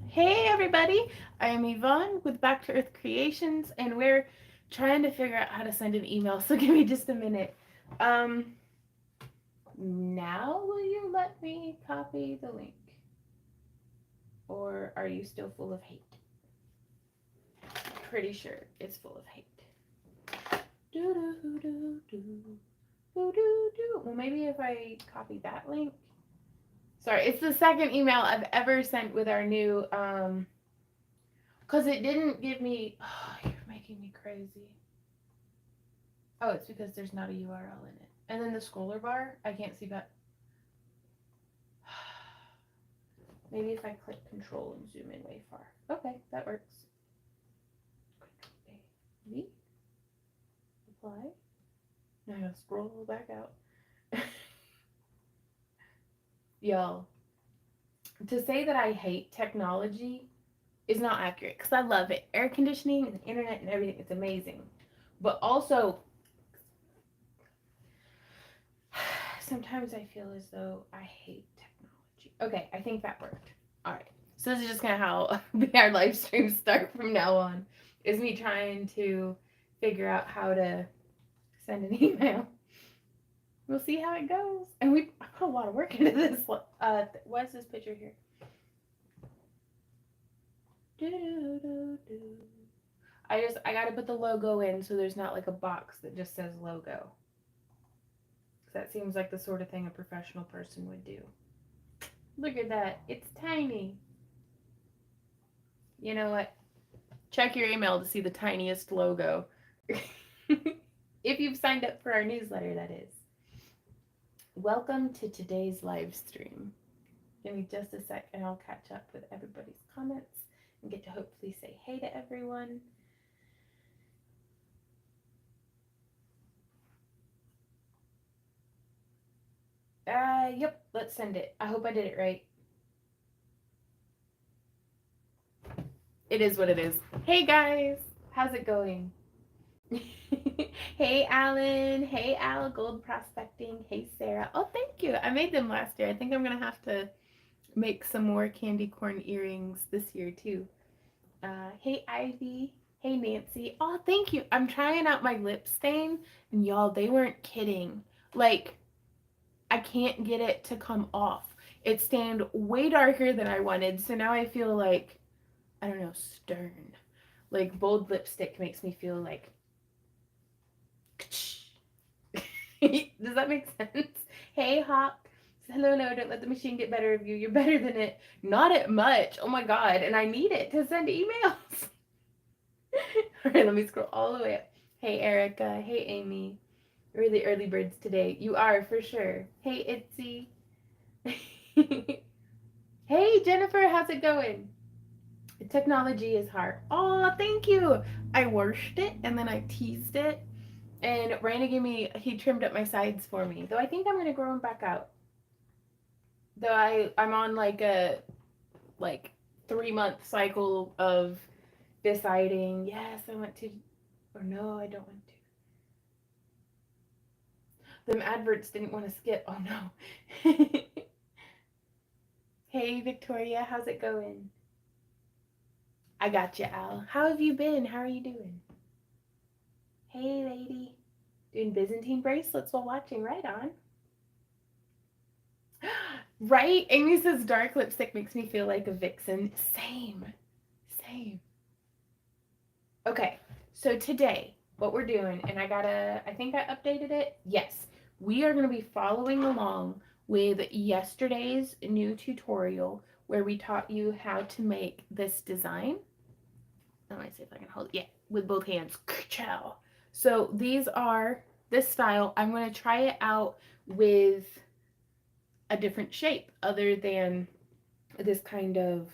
Hey everybody, I am Yvonne with Back to Earth Creations, and we're trying to figure out how to send an email, so give me just a minute. Um, Now will you let me copy the link? Or are you still full of hate? Pretty sure it's full of hate. Do do do do do do do. Well, maybe if I copy that link. Sorry, it's the second email I've ever sent with our new because it didn't give me. Oh, you're making me crazy. Oh, it's because there's not a URL in it. And then the scroller bar, I can't see that. Maybe if I click control and zoom in way far. Okay, that works. Control A, V, apply. Now I gotta scroll back out. Y'all, to say that I hate technology is not accurate because I love it. Air conditioning and internet and everything, it's amazing. But also, sometimes I feel as though I hate technology. Okay, I think that worked. All right. So this is just kind of how our live streams start from now on. Is me trying to figure out how to send an email. We'll see how it goes. And I put a lot of work into this. What's this picture here? I gotta put the logo in so there's not like a box that just says logo. That seems like the sort of thing a professional person would do. Look at that. It's tiny. You know what? Check your email to see the tiniest logo. If you've signed up for our newsletter, that is. Welcome to today's live stream. Give me just a sec and I'll catch up with everybody's comments and get to hopefully say hey to everyone. Yep, let's send it. I hope I did it right. It is what it is. Hey guys, how's it going? Hey Alan, hey Al, Gold Prospecting, hey Sarah. Oh, thank you. I made them last year. I think I'm gonna have to make some more candy corn earrings this year too. Hey Ivy, hey Nancy. Oh, thank you. I'm trying out my lip stain, and y'all, they weren't kidding. Like, I can't get it to come off. It stained way darker than I wanted, so now I feel like, I don't know, stern. Like bold lipstick makes me feel like does that make sense? Hey Hawk. Hello, no, don't let the machine get better of you. You're better than it. Not at much. Oh my god. And I need it to send emails. Alright, let me scroll all the way up. Hey Erica. Hey Amy. We're the early birds today. You are for sure. Hey Itzy. Hey Jennifer, how's it going? Technology is hard. Oh, thank you. I washed it and then I teased it. And Raina he trimmed up my sides for me. Though I think I'm going to grow them back out. Though I'm on like a 3-month cycle of deciding, yes, I want to, or no, I don't want to. Them adverts didn't want to skip. Oh no. Hey Victoria, how's it going? I got you, Al. How have you been? How are you doing? Hey lady. Doing Byzantine bracelets while watching. Right on. Right? Amy says dark lipstick makes me feel like a vixen. Same. Same. Okay, so today, what we're doing, and I think I updated it. Yes, we are going to be following along with yesterday's new tutorial where we taught you how to make this design. Let me see if I can hold it. Yeah, with both hands. Ciao. So this style. I'm going to try it out with a different shape other than this kind of,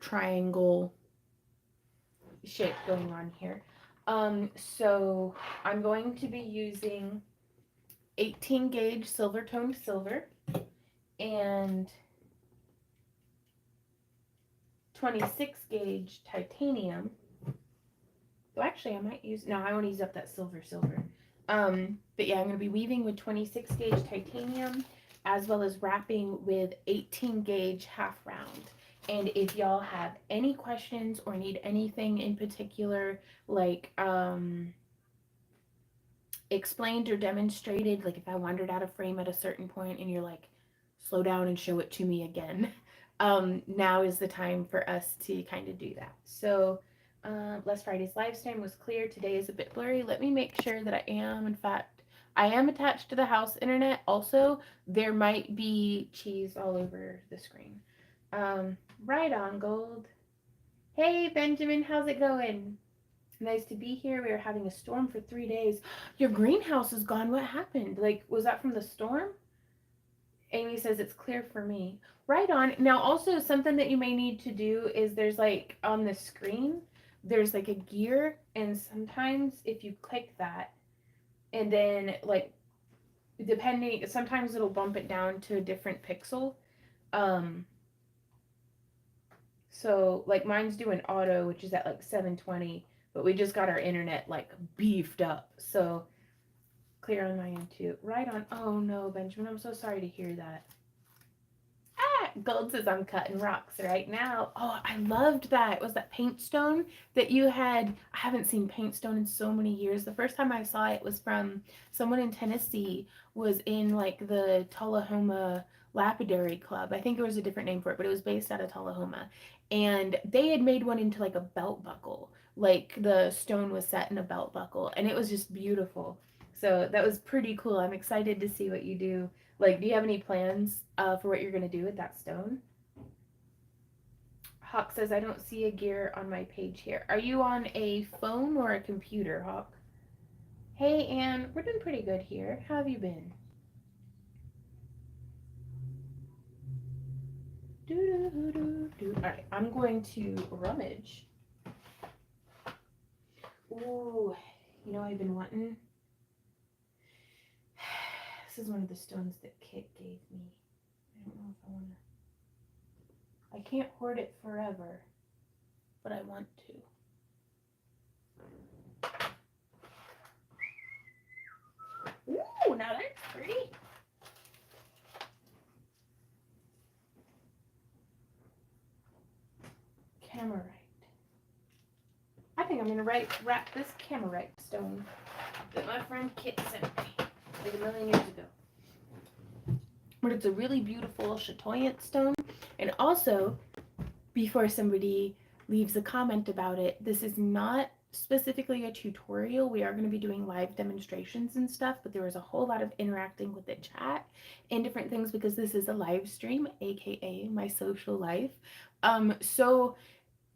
triangle shape going on here. So I'm going to be using 18 gauge silver toned silver and 26 gauge titanium. So actually I might use, no, I want to use up that silver. But yeah, I'm going to be weaving with 26 gauge titanium as well as wrapping with 18 gauge half round. And if y'all have any questions or need anything in particular, like explained or demonstrated, like if I wandered out of frame at a certain point and you're like, slow down and show it to me again, now is the time for us to kind of do that. So last Friday's live stream was clear. Today is a bit blurry. Let me make sure that I am, in fact, I am attached to the house internet. Also, there might be cheese all over the screen. Right on, Gold. Hey, Benjamin, how's it going? Nice to be here. We were having a storm for 3 days. Your greenhouse is gone. What happened? Like, was that from the storm? Amy says it's clear for me. Right on. Now, also, something that you may need to do is there's like on the screen, there's like a gear, and sometimes if you click that, and then like depending, sometimes it'll bump it down to a different pixel. So like mine's doing auto, which is at like 720, but we just got our internet like beefed up. So clear on my end too. Right on. Oh no, Benjamin, I'm so sorry to hear that. Gold says I'm cutting rocks right now. Oh, I loved that. Was that paint stone that you had? I haven't seen paint stone in so many years. The first time I saw it was from someone in Tennessee, was in like the Tullahoma Lapidary Club. I think there was a different name for it, but it was based out of Tullahoma. And they had made one into like a belt buckle. Like the stone was set in a belt buckle, and it was just beautiful. So that was pretty cool. I'm excited to see what you do. Like, do you have any plans for what you're going to do with that stone? Hawk says, I don't see a gear on my page here. Are you on a phone or a computer, Hawk? Hey, Anne, we're doing pretty good here. How have you been? All right, I'm going to rummage. Ooh, you know I've been wanting? This is one of the stones that Kit gave me. I don't know if I want to. I can't hoard it forever, but I want to. Ooh, now that's pretty. Camerite. I think I'm going to wrap this camerite stone that my friend Kit sent me like a million years ago. But it's a really beautiful chatoyant stone. And also, before somebody leaves a comment about it, this is not specifically a tutorial. We are going to be doing live demonstrations and stuff, but there was a whole lot of interacting with the chat and different things because this is a live stream, aka my social life. So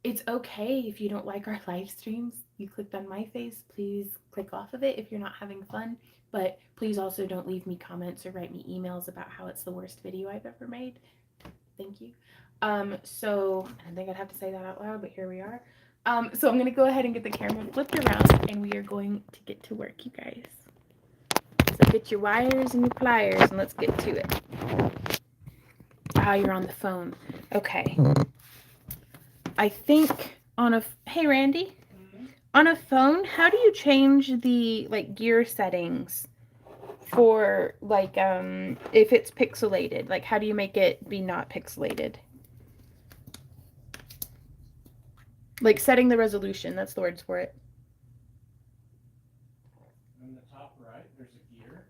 it's okay if you don't like our live streams. You clicked on my face, please click off of it if you're not having fun. But please also don't leave me comments or write me emails about how it's the worst video I've ever made. Thank you. So I didn't think I'd have to say that out loud, but here we are. So I'm going to go ahead and get the camera flipped around, and we are going to get to work, you guys. So get your wires and your pliers, and let's get to it. You're on the phone. Okay. I think on a... Hey, Randy? On a phone, how do you change the, like, gear settings for, like, if it's pixelated? Like, how do you make it be not pixelated? Like, setting the resolution, that's the words for it. In the top right, there's a gear,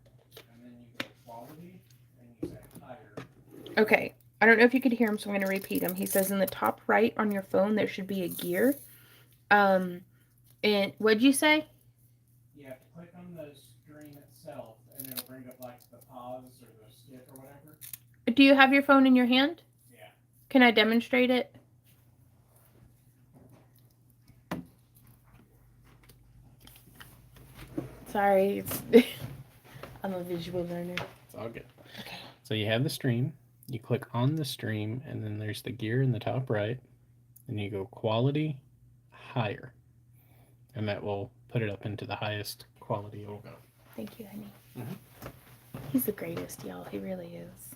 and then you go quality, and you say higher. Okay. I don't know if you could hear him, so I'm going to repeat him. He says in the top right on your phone, there should be a gear. And what'd you say? You have to click on the screen itself, and it'll bring up like the pause or the stick or whatever. Do you have your phone in your hand? Yeah. Can I demonstrate it? Sorry, I'm a visual learner. It's all good. Okay. So you have the stream. You click on the stream, and then there's the gear in the top right, and you go quality higher, and that will put it up into the highest quality it'll go. Thank you, honey. Mm-hmm. He's the greatest, y'all. He really is.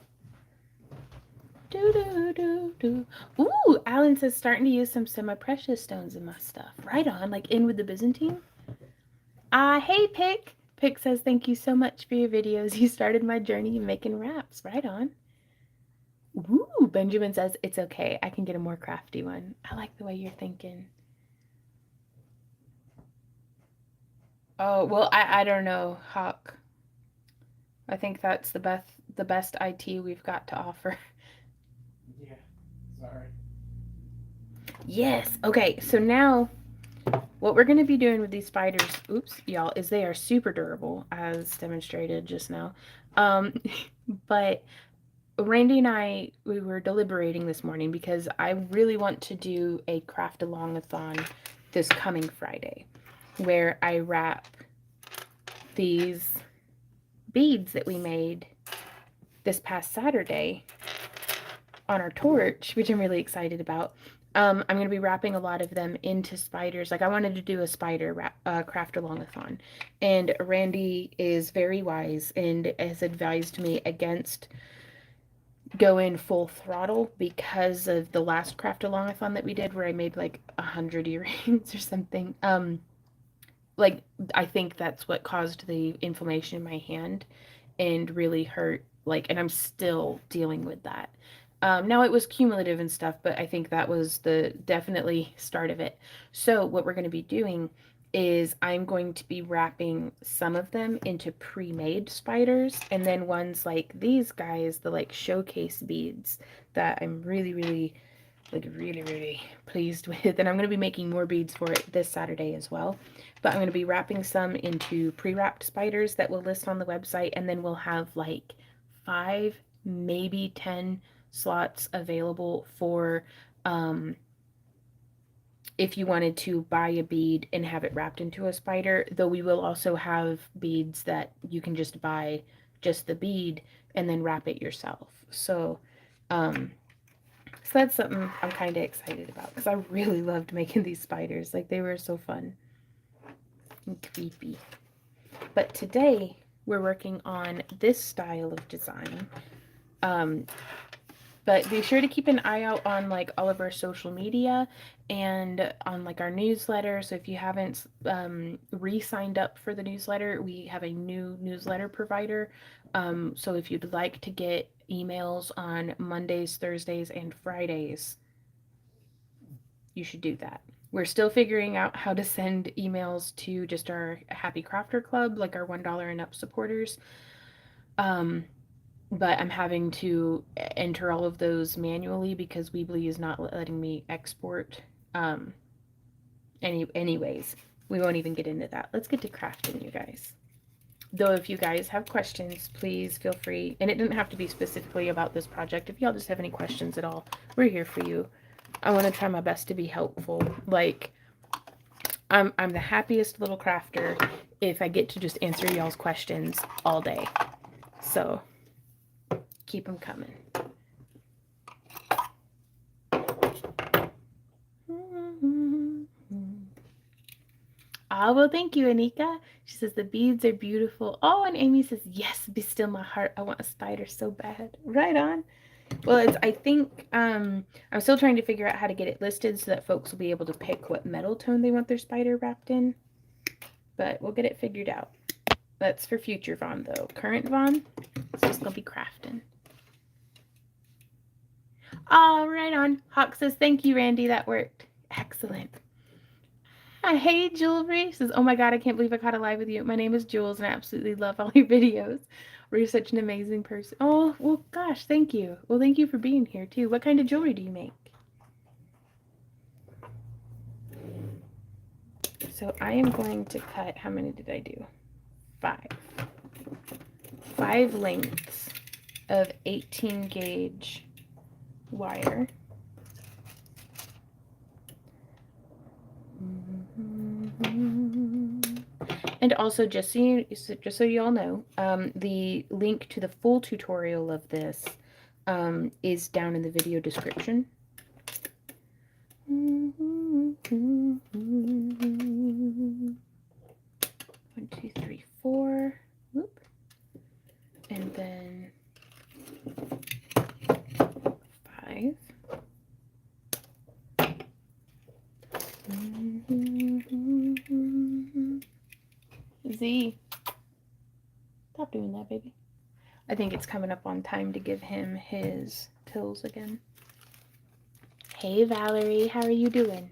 Ooh, Alan says starting to use some semi-precious stones in my stuff. Right on, like in with the Byzantine. Hey, Pick. Pick says thank you so much for your videos. You started my journey in making wraps. Right on. Ooh, Ooh, Benjamin says it's okay. I can get a more crafty one. I like the way you're thinking. Oh, well, I don't know, Hawk. I think that's the best IT we've got to offer. Yeah, sorry. Yes. Okay, so now what we're going to be doing with these spiders, oops, y'all, is they are super durable, as demonstrated just now. But Randy and I, we were deliberating this morning because I really want to do a craft along-a-thon this coming Friday where I wrap these beads that we made this past Saturday on our torch, which I'm really excited about. I'm going to be wrapping a lot of them into spiders. Like I wanted to do a spider craft along-a-thon. And Randy is very wise and has advised me against going full throttle because of the last craft along-a-thon that we did where I made like 100 earrings or something. Like I think that's what caused the inflammation in my hand and really hurt, like, and I'm still dealing with that. Now it was cumulative and stuff, but I think that was the definitely start of it. So what we're going to be doing is I'm going to be wrapping some of them into pre-made spiders, and then ones like these guys, the like showcase beads that I'm really pleased with, and I'm going to be making more beads for it this Saturday as well. But I'm going to be wrapping some into pre-wrapped spiders that we'll list on the website, and then we'll have like 5, maybe 10 slots available for if you wanted to buy a bead and have it wrapped into a spider, though we will also have beads that you can just buy just the bead and then wrap it yourself. So that's something I'm kind of excited about because I really loved making these spiders. Like they were so fun and creepy. But today we're working on this style of design. But be sure to keep an eye out on like all of our social media and on like our newsletter. So if you haven't re-signed up for the newsletter, we have a new newsletter provider. So if you'd like to get emails on Mondays, Thursdays, and Fridays, you should do that. We're still figuring out how to send emails to just our Happy Crafter Club, like our $1 and up supporters. But I'm having to enter all of those manually because Weebly is not letting me export. Anyways, we won't even get into that. Let's get to crafting, you guys. Though if you guys have questions, please feel free. And it didn't have to be specifically about this project. If y'all just have any questions at all, we're here for you. I want to try my best to be helpful. Like, I'm the happiest little crafter if I get to just answer y'all's questions all day. So keep them coming. Ah, well, thank you, Anika. She says the beads are beautiful. Oh, and Amy says, yes, be still my heart. I want a spider so bad. Right on. Well, I think I'm still trying to figure out how to get it listed so that folks will be able to pick what metal tone they want their spider wrapped in. But we'll get it figured out. That's for future Vaughn, though. Current Vaughn, it's just going to be crafting. Oh, right on. Hawk says, thank you, Randy. That worked. Excellent. Hey, Jewelry says, oh my God, I can't believe I caught a live with you. My name is Jules, and I absolutely love all your videos. You're such an amazing person. Oh, well, gosh, thank you. Well, thank you for being here, too. What kind of jewelry do you make? So I am going to cut, how many did I do? 5. 5 lengths of 18 gauge wire. And also, just so you all know, the link to the full tutorial of this is down in the video description. 1, 2, 3, 4. Whoop. And then 5. Z. Stop doing that, baby. I think it's coming up on time to give him his pills again. Hey, Valerie, how are you doing?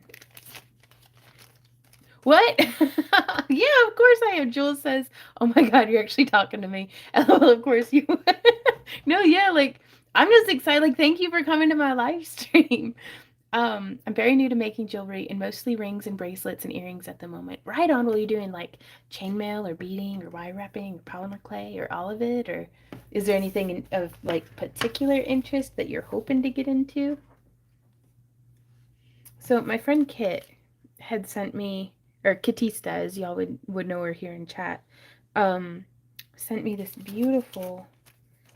What? Yeah, of course I am. Jules says, oh my God, you're actually talking to me. Well, of course you. No, yeah, like, I'm just excited. Like, thank you for coming to my live stream. I'm very new to making jewelry and mostly rings and bracelets and earrings at the moment. Right on. Will you doing like chainmail or beading or wire wrapping or polymer clay or all of it? Or is there anything of like particular interest that you're hoping to get into? So my friend Kit had sent me, or Kitista, as y'all would know her here in chat, sent me this beautiful.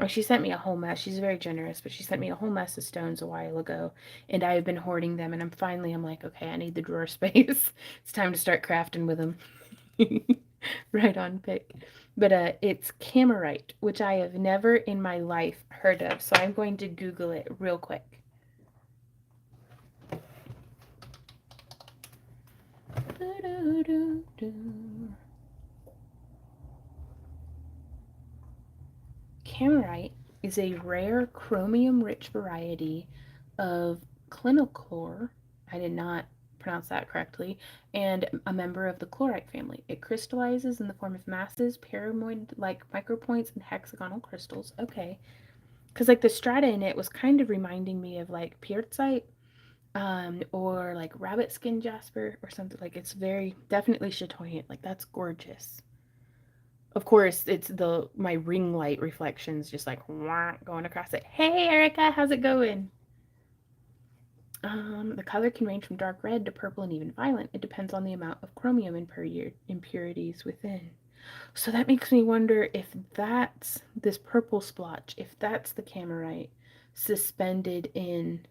Or she sent me a whole mess. She's very generous, but she sent me a whole mess of stones a while ago, and I have been hoarding them. And I'm like, okay, I need the drawer space. It's time to start crafting with them. Right on, pick. But it's camerite, which I have never in my life heard of. So I'm going to Google it real quick. Camerite is a rare chromium-rich variety of clinochore. I did not pronounce that correctly, and a member of the chlorite family. It crystallizes in the form of masses, pyramid-like micropoints, and hexagonal crystals. Okay. Because, like, the strata in it was kind of reminding me of, like, pyrrhotite, or, like, rabbit skin jasper or something. Like, it's very, definitely chatoyant. Like, that's gorgeous. Of course, it's my ring light reflections just like going across it. Hey, Erica, how's it going? The color can range from dark red to purple and even violet. It depends on the amount of chromium impurities within. So that makes me wonder if that's this purple splotch, if that's the camerite suspended in.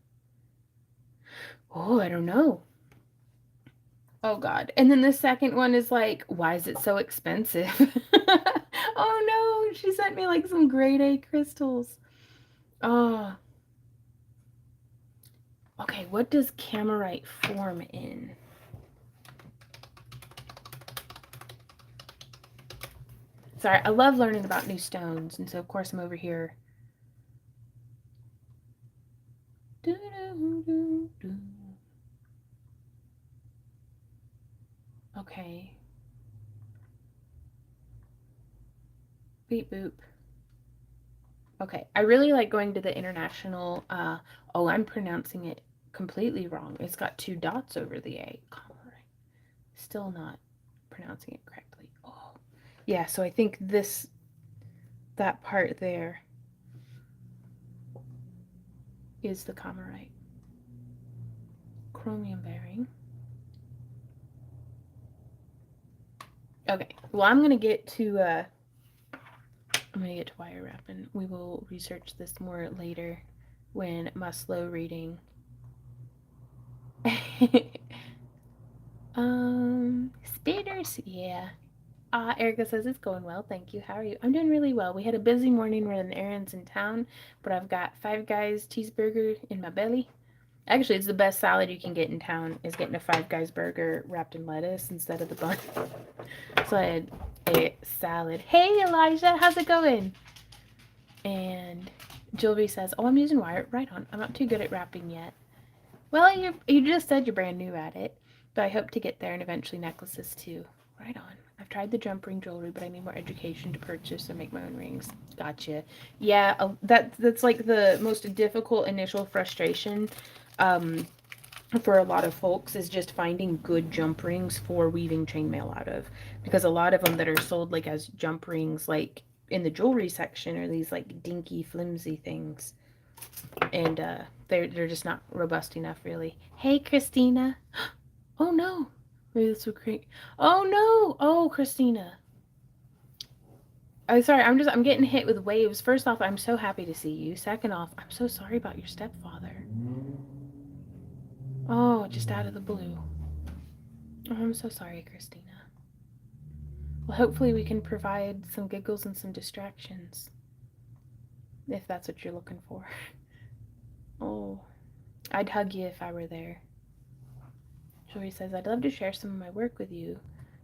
Oh, I don't know. Oh God. And then the second one is like, why is it so expensive? Oh no, she sent me like some grade A crystals. Oh. Okay, what does camerite form in? Sorry, I love learning about new stones, and so of course I'm over here. Okay. Beep boop. Okay, I really like going to the international, oh, I'm pronouncing it completely wrong. It's got 2 dots over the A. Camerite. Still not pronouncing it correctly. Oh. Yeah, so I think that part there is the camerite. Chromium bearing. Okay, well, I'm gonna get to wire wrapping. We will research this more later when my slow reading. Spitters, yeah. Erica says it's going well. Thank you. How are you? I'm doing really well. We had a busy morning running errands in town, but I've got Five Guys cheeseburger in my belly. Actually, it's the best salad you can get in town is getting a Five Guys burger wrapped in lettuce instead of the bun. So I had a salad. Hey, Elijah, how's it going? And Jewelry says, oh, I'm using wire. Right on. I'm not too good at wrapping yet. Well, you just said you're brand new at it, but I hope to get there and eventually necklaces too. Right on. I've tried the jump ring jewelry, but I need more education to purchase and make my own rings. Gotcha. Yeah, that's like the most difficult initial frustration for a lot of folks is just finding good jump rings for weaving chainmail out of, because a lot of them that are sold like as jump rings like in the jewelry section are these like dinky flimsy things, and they're just not robust enough really. Hey, Christina. Oh no, maybe this would create. Oh no. Oh, Christina. Oh, sorry, I'm getting hit with waves. First off, I'm so happy to see you. Second off, I'm so sorry about your stepfather. Oh, just out of the blue. Oh, I'm so sorry, Christina. Well, hopefully we can provide some giggles and some distractions. If that's what you're looking for. Oh, I'd hug you if I were there. Jory says, I'd love to share some of my work with you.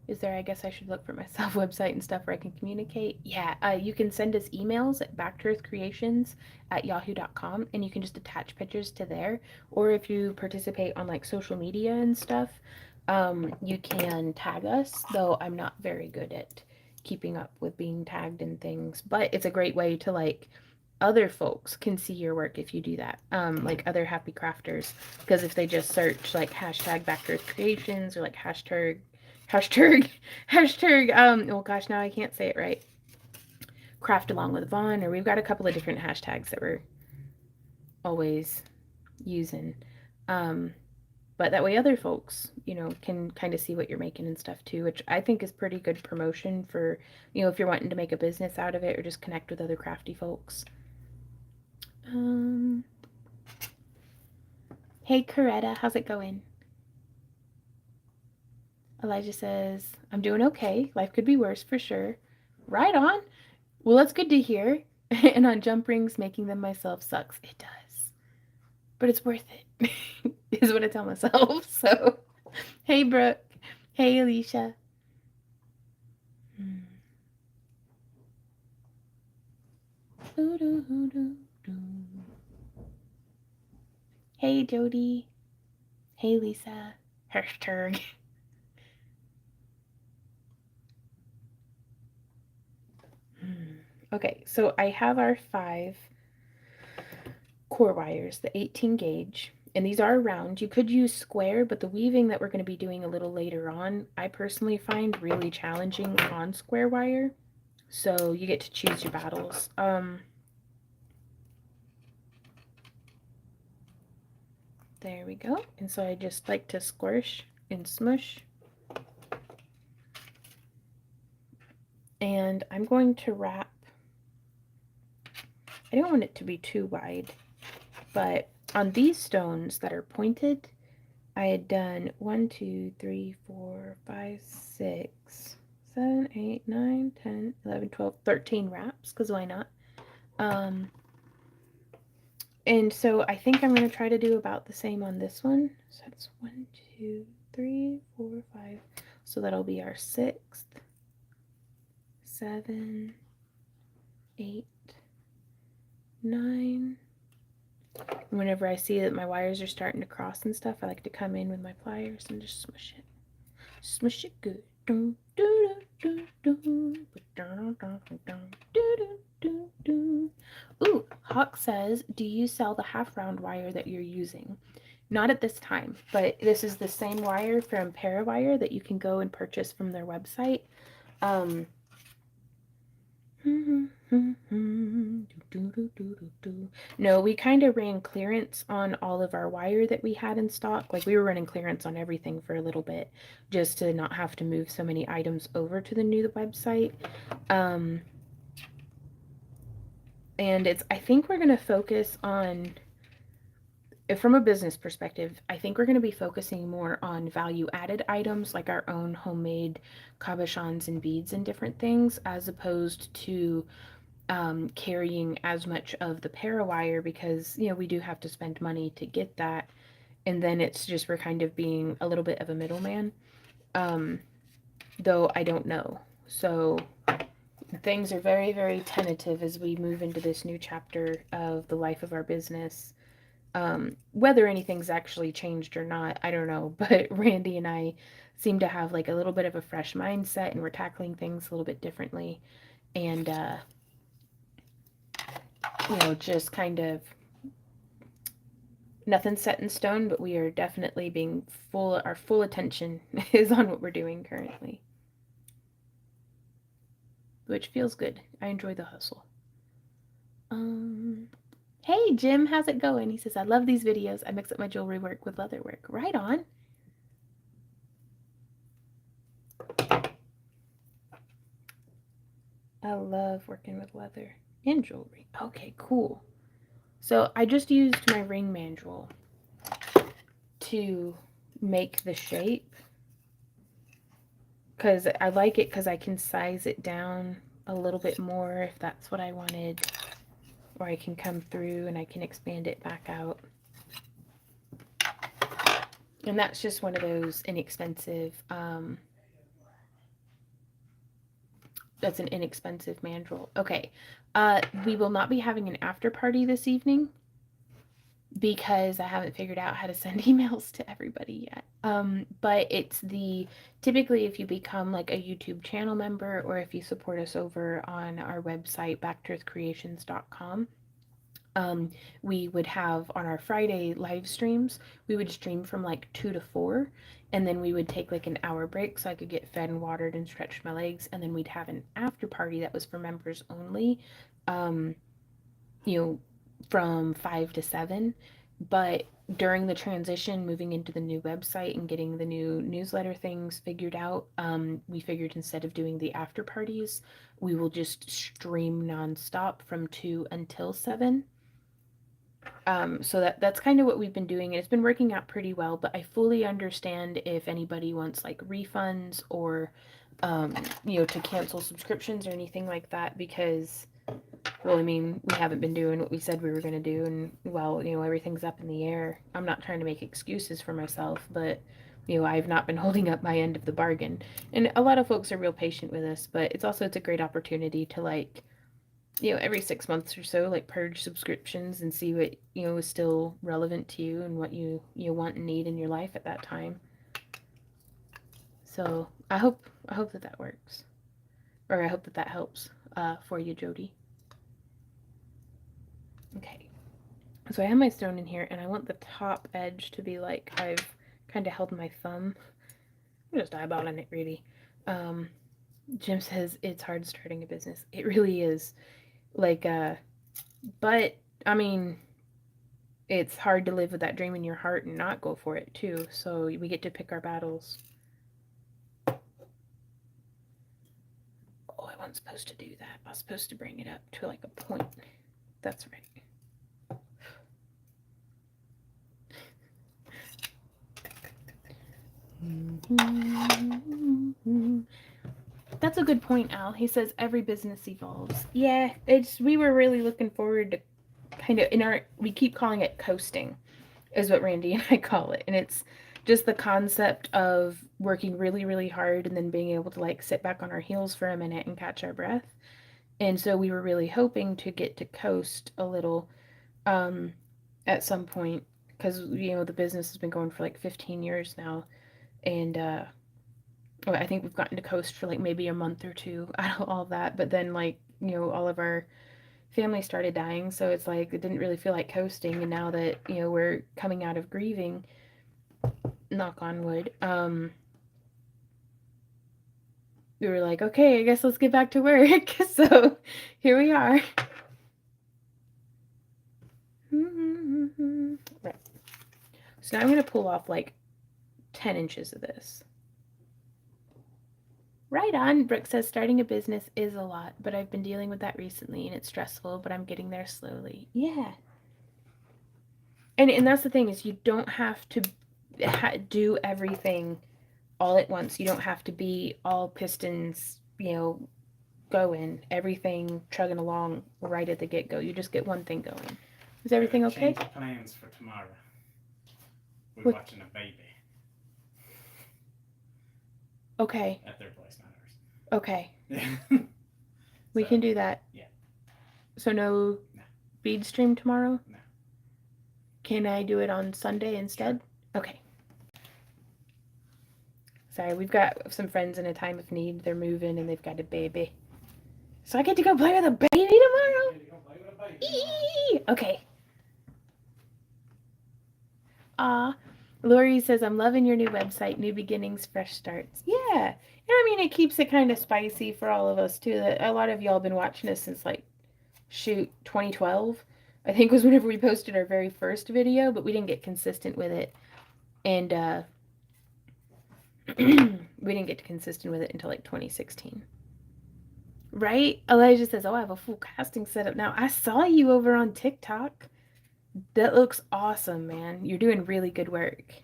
Is there, I guess I should look for myself website and stuff where I can communicate. Yeah, you can send us emails at backearthcreations@yahoo.com, and you can just attach pictures to there. Or if you participate on like social media and stuff, you can tag us, though I'm not very good at keeping up with being tagged in things. But it's a great way to like other folks can see your work if you do that. Like other happy crafters, because if they just search like hashtag #backearthcreations or like hashtag oh gosh, now I can't say it right, craft along with Vaughn, or we've got a couple of different hashtags that we're always using. But that way other folks, can kind of see what you're making and stuff too, which I think is pretty good promotion for, if you're wanting to make a business out of it or just connect with other crafty folks. Hey Coretta, how's it going? Elijah says, I'm doing okay. Life could be worse for sure. Right on. Well, that's good to hear. And on jump rings, making them myself sucks. It does. But it's worth it, is what I tell myself. So, hey, Brooke. Hey, Alicia. Hey, Jody. Hey, Lisa. Hashtag. Okay, so I have our 5 core wires, the 18 gauge, and these are round. You could use square, but the weaving that we're going to be doing a little later on, I personally find really challenging on square wire. So you get to choose your battles. There we go. And so I just like to squish and smush. And I'm going to wrap. I don't want it to be too wide, but on these stones that are pointed, I had done 1, 2, 3, 4, 5, 6, 7, 8, 9, 10, 11, 12, 13 wraps, because why not? And so I think I'm going to try to do about the same on this one. So that's 1, 2, 3, 4, 5. So that'll be our 6th, 7, 8, 9. And whenever I see that my wires are starting to cross and stuff, I like to come in with my pliers and just smush it. Smush it good. Ooh, Hawk says, do you sell the half round wire that you're using? Not at this time, but this is the same wire from Parawire that you can go and purchase from their website. No, we kind of ran clearance on all of our wire that we had in stock. Like we were running clearance on everything for a little bit just to not have to move so many items over to the new website. And I think we're going to focus on, from a business perspective, I think we're going to be focusing more on value added items like our own homemade cabochons and beads and different things, as opposed to carrying as much of the Parawire, because we do have to spend money to get that, and then it's just we're kind of being a little bit of a middleman, though I don't know. So things are very, very tentative as we move into this new chapter of the life of our business. Whether anything's actually changed or not, I don't know, but Randy and I seem to have like a little bit of a fresh mindset, and we're tackling things a little bit differently, and just kind of nothing set in stone, but we are definitely being our full attention is on what we're doing currently, which feels good. I enjoy the hustle. Hey Jim, how's it going? He says, I love these videos. I mix up my jewelry work with leather work. Right on. I love working with leather and jewelry. Okay, cool. So I just used my ring manual to make the shape, because I like it because I can size it down a little bit more if that's what I wanted, or I can come through and I can expand it back out. And that's just one of those inexpensive That's an inexpensive mandrel. Okay. We will not be having an after party this evening because I haven't figured out how to send emails to everybody yet. But it's typically if you become like a YouTube channel member or if you support us over on our website, backtoearthcreations.com, we would have on our Friday live streams, we would stream from like 2 to 4, and then we would take like an hour break so I could get fed and watered and stretch my legs, and then we'd have an after party that was for members only, um, you know, from 5 to 7. But during the transition, moving into the new website and getting the new newsletter things figured out, we figured instead of doing the after parties, we will just stream nonstop from 2 until 7. So that's kind of what we've been doing, and it's been working out pretty well. But I fully understand if anybody wants like refunds or, to cancel subscriptions or anything like that, because, well, I mean, we haven't been doing what we said we were going to do, and well, everything's up in the air. I'm not trying to make excuses for myself, but I've not been holding up my end of the bargain, and a lot of folks are real patient with us. But it's a great opportunity to like every 6 months or so, like purge subscriptions and see what, is still relevant to you and what you want and need in your life at that time. So I hope that works, or I hope that helps for you, Jody. Okay, so I have my stone in here, and I want the top edge to be like I've kind of held my thumb. I'm just eyeballing it, really. Jim says it's hard starting a business. It really is. Like, but I mean, it's hard to live with that dream in your heart and not go for it too. So we get to pick our battles. Oh, I wasn't supposed to do that. I was supposed to bring it up to like a point. That's right. That's a good point, Al. He says every business evolves. Yeah, we were really looking forward to kind of we keep calling it coasting, is what Randy and I call it. And it's just the concept of working really, really hard and then being able to like sit back on our heels for a minute and catch our breath. And so we were really hoping to get to coast a little at some point, because the business has been going for like 15 years now, and I think we've gotten to coast for like maybe a month or two out of all that. But then like all of our family started dying, so it's like it didn't really feel like coasting. And now that we're coming out of grieving, knock on wood, we were like, okay, I guess let's get back to work. So here we are. Right. So now I'm going to pull off like 10 inches of this. Right on. Brooke says starting a business is a lot, but I've been dealing with that recently and it's stressful, but I'm getting there slowly. Yeah. And that's the thing, is you don't have to do everything all at once. You don't have to be all pistons, going, everything chugging along right at the get-go. You just get one thing going. Is everything okay? Change plans for tomorrow. We're watching a baby. Okay. At their place, not ours. Okay. We can do that. Yeah. So no bead stream tomorrow? No. Can I do it on Sunday instead? Sure. Okay. Sorry, we've got some friends in a time of need. They're moving and they've got a baby. So I get to go play with a baby tomorrow? Okay. Lori says, I'm loving your new website, new beginnings, fresh starts. Yeah. And I mean, it keeps it kind of spicy for all of us, too. That a lot of y'all have been watching us since, 2012. I think was whenever we posted our very first video, but we didn't get consistent with it. And, we didn't get consistent with it until, 2016. Right? Elijah says, I have a full casting setup now. I saw you over on TikTok. That looks awesome, man. You're doing really good work.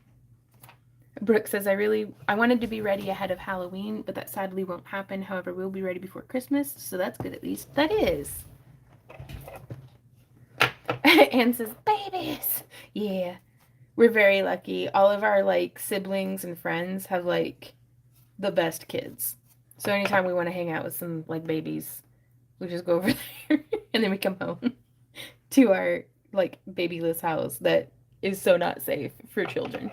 Brooke says, I wanted to be ready ahead of Halloween, but that sadly won't happen. However, we'll be ready before Christmas, so that's good at least. That is. Anne says, babies. Yeah. We're very lucky. All of our, siblings and friends have, the best kids. So anytime we want to hang out with some like babies, we just go over there and then we come home to our like babyless house that is so not safe for children.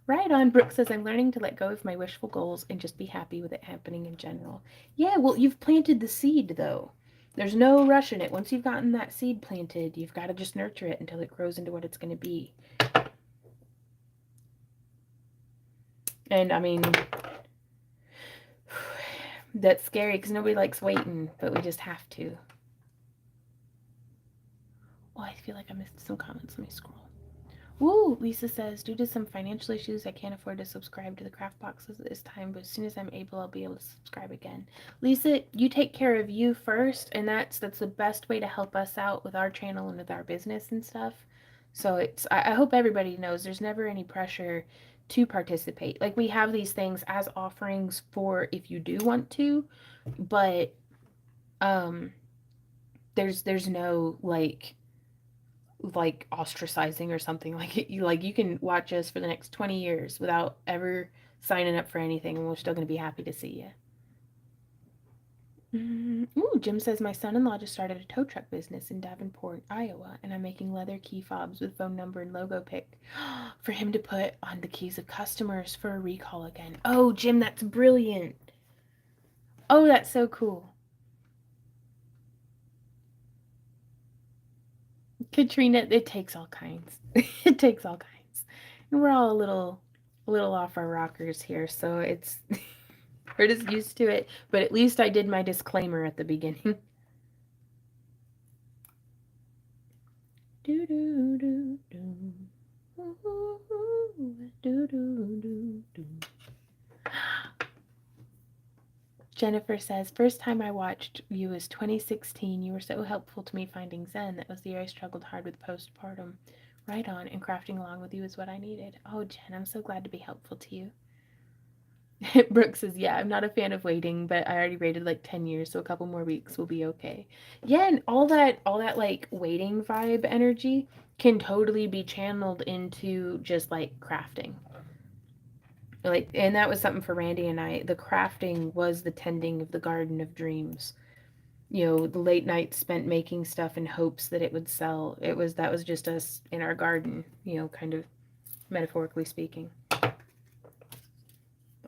Right on. Brooke says, I'm learning to let go of my wishful goals and just be happy with it happening in general. Yeah, well, you've planted the seed, though. There's no rush in it. Once you've gotten that seed planted, you've got to just nurture it until it grows into what it's going to be. And, I mean, that's scary because nobody likes waiting, but we just have to. Oh, I feel like I missed some comments. Let me scroll. Woo! Lisa says, due to some financial issues, I can't afford to subscribe to the craft boxes at this time, but as soon as I'm able, I'll be able to subscribe again. Lisa, you take care of you first, and that's the best way to help us out with our channel and with our business and stuff. So I hope everybody knows there's never any pressure to participate. Like, we have these things as offerings for if you do want to, but there's no like ostracizing or something. Like you can watch us for the next 20 years without ever signing up for anything, and we're still going to be happy to see you. Ooh, Jim says my son-in-law just started a tow truck business in Davenport, Iowa, and I'm making leather key fobs with phone number and logo pick for him to put on the keys of customers for a recall again. Oh, Jim, that's brilliant. Oh, that's so cool. Katrina, it takes all kinds. It takes all kinds. And we're all a little off our rockers here, so it's we're just used to it. But at least I did my disclaimer at the beginning. Do do do do. Do do do do. Jennifer says, first time I watched you was 2016. You were so helpful to me finding Zen. That was the year I struggled hard with postpartum. Right on, and crafting along with you is what I needed. Oh, Jen, I'm so glad to be helpful to you. Brooke says, yeah, I'm not a fan of waiting, but I already waited like 10 years, so a couple more weeks will be okay. Yeah, and all that like waiting vibe energy can totally be channeled into just like crafting. Like, and that was something for Randy and I. The crafting was the tending of the garden of dreams. You know, the late nights spent making stuff in hopes that it would sell. That was just us in our garden, you know, kind of metaphorically speaking.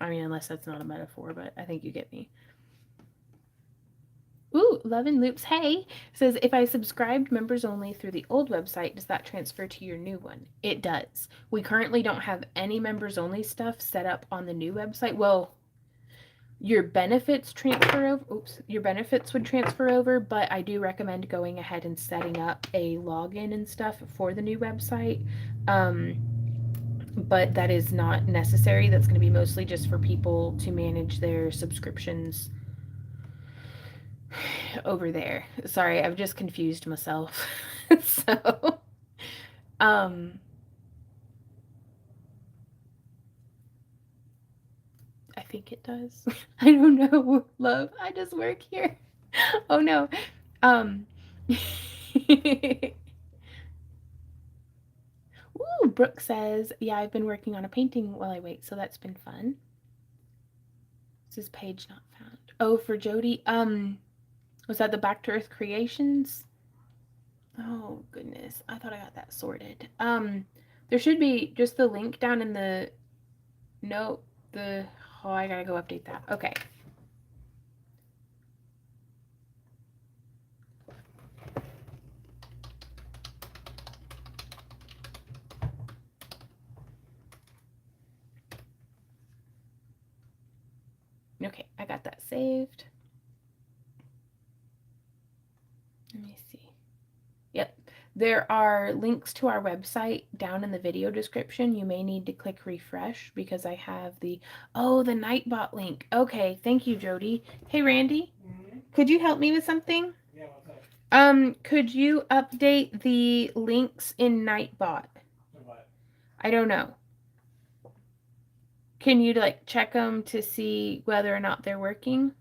I mean, unless that's not a metaphor, but I think you get me. Ooh, Love and Loops, hey, says, if I subscribed members only through the old website, does that transfer to your new one? It does. We currently don't have any members only stuff set up on the new website. Well, your benefits transfer over. Oops, your benefits would transfer over, but I do recommend going ahead and setting up a login and stuff for the new website. But that is not necessary. That's going to be mostly just for people to manage their subscriptions over there. Sorry, I've just confused myself. So, I think it does. I don't know, love. I just work here. Oh no. Ooh, Brooke says, yeah, I've been working on a painting while I wait, so that's been fun. This is page not found. Oh, for Jody. Was that the Back to Earth Creations? Oh goodness, I thought I got that sorted. There should be just the link down in the note. Oh, I gotta go update that. Okay. Okay, I got that saved. Let me see. Yep. There are links to our website down in the video description. You may need to click refresh because I have the Nightbot link. Okay, thank you, Jody. Hey, Randy, could you help me with something? Yeah, what's up? Could you update the links in Nightbot? What? I don't know. Can you like check them to see whether or not they're working?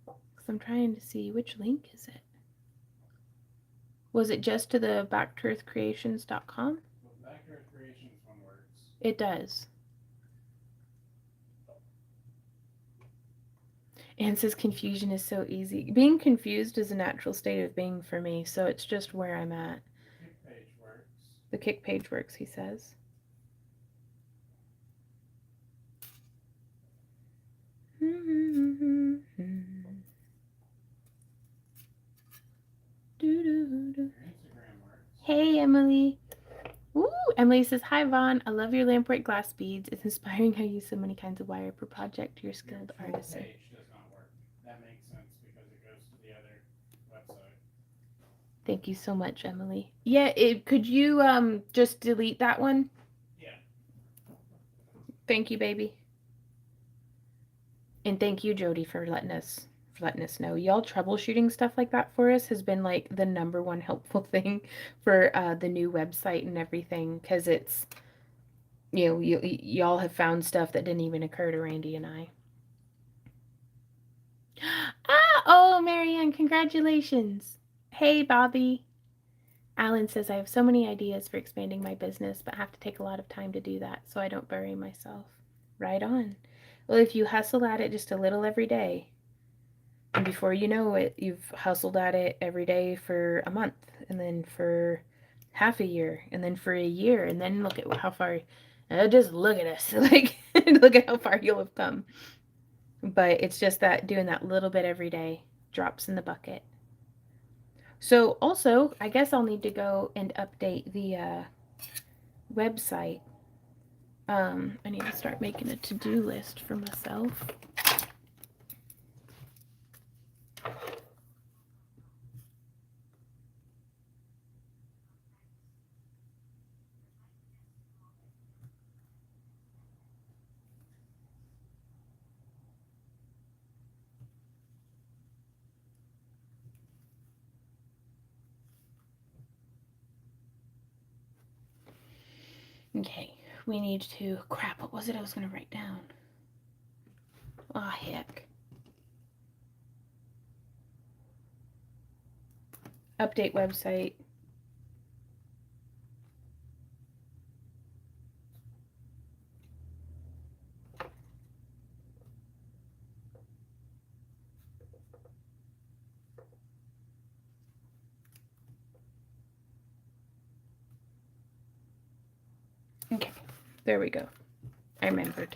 Because I'm trying to see which link is it. Was it just to the backtoearthcreations.com? Well, Back Earth Creations one works. It does. And says confusion is so easy. Being confused is a natural state of being for me, so it's just where I'm at. The kick page works. The kick page works, he says. Your Instagram works. Hey, Emily. Woo! Emily says, "Hi, Vaughn. I love your lamplight glass beads. It's inspiring how you use so many kinds of wire per project. You're a skilled Your artist." page does not work. That makes sense because it goes to the other website. Thank you so much, Emily. Yeah, could you just delete that one? Yeah. Thank you, baby. And thank you, Jody, for letting us know. Y'all troubleshooting stuff like that for us has been like the number one helpful thing for the new website and everything, because it's, y'all have found stuff that didn't even occur to Randy and I. Oh, Marianne, congratulations. Hey, Bobby. Alan says, "I have so many ideas for expanding my business, but have to take a lot of time to do that so I don't bury myself." Right on. Well, if you hustle at it just a little every day, and before you know it, you've hustled at it every day for a month, and then for half a year, and then for a year, and then look at how far. Just look at us. Like, look at how far you'll have come. But it's just that doing that little bit every day drops in the bucket. So also, I guess I'll need to go and update the website. I need to start making a to-do list for myself. Okay, we need to, crap, what was it I was going to write down? Ah, heck. Update website. Okay, there we go. I remembered.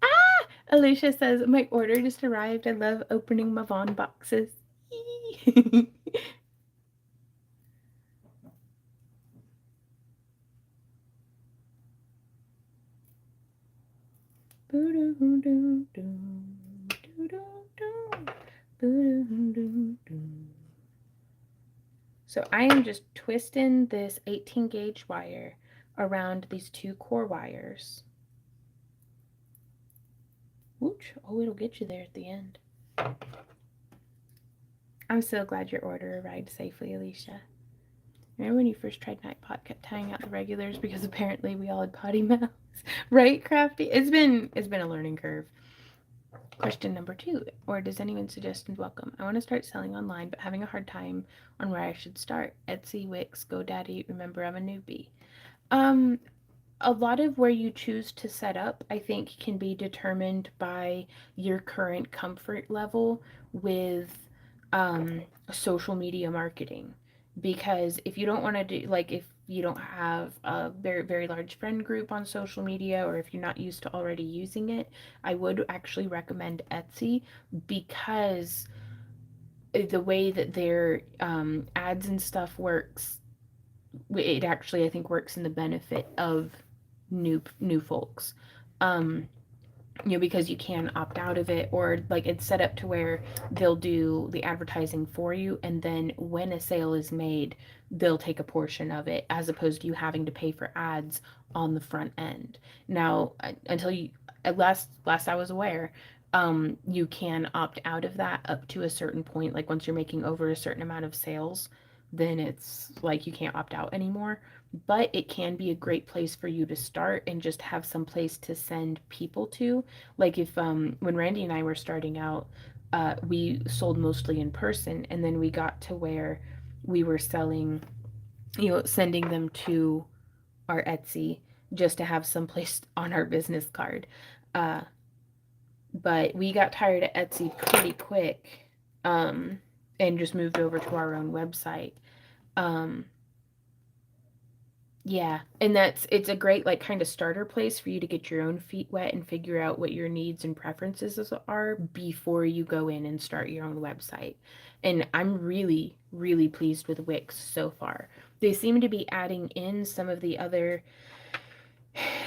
Ah! Alicia says, "My order just arrived. I love opening my Vaughn boxes." So I am just twisting this 18 gauge wire around these two core wires. Whoosh. Oh, it'll get you there at the end. I'm so glad your order arrived safely, Alicia. Remember when you first tried Nightpot, kept tying out the regulars because apparently we all had potty mouths? Right, Crafty? It's been a learning curve. Question number 2. Or does anyone suggestions welcome? I want to start selling online, but having a hard time on where I should start. Etsy, Wix, GoDaddy. Remember, I'm a newbie. A lot of where you choose to set up, I think, can be determined by your current comfort level with social media marketing. Because if you don't want to do, like, if you don't have a very, very large friend group on social media, or if you're not used to already using it, I would actually recommend Etsy, because the way that their ads and stuff works, it actually, I think, works in the benefit of new folks. um because you can opt out of it, or like it's set up to where they'll do the advertising for you, and then when a sale is made, they'll take a portion of it, as opposed to you having to pay for ads on the front end. Now, until you, at last I was aware, you can opt out of that up to a certain point. Like once you're making over a certain amount of sales, then it's like you can't opt out anymore. But it can be a great place for you to start and just have some place to send people to. Like if when Randy and I were starting out, we sold mostly in person, and then we got to where we were selling, sending them to our Etsy just to have someplace on our business card. But we got tired of Etsy pretty quick, and just moved over to our own website. Yeah, and it's a great like kind of starter place for you to get your own feet wet and figure out what your needs and preferences are before you go in and start your own website. And I'm really, really pleased with Wix so far. They seem to be adding in some of the other,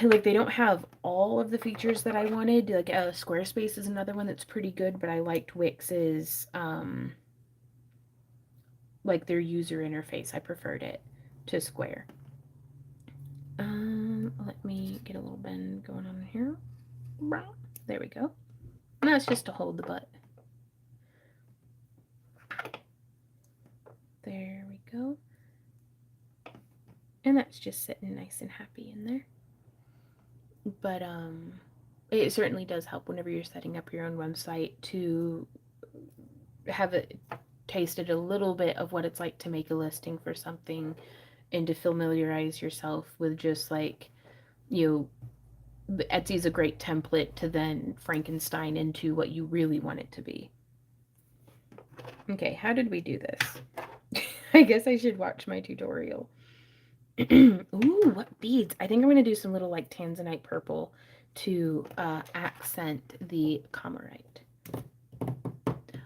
like they don't have all of the features that I wanted. Like Squarespace is another one that's pretty good, but I liked Wix's like their user interface. I preferred it to Square. Let me get a little bend going on here. There we go. And that's just to hold the butt. There we go. And that's just sitting nice and happy in there. But it certainly does help whenever you're setting up your own website to have it tasted a little bit of what it's like to make a listing for something and to familiarize yourself with just like, Etsy's a great template to then Frankenstein into what you really want it to be. Okay, how did we do this? I guess I should watch my tutorial. Ooh, what beads? I think I'm going to do some little like tanzanite purple to accent the comorite.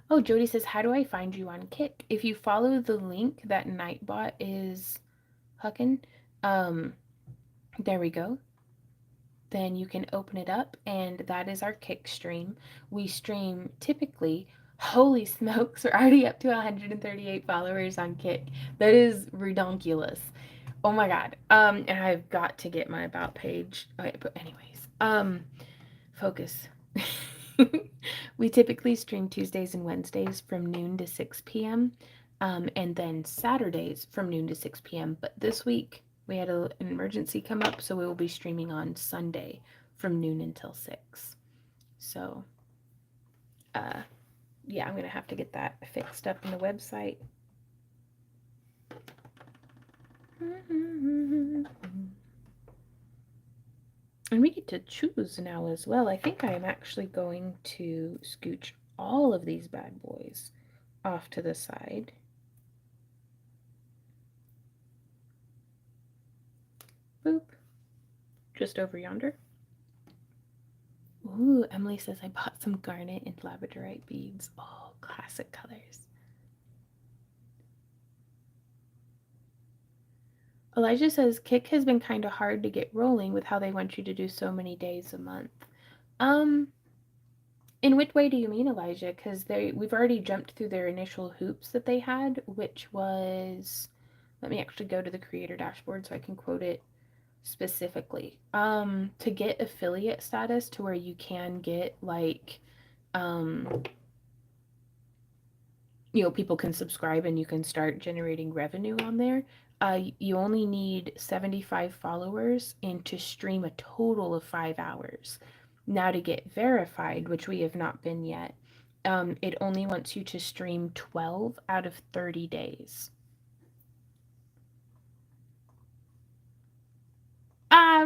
Oh, Jody says, how do I find you on Kik? If you follow the link that Nightbot is hucking, there we go. Then you can open it up, and that is our Kik stream. We stream typically, holy smokes, we're already up to 138 followers on Kik. That is redonkulous. Oh my god. And I've got to get my about page. Okay, but anyways, focus. We typically stream Tuesdays and Wednesdays from noon to 6 p.m. And then Saturdays from noon to 6 p.m. But this week we had an emergency come up, so we will be streaming on Sunday from noon until 6. So, yeah, I'm going to have to get that fixed up in the website. And we get to choose now as well. I think I am actually going to scooch all of these bad boys off to the side. Boop. Just over yonder. Ooh, Emily says I bought some garnet and labradorite beads. Oh, classic colors. Elijah says Kik has been kind of hard to get rolling with how they want you to do so many days a month. In which way do you mean, Elijah? Because we've already jumped through their initial hoops that they had, which was, let me actually go to the creator dashboard so I can quote it specifically. To get affiliate status to where you can get like, people can subscribe and you can start generating revenue on there. You only need 75 followers and to stream a total of 5 hours. Now to get verified, which we have not been yet, it only wants you to stream 12 out of 30 days.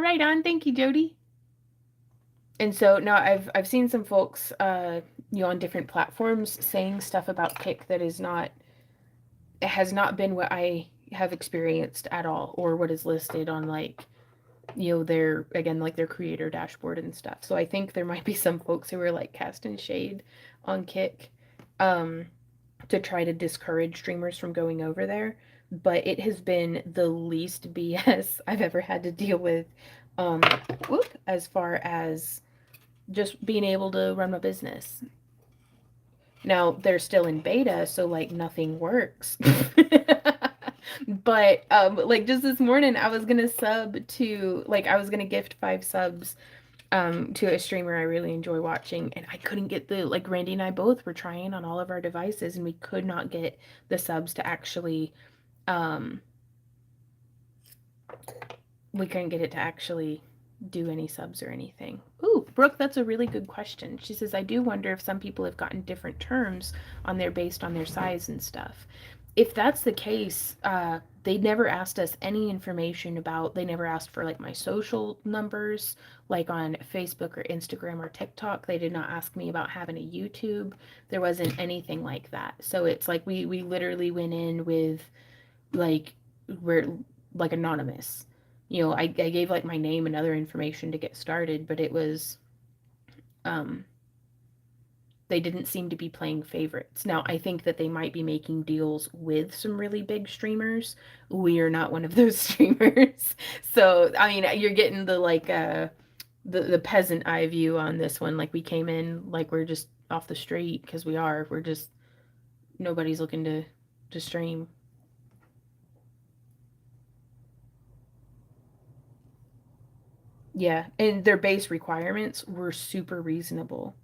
Right on. Thank you, Jody. And so now I've seen some folks, on different platforms saying stuff about Kik that it has not been what I have experienced at all, or what is listed on like, their creator dashboard and stuff. So I think there might be some folks who are like casting shade on Kik, to try to discourage streamers from going over there. But it has been the least BS I've ever had to deal with, as far as just being able to run my business. Now they're still in beta, so like nothing works. But like just this morning I was gonna gift 5 subs to a streamer I really enjoy watching, and I couldn't get Randy and I both were trying on all of our devices and we could not get the subs to actually we couldn't get it to actually do any subs or anything. Ooh, Brooke, that's a really good question. She says, I do wonder if some people have gotten different terms on their based on their size and stuff. If that's the case, they never asked us any information about, they never asked for like my social numbers, like on Facebook or Instagram or TikTok. They did not ask me about having a YouTube. There wasn't anything like that. So it's like we literally went in with like, we're like anonymous. I gave like my name and other information to get started, but it was um they didn't seem to be playing favorites. Now, I think that they might be making deals with some really big streamers. We are not one of those streamers. So, I mean, you're getting the like the peasant eye view on this one. Like we came in like we're just off the street because we're just nobody's looking to stream. Yeah, and their base requirements were super reasonable.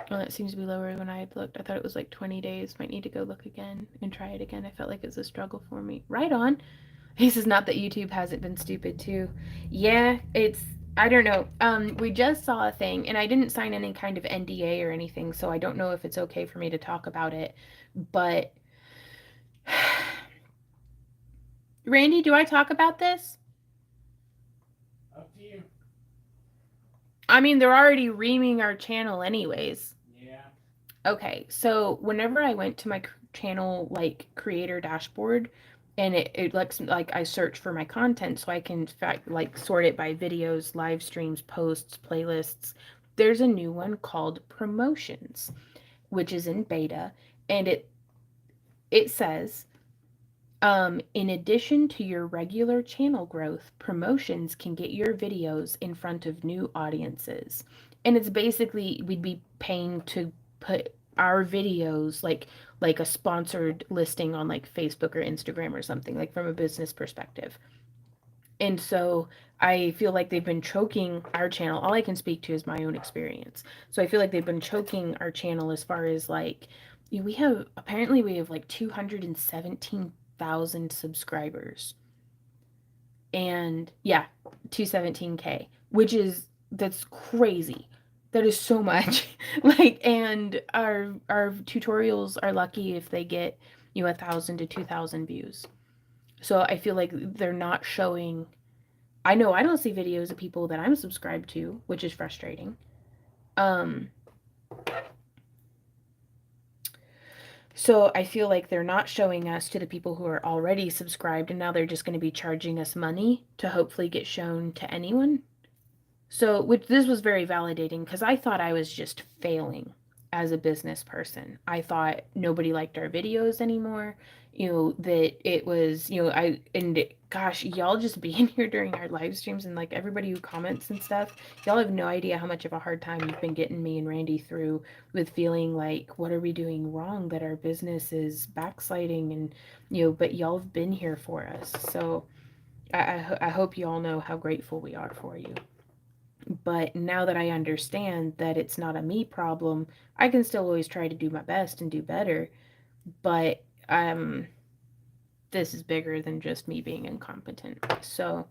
Well, that seems to be lower than I had looked. I thought it was like 20 days. Might need to go look again and try it again. I felt like it's a struggle for me. Right on. He says, not that YouTube hasn't been stupid too. Yeah, I don't know. We just saw a thing, and I didn't sign any kind of NDA or anything, so I don't know if it's okay for me to talk about it. But Randy, do I talk about this? Up to you. I mean, they're already reaming our channel anyways. Yeah. Okay, so whenever I went to my channel like creator dashboard, and it looks like I search for my content so I can like sort it by videos, live streams, posts, playlists. There's a new one called promotions, which is in beta, and it says in addition to your regular channel growth, promotions can get your videos in front of new audiences. And it's basically we'd be paying to put our videos like a sponsored listing on like Facebook or Instagram or something, like from a business perspective. And so I feel like they've been choking our channel. All I can speak to is my own experience. So I feel like they've been choking our channel as far as like we have like 217,000 subscribers. And yeah, 217K, which is that's crazy. That is so much. Like, and our tutorials are lucky if they get 1,000 to 2,000 views. So I feel like they're not showing. I know I don't see videos of people that I'm subscribed to, which is frustrating. So I feel like they're not showing us to the people who are already subscribed, and now they're just going to be charging us money to hopefully get shown to anyone. So, which this was very validating because I thought I was just failing as a business person. I thought nobody liked our videos anymore. That it was, gosh, y'all just being here during our live streams and like everybody who comments and stuff, y'all have no idea how much of a hard time you've been getting me and Randy through with feeling like, what are we doing wrong that our business is backsliding and, but y'all have been here for us. So I hope you all know how grateful we are for you. But now that I understand that it's not a me problem, I can still always try to do my best and do better. But this is bigger than just me being incompetent. So,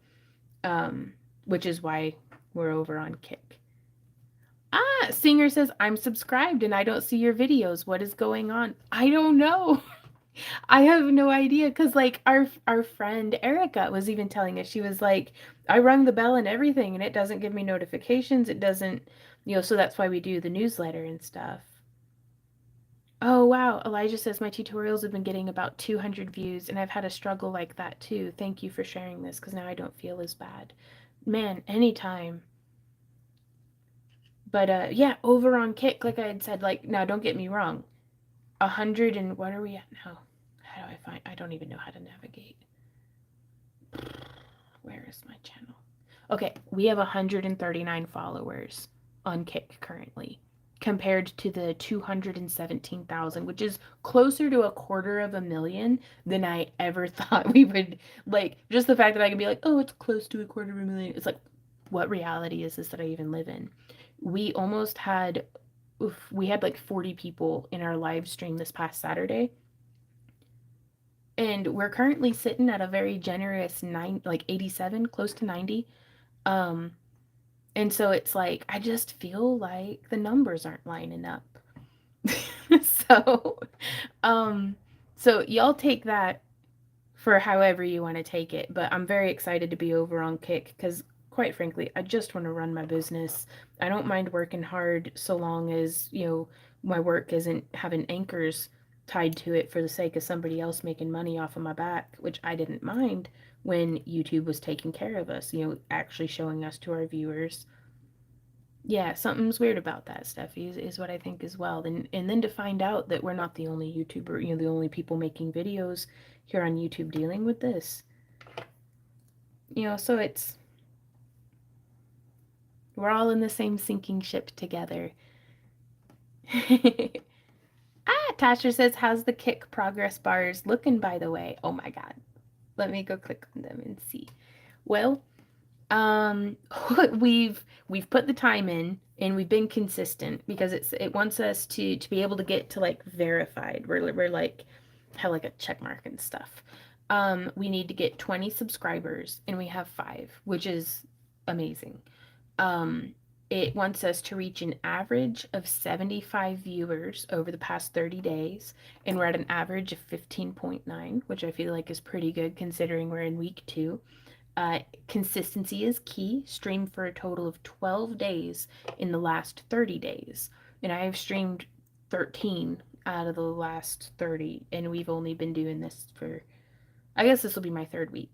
which is why we're over on Kick. Singer says, I'm subscribed and I don't see your videos. What is going on? I don't know. I have no idea because like our friend Erica was even telling us, she was like, I rung the bell and everything and it doesn't give me notifications. It doesn't, so that's why we do the newsletter and stuff. Oh wow, Elijah says my tutorials have been getting about 200 views and I've had a struggle like that too. Thank you for sharing this because now I don't feel as bad. Man, anytime. But yeah, over on Kick, like I had said, like now don't get me wrong. 100 and what are we at now? How do I find? I don't even know how to navigate. Where is my channel? Okay, we have 139 followers on Kick currently, compared to the 217,000, which is closer to 250,000 than I ever thought we would. Like, just the fact that I can be like, oh, it's close to 250,000. It's like, what reality is this that I even live in? We almost had, we had like 40 people in our live stream this past Saturday. And we're currently sitting at a very generous 87, close to 90. Um, and so it's like I just feel like the numbers aren't lining up. so, um, so y'all take that for however you want to take it. But I'm very excited to be over on Kick because, quite frankly, I just want to run my business. I don't mind working hard so long as, my work isn't having anchors tied to it for the sake of somebody else making money off of my back, which I didn't mind when YouTube was taking care of us, actually showing us to our viewers. Yeah, something's weird about that, Steffi, is what I think as well. And then to find out that we're not the only YouTuber, the only people making videos here on YouTube dealing with this. So we're all in the same sinking ship together. Tasha says, how's the Kick progress bars looking, by the way? Oh my God. Let me go click on them and see. Well, Um, we've put the time in and we've been consistent because it wants us to be able to get to like verified. We're like have like a check mark and stuff. We need to get 20 subscribers and we have 5, which is amazing. Um, it wants us to reach an average of 75 viewers over the past 30 days, and we're at an average of 15.9, which I feel like is pretty good considering we're in week 2. Consistency is key. Stream for a total of 12 days in the last 30 days. And I have streamed 13 out of the last 30, and we've only been doing this for, I guess this will be my 3rd week.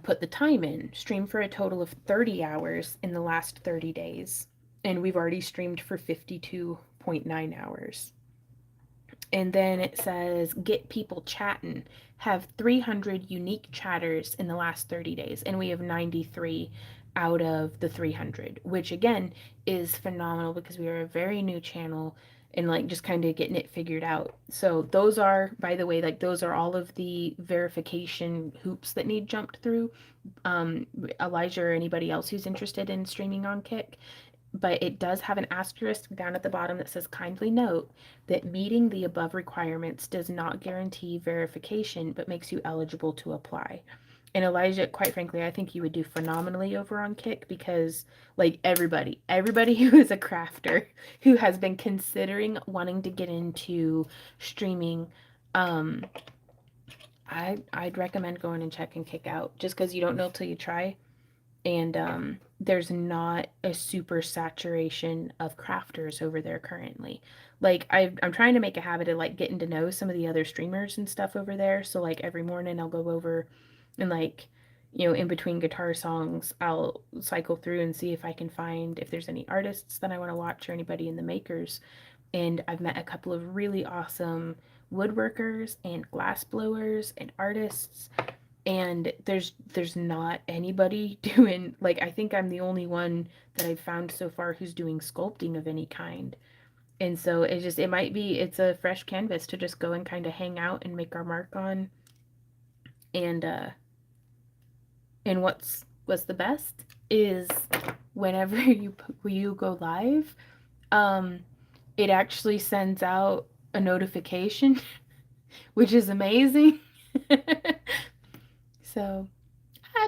Put the time in. Stream for a total of 30 hours in the last 30 days. And we've already streamed for 52.9 hours. And then it says get people chatting. Have 300 unique chatters in the last 30 days. And we have 93 out of the 300, which again is phenomenal because we are a very new channel and like just kind of getting it figured out. So those are, by the way, like those are all of the verification hoops that need jumped through. Elijah or anybody else who's interested in streaming on Kick, but it does have an asterisk down at the bottom that says kindly note that meeting the above requirements does not guarantee verification but makes you eligible to apply. And Elijah, quite frankly, I think you would do phenomenally over on Kick because like everybody who is a crafter who has been considering wanting to get into streaming, um I'd recommend going and checking Kick out just because you don't know till you try. And there's not a super saturation of crafters over there currently. Like I'm trying to make a habit of like getting to know some of the other streamers and stuff over there. So like every morning I'll go over and like in between guitar songs I'll cycle through and see if I can find if there's any artists that I want to watch or anybody in the makers. And I've met a couple of really awesome woodworkers and glass blowers and artists, and there's not anybody doing, like, I think I'm the only one that I've found so far who's doing sculpting of any kind. And so it's a fresh canvas to just go and kind of hang out and make our mark on. And what's the best is whenever you go live, um it actually sends out a notification, which is amazing. So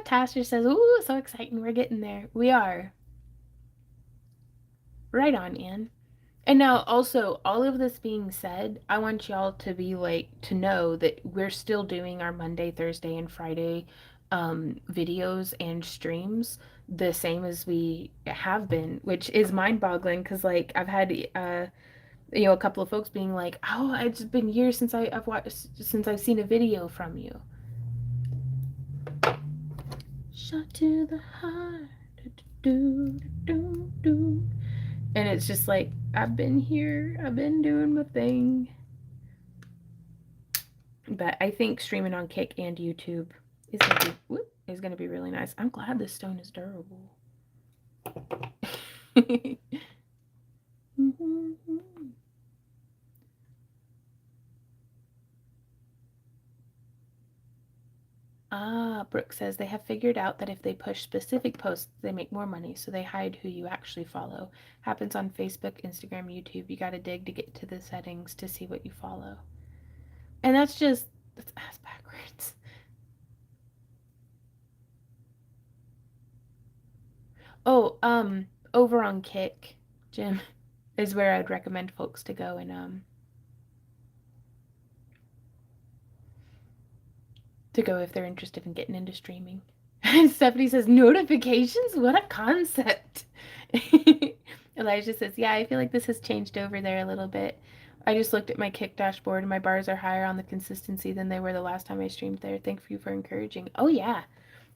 Tasha says, ooh, so exciting. We're getting there. We are. Right on, Anne. And now, also, all of this being said, I want y'all to be like, to know that we're still doing our Monday, Thursday, and Friday videos and streams the same as we have been, which is mind boggling because, like, I've had, a couple of folks being like, oh, it's been years since since I've seen a video from you. Shot to the heart. Do, do, do. And it's just like, I've been here, I've been doing my thing. But I think streaming on Kick and YouTube is gonna be really nice. I'm glad this stone is durable. Brooke says they have figured out that if they push specific posts, they make more money, so they hide who you actually follow. Happens on Facebook, Instagram, YouTube. You gotta dig to get to the settings to see what you follow. And that's ass backwards. Oh, over on Kick, Jim, is where I'd recommend folks to go and if they're interested in getting into streaming. And Stephanie says, notifications? What a concept. Elijah says, yeah, I feel like this has changed over there a little bit. I just looked at my Kick dashboard and my bars are higher on the consistency than they were the last time I streamed there. Thank you for encouraging. Oh, yeah.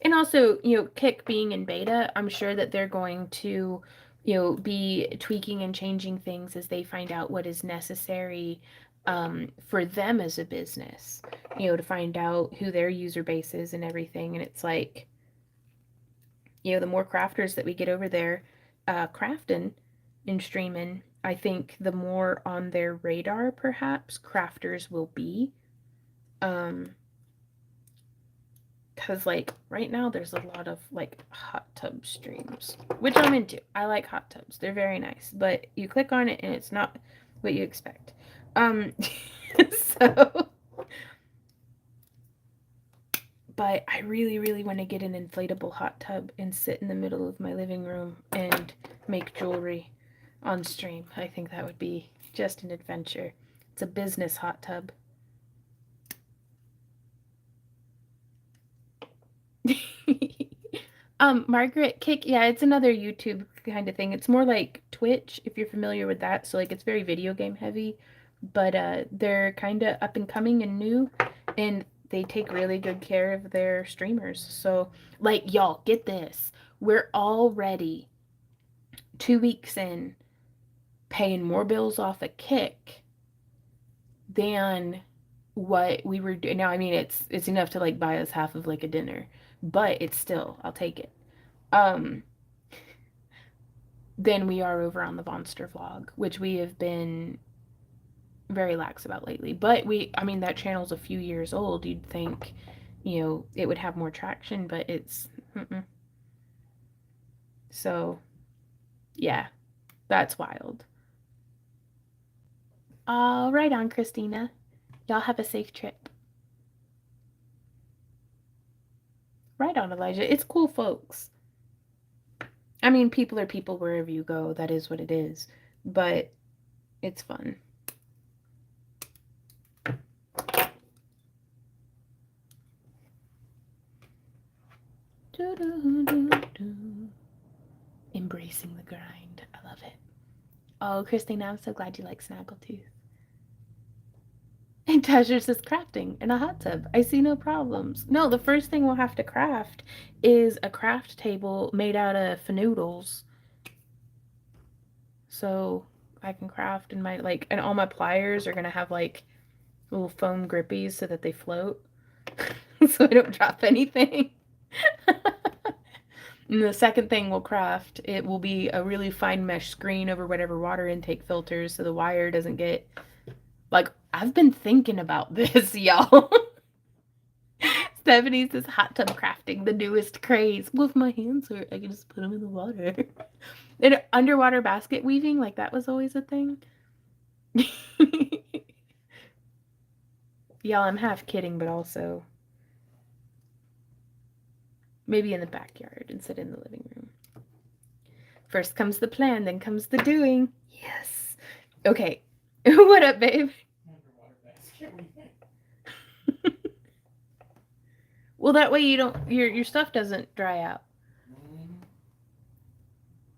And also, Kick being in beta, I'm sure that they're going to, be tweaking and changing things as they find out what is necessary for them as a business, to find out who their user base is and everything. And it's like, the more crafters that we get over there crafting and streaming, I think the more on their radar, perhaps, crafters will be. Because, like, right now there's a lot of, like, hot tub streams, which I'm into. I like hot tubs. They're very nice. But you click on it and it's not what you expect. So... But I really, really want to get an inflatable hot tub and sit in the middle of my living room and make jewelry on stream. I think that would be just an adventure. It's a business hot tub. Margaret Kick, yeah, it's another YouTube kind of thing. It's more like Twitch, if you're familiar with that. So, like, it's very video game heavy, but they're kind of up and coming and new, and they take really good care of their streamers. So, like, y'all, get this. We're already 2 weeks in paying more bills off a Kick than what we were doing. Now, I mean, it's enough to, like, buy us half of, like, a dinner, but it's still, I'll take it. Than we are over on the Vonster vlog, which we have been very lax about lately. But that channel's a few years old. You'd think, it would have more traction, but it's, So, yeah, that's wild. All right on, Christina. Y'all have a safe trip. Right on, Elijah. It's cool, folks. I mean, people are people wherever you go. That is what it is. But it's fun. Embracing the grind. I love it. Oh, Christina, I'm so glad you like Snaggletooth. And Tasha says crafting in a hot tub. I see no problems. No, the first thing we'll have to craft is a craft table made out of fanoodles. So I can craft in my, like, and all my pliers are going to have, like, little foam grippies so that they float. So I don't drop anything. And the second thing we'll craft, it will be a really fine mesh screen over whatever water intake filters so the wire doesn't get, like, I've been thinking about this, y'all. Stephanie says hot tub crafting, the newest craze. Well, if my hands hurt, I can just put them in the water. And underwater basket weaving, like, that was always a thing. Y'all, I'm half kidding, but also maybe in the backyard instead of in the living room. First comes the plan, then comes the doing. Yes. Okay. What up, babe? Well, that way you don't, your stuff doesn't dry out.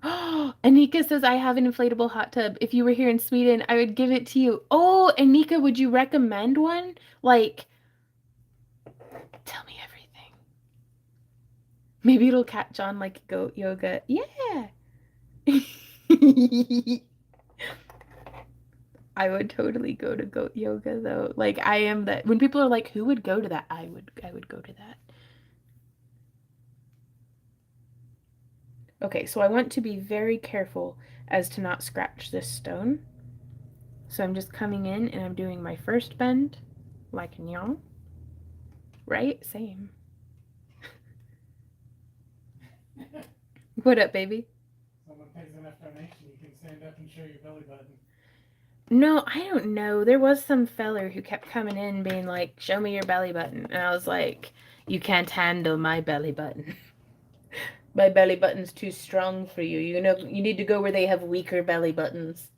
Oh, Anika says, I have an inflatable hot tub. If you were here in Sweden, I would give it to you. Oh, Anika, would you recommend one? Like, tell me everything. Maybe it'll catch on like goat yoga. Yeah. I would totally go to goat yoga though. Like, I am that. When people are like, who would go to that? I would go to that. Okay, so I want to be very careful as to not scratch this stone. So I'm just coming in and I'm doing my first bend, like in y'all. Right? Same. What up, baby? Someone pays enough donation, you can stand up and show your belly button. No, I don't know. There was some feller who kept coming in being like, show me your belly button. And I was like, you can't handle my belly button. My belly button's too strong for you. You know, you need to go where they have weaker belly buttons.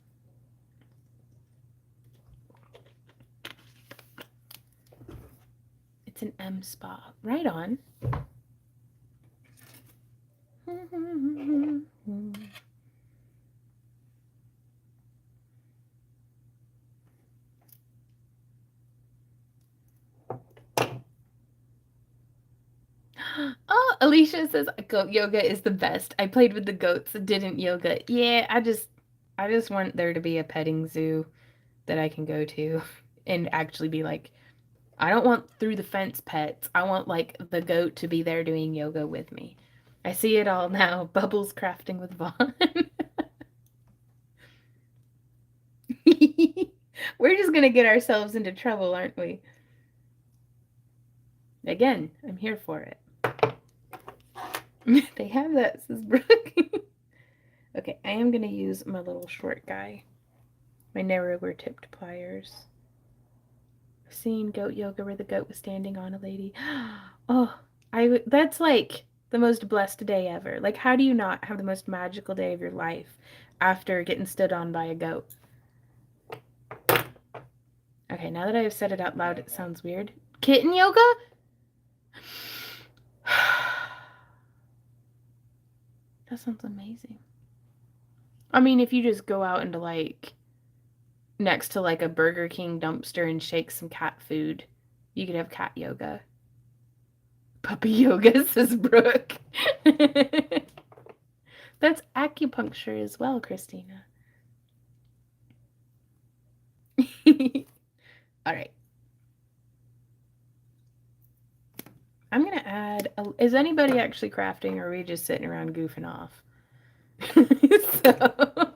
It's an M spa. Right on. Oh, Alicia says goat yoga is the best. I played with the goats, didn't yoga. Yeah, I just want there to be a petting zoo that I can go to and actually be like, I don't want through the fence pets. I want like the goat to be there doing yoga with me. I see it all now. Bubbles crafting with Vaughn. We're just gonna get ourselves into trouble, aren't we? Again, I'm here for it. They have that, says Brooke. Okay, I am gonna use my little short guy. My narrower tipped pliers. I've seen goat yoga where the goat was standing on a lady. Oh, that's like the most blessed day ever. Like, how do you not have the most magical day of your life after getting stood on by a goat? Okay, now that I have said it out loud, it sounds weird. Kitten yoga? That sounds amazing. I mean, if you just go out into like next to like a Burger King dumpster and shake some cat food, you could have cat yoga. Puppy yoga, says Brooke. That's acupuncture as well, Christina. All right. I'm going to add... is anybody actually crafting, or are we just sitting around goofing off? So...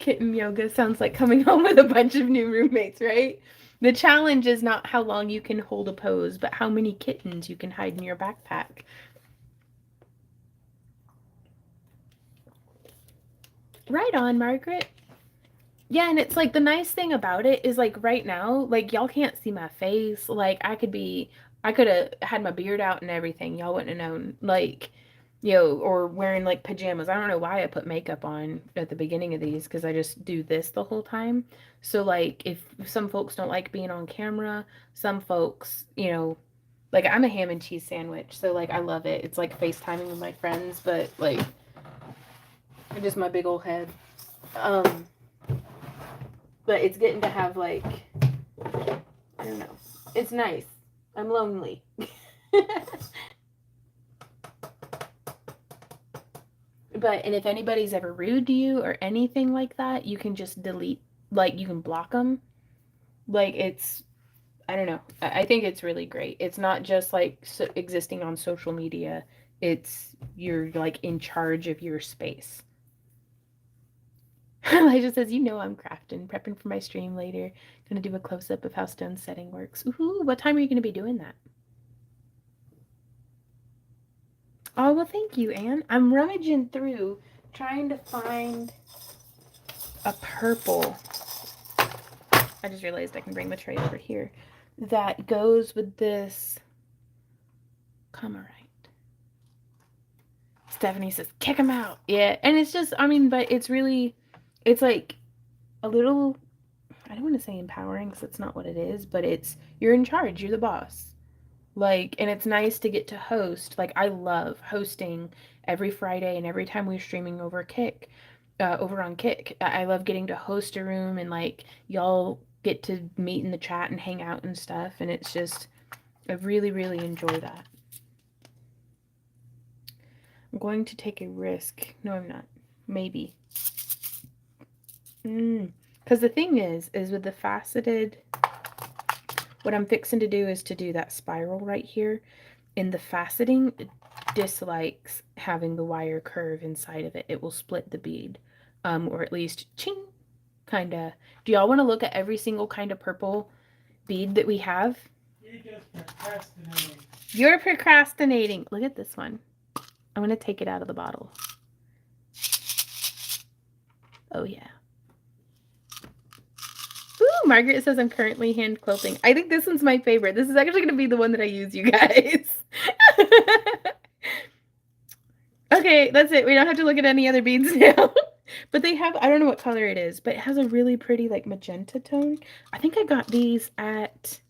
Kitten yoga sounds like coming home with a bunch of new roommates, right? The challenge is not how long you can hold a pose, but how many kittens you can hide in your backpack. Right on, Margaret. Yeah, and it's like the nice thing about it is like right now, like y'all can't see my face. Like I could have had my beard out and everything. Y'all wouldn't have known. Like, you know, or wearing like pajamas. I don't know why I put makeup on at the beginning of these because I just do this the whole time. So like if some folks don't like being on camera, some folks, you know, like I'm a ham and cheese sandwich. So like I love it. It's like FaceTiming with my friends, but like just my big old head. But it's getting to have like, I don't know. It's nice. I'm lonely. And if anybody's ever rude to you or anything like that, you can just delete, like you can block them. Like it's, I don't know. I think it's really great. It's not just like existing on social media. It's you're like in charge of your space. Elijah says, you know I'm crafting, prepping for my stream later. Gonna do a close-up of how stone setting works. Ooh, what time are you gonna be doing that? Oh, well, thank you, Anne. I'm rummaging through, trying to find a purple. I just realized I can bring the tray over here. That goes with this Camarite. Stephanie says, kick him out. Yeah, and it's just, I mean, but it's really, it's like a little, I don't want to say empowering because that's not what it is, but it's, you're in charge, you're the boss. Like, and it's nice to get to host. Like, I love hosting every Friday and every time we're streaming over Kick, over on Kick. I love getting to host a room and like y'all get to meet in the chat and hang out and stuff. And it's just, I really, really enjoy that. I'm going to take a risk. No, I'm not. Maybe. Because the thing is with the faceted, what I'm fixing to do is to do that spiral right here. In the faceting, it dislikes having the wire curve inside of it. It will split the bead. Or at least, ching, kind of. Do y'all want to look at every single kind of purple bead that we have? You're just procrastinating. You're procrastinating. Look at this one. I'm going to take it out of the bottle. Oh yeah. Ooh, Margaret says I'm currently hand quilting. I think this one's my favorite. This is actually going to be the one that I use, you guys. Okay, that's it. We don't have to look at any other beads now. But they have, I don't know what color it is, but it has a really pretty like magenta tone. I think I got these at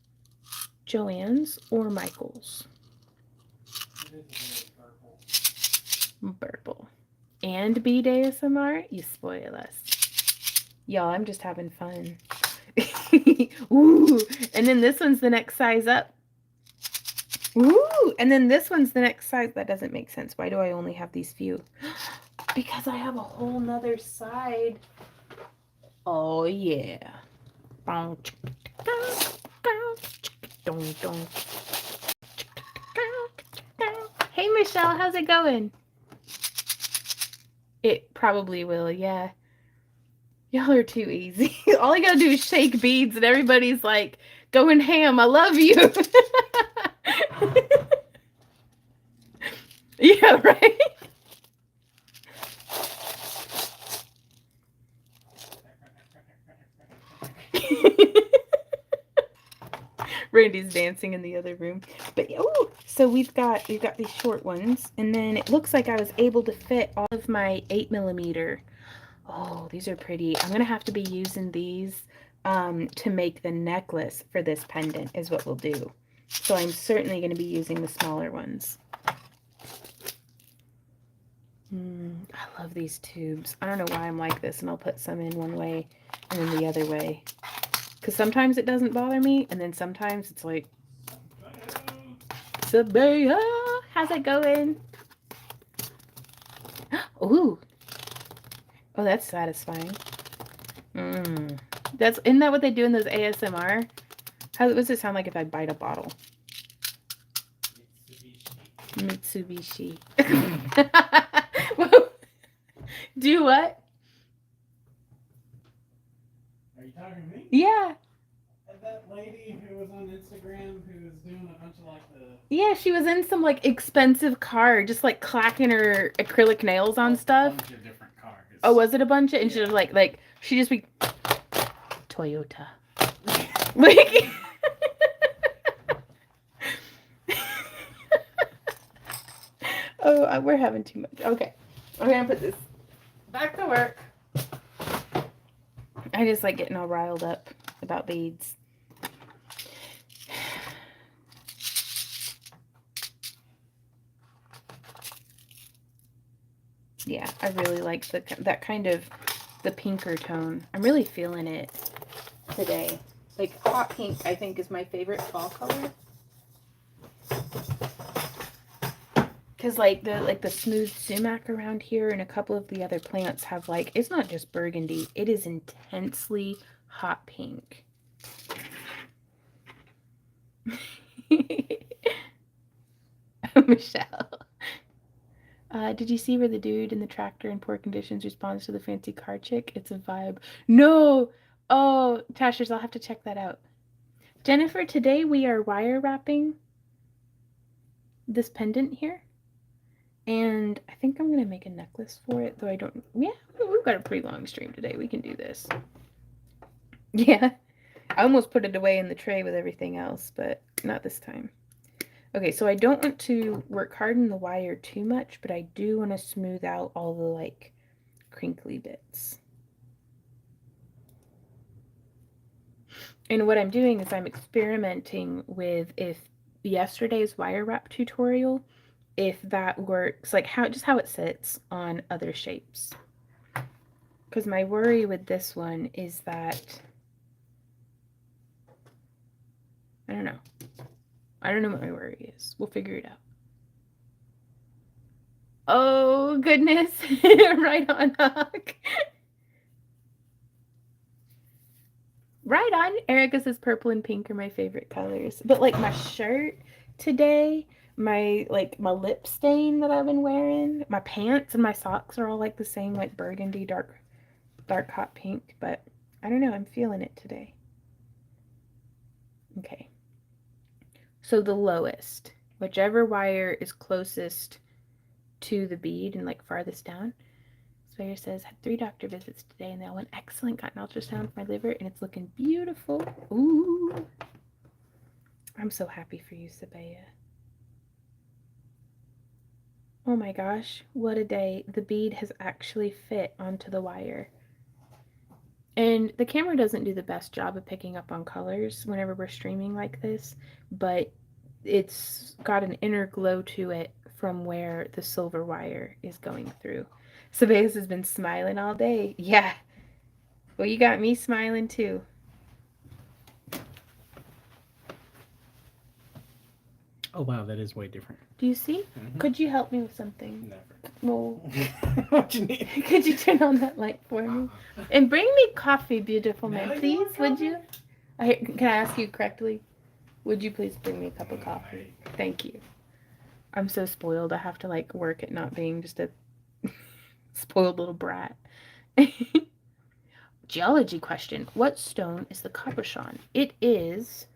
Joann's or Michael's. Purple. And Bead ASMR? You spoil us. Y'all, I'm just having fun. Ooh, and then this one's the next size up. Ooh, and then this one's the next size. That doesn't make sense. Why do I only have these few? Because I have a whole nother side. Oh, yeah. Hey, Michelle, how's it going? It probably will, yeah. Y'all are too easy. All I gotta do is shake beads and everybody's like going ham. I love you. Yeah, right? Randy's dancing in the other room. But oh, so we've got these short ones, and then it looks like I was able to fit all of my 8mm. Oh, these are pretty. I'm gonna have to be using these to make the necklace for this pendant is what we'll do. So I'm certainly going to be using the smaller ones. I love these tubes. I don't know why I'm like this, and I'll put some in one way and then the other way. Because sometimes it doesn't bother me, and then sometimes it's like, Sabaya, how's it going? Ooh. Oh, that's satisfying. Isn't that what they do in those ASMR? How does it sound like if I bite a bottle? Mitsubishi. Do what? Are you talking to me? Yeah. And that lady who was on Instagram who was doing a bunch of like the... Yeah, she was in some like expensive car, just like clacking her acrylic nails on stuff. A bunch of different cars. Oh, was it a bunch of? And she was like she just be Toyota. Like oh, we're having too much. Okay, I'm gonna put this back to work. I just like getting all riled up about beads. Yeah, I really like that kind of the pinker tone. I'm really feeling it today. Like hot pink, I think, is my favorite fall color. Cause like the smooth sumac around here and a couple of the other plants have like, it's not just burgundy, it is intensely hot pink. Michelle. Did you see where the dude in the tractor in poor conditions responds to the fancy car chick? It's a vibe. No! Oh, Tashers, I'll have to check that out. Jennifer, today we are wire wrapping this pendant here. And I think I'm going to make a necklace for it, though I don't... Yeah, we've got a pretty long stream today. We can do this. Yeah. I almost put it away in the tray with everything else, but not this time. Okay, so I don't want to work hard in the wire too much, but I do want to smooth out all the, like, crinkly bits. And what I'm doing is I'm experimenting with if yesterday's wire wrap tutorial, if that works, like how it sits on other shapes. Because my worry with this one is that, I don't know. I don't know what my worry is. We'll figure it out. Oh, goodness. Right on, Huck. Right on. Erica says purple and pink are my favorite colors. But like my shirt today, my lip stain that I've been wearing, my pants and my socks are all like the same, like burgundy, dark hot pink. But I don't know. I'm feeling it today. Okay. So the lowest, whichever wire is closest to the bead and like farthest down, is Slayer says, had 3 doctor visits today and they all went excellent. Got an ultrasound for my liver and it's looking beautiful. Ooh. I'm so happy for you, Sabaya. Oh my gosh, what a day. The bead has actually fit onto the wire. And the camera doesn't do the best job of picking up on colors whenever we're streaming like this, but it's got an inner glow to it from where the silver wire is going through. Sabayas has been smiling all day. Yeah. Well, you got me smiling too. Oh wow, that is way different. Do you see? Mhm. Could you help me with something? Never. Well, What you need? could you turn on that light for me? And bring me coffee, beautiful Now man, you please, want would coffee? you? Can I ask you correctly? Would you please bring me a cup of coffee? Thank you. I'm so spoiled. I have to like work at not being just a spoiled little brat. Geology question. What stone is the cabochon? It is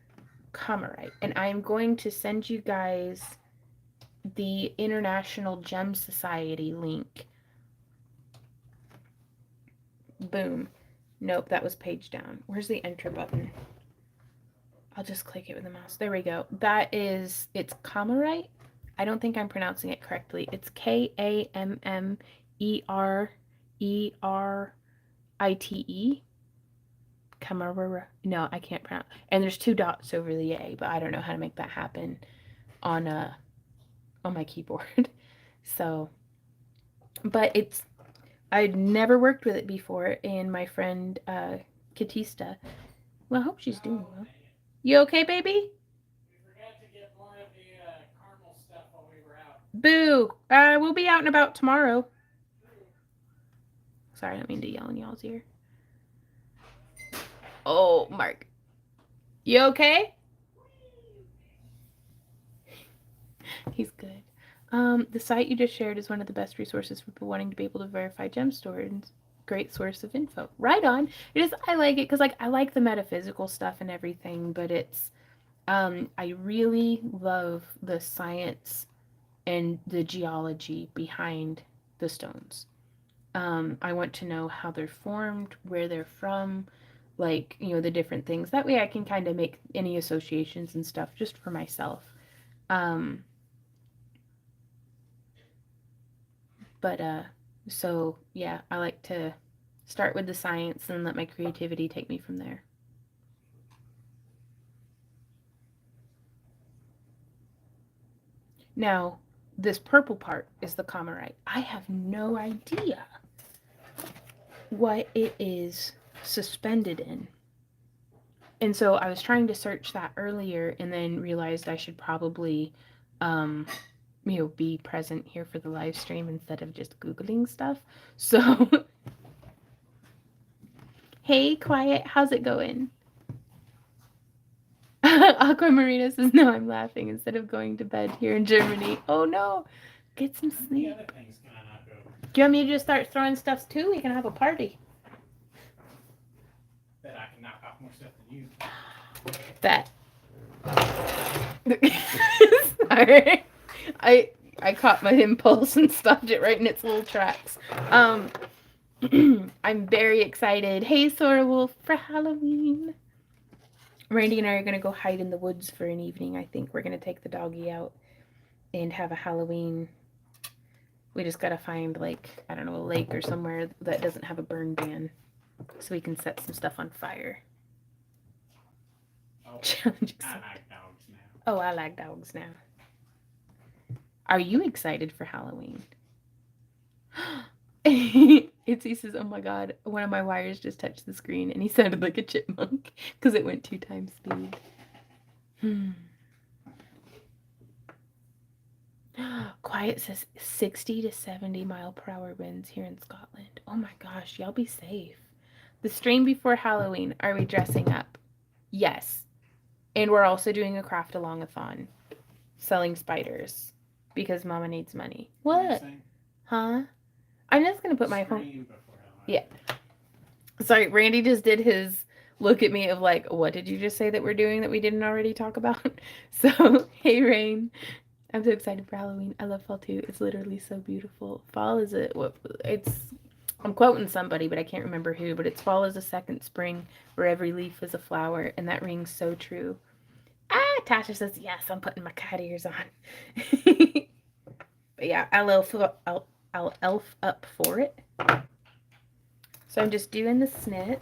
Camarite. And I'm going to send you guys the International Gem Society link. Boom. Nope, that was page down. Where's the enter button? I'll just click it with the mouse. There we go. That is, it's Camarite. I don't think I'm pronouncing it correctly. It's Kammererite. Camarera. No, I can't pronounce. And there's 2 dots over the A, but I don't know how to make that happen on my keyboard. So, but it's, I'd never worked with it before, and my friend Katista, well, I hope she's doing well. You okay, baby? We forgot to get more of the caramel stuff while we were out. Boo! We'll be out and about tomorrow. Sorry, I don't mean to yell in y'all's ear. Oh, Mark. You okay? He's good. The site you just shared is one of the best resources for people wanting to be able to verify gemstones. Great source of info. Right on. It is. I like it because like I like the metaphysical stuff and everything, but it's I really love the science and the geology behind the stones. I want to know how they're formed, where they're from, like, you know, the different things. That way I can kind of make any associations and stuff just for myself. So yeah, I like to start with the science and let my creativity take me from there. Now, this purple part is the Camarite. I have no idea what it is suspended in. And so I was trying to search that earlier and then realized I should probably be present here for the live stream instead of just Googling stuff. So, hey, Quiet, how's it going? Aquamarina says, no, I'm laughing instead of going to bed here in Germany. Oh, no. Get some The sleep. other things can I knock over? Do you want me to just start throwing stuff too? We can have a party. That I can knock off more stuff than you. That. Sorry. I caught my impulse and stopped it right in its little tracks. I'm very excited. Hey, Sora Wolf, for Halloween. Randy and I are going to go hide in the woods for an evening, I think. We're going to take the doggy out and have a Halloween. We just got to find, like, I don't know, a lake or somewhere that doesn't have a burn ban so we can set some stuff on fire. Oh, Challenge I accepted. like dogs now. Oh, I like dogs now. Are you excited for Halloween? Itsy says, oh my god, one of my wires just touched the screen and he sounded like a chipmunk because it went 2 times speed. Quiet says 60 to 70 mile per hour winds here in Scotland. Oh my gosh, y'all be safe. The stream before Halloween, are we dressing up? Yes. And we're also doing a craft along-a-thon. Selling spiders. Because mama needs money. What? Huh? I'm just going to put my phone... Yeah. Sorry, Randy just did his look at me of like, what did you just say that we're doing that we didn't already talk about? So, hey, Rain. I'm so excited for Halloween. I love fall too. It's literally so beautiful. Fall is it's I'm quoting somebody, but I can't remember who. But it's fall is a second spring, where every leaf is a flower, and that rings so true. Ah, Tasha says yes. I'm putting my cat ears on. But yeah, I'll elf up for it. So I'm just doing the snit.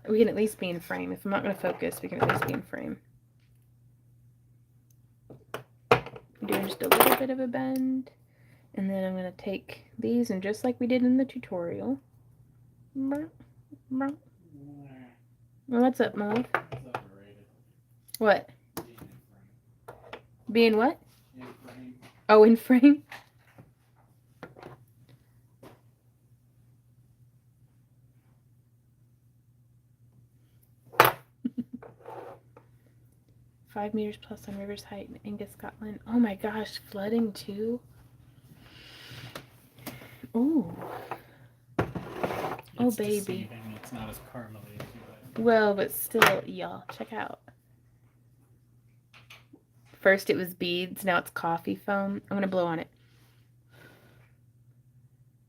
We can at least be in frame. If I'm not going to focus, we can at least be in frame. I'm doing just a little bit of a bend. And then I'm going to take these, and just like we did in the tutorial. Well, what's up, Mo? It's overrated. What? Being in frame. Being what? In frame. Oh, in frame? $5 meters plus on River's Height in Angus, Scotland. Oh my gosh, flooding too? Ooh. Oh, It's baby. deceiving. It's not as caramely as you like. Well, but still, y'all, check out. First it was beads, now it's coffee foam. I'm gonna blow on it.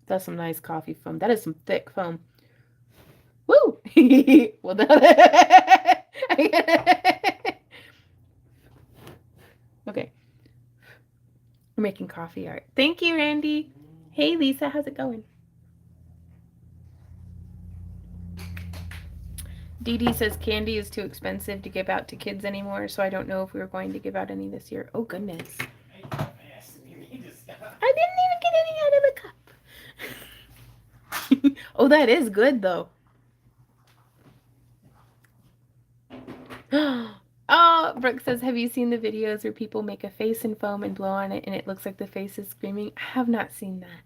That's some nice coffee foam. That is some thick foam. Woo! Well done. Okay. We're making coffee art. Thank you, Randy. Hey, Lisa, how's it going? Dee Dee says candy is too expensive to give out to kids anymore, so I don't know if we were going to give out any this year. Oh, goodness. Make a mess. You need to stop. I didn't even get any out of the cup. Oh, that is good, though. Oh, Brooke says, have you seen the videos where people make a face in foam and blow on it and it looks like the face is screaming? I have not seen that.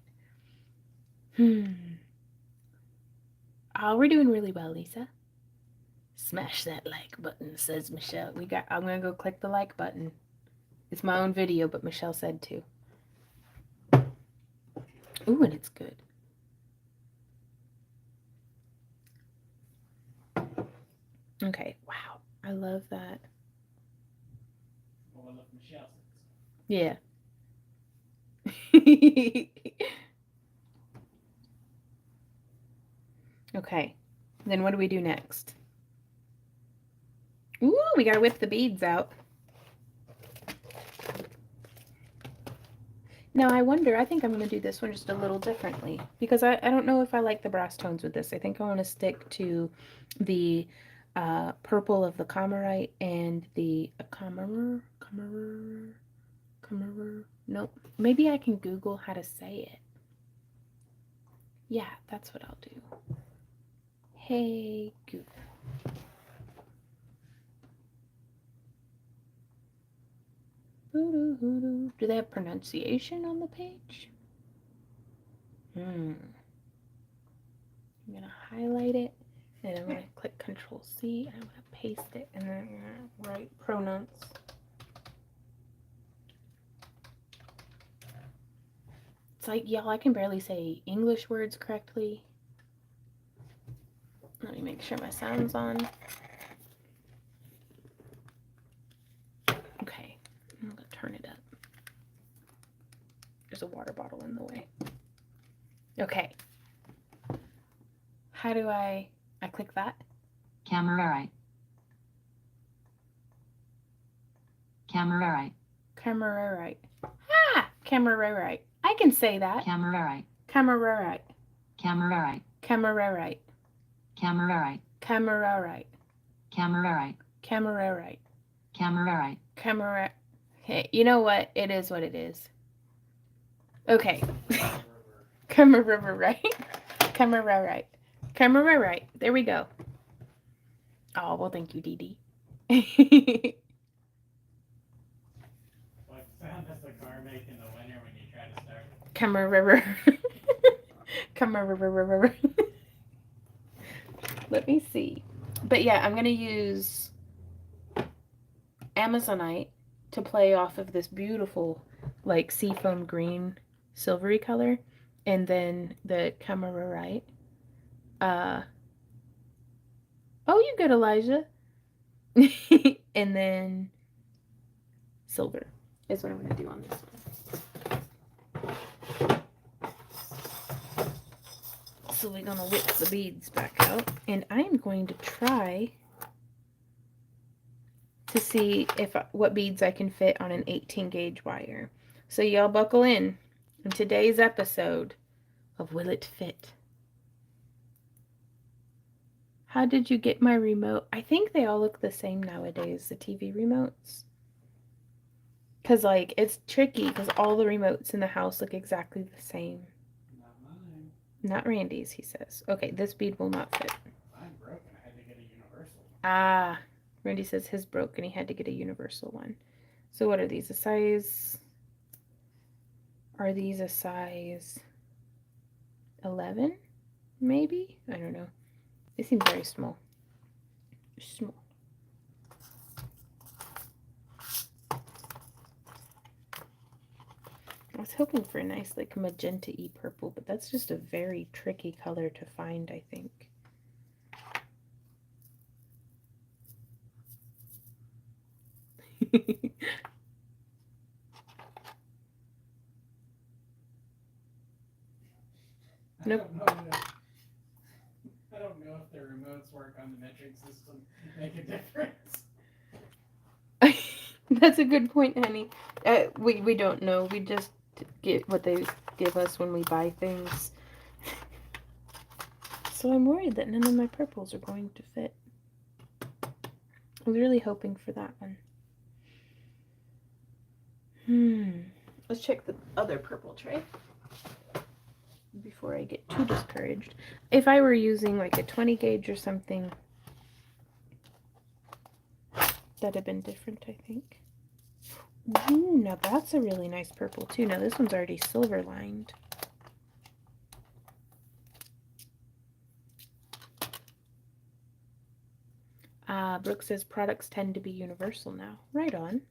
Oh, we're doing really well, Lisa. Smash that like button, says Michelle. I'm gonna go click the like button. It's my own video, but Michelle said to. Ooh, and it's good. Okay, wow. I love that. Well, look, Michelle said so. Yeah. Okay. Then what do we do next? Ooh, we gotta whip the beads out. Now I wonder, I think I'm gonna do this one just a little differently because I don't know if I like the brass tones with this. I think I want to stick to the purple of the Camarite and the nope. Maybe I can Google how to say it. Yeah, that's what I'll do. Hey, Google. Do they have pronunciation on the page? I'm gonna highlight it, and I'm gonna click Control C, and I'm gonna paste it, and then I'm gonna write pronouns. It's like, y'all, I can barely say English words correctly. Let me make sure my sound's on. Okay, I'm gonna turn it up. There's a water bottle in the way. Okay. How do I click that? Camera right. Camera right. Camera right. Ah! Camera right. I can say that. Camera right. Camera right. Camera right. Camera right. Camera right. Camera right. Camera right. Camera right. Camera right. Camera. Hey, you know what? It is what it is. Okay. Camera right. Camera right. Camera right. There we go. Oh, well, thank you, Dee Dee. What sound does the car make in the winter when you try to start it? Camera. Camera. Let me see. But yeah, I'm going to use Amazonite to play off of this beautiful, like, seafoam green, silvery color. And then the Camarite. Oh, you good, Elijah. And then silver is what I'm going to do on this one. So we're gonna whip the beads back out, and I'm going to try to see what beads I can fit on an 18 gauge wire. So y'all buckle in today's episode of Will It Fit? How did you get my remote? I think they all look the same nowadays, the TV remotes. Because, like, it's tricky because all the remotes in the house look exactly the same. Not mine. Not Randy's, he says. Okay, this bead will not fit. Mine broke and I had to get a universal. Ah, Randy says his broke and he had to get a universal one. So what are these? Are these a size 11? Maybe? I don't know. They seem very small. Small. I was hoping for a nice like magenta-y purple, but that's just a very tricky color to find, I think. Nope. I don't know if the remotes work on the metric system make a difference. That's a good point, honey. We don't know. We just get what they give us when we buy things. So I'm worried that none of my purples are going to fit. I was really hoping for that one. Let's check the other purple tray before I get too discouraged. If I were using like a 20 gauge or something, that'd have been different, I think. Ooh, now that's a really nice purple too. Now this one's already silver lined. Brooke says products tend to be universal now. Right on.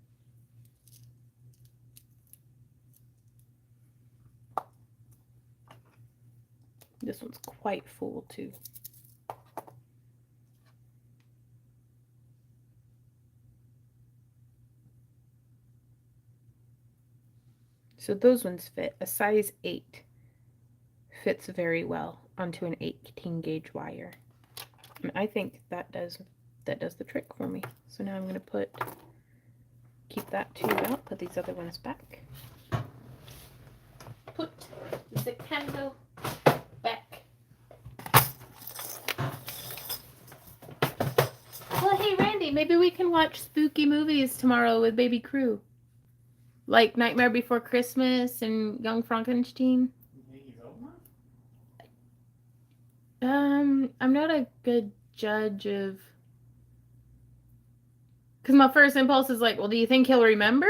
This one's quite full too. So those ones fit. A size 8 fits very well onto an 18 gauge wire. And I think that does the trick for me. So now I'm going to keep that tube out, put these other ones back. Put the candle back. Well, hey Randy, maybe we can watch spooky movies tomorrow with baby crew. Like Nightmare Before Christmas and Young Frankenstein. You think he's old enough? I'm not a good judge of... Because my first impulse is like, well, do you think he'll remember?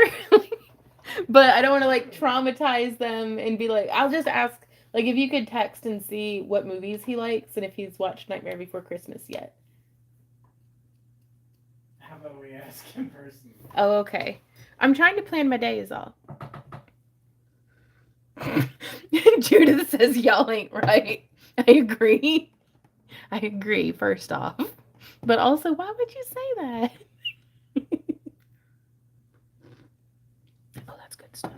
But I don't want to like traumatize them and be like, I'll just ask, like, if you could text and see what movies he likes and if he's watched Nightmare Before Christmas yet. How about we ask him personally? Oh, okay. I'm trying to plan my day is all. Judith says y'all ain't right. I agree. I agree, first off. But also, why would you say that? Oh, that's good stuff.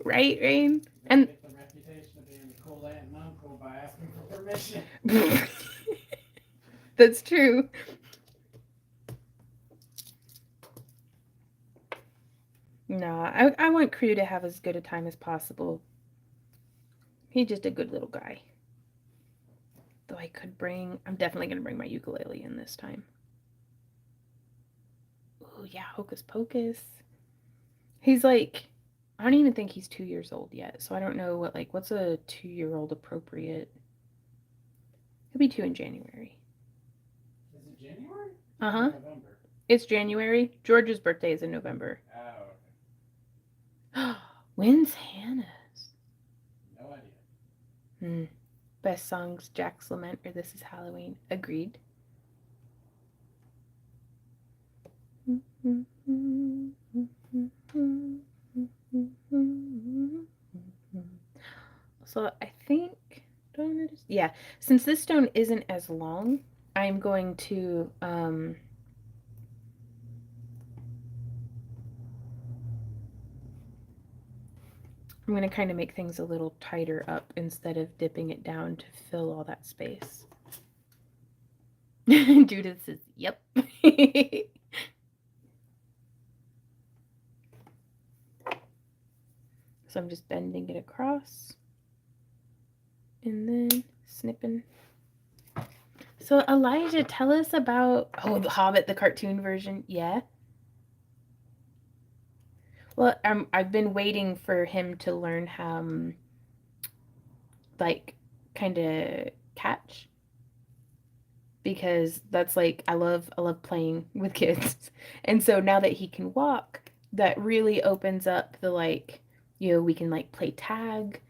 Right, Rain? And get the reputation of being a cool aunt and uncle by asking for permission. That's true. No, I want Crew to have as good a time as possible. He's just a good little guy. Though I'm definitely going to bring my ukulele in this time. Oh yeah, Hocus Pocus. He's like, I don't even think he's 2 years old yet. So I don't know what's a 2-year-old appropriate. He'll be 2 in January. Is it January? Uh-huh. November. It's January. George's birthday is in November. Oh, okay. When's Hannah's? No idea. Best songs, Jack's Lament or This Is Halloween. Agreed. So I think, yeah, since this stone isn't as long, I'm going to I'm going to kind of make things a little tighter up instead of dipping it down to fill all that space. Judith says, yep. So I'm just bending it across and then snipping. So Elijah, tell us about, oh, The Hobbit, the cartoon version. Yeah. Well, I've been waiting for him to learn how, like, kind of catch, because that's like I love playing with kids, and so now that he can walk, that really opens up the, like, you know, we can like play tag,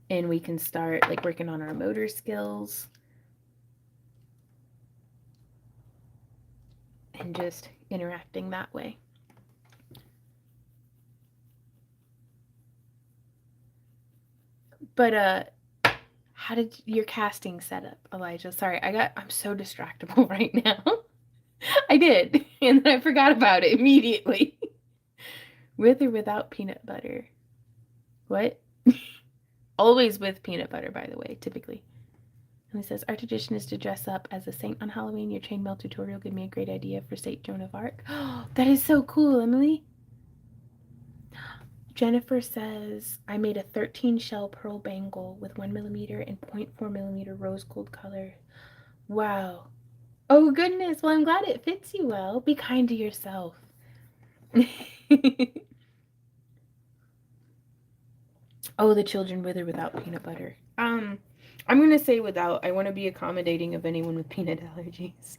and we can start like working on our motor skills, and just interacting that way. But how did your casting set up, Elijah? Sorry, I'm so distractible right now. I did, and then I forgot about it immediately. With or without peanut butter? What? Always with peanut butter, by the way, typically. And it says, our tradition is to dress up as a saint on Halloween. Your chainmail tutorial gave me a great idea for Saint Joan of Arc. That is so cool, Emily. Jennifer says, I made a 13 shell pearl bangle with 1mm and 0.4mm rose gold color. Wow. Oh, goodness. Well, I'm glad it fits you well. Be kind to yourself. Oh, the children with or without peanut butter. I'm gonna say without. I want to be accommodating of anyone with peanut allergies.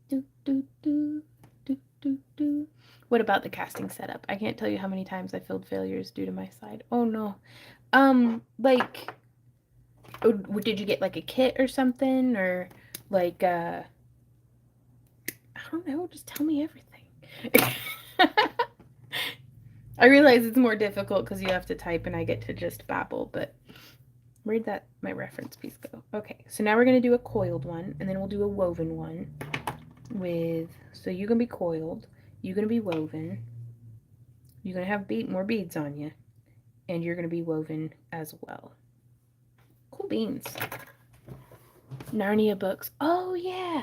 do, do, do, do, do, do. What about the casting setup? I can't tell you how many times I filled failures due to my side. Oh no. Like, oh, did you get like a kit or something, or like I don't know, just tell me everything. I realize it's more difficult because you have to type and I get to just babble, but where'd my reference piece go? Okay, so now we're going to do a coiled one, and then we'll do a woven one with, so you're going to be coiled, you're going to be woven, you're going to have more beads on you, and you're going to be woven as well. Cool beans. Narnia books. Oh, yeah.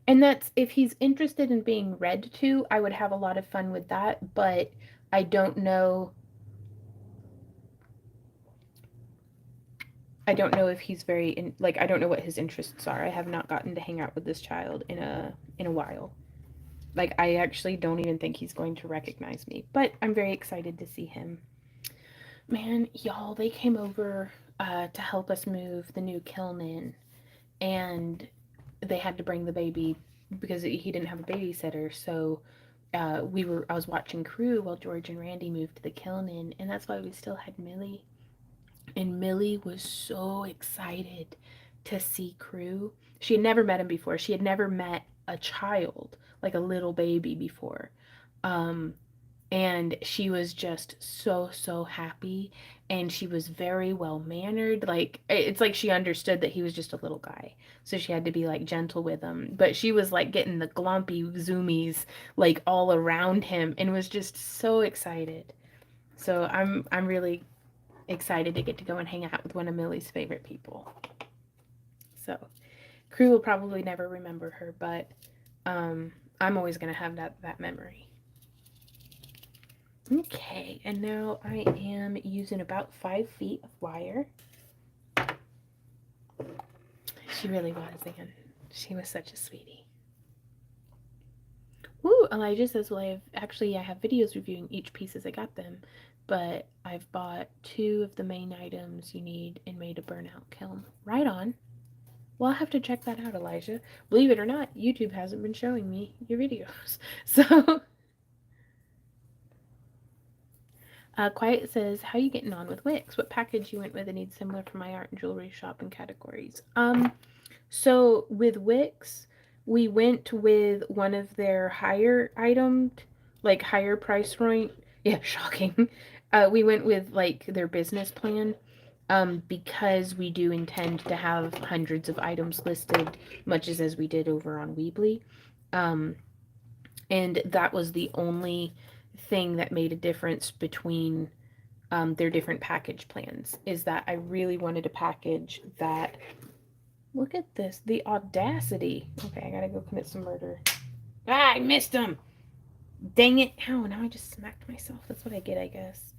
And that's, if he's interested in being read to, I would have a lot of fun with that, but I don't know. I don't know if he's very, I don't know what his interests are. I have not gotten to hang out with this child in a while. Like, I actually don't even think he's going to recognize me, but I'm very excited to see him. Man, y'all, they came over to help us move the new kiln in, and they had to bring the baby because he didn't have a babysitter. So I was watching Crew while George and Randy moved the kiln in, and that's why we still had Millie. And Millie was so excited to see Crew. She had never met him before. She had never met a child, like a little baby, before. And she was just so happy, and she was very well mannered. Like, it's like she understood that he was just a little guy, so she had to be like gentle with him, but she was like getting the glumpy zoomies like all around him and was just so excited. So I'm really excited to get to go and hang out with one of Millie's favorite people. So Crew will probably never remember her, but I'm always gonna have that memory. Okay, and now I am using about 5 feet of wire. She really was, Anne. She was such a sweetie. Ooh, Elijah says, well, I have videos reviewing each piece as I got them, but I've bought 2 of the main items you need and made a burnout kiln. Right on. Well, I'll have to check that out, Elijah. Believe it or not, YouTube hasn't been showing me your videos. So... Quiet says, how are you getting on with Wix? What package you went with? I need similar for my art and jewelry shop and categories. So with Wix, we went with one of their higher item, like higher price point. Yeah, shocking. We went with like their business plan. because we do intend to have hundreds of items listed, much as we did over on Weebly. And that was the only thing that made a difference between their different package plans, is that I really wanted a package that, look at this, the audacity. Okay, I gotta go commit some murder. Ah, I missed him. Dang it. Ow, now I just smacked myself. That's what I get, I guess.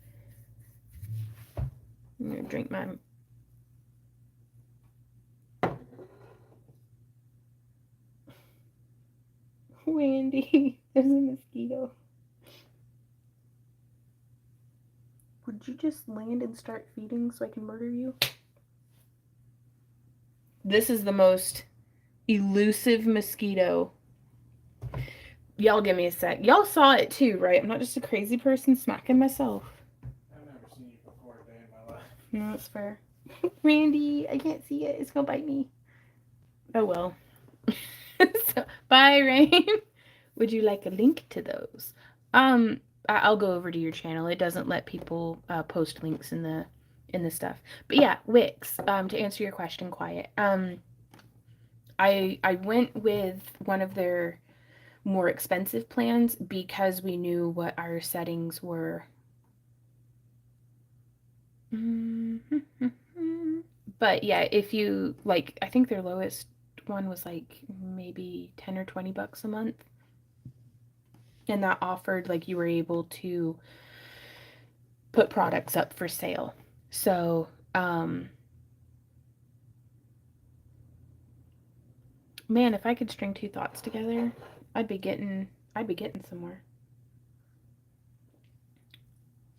I'm gonna drink my... Randy, there's a mosquito. Would you just land and start feeding so I can murder you? This is the most elusive mosquito. Y'all give me a sec. Y'all saw it too, right? I'm not just a crazy person smacking myself. I've never seen you before a day in my life. No, that's fair. Randy, I can't see it. It's gonna bite me. Oh well. So, bye, Rain. Would you like a link to those? I'll go over to your channel. It doesn't let people post links in the stuff. But yeah, Wix. To answer your question, Quiet. I went with one of their more expensive plans because we knew what our settings were. But yeah, if you like, I think their lowest one was like maybe 10 or 20 bucks a month. And that offered, like, you were able to put products up for sale. So, man, if I could string two thoughts together, I'd be getting somewhere.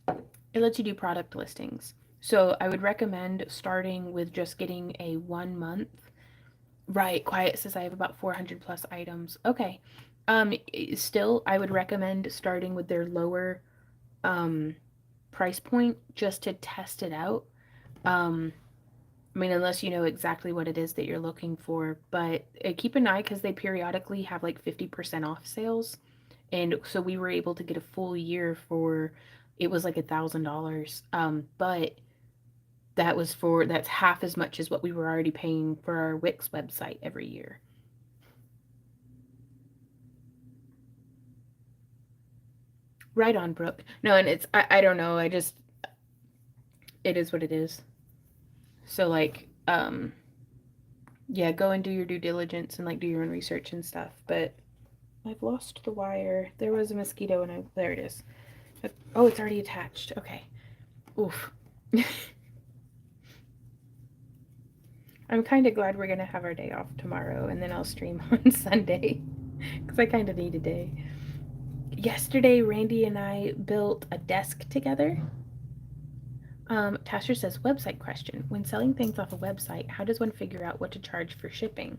It lets you do product listings. So I would recommend starting with just getting a 1 month. Right, Quiet says I have about 400 plus items. Okay. Still, I would recommend starting with their lower price point just to test it out. I mean, unless you know exactly what it is that you're looking for, but keep an eye because they periodically have like 50% off sales. And so we were able to get a full year for, it was like $1,000. But that's half as much as what we were already paying for our Wix website every year. Right on, Brooke. No, and it's, I don't know, it is what it is. So like, yeah, go and do your due diligence and like do your own research and stuff. But I've lost the wire. There was a mosquito and there it is. Oh, it's already attached. Okay. Oof. I'm kind of glad we're going to have our day off tomorrow and then I'll stream on Sunday because I kind of need a day. Yesterday, Randy and I built a desk together. Tasher says, website question. When selling things off a website, how does one figure out what to charge for shipping?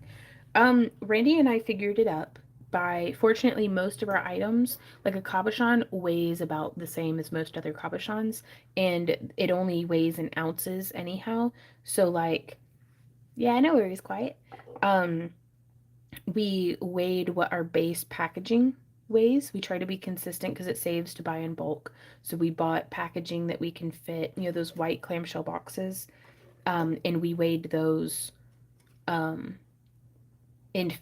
Randy and I figured it up by, fortunately, most of our items, like a cabochon weighs about the same as most other cabochons, and it only weighs in ounces anyhow. So like, yeah, no worries, Quiet. We weighed what our base packaging weighs. We try to be consistent because it saves to buy in bulk. So we bought packaging that we can fit, those white clamshell boxes, and we weighed those, and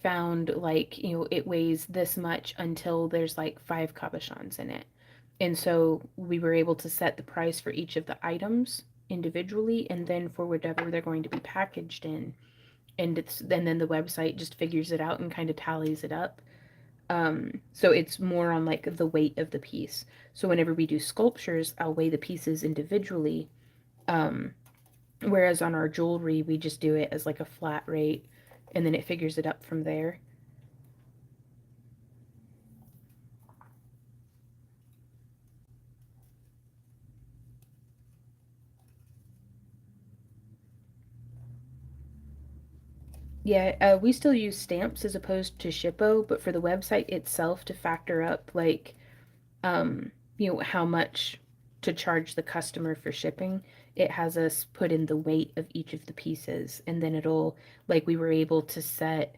found like, it weighs this much until there's like 5 cabochons in it. And so we were able to set the price for each of the items individually and then for whatever they're going to be packaged in. And then the website just figures it out and kind of tallies it up. So it's more on like the weight of the piece. So whenever we do sculptures, I'll weigh the pieces individually. Whereas on our jewelry, we just do it as like a flat rate and then it figures it up from there. Yeah, we still use stamps as opposed to Shippo, but for the website itself to factor up like, how much to charge the customer for shipping, it has us put in the weight of each of the pieces, and then it'll, like, we were able to set,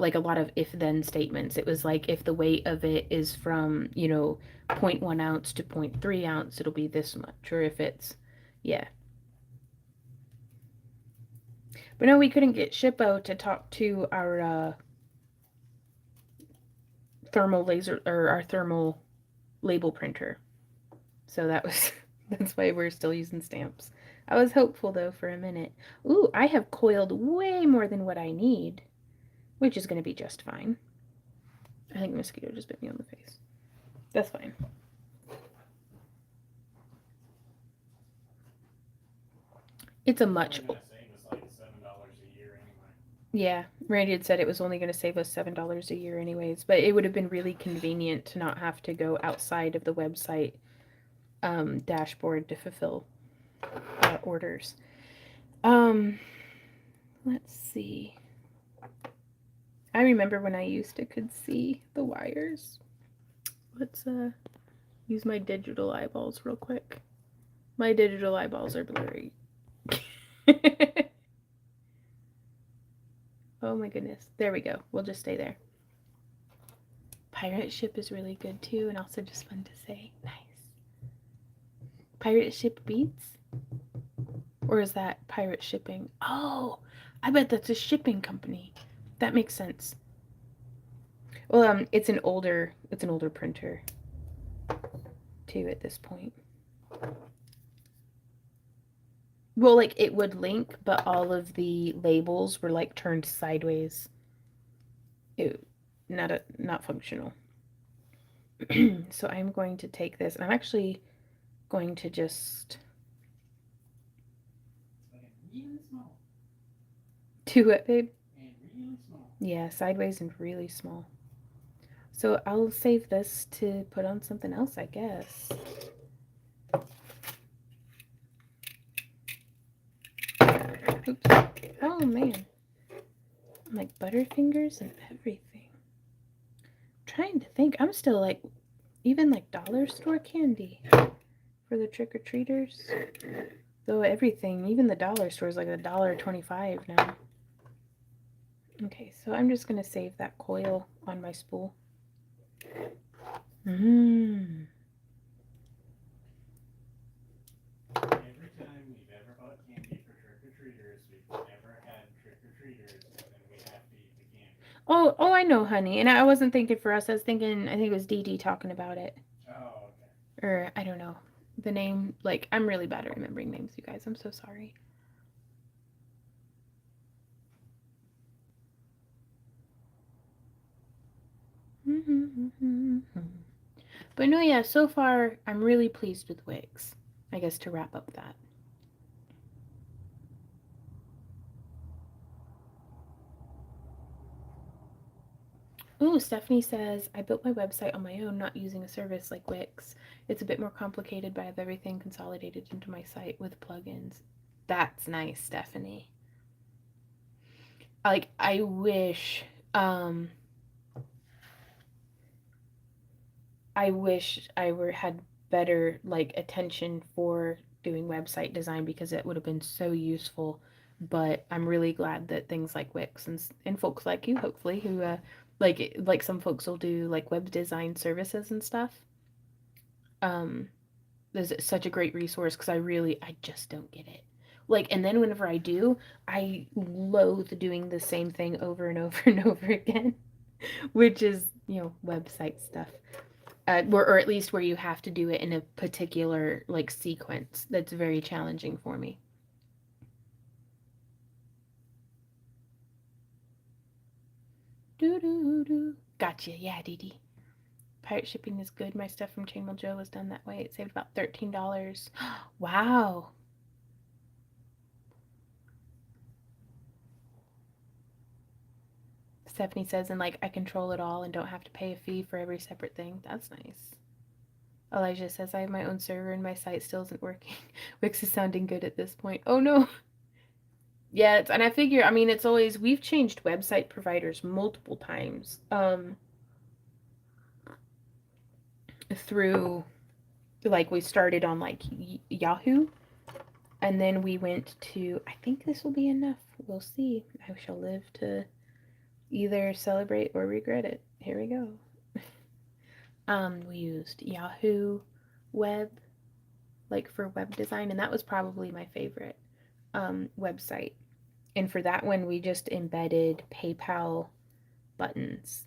like a lot of if-then statements. It was like, if the weight of it is from, 0.1 ounce to 0.3 ounce, it'll be this much. Or if it's, yeah. But no, we couldn't get Shippo to talk to our thermal laser, or our thermal label printer. So that's why we're still using stamps. I was hopeful though for a minute. Ooh, I have coiled way more than what I need, which is going to be just fine. I think a mosquito just bit me on the face. That's fine. It's a much. It's only gonna save us like $7 a year anyway. Yeah, Randy had said it was only going to save us $7 a year anyways, but it would have been really convenient to not have to go outside of the website dashboard to fulfill orders. Let's see. I remember when I could see the wires. Let's use my digital eyeballs real quick. My digital eyeballs are blurry. Oh my goodness. There we go. We'll just stay there. Pirate ship is really good too, and also just fun to say. Nice. Pirate ship beads? Or is that pirate shipping? Oh, I bet that's a shipping company. That makes sense. Well, it's an older printer too at this point. Well, like it would link, but all of the labels were like turned sideways. Not functional. So I'm going to take this, and I'm actually going to just Really small. do it, babe. And really small. Yeah, sideways and really small. So I'll save this to put on something else, I guess. Oops. Oh man. I'm like Butterfingers and everything. I'm trying to think. I'm still like, even like dollar store candy for the trick-or-treaters. Though everything, even the dollar store is like $1.25 now. Okay, so I'm just going to save that coil on my spool. Every time we've ever bought candy for trick-or-treaters, we've never had trick-or-treaters, and then we have to eat the candy. Oh, I know, honey. And I wasn't thinking for us. I was thinking, I think it was Dee Dee talking about it. Oh, okay. Or, I don't know. The name, like, I'm really bad at remembering names, you guys. I'm so sorry. But no, yeah, so far, I'm really pleased with Wix. I guess to wrap up that. Ooh, Stephanie says, I built my website on my own, not using a service like Wix. It's a bit more complicated, but I have everything consolidated into my site with plugins. That's nice, Stephanie. Like, I wish I had better like attention for doing website design, because it would have been so useful. But I'm really glad that things like Wix and folks like you, hopefully, who like some folks will do like web design services and stuff. There's such a great resource, because I just don't get it. Like, and then whenever I do, I loathe doing the same thing over and over and over again, which is, website stuff. Or at least where you have to do it in a particular like sequence. That's very challenging for me. Gotcha. Yeah, Dee Dee. Pirate shipping is good. My stuff from Chainmail Joe was done that way. It saved about $13. Wow. Stephanie says, and like I control it all and don't have to pay a fee for every separate thing. That's nice. Elijah says, I have my own server and my site still isn't working. Wix is sounding good at this point. Oh no. Yeah, and I figure, I mean, it's always, we've changed website providers multiple times. Through, like, we started on like Yahoo, and then we went to, I think this will be enough. We'll see. I shall live to, Either celebrate or regret it. Here we go. We used Yahoo Web, like for web design, and that was probably my favorite website. And for that one, we just embedded PayPal buttons.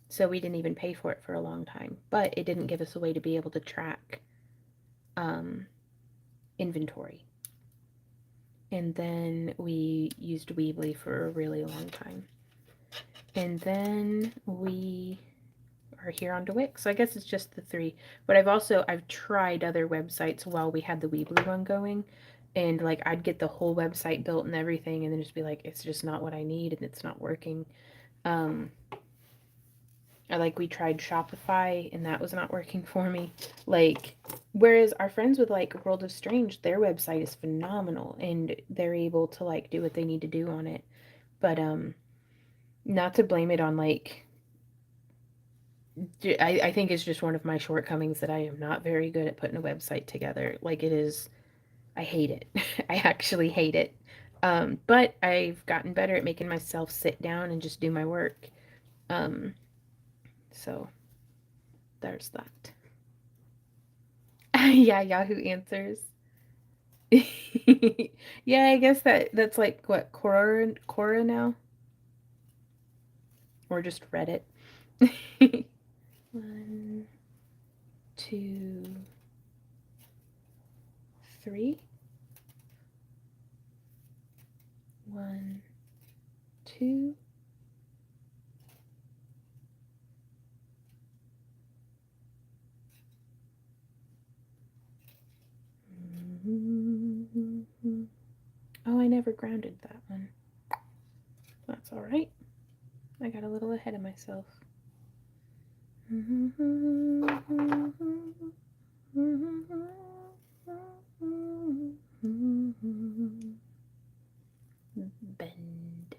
So we didn't even pay for it for a long time, but it didn't give us a way to be able to track inventory. And then we used Weebly for a really long time. And then we are here on to Wix. So I guess it's just the three. But I've tried other websites while we had the Weebly one going. And like I'd get the whole website built and everything and then just be like, it's just not what I need and it's not working. We tried Shopify and that was not working for me. Like, whereas our friends with like World of Strange, their website is phenomenal and they're able to like do what they need to do on it. But not to blame it on like, I think it's just one of my shortcomings that I am not very good at putting a website together. Like it is, I hate it. I actually hate it. But I've gotten better at making myself sit down and just do my work. So there's that. Yeah, Yahoo Answers. Yeah, I guess that's like what, Quora now? Or just Reddit. 1, 2, 3. 1, 2. Oh, I never grounded that one. That's all right. I got a little ahead of myself. Bend.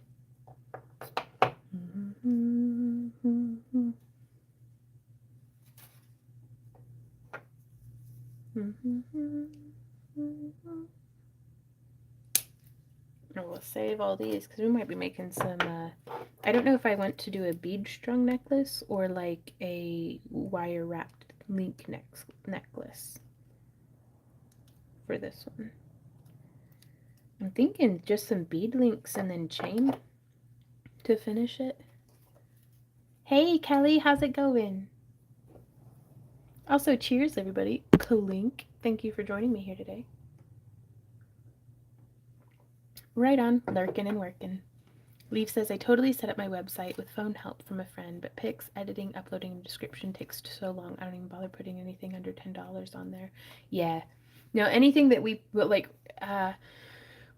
We'll save all these because we might be making some, I don't know if I want to do a bead strung necklace or like a wire wrapped link necklace for this one. I'm thinking just some bead links and then chain to finish it. Hey Kelly, how's it going? Also, cheers everybody. Clink. Thank you for joining me here today. Right on, lurking and working. Leaf says, I totally set up my website with phone help from a friend, but pics, editing, uploading, and description takes so long. I don't even bother putting anything under $10 on there. Yeah. No, anything that we, like,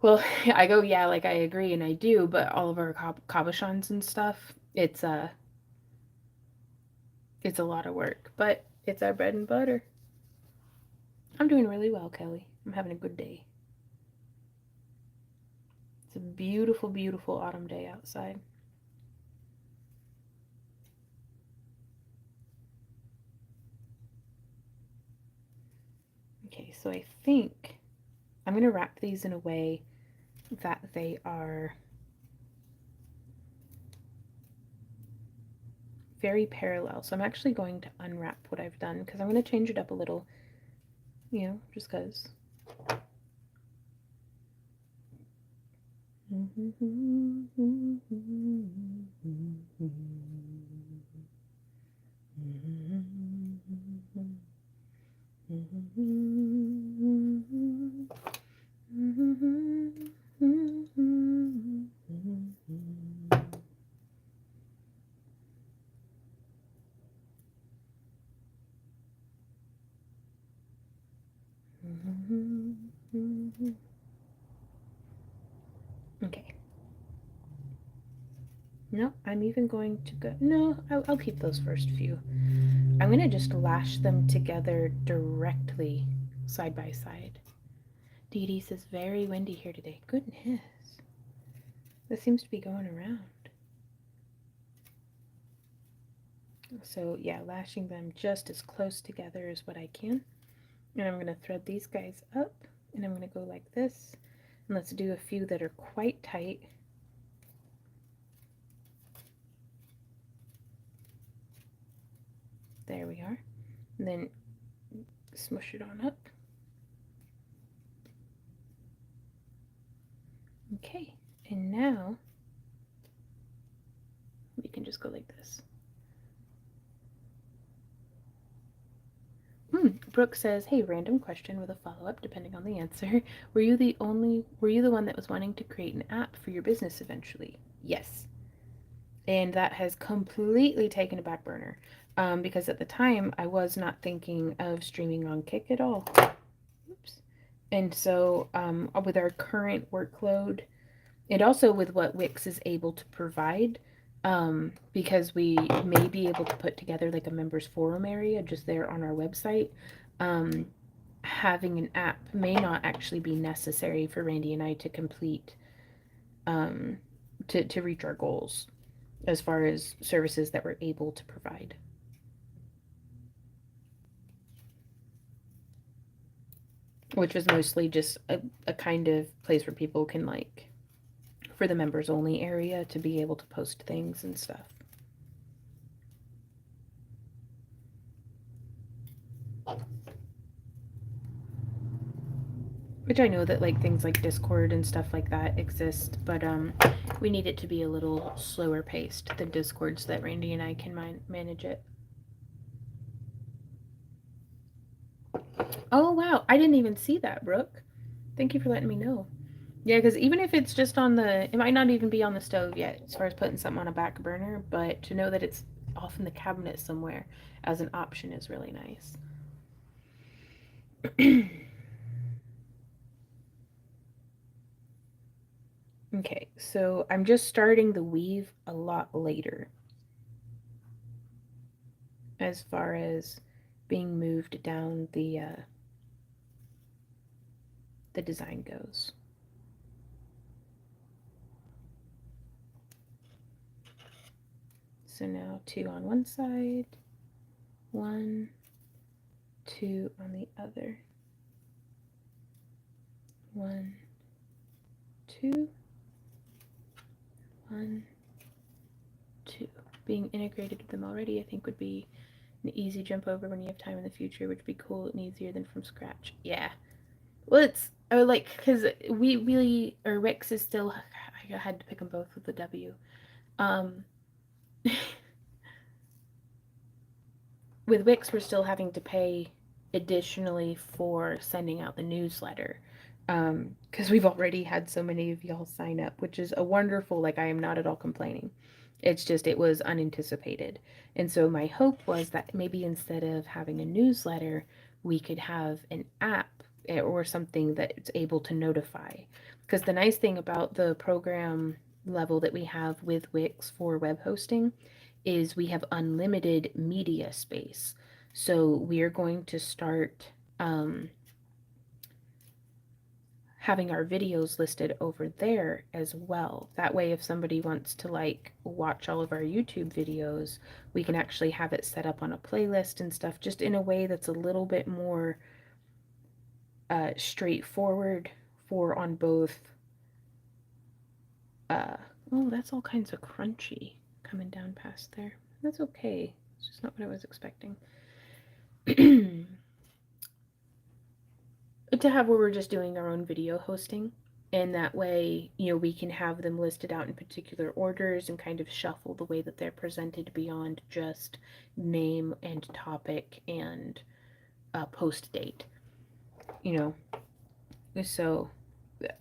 well, I go, yeah, like I agree and I do, but all of our cabochons and stuff, it's a lot of work, but it's our bread and butter. I'm doing really well, Kelly. I'm having a good day. It's a beautiful, beautiful autumn day outside. Okay, so I think I'm going to wrap these in a way that they are very parallel. So I'm actually going to unwrap what I've done because I'm going to change it up a little, you know, just because. Okay. No, I'm even going to go. No, I'll keep those first few. I'm going to just lash them together directly side by side. Dee Dee says, very windy here today. Goodness. This seems to be going around. So yeah, lashing them just as close together as what I can. And I'm going to thread these guys up. And I'm going to go like this. And let's do a few that are quite tight. There we are. And then smush it on up. Okay, and now we can just go like this. Brooke says, "Hey, random question with a follow-up depending on the answer. Were you the one that was wanting to create an app for your business eventually?" Yes. And that has completely taken a back burner. Because at the time I was not thinking of streaming on Kick at all. Oops. And so with our current workload, and also with what Wix is able to provide, because we may be able to put together like a members forum area just there on our website, having an app may not actually be necessary for Randy and I to complete, to reach our goals as far as services that we're able to provide. Which was mostly just a kind of place where people can, like, for the members only area to be able to post things and stuff. Which I know that like things like Discord and stuff like that exist, but we need it to be a little slower paced than Discord so that Randy and I can manage it. Oh wow, I didn't even see that, Brooke. Thank you for letting me know. Yeah, because even if it's just on it might not even be on the stove yet as far as putting something on a back burner, but to know that it's off in the cabinet somewhere as an option is really nice. Okay, so I'm just starting the weave a lot later as far as being moved down the design goes. So now 2 on one side, 1, 2 on the other, 1, 2, 1, 2. Being integrated with them already, I think, would be an easy jump over when you have time in the future, which would be cool and easier than from scratch. Yeah. Well, it's like, because Wix is still, I had to pick them both with the W. With Wix, we're still having to pay additionally for sending out the newsletter, because we've already had so many of y'all sign up, which is a wonderful, like, I am not at all complaining. It's just, it was unanticipated. And so my hope was that maybe instead of having a newsletter, we could have an app or something that's able to notify. Because the nice thing about the program level that we have with Wix for web hosting is we have unlimited media space. So we are going to start having our videos listed over there as well. That way, if somebody wants to like watch all of our YouTube videos, we can actually have it set up on a playlist and stuff, just in a way that's a little bit more straightforward for on both. Oh, that's all kinds of crunchy coming down past there. That's okay. It's just not what I was expecting. To have where we're just doing our own video hosting, and that way, you know, we can have them listed out in particular orders and kind of shuffle the way that they're presented beyond just name and topic and post date, you know. So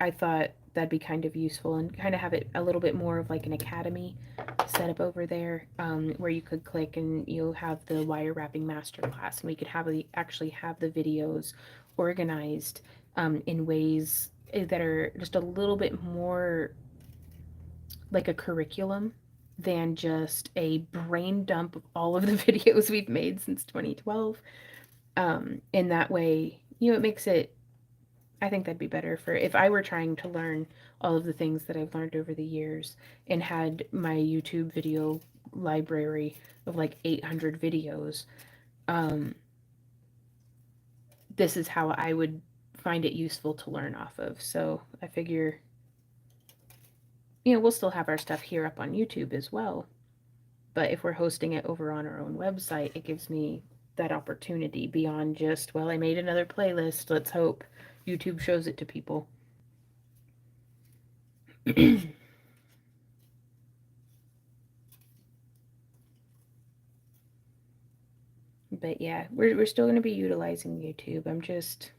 I thought that'd be kind of useful, and kind of have it a little bit more of like an academy set up over there, where you could click and you'll have the wire wrapping masterclass, and we could actually have the videos organized in ways that are just a little bit more like a curriculum than just a brain dump of all of the videos we've made since 2012. In that way, you know, it makes it, I think that'd be better for if I were trying to learn all of the things that I've learned over the years and had my YouTube video library of like 800 videos. This is how I would find it useful to learn off of. So I figure, you know, we'll still have our stuff here up on YouTube as well. But if we're hosting it over on our own website, it gives me that opportunity beyond just, well, I made another playlist. Let's hope YouTube shows it to people. But yeah, we're still going to be utilizing YouTube. I'm just,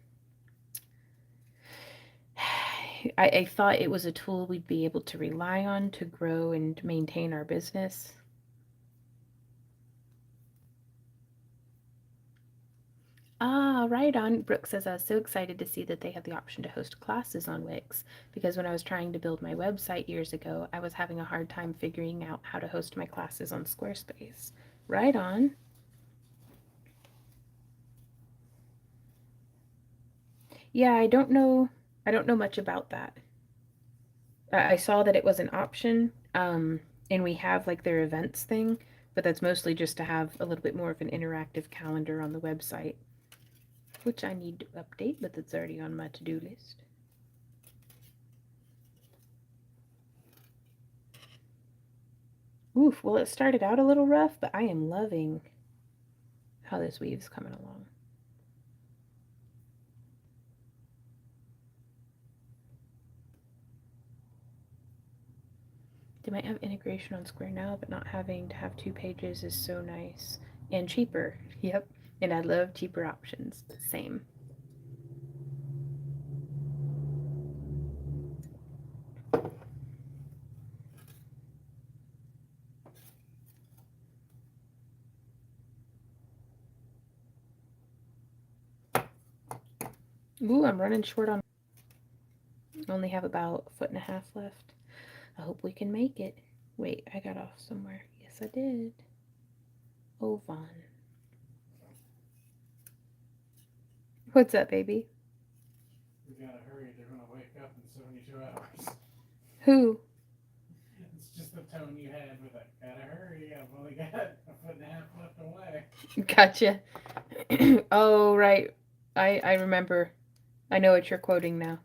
I thought it was a tool we'd be able to rely on to grow and maintain our business. Ah, right on. Brooke says, I was so excited to see that they have the option to host classes on Wix, because when I was trying to build my website years ago, I was having a hard time figuring out how to host my classes on Squarespace. Right on. Yeah, I don't know much about that. I saw that it was an option, and we have like their events thing, but that's mostly just to have a little bit more of an interactive calendar on the website, which I need to update, but that's already on my to-do list. Oof, well, it started out a little rough, but I am loving how this weave's coming along. They might have integration on Square now, but not having to have 2 pages is so nice. And cheaper. Yep. And I love cheaper options. Same. Ooh, I'm running short on. I only have about 1.5 feet left. I hope we can make it. Wait, I got off somewhere. Yes, I did. Oh, Vaughn. What's up, baby? We gotta hurry, they're gonna wake up in 72 hours. Who? It's just the tone you had with it. Gotta hurry, I've only got 1.5 feet left away. Gotcha. Oh, right. I remember. I know what you're quoting now.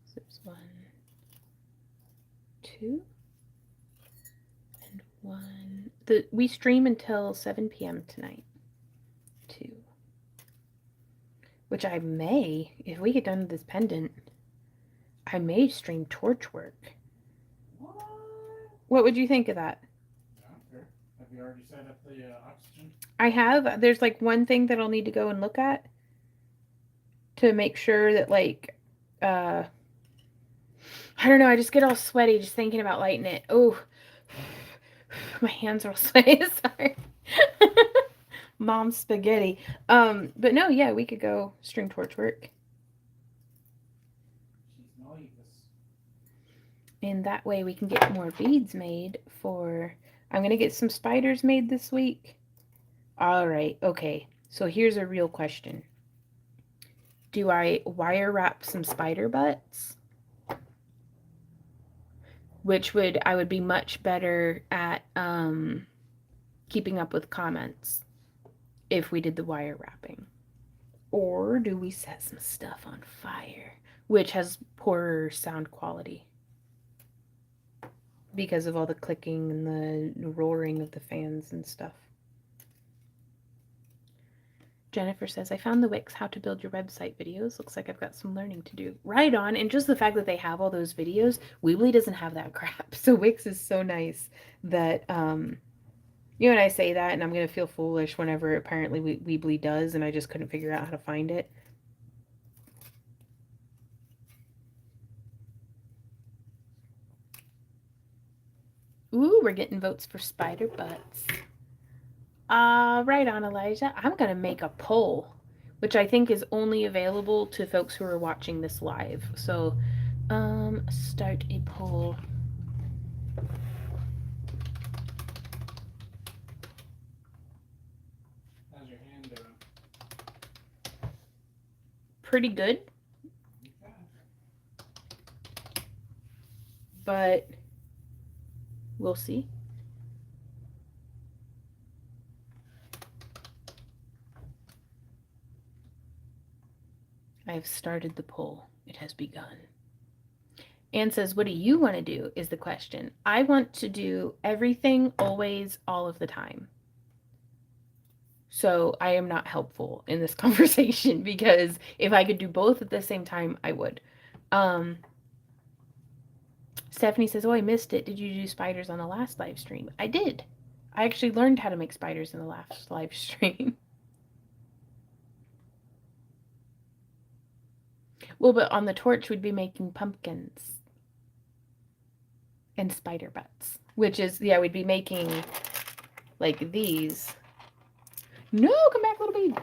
So there's 1, 2, and 1. We stream until 7 p.m. tonight. 2. Which I may, if we get done with this pendant, I may stream Torchwork. What? What would you think of that? I don't care. Have you already set up the oxygen? I have. There's like one thing that I'll need to go and look at to make sure that like, I don't know, I just get all sweaty just thinking about lighting it. Oh, my hands are all sweaty. Sorry. Mom's spaghetti. But no, yeah, we could go stream Torchwork. She's noiseless. And that way we can get more beads made for... I'm going to get some spiders made this week. All right, okay. So here's a real question. Do I wire wrap some spider butts? Which I would be much better at keeping up with comments if we did the wire wrapping. Or do we set some stuff on fire, which has poorer sound quality because of all the clicking and the roaring of the fans and stuff. Jennifer says, I found the Wix how to build your website videos. Looks like I've got some learning to do. Right on. And just the fact that they have all those videos, Weebly doesn't have that crap. So Wix is so nice that, you know, and I say that and I'm going to feel foolish whenever apparently Weebly does and I just couldn't figure out how to find it. Ooh, we're getting votes for spider butts. Right on, Elijah. I'm going to make a poll, which I think is only available to folks who are watching this live. So, start a poll. How's your hand doing? Pretty good, Okay. but we'll see. I have started the poll. It has begun. Anne says, what do you want to do is the question. I want to do everything, always, all of the time. So I am not helpful in this conversation because if I could do both at the same time, I would. Stephanie says, oh, I missed it. Did you do spiders on the last live stream? I did. I actually learned how to make spiders in the last live stream. Well, but on the torch, we'd be making pumpkins and spider butts, which is, yeah, we'd be making like these. No, come back, little Bead.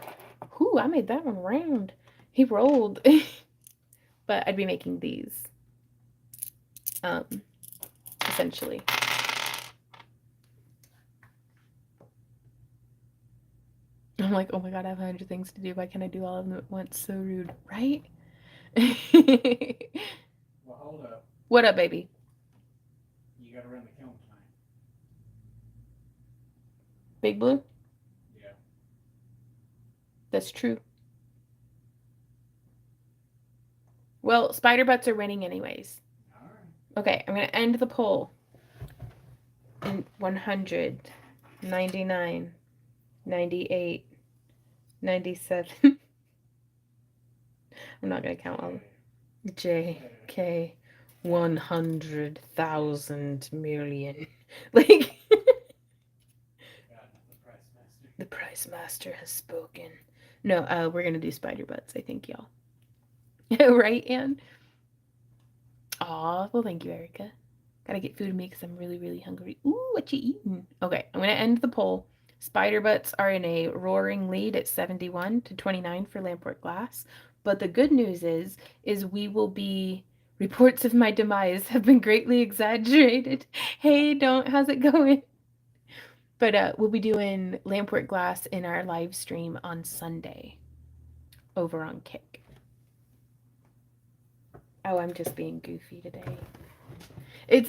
Ooh, I made that one round. He rolled. But I'd be making these. Essentially. I'm like, oh my god, I have 100 things to do. Why can't I do all of them at once? So rude, right? Well, hold up. What up, baby? You gotta run the kiln tonight. Big Blue? Yeah. That's true. Well, spider butts are winning anyways. Alright. Okay, I'm going to end the poll. In 100, 99, 98, 97. I'm not going to count all. J, K, 100,000 million. Like, the price master has spoken. No, we're going to do spider butts, I think, y'all. Right, Anne? Aw, well, thank you, Erica. Gotta get food to me because I'm really, really hungry. Ooh, what you eating? Okay, I'm gonna end the poll. Spider butts are in a roaring lead at 71 to 29 for Lamport Glass. But the good news is we will be... Reports of my demise have been greatly exaggerated. Hey, how's it going? But we'll be doing Lamport Glass in our live stream on Sunday over on Kick. Oh, I'm just being goofy today.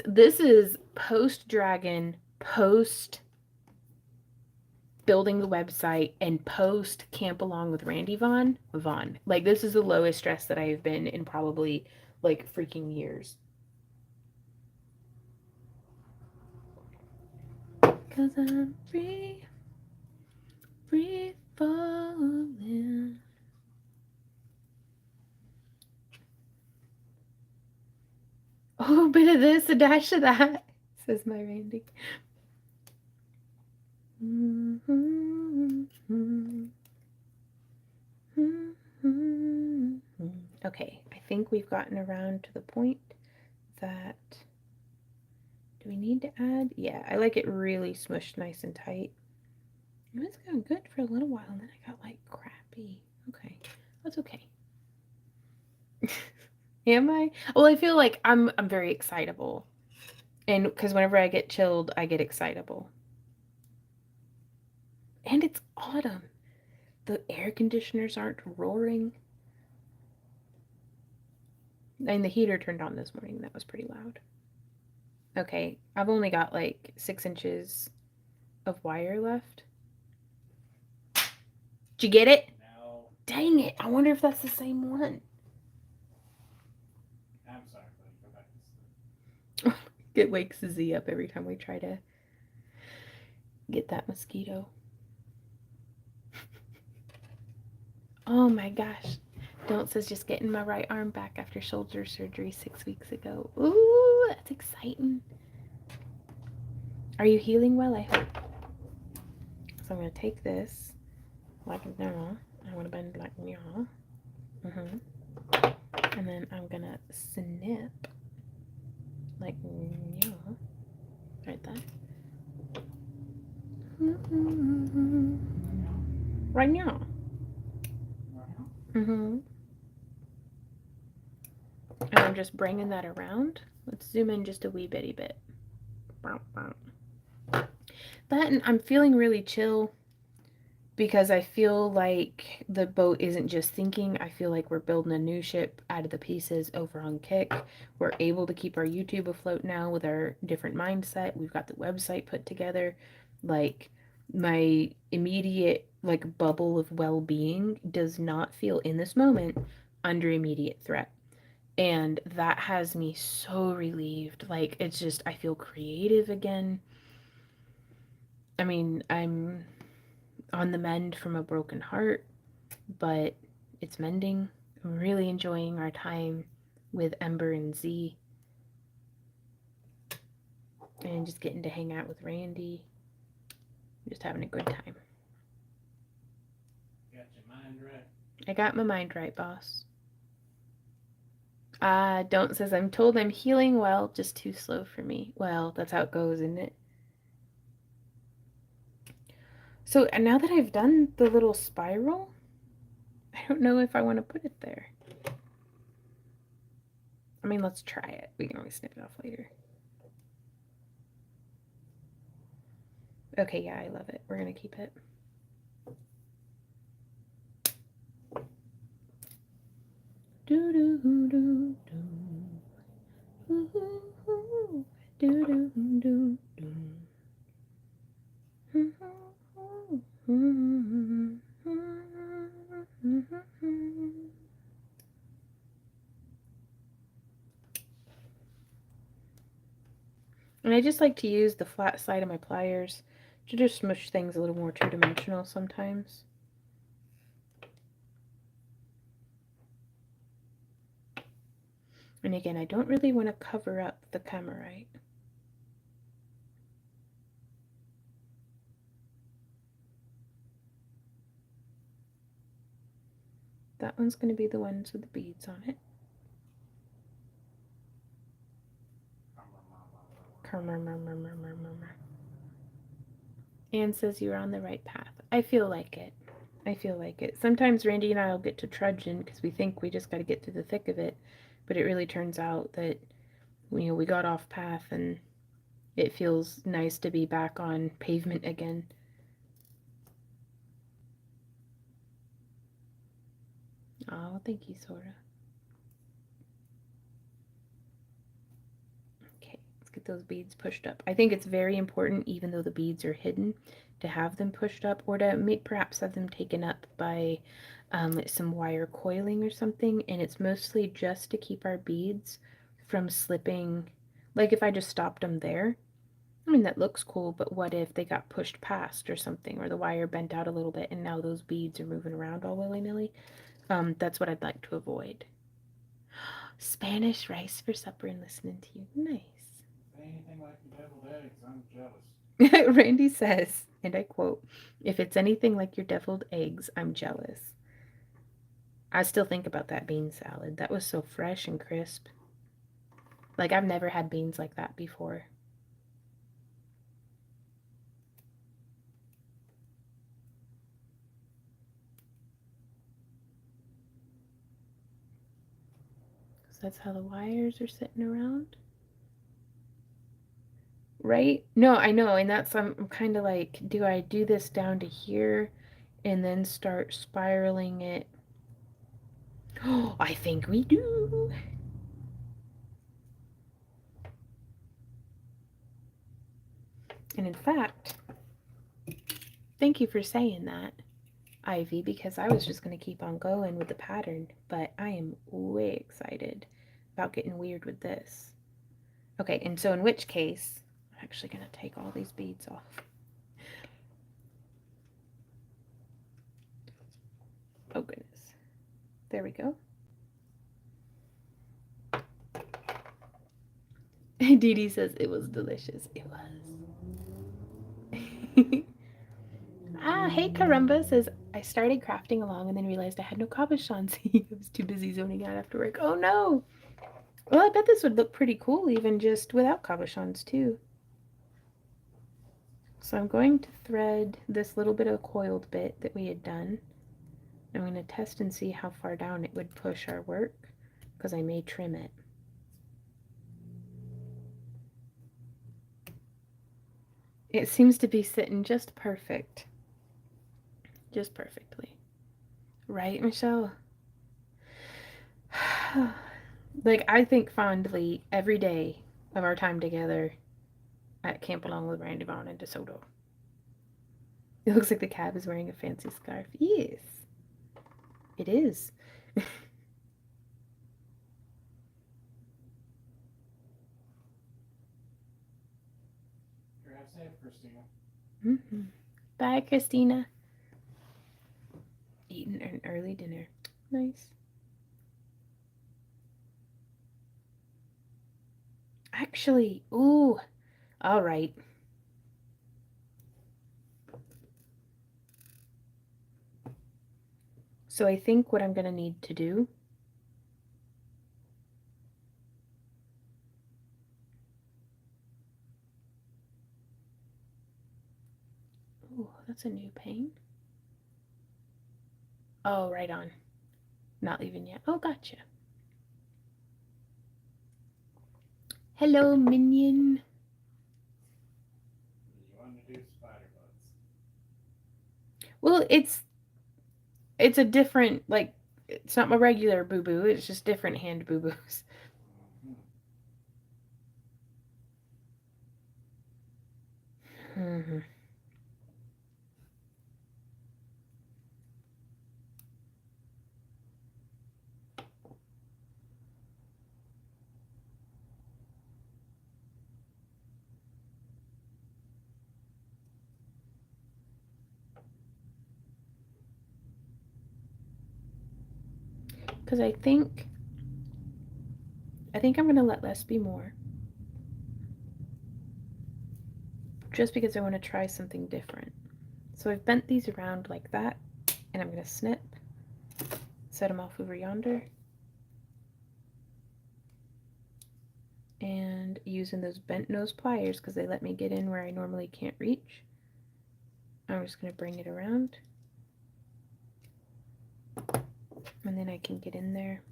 This is post Dragon, post building the website, and post camp along with Randy Vaughn. Like, this is the lowest stress that I have been in probably like freaking years. 'Cause I'm free falling. Oh, a bit of this, a dash of that, says my Randy. Okay, I think we've gotten around to the point that... Do we need to add? Yeah, I like it really smushed nice and tight. It was going good for a little while, and then I got like crappy. Okay, that's okay. Am I? Well, I feel like I'm very excitable. And because whenever I get chilled, I get excitable. And it's autumn. The air conditioners aren't roaring. And the heater turned on this morning. That was pretty loud. Okay, I've only got like 6 inches of wire left. Did you get it? No. Dang it. I wonder if that's the same one. I'm sorry, buddy. Go back to sleep. It wakes Z up every time we try to get that mosquito. Oh my gosh. Don't says just getting my right arm back after shoulder surgery 6 weeks ago. Ooh, that's exciting. Are you healing well? I hope. So I'm going to take this like now. I'm going to bend like now. And then I'm going to snip like now. Right there. Right now. And I'm just bringing that around. Let's zoom in just a wee bitty bit. That, and I'm feeling really chill because I feel like the boat isn't just sinking. I feel like we're building a new ship out of the pieces over on Kick. We're able to keep our YouTube afloat now with our different mindset. We've got the website put together. Like, my immediate like bubble of well-being does not feel in this moment under immediate threat. And that has me so relieved. Like, it's just, I feel creative again. I mean, I'm on the mend from a broken heart, but it's mending. I'm really enjoying our time with Ember and Z. And just getting to hang out with Randy. Just having a good time. Got your mind right. I got my mind right, boss. Don't says, I'm told I'm healing well, just too slow for me. Well, that's how it goes, isn't it? So, and now that I've done the little spiral, I don't know if I want to put it there. I mean, let's try it. We can always snip it off later. Okay, yeah, I love it. We're going to keep it. Do do do do. Do do do do. And I just like to use the flat side of my pliers to just smush things a little more two-dimensional sometimes. And again, I don't really want to cover up the camerite. That one's going to be the ones with the beads on it. Anne says you're on the right path. I feel like it. I feel like it. Sometimes Randy and I will get to trudging because we think we just got to get through the thick of it. But it really turns out that, you know, we got off path and it feels nice to be back on pavement again. Oh, thank you, Sora. Okay, let's get those beads pushed up. I think it's very important, even though the beads are hidden, to have them pushed up or to perhaps have them taken up by some wire coiling or something. And it's mostly just to keep our beads from slipping. Like if I just stopped them there, I mean, that looks cool, but what if they got pushed past or something, or the wire bent out a little bit and now those beads are moving around all willy-nilly? That's what I'd like to avoid. Spanish rice for supper and listening to you. Nice. Say anything like your deviled eggs, I'm jealous. Randy says, and I quote, if it's anything like your deviled eggs, I'm jealous. I still think about that bean salad. That was so fresh and crisp. Like, I've never had beans like that before. So that's how the wires are sitting around. Right? No, I know, and that's, I'm kind of like, do I do this down to here and then start spiraling it? Oh, I think we do. And in fact, thank you for saying that, Ivy, because I was just going to keep on going with the pattern, but I am way excited about getting weird with this. Okay, and so in which case, I'm actually going to take all these beads off. Oh, goodness. There we go. Dee Dee says it was delicious. It was. Hey Caramba says, I started crafting along and then realized I had no cabochons. I was too busy zoning out after work. Oh no! Well, I bet this would look pretty cool even just without cabochons too. So I'm going to thread this little bit of coiled bit that we had done. I'm going to test and see how far down it would push our work, because I may trim it. It seems to be sitting just perfect. Just perfectly. Right, Michelle? Like, I think fondly every day of our time together at Camp Along with Randy Vaughn and DeSoto. It looks like the cab is wearing a fancy scarf. Yes, it is. Drive safe, Christina. Mm-hmm. Bye, Christina. Eating an early dinner. Nice. Actually, ooh, all right. So I think what I'm going to need to do ooh, that's a new pane. Oh, right on. Not leaving yet. Oh, gotcha. Hello, minion. You want to do spider buds? Well, it's a different, like, it's not my regular boo-boo. It's just different hand boo-boos. Mm-hmm. Because I think I'm going to let less be more. Just because I want to try something different. So I've bent these around like that, and I'm going to snip, set them off over yonder, and using those bent nose pliers because they let me get in where I normally can't reach. I'm just going to bring it around, and then I can get in there.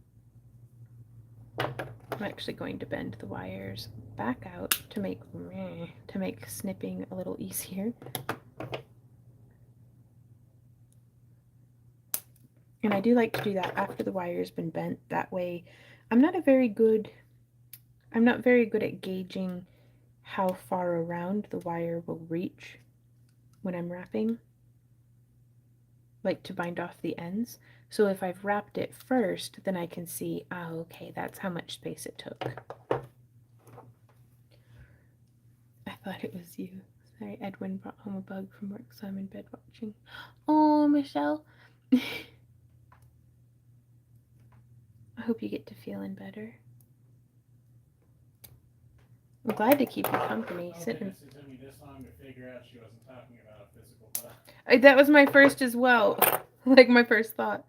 I'm actually going to bend the wires back out to make snipping a little easier. And I do like to do that after the wire's been bent. That way, I'm not very good at gauging how far around the wire will reach when I'm wrapping, like to bind off the ends. So if I've wrapped it first, then I can see, oh, okay, that's how much space it took. I thought it was you. Sorry, Edwin brought home a bug from work, so I'm in bed watching. Oh, Michelle. I hope you get to feeling better. I'm glad to keep you company. Oh, Sitting. goodness, it took me this long to figure out she wasn't talking about a physical bug. That was my first as well. Like my first thought.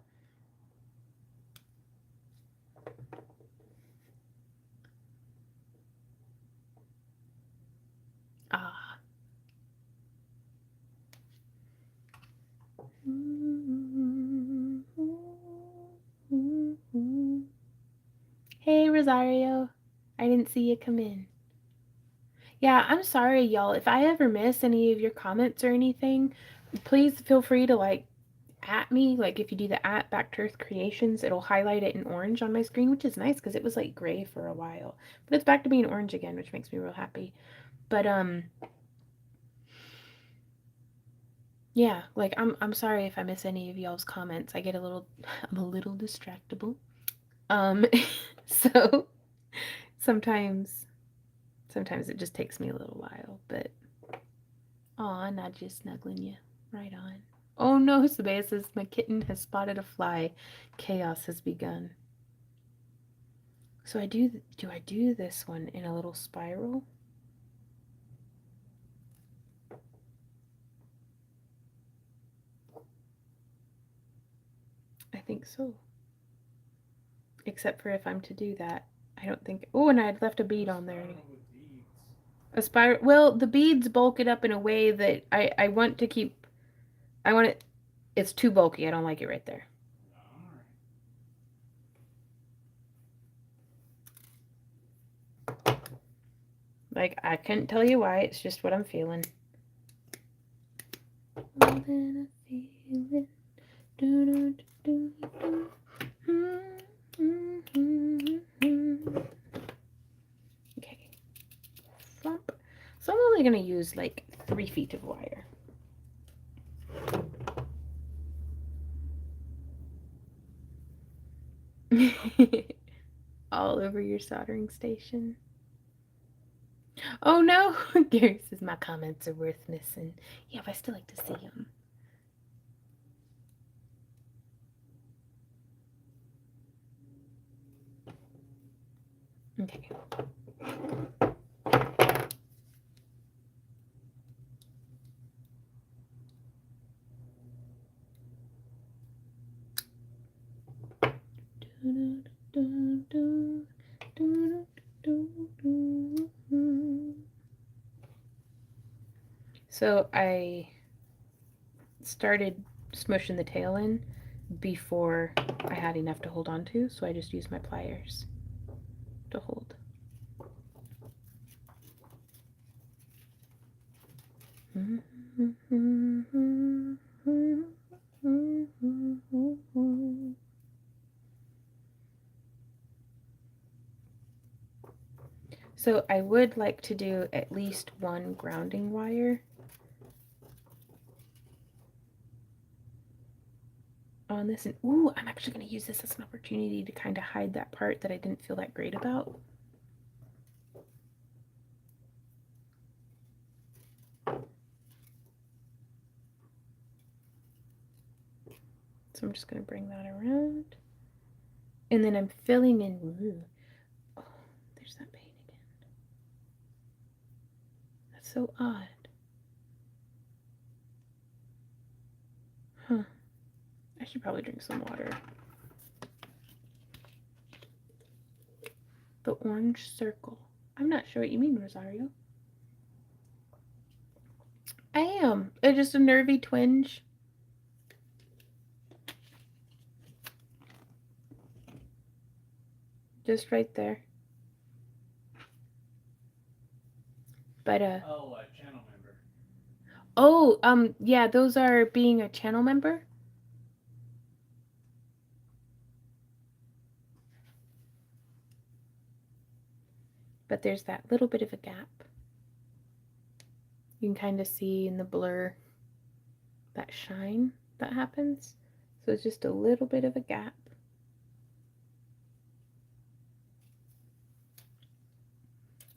Ah. Hey, Rosario. I didn't see you come in. Yeah, I'm sorry, y'all. If I ever miss any of your comments or anything, please feel free to, like, at me. Like, if you do the at Back to Earth Creations, it'll highlight it in orange on my screen, which is nice because it was, like, gray for a while. But it's back to being orange again, which makes me real happy. But, yeah, like, I'm sorry if I miss any of y'all's comments. I'm a little distractible. So sometimes it just takes me a little while, but aw, not just snuggling you. Right on. Oh no, Sabea says my kitten has spotted a fly. Chaos has begun. So do I do this one in a little spiral? I think so. Except for if I'm to do that. I don't think. Oh, and I had left a bead on there. A spiral. Well, the beads bulk it up in a way that I want to keep. I want it. It's too bulky. I don't like it right there. Like, I couldn't tell you why. It's just what I'm feeling. More than a feeling. Okay. Flop. So I'm only going to use like 3 feet of wire. All over your soldering station. Oh no! Gary says my comments are worth missing. Yeah, but I still like to see them. Okay. So I started smushing the tail in before I had enough to hold on to, so I just used my pliers to hold. So I would like to do at least one grounding wire on this. And ooh, I'm actually going to use this as an opportunity to kind of hide that part that I didn't feel that great about. So I'm just going to bring that around. And then I'm filling in. Ooh, oh, there's that paint again. That's so odd. Huh. I should probably drink some water. The orange circle. I'm not sure what you mean, Rosario. I am. It's just a nervy twinge. Just right there. But Oh, a channel member. oh, yeah, those are being a channel member. But there's that little bit of a gap. You can kind of see in the blur that shine that happens. So it's just a little bit of a gap.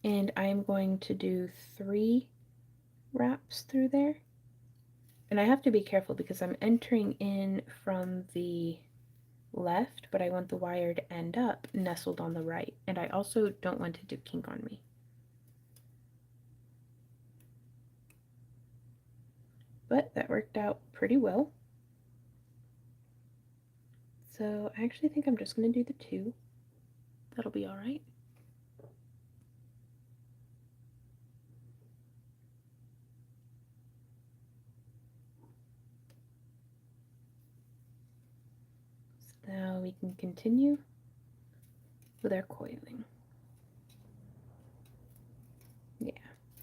And I'm going to do 3 wraps through there. And I have to be careful because I'm entering in from the left, but I want the wire to end up nestled on the right. And I also don't want it to kink on me. But that worked out pretty well. So I actually think I'm just going to do the 2. That'll be all right. So now we can continue with our coiling. Yeah,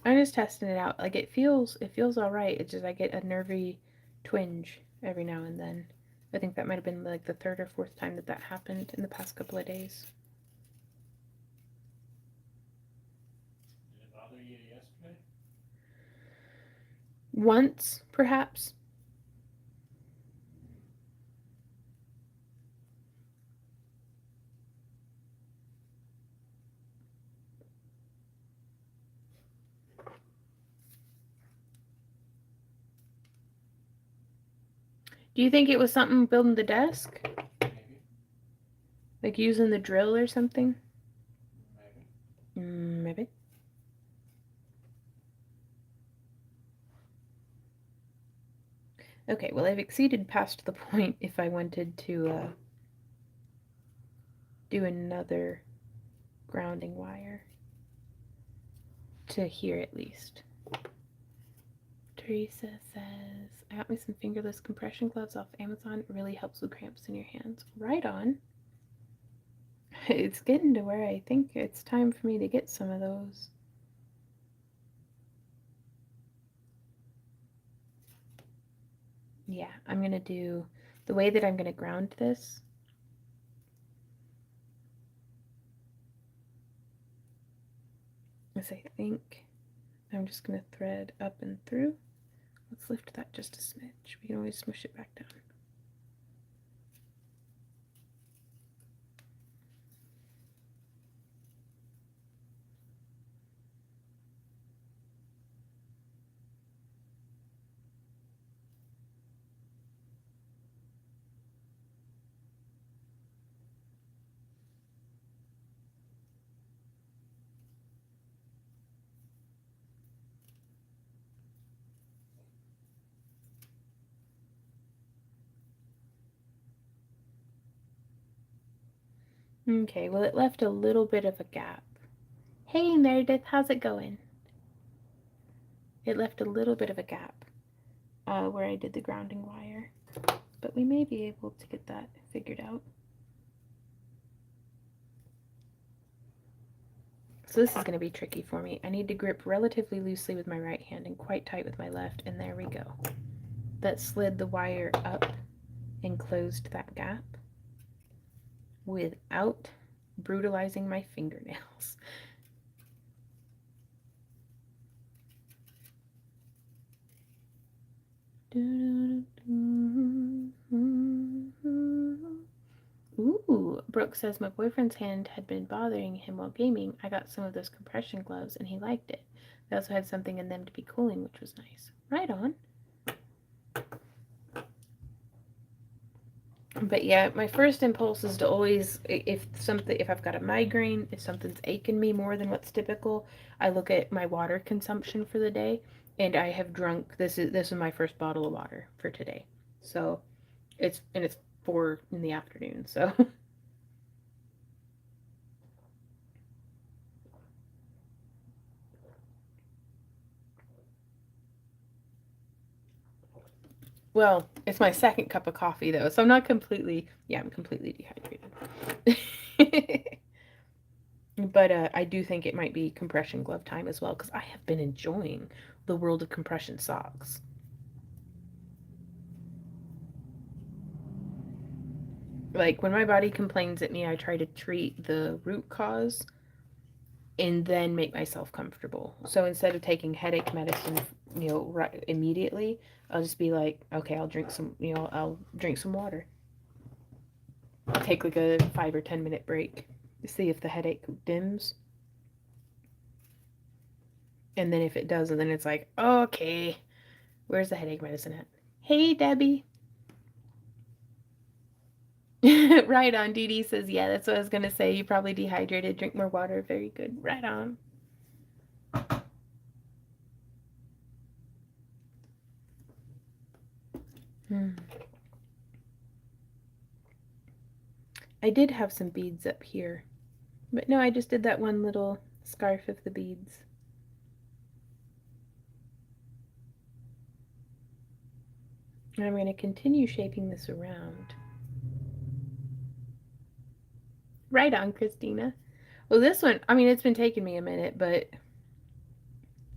I'm just testing it out. Like it feels all right. It's just I get a nervy twinge every now and then. I think that might have been like the 3rd or 4th time that happened in the past couple of days. Did it bother you yesterday? Once, perhaps. Do you think it was something building the desk? Maybe. Like using the drill or something? Maybe. Maybe. Okay, well I've exceeded past the point if I wanted to do another grounding wire. To here at least. Teresa says, I got me some fingerless compression gloves off Amazon. It really helps with cramps in your hands. Right on. It's getting to where I think it's time for me to get some of those. Yeah, I'm going to do the way that I'm going to ground this. Is I think I'm just going to thread up and through. Let's lift that just a smidge. We can always smush it back down. Okay, well, it left a little bit of a gap. Hey, Meredith, how's it going? It left a little bit of a gap where I did the grounding wire, but we may be able to get that figured out. So this is going to be tricky for me. I need to grip relatively loosely with my right hand and quite tight with my left, and there we go. That slid the wire up and closed that gap without brutalizing my fingernails. Ooh, Brooke says my boyfriend's hand had been bothering him while gaming. I got some of those compression gloves and he liked it. They also had something in them to be cooling, which was nice. Right on. But yeah, my first impulse is to always, if I've got a migraine, if something's aching me more than what's typical, I look at my water consumption for the day, and I have drunk, this is my first bottle of water for today. So it's 4 in the afternoon, so. Well, it's my second cup of coffee though, so I'm not completely, I'm completely dehydrated. But I do think it might be compression glove time as well, because I have been enjoying the world of compression socks. Like, when my body complains at me, I try to treat the root cause and then make myself comfortable. So instead of taking headache medicine, right immediately, I'll just be like, okay, I'll drink some water. I'll take like a 5 or 10 minute break to see if the headache dims. And then if it doesn't, then it's like, okay, where's the headache medicine at? Hey, Debbie. Right on. Dee Dee says, yeah, that's what I was going to say. You probably dehydrated. Drink more water. Very good. Right on. I did have some beads up here. But no, I just did that one little scarf of the beads. And I'm going to continue shaping this around. Right on, Christina. Well, this one, I mean, it's been taking me a minute, but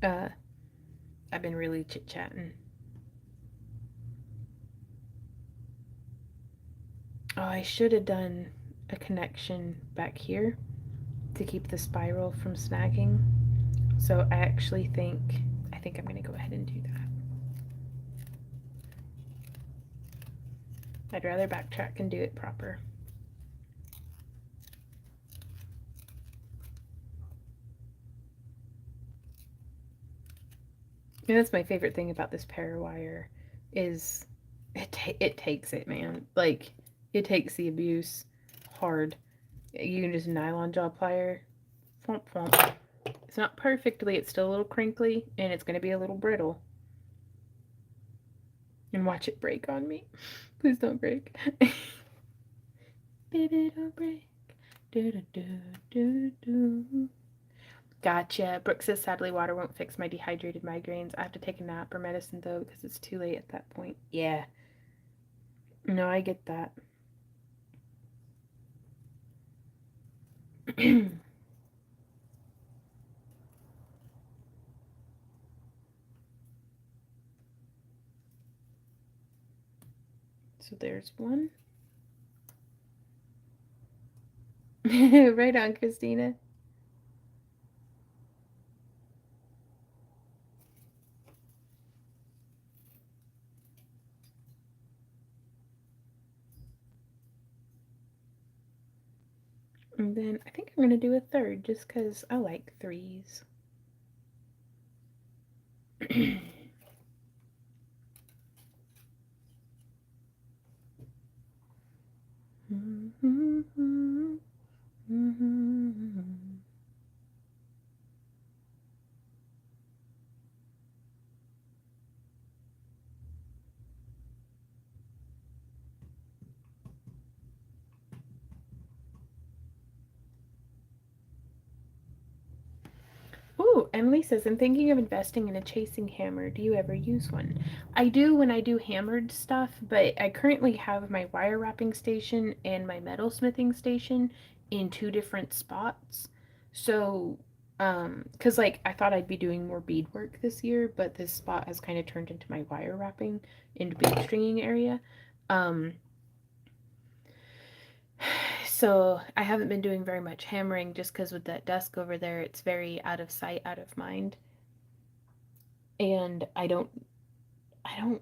I've been really chit-chatting. Oh, I should have done a connection back here to keep the spiral from snagging. So I actually think I'm going to go ahead and do that. I'd rather backtrack and do it proper. And that's my favorite thing about this Parawire is it takes it, man. Like, it takes the abuse hard. You can just nylon jaw plier. Flump, flump. It's not perfectly, it's still a little crinkly, and it's going to be a little brittle. And watch it break on me. Please don't break. Baby, don't break. Do, do, do, do, do. Gotcha. Brooke says, sadly, water won't fix my dehydrated migraines. I have to take a nap or medicine, though, because it's too late at that point. Yeah. No, I get that. So there's one. Right on, Christina. And then I think I'm going to do a third just because I like threes. Ooh, Emily says, I'm thinking of investing in a chasing hammer. Do you ever use one? I do when I do hammered stuff, but I currently have my wire wrapping station and my metal smithing station in two different spots. So, because like I thought I'd be doing more bead work this year, but this spot has kind of turned into my wire wrapping and bead stringing area. Um, so I haven't been doing very much hammering just because with that desk over there, it's very out of sight, out of mind. And I don't know.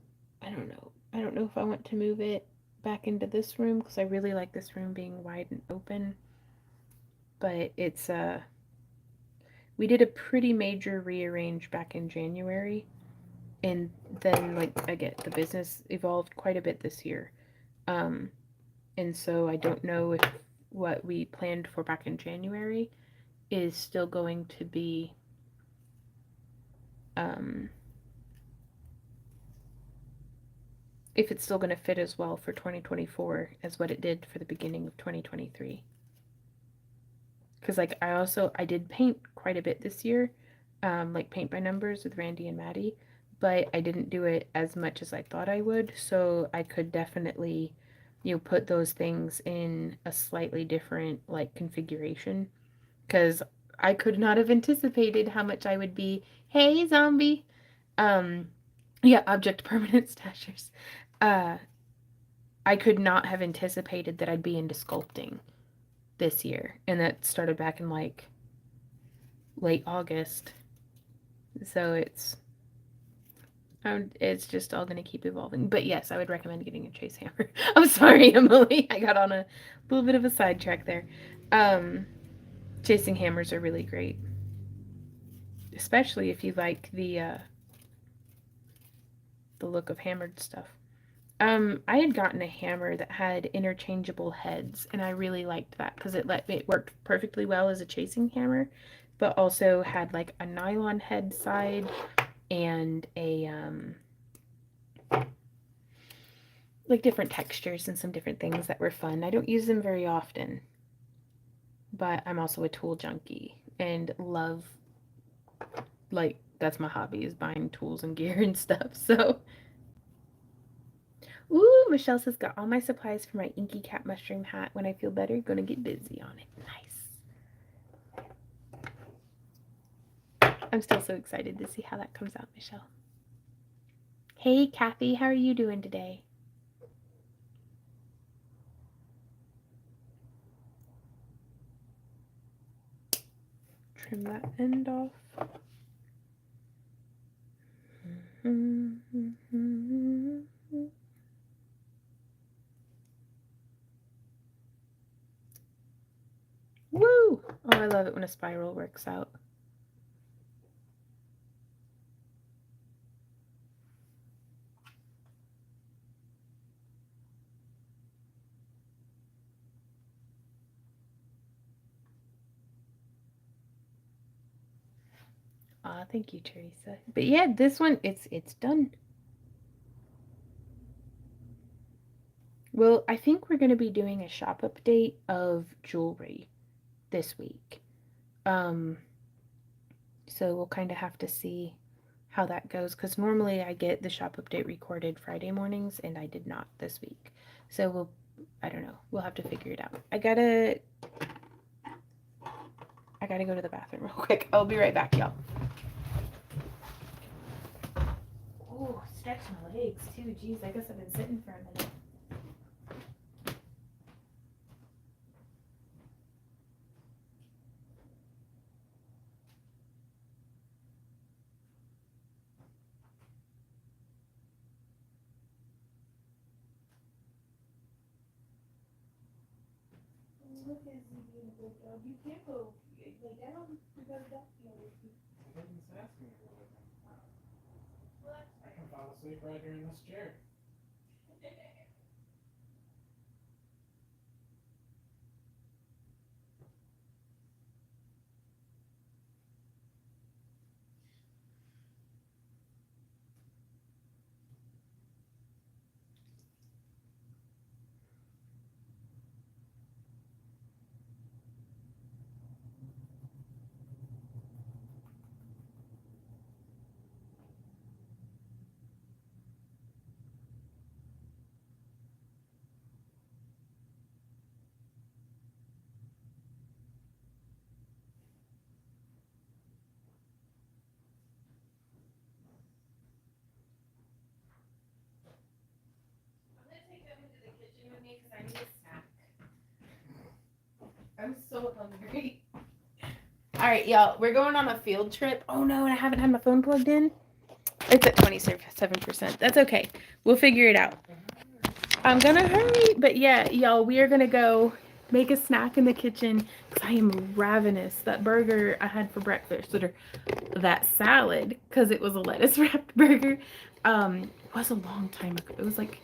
I don't know if I want to move it back into this room because I really like this room being wide and open. But it's we did a pretty major rearrange back in January, and then like I get the business evolved quite a bit this year. And so I don't know if what we planned for back in January is still going to be if it's still going to fit as well for 2024 as what it did for the beginning of 2023. Because like I did paint quite a bit this year, like paint by numbers with Randy and Maddie, but I didn't do it as much as I thought I would. So I could definitely, put those things in a slightly different like configuration. Because I could not have anticipated how much I would be. Hey, zombie. Yeah, object permanent stashers. I could not have anticipated that I'd be into sculpting this year, and that started back in like late August. So it's just all going to keep evolving. But yes, I would recommend getting a chase hammer. I'm sorry, Emily. I got on a little bit of a sidetrack there. Chasing hammers are really great, especially if you like the look of hammered stuff. I had gotten a hammer that had interchangeable heads, and I really liked that because it worked perfectly well as a chasing hammer, but also had like a nylon head side and a like different textures and some different things that were fun. I don't use them very often, but I'm also a tool junkie and love, like, that's my hobby, is buying tools and gear and stuff. So ooh, Michelle says, got all my supplies for my inky cat mushroom hat. When I feel better, gonna get busy on it. Nice. I'm still so excited to see how that comes out, Michelle. Hey, Kathy, how are you doing today? Trim that end off. Woo! Oh, I love it when a spiral works out. Aw, thank you, Teresa. But yeah, this one, it's done. Well, I think we're going to be doing a shop update of jewelry this week. So we'll kind of have to see how that goes, because normally I get the shop update recorded Friday mornings, and I did not this week. So I don't know. We'll have to figure it out. I gotta go to the bathroom real quick. I'll be right back, y'all. Oh, stretch my legs too. Jeez, I guess I've been sitting for a minute. Look at this beautiful dog. You can't go lay down. You gotta duck the other feet. I didn't just ask me to go with them. Well, that's I can fall asleep right here in this chair. so hungry. All right, y'all, we're going on a field trip. Oh no, and I haven't had my phone plugged in. It's at 27%. That's okay. We'll figure it out. I'm gonna hurry, but yeah, y'all, we are gonna go make a snack in the kitchen because I am ravenous. That burger I had for breakfast, or that salad, because it was a lettuce wrapped burger, was a long time ago. It was like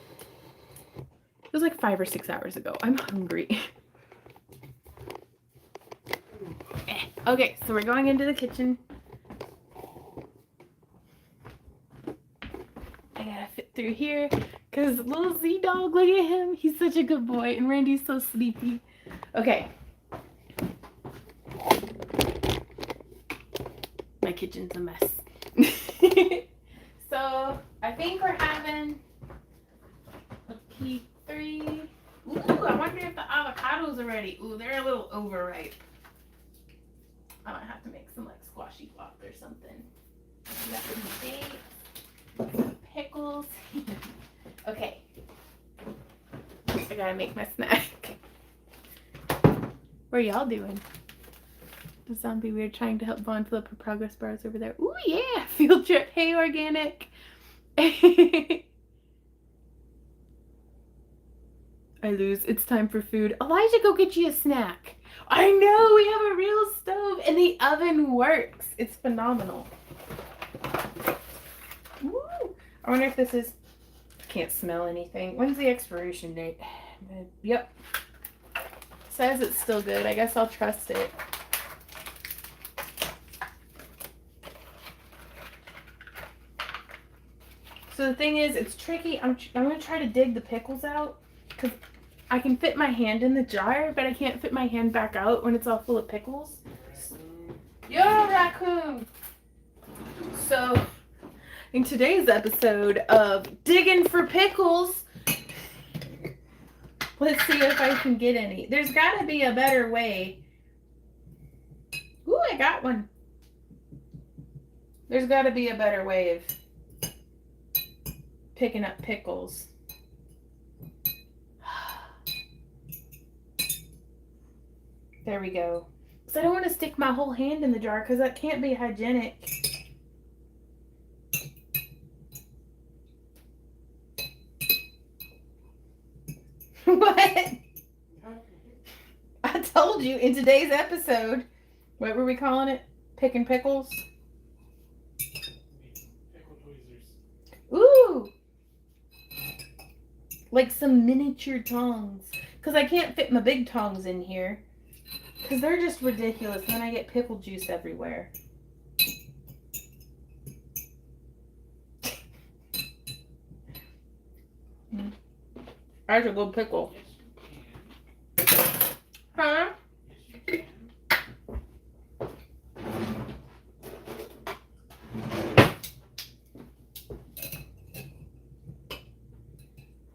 5 or 6 hours ago. I'm hungry. Okay, so we're going into the kitchen. I gotta fit through here because little Z dog, look at him. He's such a good boy, and Randy's so sleepy. Okay. My kitchen's a mess. So I think we're having a P3. Ooh, I wonder if the avocados are ready. Ooh, they're a little overripe. I might have to make some like squashy guac or something. We got some dates, some pickles. Okay. I gotta make my snack. What are y'all doing? Does sound be weird trying to help Vaughn fill up her progress bars over there. Ooh yeah, field trip. Hey, organic. I lose. It's time for food. Elijah, go get you a snack. I know, we have a real stove and the oven works. It's phenomenal. Woo. I wonder if this is, can't smell anything. When's the expiration date? Yep. Says it's still good. I guess I'll trust it. So the thing is, it's tricky. I'm going to try to dig the pickles out because I can fit my hand in the jar, but I can't fit my hand back out when it's all full of pickles. Yo, raccoon! So, in today's episode of Digging for Pickles, let's see if I can get any. There's got to be a better way. Ooh, I got one. There's got to be a better way of picking up pickles. There we go. So I don't want to stick my whole hand in the jar because that can't be hygienic. What? I told you in today's episode, what were we calling it? Picking pickles? Pickle tweezers. Ooh! Like some miniature tongs. Because I can't fit my big tongs in here. Because they're just ridiculous. And then I get pickle juice everywhere. That's a good pickle. Yes, you can. Huh? Yes, you can.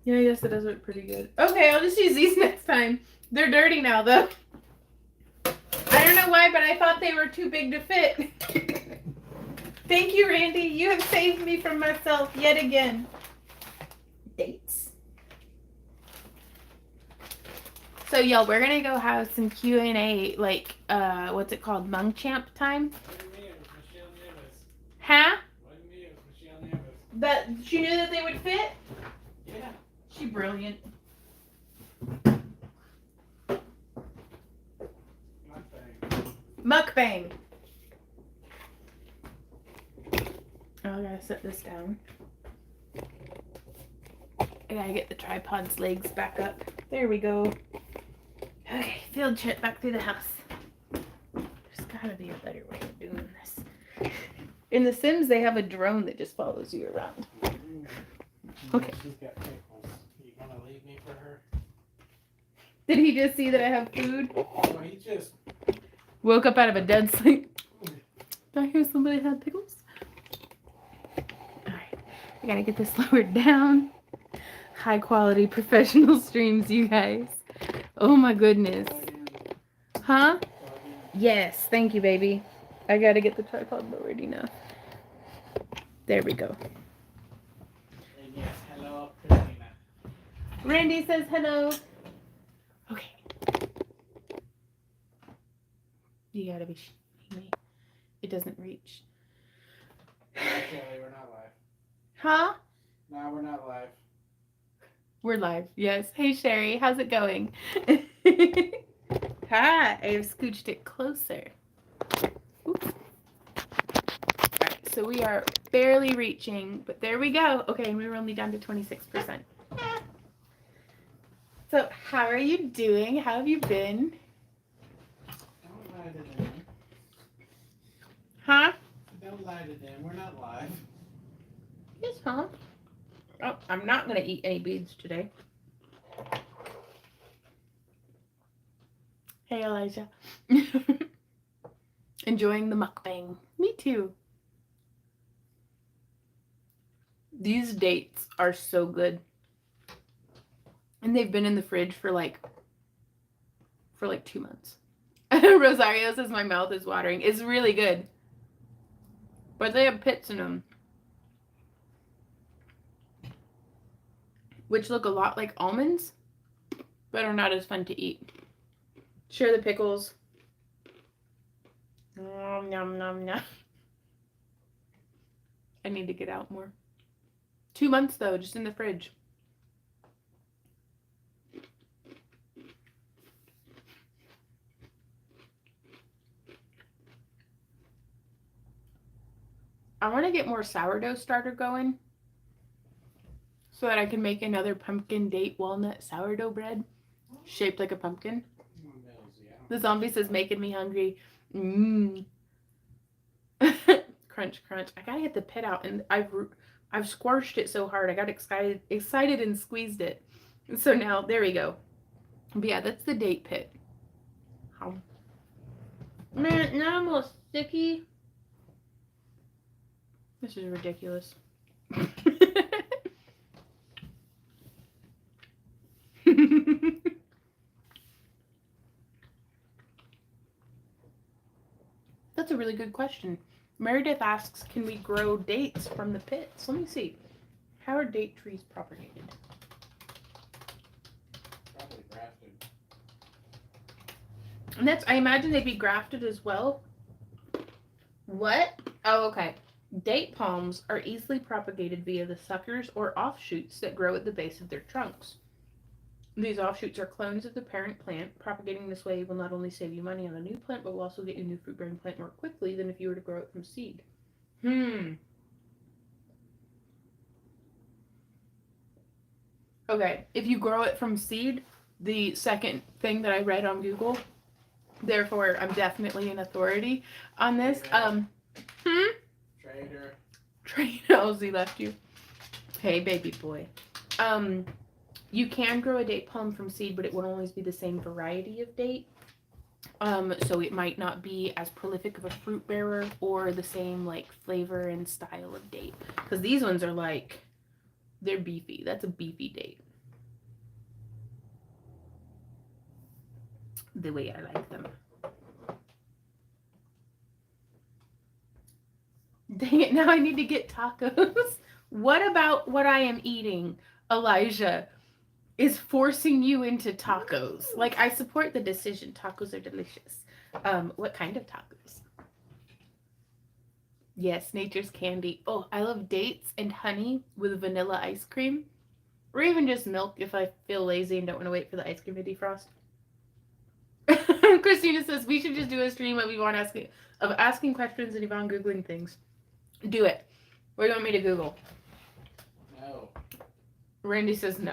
Yeah, I guess it does look pretty good. Okay, I'll just use these next time. They're dirty now, though. I don't know why, but I thought they were too big to fit. Thank you, Randy. You have saved me from myself yet again. Dates. So, y'all, we're going to go have some Q&A, like, what's it called? Mungchamp time? Wasn't me, it was Michelle Nieves. Huh? Wasn't me, it was Michelle Nieves. That she knew that they would fit? Yeah. She brilliant. Mukbang. Oh, I gotta set this down. I gotta get the tripod's legs back up. There we go. Okay, field trip back through the house. There's gotta be a better way of doing this. In The Sims, they have a drone that just follows you around. Okay. She's got pickles. You gonna leave me for her? Did he just see that I have food? Oh, he just. Woke up out of a dead sleep. Did I hear somebody had pickles? Alright, I gotta get this lowered down. High quality professional streams, you guys. Oh my goodness. Huh? Yes, thank you, baby. I gotta get the tripod lowered enough. There we go. And yes, hello, Christina. Randy says hello. Okay. You gotta be shitting me. It doesn't reach. Kelly, we're not live. Huh? No, we're not live. We're live. Yes. Hey, Sherry. How's it going? Hi. I have scooched it closer. Oops. Alright, so we are barely reaching, but there we go. Okay, and we were only down to 26%. So, how are you doing? How have you been? Don't lie to them. Huh? Don't lie to them. We're not live. Yes, huh? Oh, I'm not going to eat any beads today. Hey, Elijah. Enjoying the mukbang. Me too. These dates are so good. And they've been in the fridge for like 2 months. Rosario says my mouth is watering. It's really good. But they have pits in them. Which look a lot like almonds, but are not as fun to eat. Share the pickles. Nom, nom, nom, nom. I need to get out more. 2 months though, just in the fridge. I want to get more sourdough starter going so that I can make another pumpkin date walnut sourdough bread shaped like a pumpkin. The zombie says making me hungry. Mmm. Crunch, crunch. I gotta get the pit out, and I've squashed it so hard. I got excited and squeezed it. So now there we go. But yeah, that's the date pit. How? Man, now I'm all sticky. This is ridiculous. That's a really good question. Meredith asks, can we grow dates from the pits? Let me see. How are date trees propagated? Probably grafted. And that's, I imagine they'd be grafted as well. What? Oh, okay. Date palms are easily propagated via the suckers or offshoots that grow at the base of their trunks. These offshoots are clones of the parent plant. Propagating this way will not only save you money on a new plant, but will also get you a new fruit-bearing plant more quickly than if you were to grow it from seed. Okay, if you grow it from seed, the second thing that I read on Google, therefore I'm definitely an authority on this. Trader. Ozzy left you. Hey, baby boy. You can grow a date palm from seed, but it won't always be the same variety of date. So it might not be as prolific of a fruit bearer or the same like flavor and style of date. Because these ones are like, they're beefy. That's a beefy date. The way I like them. Dang it, now I need to get tacos. What about what I am eating, Elijah, is forcing you into tacos? Like, I support the decision. Tacos are delicious. What kind of tacos? Yes, nature's candy. Oh, I love dates and honey with vanilla ice cream. Or even just milk if I feel lazy and don't want to wait for the ice cream to defrost. Christina says we should just do a stream of Yvonne asking questions and Yvonne Googling things. Do it. What do you want me to Google? No. Randy says no.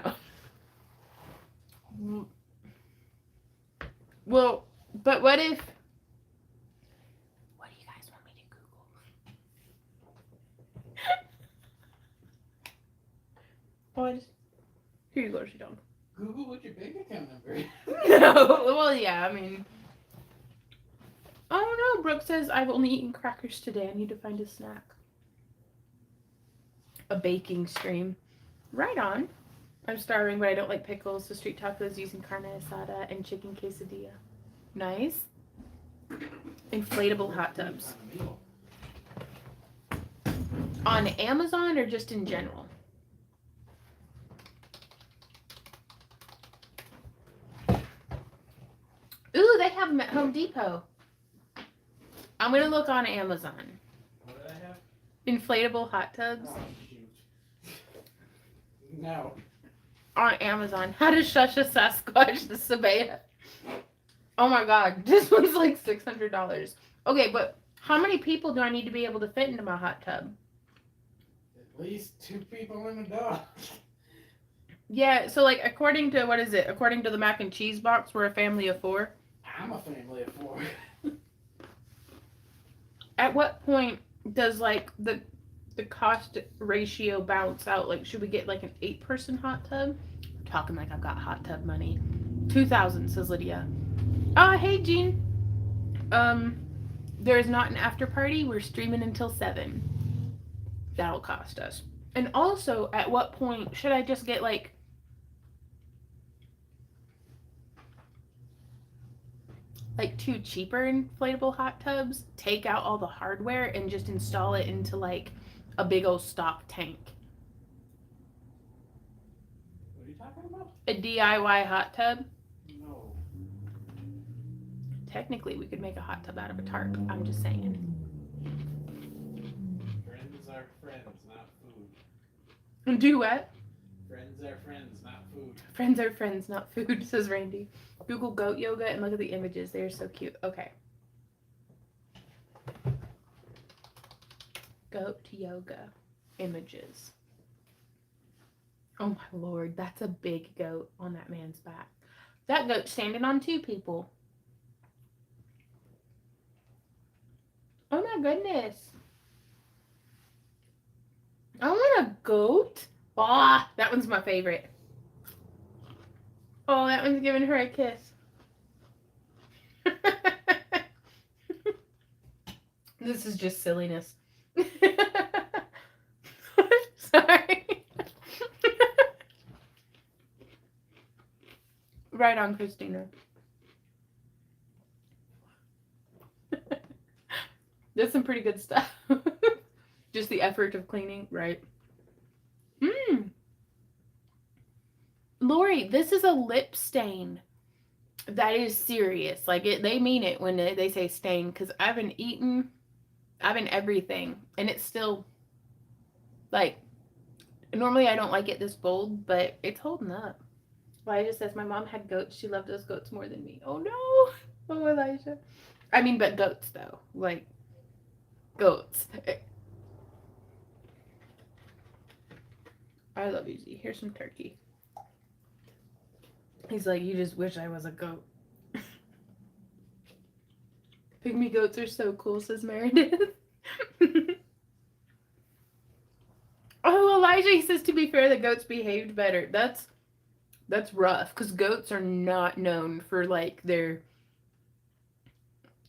Well, but what if... What do you guys want me to Google? Oh, here you go, she dog. Google what your bank account number is. No, well, yeah, I mean... Oh no, Brooke says I've only eaten crackers today. I need to find a snack. A baking stream. Right on. I'm starving, but I don't like pickles, so street tacos using carne asada and chicken quesadilla. Nice. Inflatable hot tubs. On Amazon or just in general? Ooh, they have them at Home Depot. I'm gonna look on Amazon. What did I have? Inflatable hot tubs Oh, shoot. No. on Amazon. How to shush a Sasquatch the Sabaya. Oh my god, this one's like $600. Okay, but how many people do I need to be able to fit into my hot tub? At least 2 people and a dog. Yeah, so like according to what is it? According to the mac and cheese box, we're a family of 4. I'm a family of 4. At what point does like the cost ratio balance out? Like, should we get like an 8-person hot tub? I'm talking like I've got hot tub money. 2,000, says Lydia. Hey Jean. There is not an after party. We're streaming until 7. That'll cost us. And also, at what point should I just get like like 2 cheaper inflatable hot tubs, take out all the hardware, and just install it into like a big old stock tank? What are you talking about? A DIY hot tub? No. Technically, we could make a hot tub out of a tarp. I'm just saying. Friends are friends, not food. Do what? Friends are friends, not food. Friends are friends, not food, says Randy. Google goat yoga and look at the images. They're so cute. Okay. Goat yoga images. Oh my lord, that's a big goat on that man's back. That goat's standing on 2 people. Oh my goodness. I want a goat. Ah, that one's my favorite. Oh, that one's giving her a kiss. This is just silliness. Sorry. Right on, Christina. That's some pretty good stuff. Just the effort of cleaning, right? Lori, this is a lip stain. That is serious. Like, they mean it when they say stain, because I've been everything, and it's still, like, normally I don't like it this bold, but it's holding up. Elijah just says, my mom had goats. She loved those goats more than me. Oh, no. Oh, Elijah. I mean, but goats, though. Like, goats. I love you, Z. Here's some turkey. He's like, you just wish I was a goat. Pygmy goats are so cool, says Meredith. Oh, Elijah, he says, to be fair, the goats behaved better. That's rough, because goats are not known for, like, their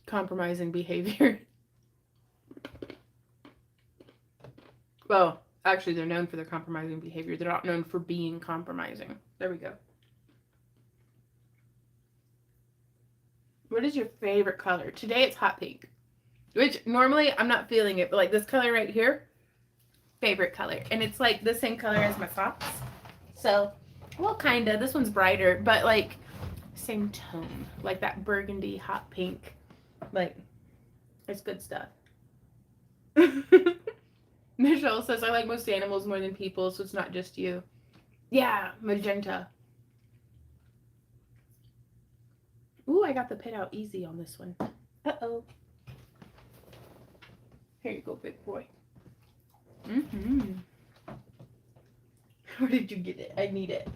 compromising behavior. Well, actually, they're known for their compromising behavior. They're not known for being compromising. There we go. What is your favorite color? Today it's hot pink, which normally I'm not feeling it, but like this color right here, favorite color. And it's like the same color as my socks. So, well, kind of. This one's brighter, but like same tone. Like that burgundy hot pink. Like, it's good stuff. Michelle says, I like most animals more than people, so it's not just you. Yeah, magenta. Ooh, I got the pit out easy on this one. Uh-oh. Here you go, big boy. Where did you get it? I need it.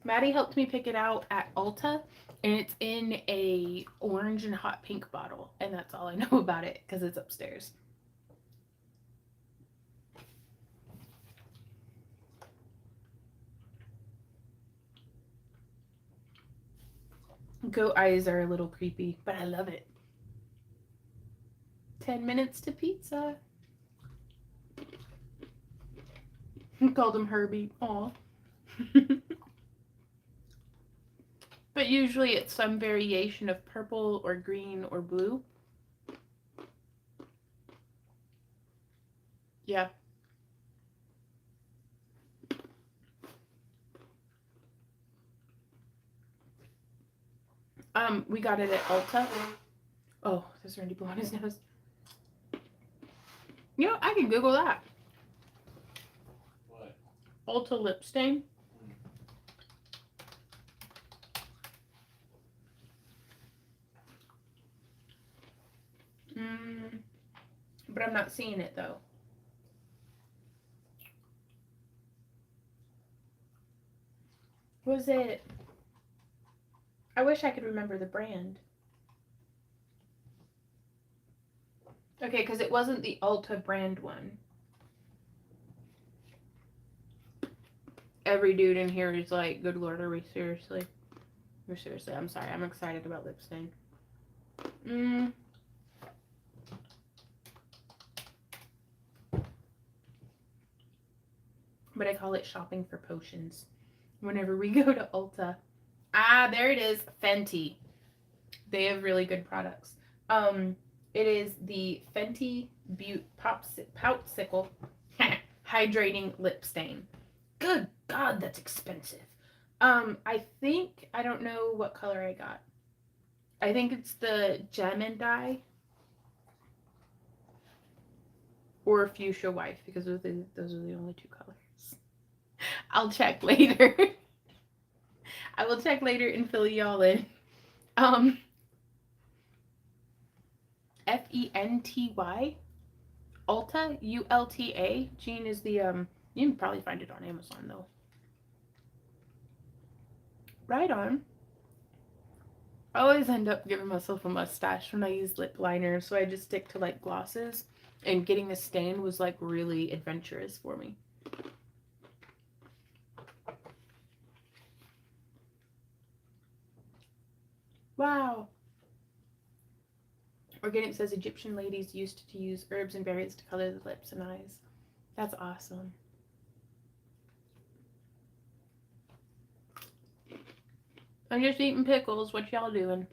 Maddie helped me pick it out at Ulta, and it's in a orange and hot pink bottle, and that's all I know about it because it's upstairs. Goat eyes are a little creepy, but I love it. 10 minutes to pizza. Called him Herbie. Aw. But usually it's some variation of purple or green or blue. Yeah. We got it at Ulta. Oh, Because Randy blew on his nose. You know, I can Google that. What? Ulta lip stain. But I'm not seeing it though. Was it? I wish I could remember the brand. Okay, because it wasn't the Ulta brand one. Every dude in here is like, good lord, are we seriously? We're seriously, I'm sorry, I'm excited about lip stain. But I call it shopping for potions whenever we go to Ulta. Ah, there it is, Fenty. They have really good products. It is the Fenty Beauty Poutsicle Hydrating Lip Stain. Good God, that's expensive. I think, I don't know what color I got. I think it's the Gem and Dye or Fuchsia Wife, because those are the only two colors. I'll check later. I will check later and fill y'all in. Fenty Ulta, Ulta. Jean is the you can probably find it on Amazon though. Right on. I always end up giving myself a mustache when I use lip liner, so I just stick to like glosses, and getting a stain was like really adventurous for me. Wow. Organic says Egyptian ladies used to use herbs and berries to color the lips and eyes. That's awesome. I'm just eating pickles. What y'all doing?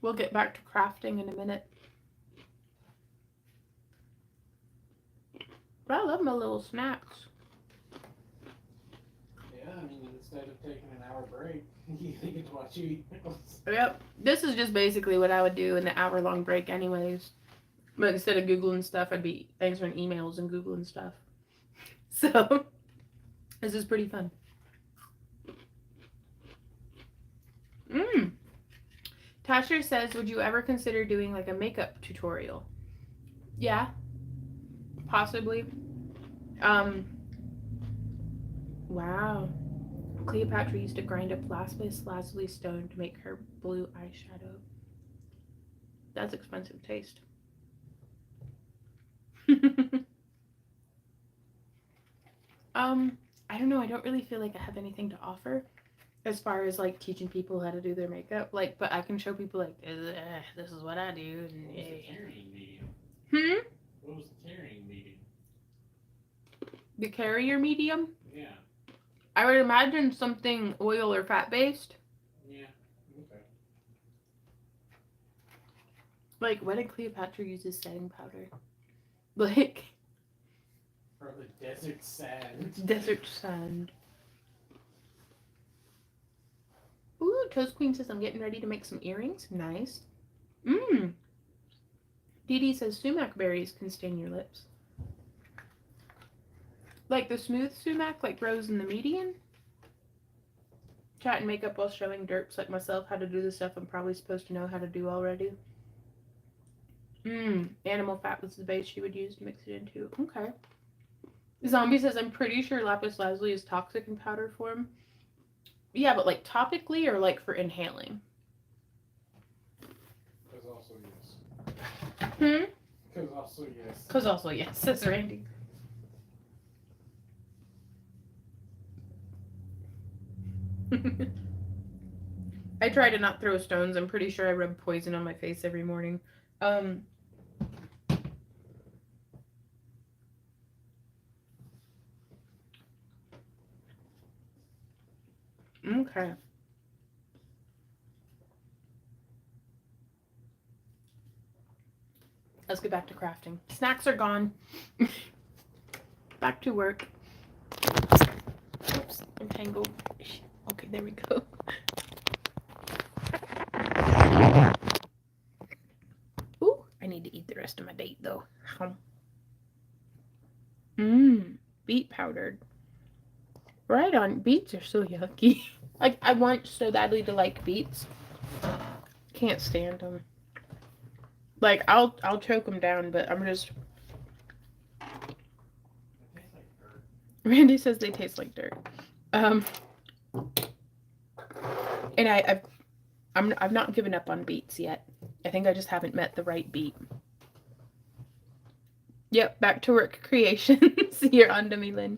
We'll get back to crafting in a minute. But I love my little snacks. Yeah, I mean, instead of taking an hour break, you get to watch you eat pickles. Yep. This is just basically what I would do in the hour-long break anyways. But instead of Googling stuff, I'd be answering emails and Googling stuff. So, this is pretty fun. Tasher says, would you ever consider doing like a makeup tutorial? Yeah. Possibly. Wow. Cleopatra used to grind up lapis lazuli stone to make her blue eyeshadow. That's expensive taste. I don't know. I don't really feel like I have anything to offer as far as like teaching people how to do their makeup. Like, but I can show people like, this is what I do. And, What was the carrying medium? What was the carrying medium? The carrier medium? Yeah. I would imagine something oil or fat based. Yeah. Okay. Like, what did Cleopatra use as setting powder? Like, Probably desert sand. desert sand. Ooh, Toast Queen says I'm getting ready to make some earrings. Nice. Dee Dee says sumac berries can stain your lips. Like the smooth sumac, like Rose in the Median? Chat and makeup while showing derps like myself how to do the stuff I'm probably supposed to know how to do already. Animal fat was the base she would use to mix it into. Okay. Zombie says, I'm pretty sure lapis lazuli is toxic in powder form. Yeah, but like topically or like for inhaling? Because also yes. Because also yes. Because also yes, says Randy. I try to not throw stones. I'm pretty sure I rub poison on my face every morning. Okay. Let's get back to crafting. Snacks are gone. Back to work. Oops, I'm tangled. Okay, there we go. need to eat the rest of my date though. Beet powdered. Right on. Beets are so yucky. Like, I want so badly to like beets. Can't stand them. Like, I'll choke them down, but I'm just. It tastes like dirt. Randy says they taste like dirt. And I've not given up on beets yet. I think I just haven't met the right beet. Yep, back to work creations. You're on to me, Lynn.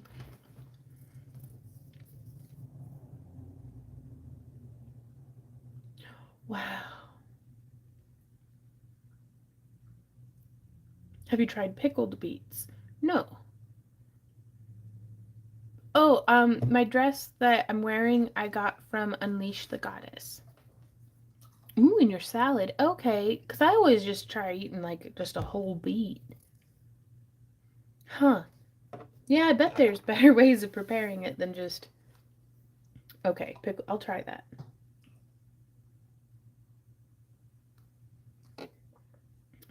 Wow. Have you tried pickled beets? No. Oh, my dress that I'm wearing, I got from Unleash the Goddess. Ooh, in your salad. Okay, because I always just try eating, like, just a whole beet. Huh. Yeah, I bet there's better ways of preparing it than just... Okay, I'll try that.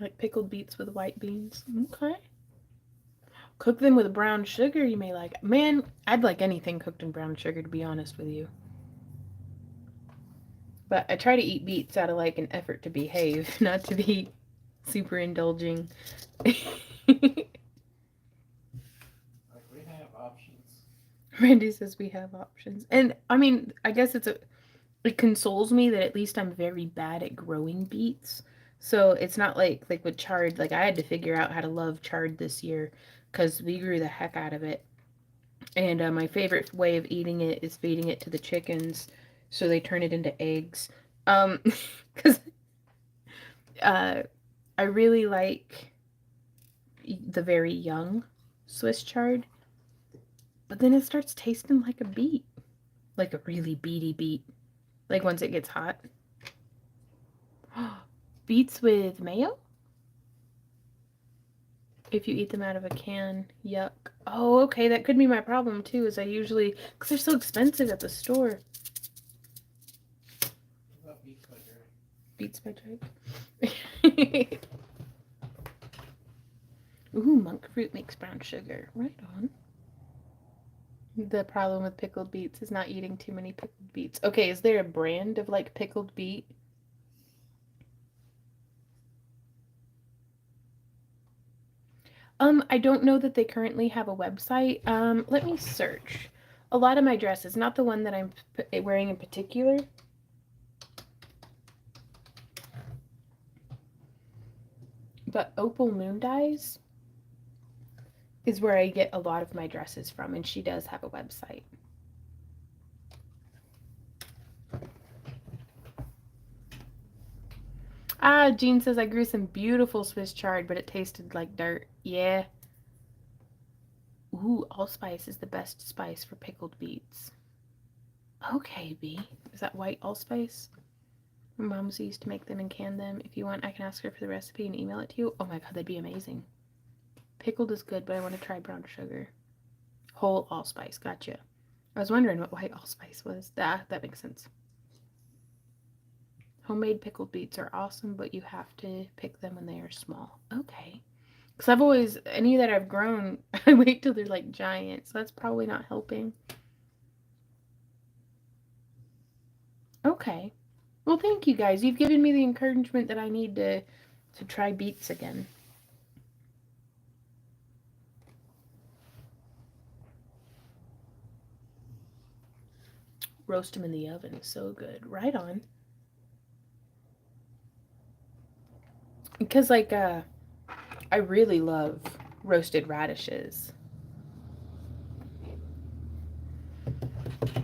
Like pickled beets with white beans. Okay. Cook them with brown sugar, you may like. Man, I'd like anything cooked in brown sugar, to be honest with you. But I try to eat beets out of like an effort to behave, not to be super indulging. Like, we have options. Randy says we have options. And I mean, I guess it consoles me that at least I'm very bad at growing beets. So it's not like with chard, like I had to figure out how to love chard this year because we grew the heck out of it. And my favorite way of eating it is feeding it to the chickens so they turn it into eggs. Because I really like the very young Swiss chard. But then it starts tasting like a beet. Like a really beety beet. Like once it gets hot. Beets with mayo? If you eat them out of a can, yuck. Oh, okay, that could be my problem too, is I usually... Because they're so expensive at the store. What about beets by Drake? Beets by Drake. Ooh, monk fruit makes brown sugar. Right on. The problem with pickled beets is not eating too many pickled beets. Okay, is there a brand of like pickled beet? I don't know that they currently have a website. Let me search. A lot of my dresses, not the one that I'm wearing in particular. But Opal Moon Dyes is where I get a lot of my dresses from, and she does have a website. Ah, Jean says I grew some beautiful Swiss chard, but it tasted like dirt. Yeah. Ooh, allspice is the best spice for pickled beets. Okay, B. Is that white allspice? My mom's used to make them and can them. If you want, I can ask her for the recipe and email it to you. Oh my god, that'd be amazing. Pickled is good, but I want to try brown sugar. Whole allspice, gotcha. I was wondering what white allspice was. That makes sense. Homemade pickled beets are awesome, but you have to pick them when they are small. Okay. Because I've always, any that I've grown, I wait till they're like giant, so that's probably not helping. Okay. Well, thank you guys. You've given me the encouragement that I need to try beets again. Roast them in the oven. So good. Right on. Because, like, I really love roasted radishes.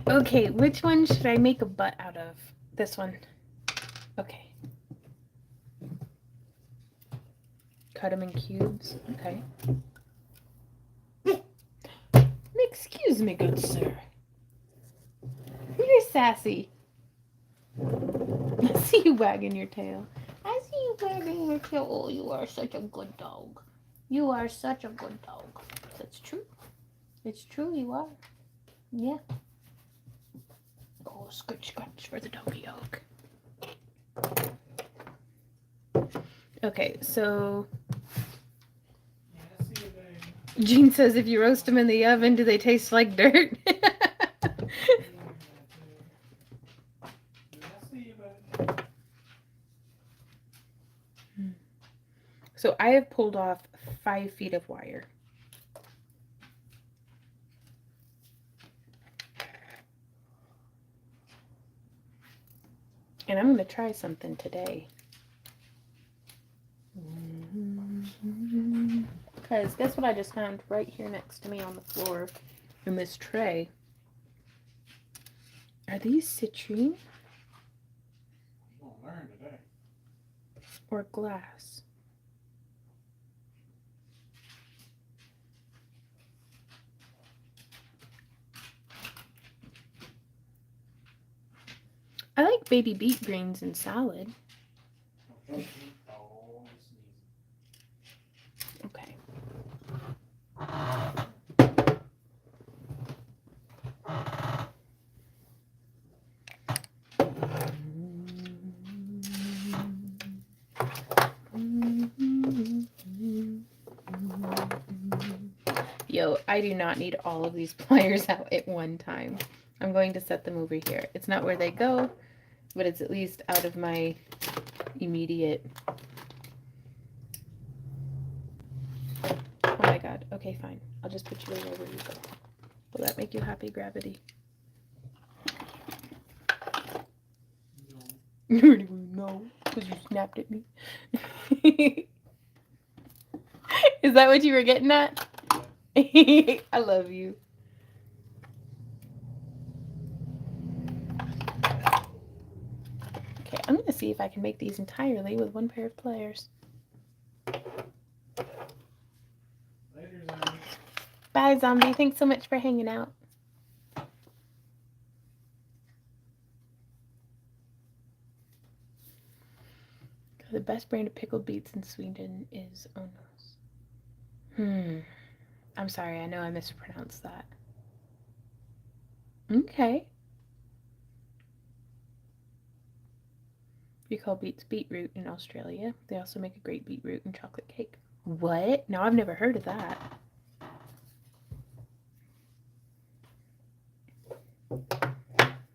Okay, which one should I make a butt out of? This one. Okay. Cut them in cubes. Okay. Excuse me, good sir. You're sassy. I see you wagging your tail. I see you wagging your tail. Oh, you are such a good dog. You are such a good dog. That's true. It's true, you are. Yeah. Oh, scratch, scratch for the doggy dog. Okay, so Yeah, see you, babe. Jean says if you roast them in the oven, do they taste like dirt? So I have pulled off 5 feet of wire. And I'm going to try something today. Because guess what I just found right here next to me on the floor in this tray? Are these citrine You gonna learn today. or glass? I like baby beet greens in salad. Oh, sneeze. Okay. Yo, I do not need all of these pliers out at one time. I'm going to set them over here. It's not where they go, but it's at least out of my immediate... Oh my god. Okay, fine. I'll just put you right where you go. Will that make you happy, Gravity? No. No, because you snapped at me. Is that what you were getting at? I love you. Okay, I'm gonna see if I can make these entirely with one pair of pliers. Later, zombie. Bye, Zombie. Thanks so much for hanging out. The best brand of pickled beets in Sweden is Onos. I'm sorry, I know I mispronounced that. Okay. You call beets beetroot in Australia. They also make a great beetroot and chocolate cake. What? No, I've never heard of that.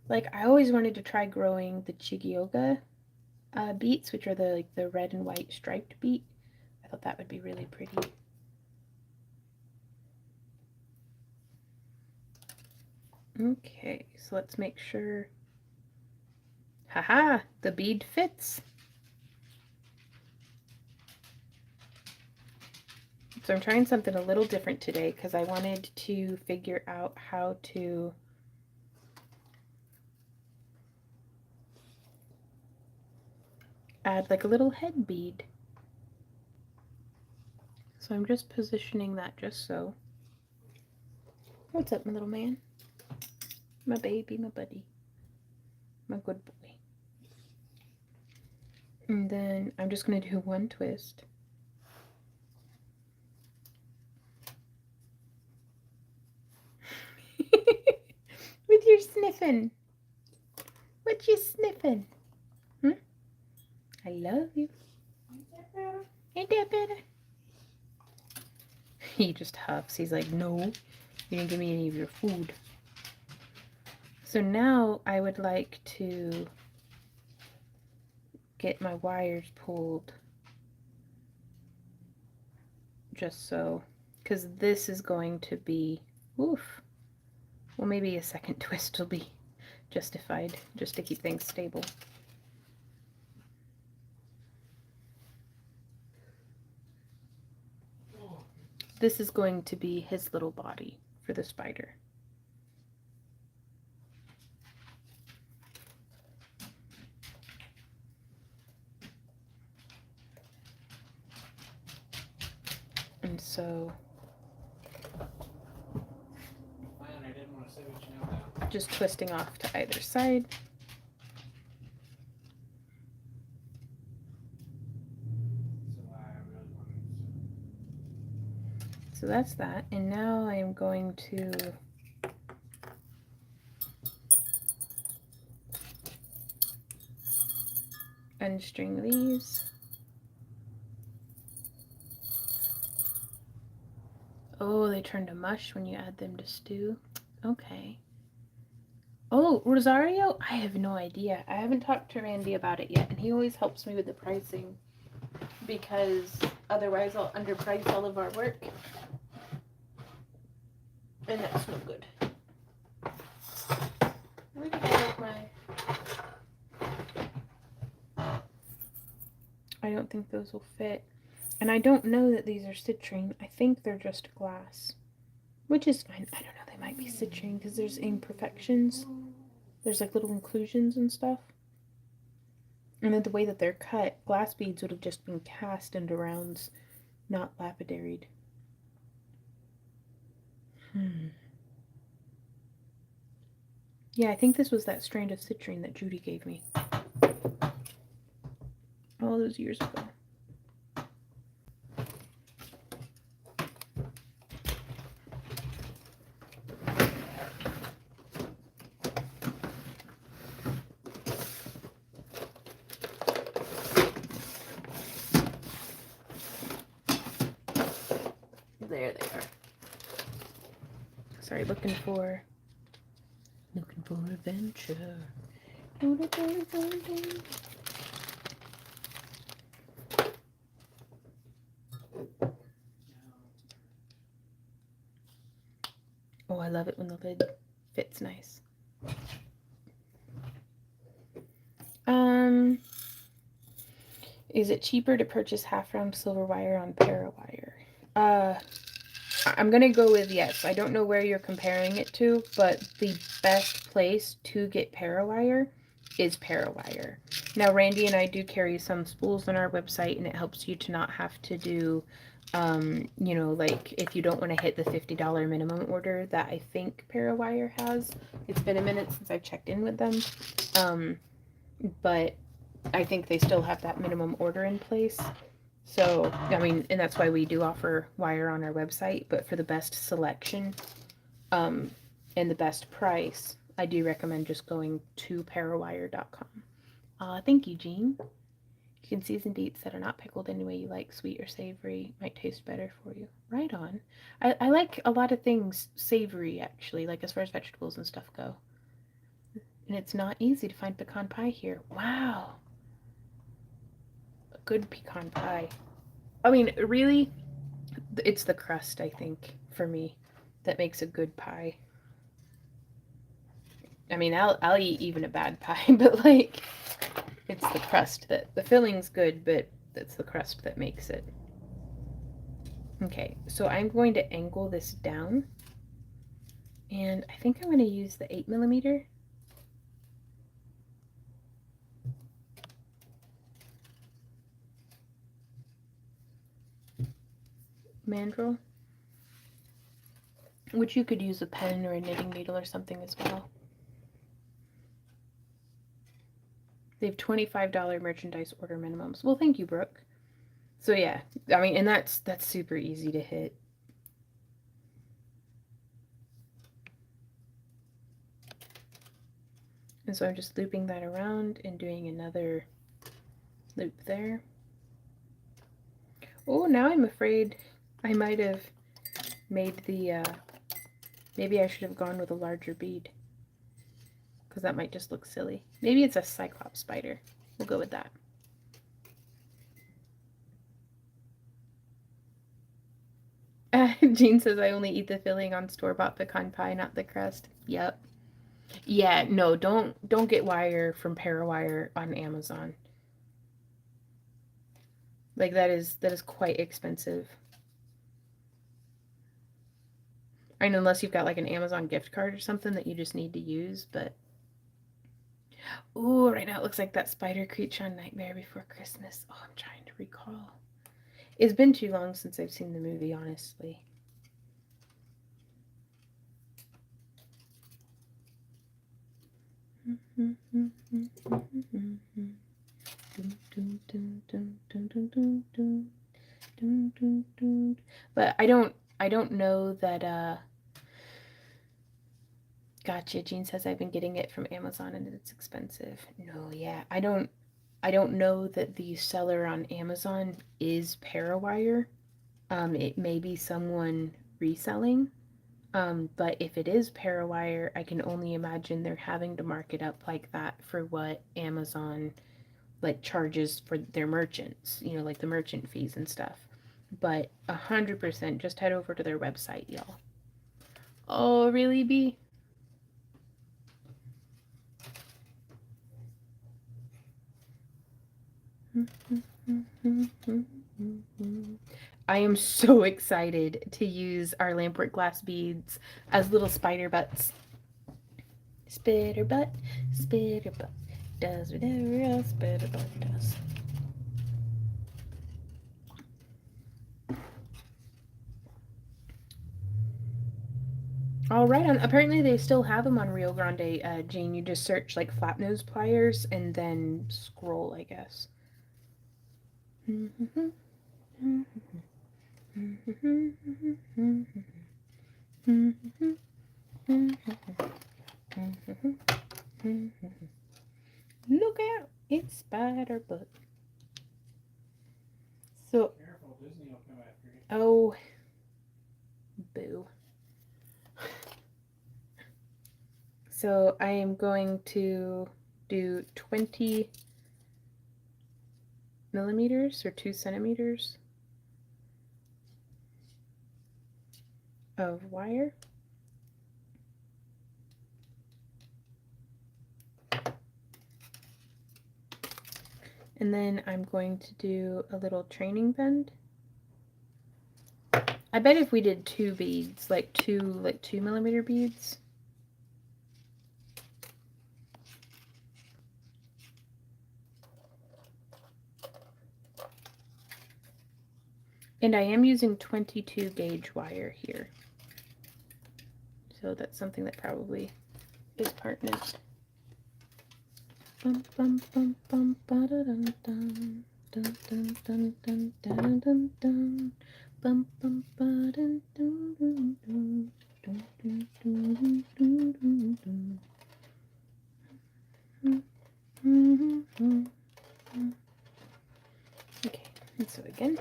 Like, I always wanted to try growing the Chigioga beets, which are the red and white striped beet. I thought that would be really pretty. Okay, so let's make sure. Haha, the bead fits. So I'm trying something a little different today because I wanted to figure out how to add like a little head bead. So I'm just positioning that just so. What's up, my little man? My baby, my buddy. My good boy. And then I'm just going to do one twist. With your sniffing. What you sniffing? I love you. Ain't that better? He just huffs. He's like, no, you didn't give me any of your food. So now I would like to get my wires pulled just so, because this is going to be, oof, well, maybe a second twist will be justified just to keep things stable. This is going to be his little body for the spider. And so Man, I didn't want to say what you know now. just twisting off to either side. So I really wanted to. So that's that. And now I am going to unstring these. Oh, they turn to mush when you add them to stew. Okay. Oh, Rosario? I have no idea. I haven't talked to Randy about it yet, and he always helps me with the pricing because otherwise I'll underprice all of our work. And that's no good. Where did I put my... I don't think those will fit. And I don't know that these are citrine. I think they're just glass. Which is fine. I don't know. They might be citrine because there's imperfections. There's like little inclusions and stuff. And then the way that they're cut, glass beads would have just been cast into rounds, not lapidaried. Yeah, I think this was that strand of citrine that Judy gave me. All those years ago. There they are. Sorry, looking for adventure. Oh, I love it when the lid fits nice. Is it cheaper to purchase half-round silver wire on Parawire? I'm gonna go with yes. I don't know where you're comparing it to, but the best place to get Parawire is Parawire. Now, Randy and I do carry some spools on our website, and it helps you to not have to do, you know, like if you don't want to hit the $50 minimum order that I think Parawire has. It's been a minute since I've checked in with them, but I think they still have that minimum order in place. So, I mean, and that's why we do offer wire on our website, but for the best selection, and the best price, I do recommend just going to parawire.com. Thank you, Jean. You can season beets that are not pickled any way you like, sweet or savory, might taste better for you. Right on. I like a lot of things savory, actually, like as far as vegetables and stuff go. And it's not easy to find pecan pie here. Wow. A good pecan pie. I mean, really, it's the crust, I think, for me, that makes a good pie. I mean, I'll eat even a bad pie, but like, it's the crust that the filling's good, but it's the crust that makes it. Okay, so I'm going to angle this down, and I think I'm going to use the 8mm. Mandrel, which you could use a pen or a knitting needle or something as well. They have $25 merchandise order minimums. Well, thank you, Brooke. So yeah, I mean, and that's super easy to hit. And so I'm just looping that around and doing another loop there. Oh, now I'm afraid I might have made the, maybe I should have gone with a larger bead, because that might just look silly. Maybe it's a cyclops spider. We'll go with that. Jean says I only eat the filling on store-bought pecan pie, not the crust. Yep. Yeah, no, don't get wire from Parawire on Amazon. Like that is quite expensive. I mean, unless you've got like an Amazon gift card or something that you just need to use, but ooh, right now it looks like that spider creature on Nightmare Before Christmas. Oh, I'm trying to recall. It's been too long since I've seen the movie, honestly. But I don't know that gotcha. Jean says I've been getting it from Amazon and it's expensive. No, yeah. I don't know that the seller on Amazon is Parawire. It may be someone reselling. But if it is Parawire, I can only imagine they're having to mark it up like that for what Amazon like charges for their merchants, you know, like the merchant fees and stuff. But 100% just head over to their website, y'all. Oh, really, B? I am so excited to use our lampwork glass beads as little spider butts. Spider butt does whatever a spider butt does. All right, apparently they still have them on Rio Grande, Jane. You just search like flat nose pliers and then scroll, I guess. Look out, it's spider butt. So, Careful, Disney will come after you. oh, boo. So I am going to do 20 millimeters or 2 centimeters of wire. And then I'm going to do a little training bend. I bet if we did 2 beads, like 2 millimeter beads. And I am using 22 gauge wire here. So that's something that probably is pertinent. Bum bum bum bum ba da dun dun dun dun dun dun dun dun dun bum bum ba dun dun dun dun dun dun dun dun dun dun. Okay, and so again.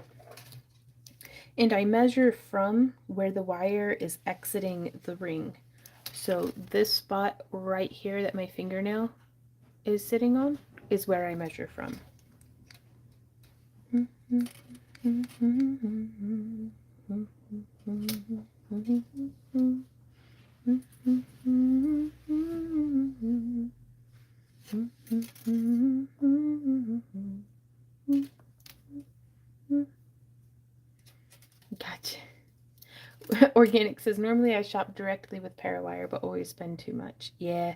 And I measure from where the wire is exiting the ring. So this spot right here that my fingernail is sitting on is where I measure from. Gotcha. Organic says, normally I shop directly with Parawire, but always spend too much. Yeah,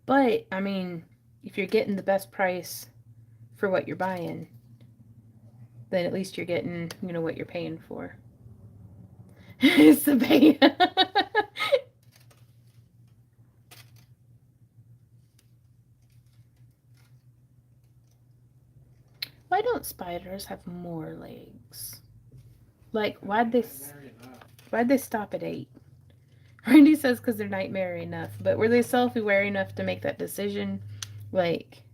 but, I mean, if you're getting the best price for what you're buying, then at least you're getting, you know, what you're paying for. It's the pay. Why don't spiders have more legs? Like, why'd they stop at 8? Randy says because they're nightmare enough, but were they self-aware enough to make that decision? Like,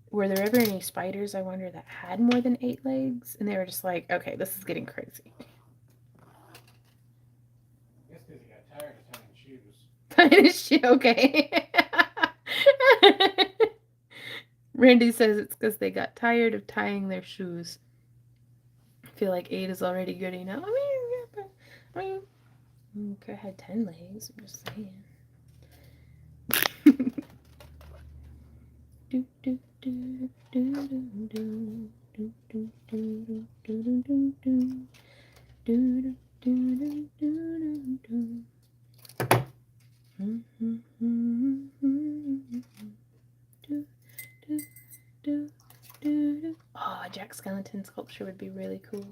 were there ever any spiders, I wonder, that had more than 8 legs? And they were just like, okay, this is getting crazy. I guess because he got tired of tying shoes. Okay. Randy says it's because they got tired of tying their shoes. I feel like 8 is already good enough. I mean, could have had 10 legs. I'm just saying. Do do do do do do do do do do do do do do do do. Oh, a Jack Skellington sculpture would be really cool.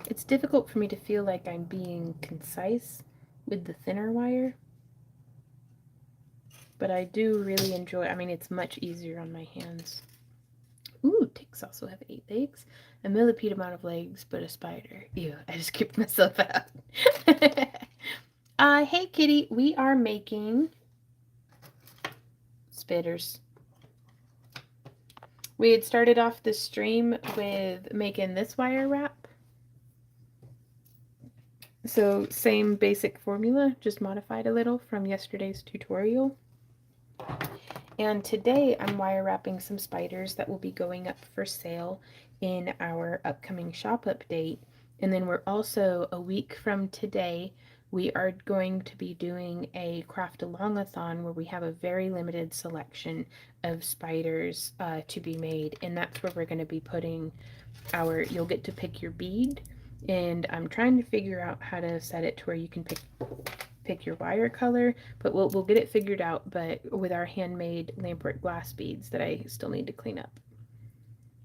It's difficult for me to feel like I'm being concise with the thinner wire, but I do really enjoy, I mean, it's much easier on my hands. Ooh, ticks also have 8 legs. A millipede amount of legs, but a spider. Ew, I just creeped myself out. Hey kitty, we are making spitters. We had started off the stream with making this wire wrap. So same basic formula, just modified a little from yesterday's tutorial. And today I'm wire wrapping some spiders that will be going up for sale in our upcoming shop update. And then we're also, a week from today, we are going to be doing a craft alongathon where we have a very limited selection of spiders to be made. And that's where we're going to be putting our, you'll get to pick your bead. And I'm trying to figure out how to set it to where you can pick your wire color, but we'll get it figured out. But with our handmade lampwork glass beads that I still need to clean up.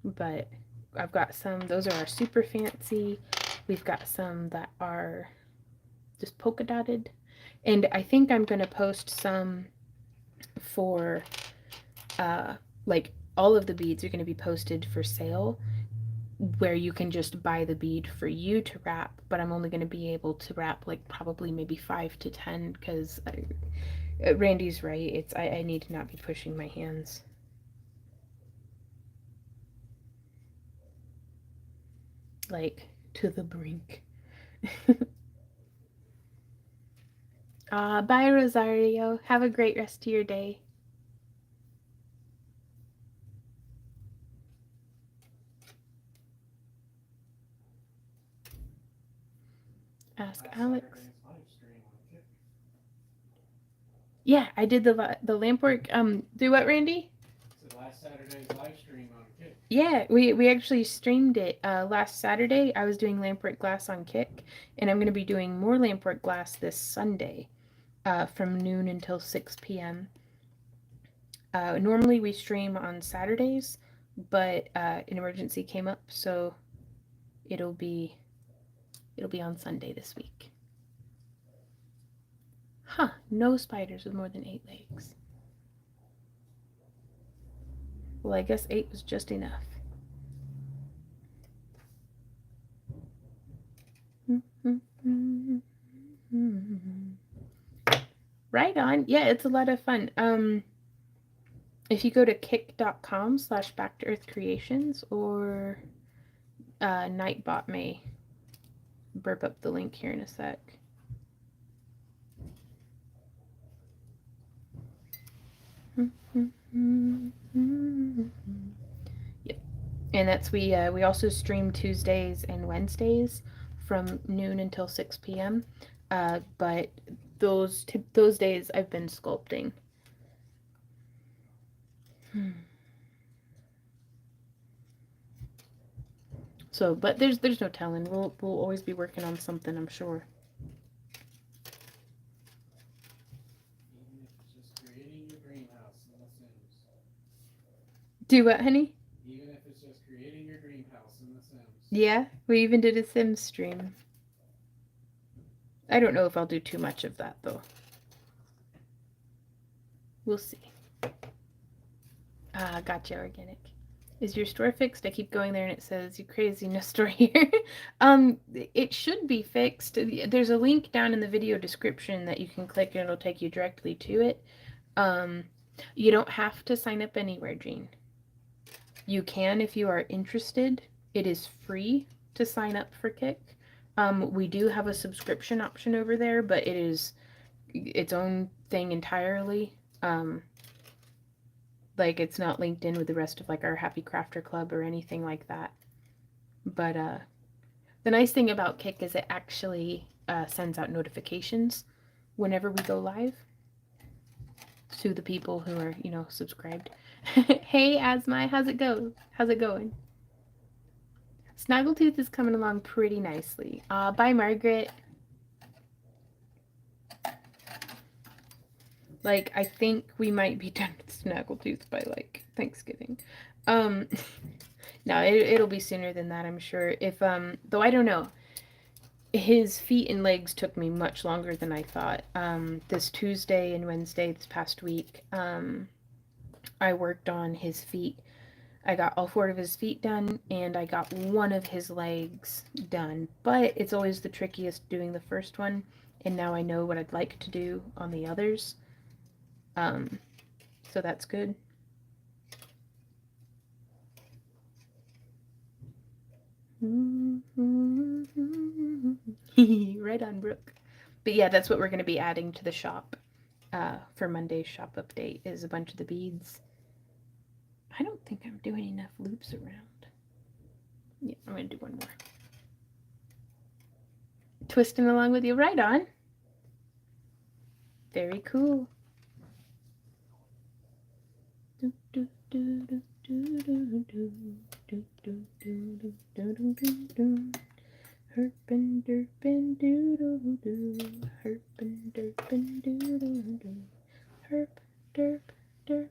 But I've got some, those are our super fancy. We've got some that are just polka dotted. And I think I'm going to post some for, like all of the beads are going to be posted for sale, where you can just buy the bead for you to wrap, but I'm only going to be able to wrap like probably maybe 5 to 10 because Randy's right. It's I need to not be pushing my hands. Like to the brink. Bye Rosario. Have a great rest of your day. Ask Last Alex. Saturday's live stream on Kick. Yeah, I did the lampwork. Do what, Randy? So last Saturday's live stream on Kick. Yeah, we actually streamed it last Saturday. I was doing lampwork glass on Kick, and I'm going to be doing more lampwork glass this Sunday from noon until 6 p.m. Normally we stream on Saturdays, but an emergency came up, so it'll be on Sunday this week. Huh, no spiders with more than 8 legs. Well, I guess 8 was just enough. Right on. Yeah, it's a lot of fun. If you go to kick.com/back-to-earth-creations, or Nightbot may burp up the link here in a sec. Yep. And that's we also stream Tuesdays and Wednesdays from noon until 6 p.m. But those days I've been sculpting. So, but there's no telling. We'll always be working on something, I'm sure. Even if it's just creating your greenhouse in The Sims. Do what, honey? Even if it's just creating your greenhouse in The Sims. Yeah, we even did a Sims stream. I don't know if I'll do too much of that, though. We'll see. Gotcha, organic. Is your store fixed? I keep going there and it says, you crazy, no store here. It should be fixed. There's a link down in the video description that you can click and it'll take you directly to it. You don't have to sign up anywhere, Jean. You can if you are interested. It is free to sign up for Kick. We do have a subscription option over there, but it is its own thing entirely. Like it's not linked in with the rest of like our Happy Crafter Club or anything like that. But the nice thing about Kick is it actually sends out notifications whenever we go live to the people who are, subscribed. Hey Asmai, how's it going? Snaggletooth is coming along pretty nicely. Bye Margaret. Like, I think we might be done with Snaggletooth by, like, Thanksgiving. No, it'll be sooner than that, I'm sure. If, though I don't know. His feet and legs took me much longer than I thought. This Tuesday and Wednesday, this past week, I worked on his feet. I got all 4 of his feet done, and I got 1 of his legs done. But it's always the trickiest doing the first one, and now I know what I'd like to do on the others. So that's good. Right on, Brooke. But yeah, that's what we're going to be adding to the shop for Monday's shop update, is a bunch of the beads. I don't think I'm doing enough loops around. Yeah, I'm going to do 1 more. Twisting along with you. Right on. Very cool. Herpin derpin doodle doo. Herpin derpin doodle doo. Herp derp derp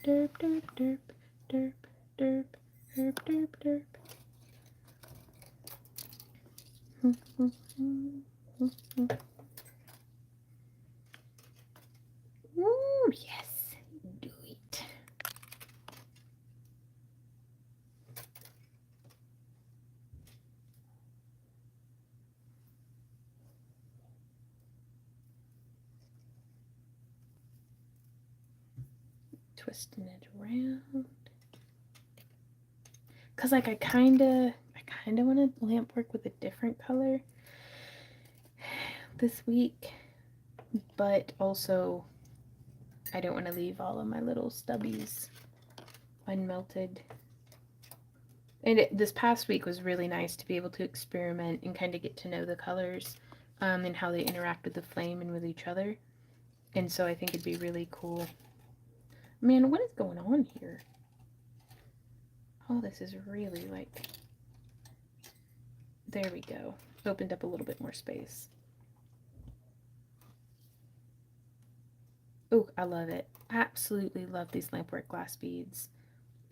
derp derp derp derp derp herp derp derp. Ooh, yes. Do it. Twisting it around. Cause like I kinda want to lamp work with a different color this week, but also I don't want to leave all of my little stubbies unmelted. And this past week was really nice to be able to experiment and kind of get to know the colors and how they interact with the flame and with each other. And so I think it'd be really cool. Man, what is going on here? Oh, this is really like... There we go. Opened up a little bit more space. Oh, I love it. Absolutely love these lampwork glass beads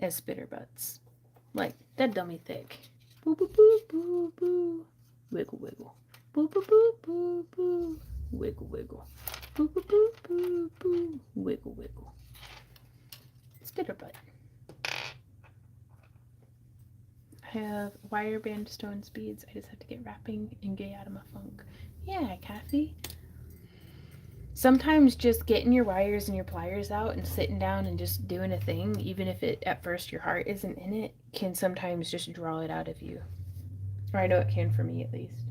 as spitter butts. Like, that dummy thick. Boo boo boo boo boo. Wiggle wiggle. Boo boo boo boo boo. Wiggle wiggle. Boo boo boo boo boo. Wiggle wiggle. Spitter butt. I have wire band stones beads. I just have to get wrapping and get out of my funk. Yeah, Kathy. Sometimes just getting your wires and your pliers out and sitting down and just doing a thing, even if it at first your heart isn't in it, can sometimes just draw it out of you. Or I know it can for me at least.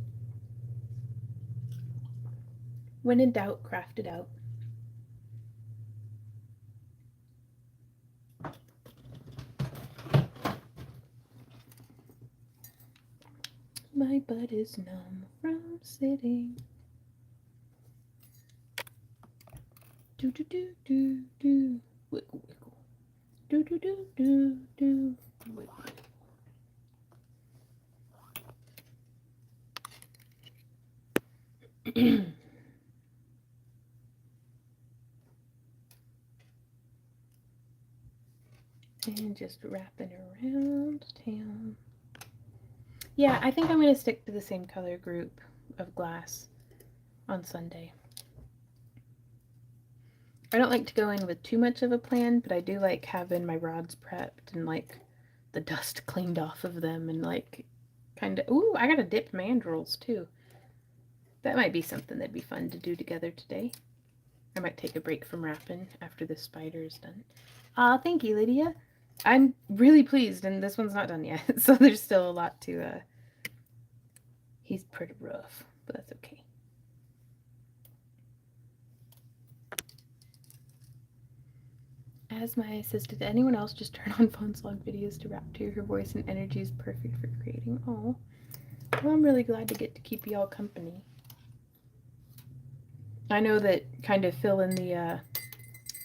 When in doubt, craft it out. My butt is numb from sitting. Do do do do do. Wiggle wiggle. Do do do do do. Wiggle wiggle. And just wrapping around town. Yeah, I think I'm going to stick to the same color group of glass on Sunday. I don't like to go in with too much of a plan, but I do like having my rods prepped and like the dust cleaned off of them and like kind of... Ooh, I got to dip mandrels too. That might be something that'd be fun to do together today. I might take a break from wrapping after this spider is done. Aw, thank you, Lydia. I'm really pleased, and this one's not done yet, so there's still a lot to... He's pretty rough, but that's okay. As my assistant, anyone else just turn on Fawn's log videos to wrap to? Her voice and energy is perfect for creating. Oh, well, I'm really glad to get to keep y'all company. I know that kind of filling the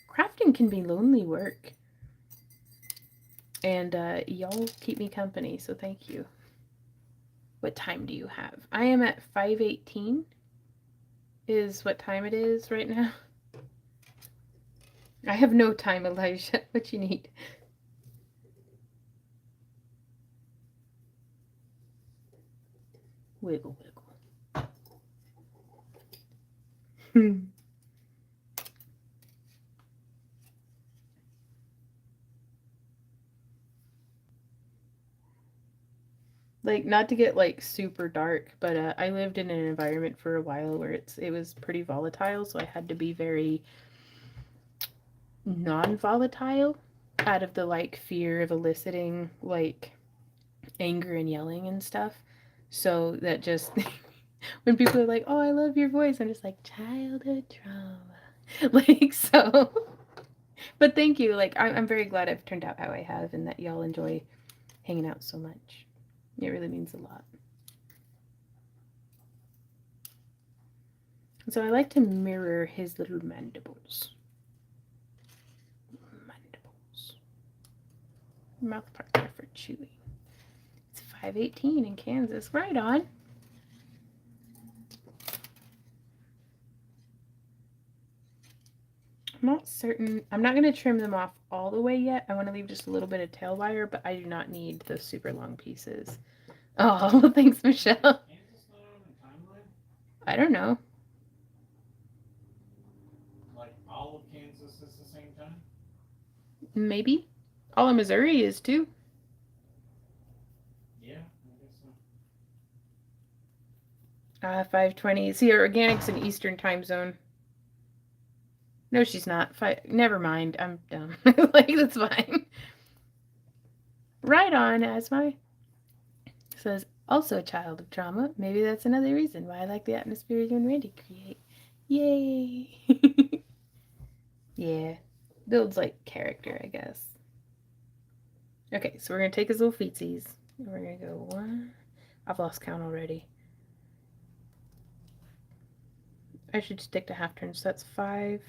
crafting can be lonely work, and y'all keep me company, so thank you. What time do you have? I am at 5:18 is what time it is right now. I have no time, Elijah. What you need? Wiggle, wiggle. Like, not to get like super dark, but I lived in an environment for a while where it was pretty volatile, so I had to be very non-volatile out of the like fear of eliciting like anger and yelling and stuff. So that just when people are like, "Oh, I love your voice," I'm just like, childhood trauma. Like, so. But thank you. Like, I'm very glad I've turned out how I have and that y'all enjoy hanging out so much. It really means a lot. So I like to mirror his little mandibles. Mandibles. Mouth part there for chewing. It's 5:18 in Kansas. Right on. I'm not certain. I'm not going to trim them off all the way yet. I want to leave just a little bit of tail wire, but I do not need the super long pieces. Oh, thanks, Michelle. Kansas not on the timeline? I don't know. Like all of Kansas is the same time? Maybe. All of Missouri is too. Yeah, I guess so. 5:20. See, organic's an Eastern time zone. No, she's not. Never mind. I'm dumb. Like, that's fine. Right on, Asmai. Says, also a child of trauma. Maybe that's another reason why I like the atmosphere you and Randy create. Yay. Yeah. Builds, like, character, I guess. Okay, so we're going to take his little feetsies. And we're going to go 1. I've lost count already. I should stick to half turns. So that's 5,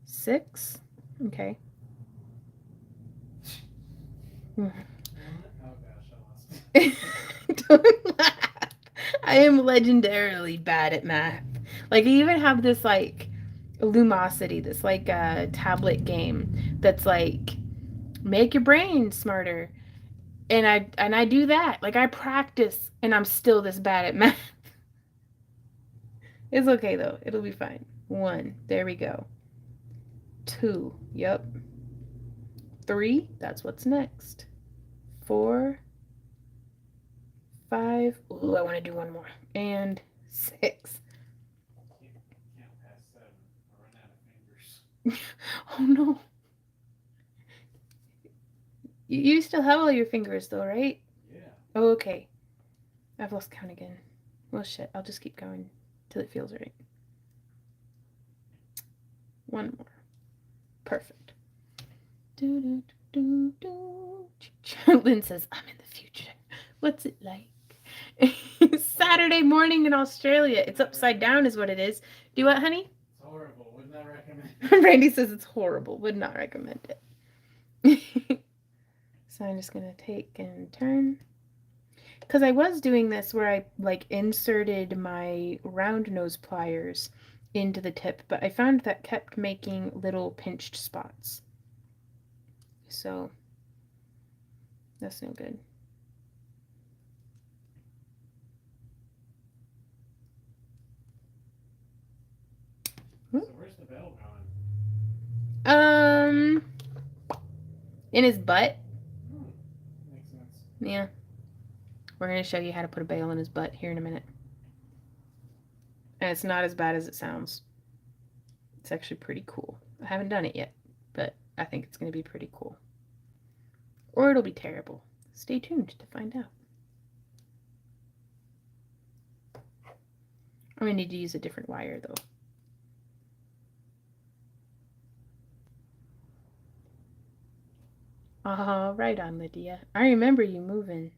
6. Okay. Oh gosh, I lost. Don't laugh. I am legendarily bad at math. Like, I even have this, like, Lumosity, this, like, tablet game that's, like, make your brain smarter. And I do that. Like, I practice, and I'm still this bad at math. It's okay, though. It'll be fine. 1. There we go. 2. Yep. 3. That's what's next. 4. 5. Ooh, I want to do one more. And 6. Can't pass 7. I run out of fingers. Oh no. You still have all your fingers though, right? Yeah. Oh, okay. I've lost count again. Well, shit. I'll just keep going till it feels right. 1 more. Perfect. Do, do, do, do. Lynn says, I'm in the future. What's it like? Saturday morning in Australia. It's upside down is what it is. Do what, honey? It's horrible. Would not recommend. Randy says it's horrible. Would not recommend it. So I'm just going to take and turn. Because I was doing this where I like inserted my round nose pliers into the tip, but I found that kept making little pinched spots. So that's no good. So where's the bell going? In his butt. Makes sense. Yeah. We're going to show you how to put a bail in his butt here in a minute. And it's not as bad as it sounds. It's actually pretty cool. I haven't done it yet, but I think it's going to be pretty cool. Or it'll be terrible. Stay tuned to find out. I'm going to need to use a different wire, though. Oh, right on, Lydia. I remember you moving.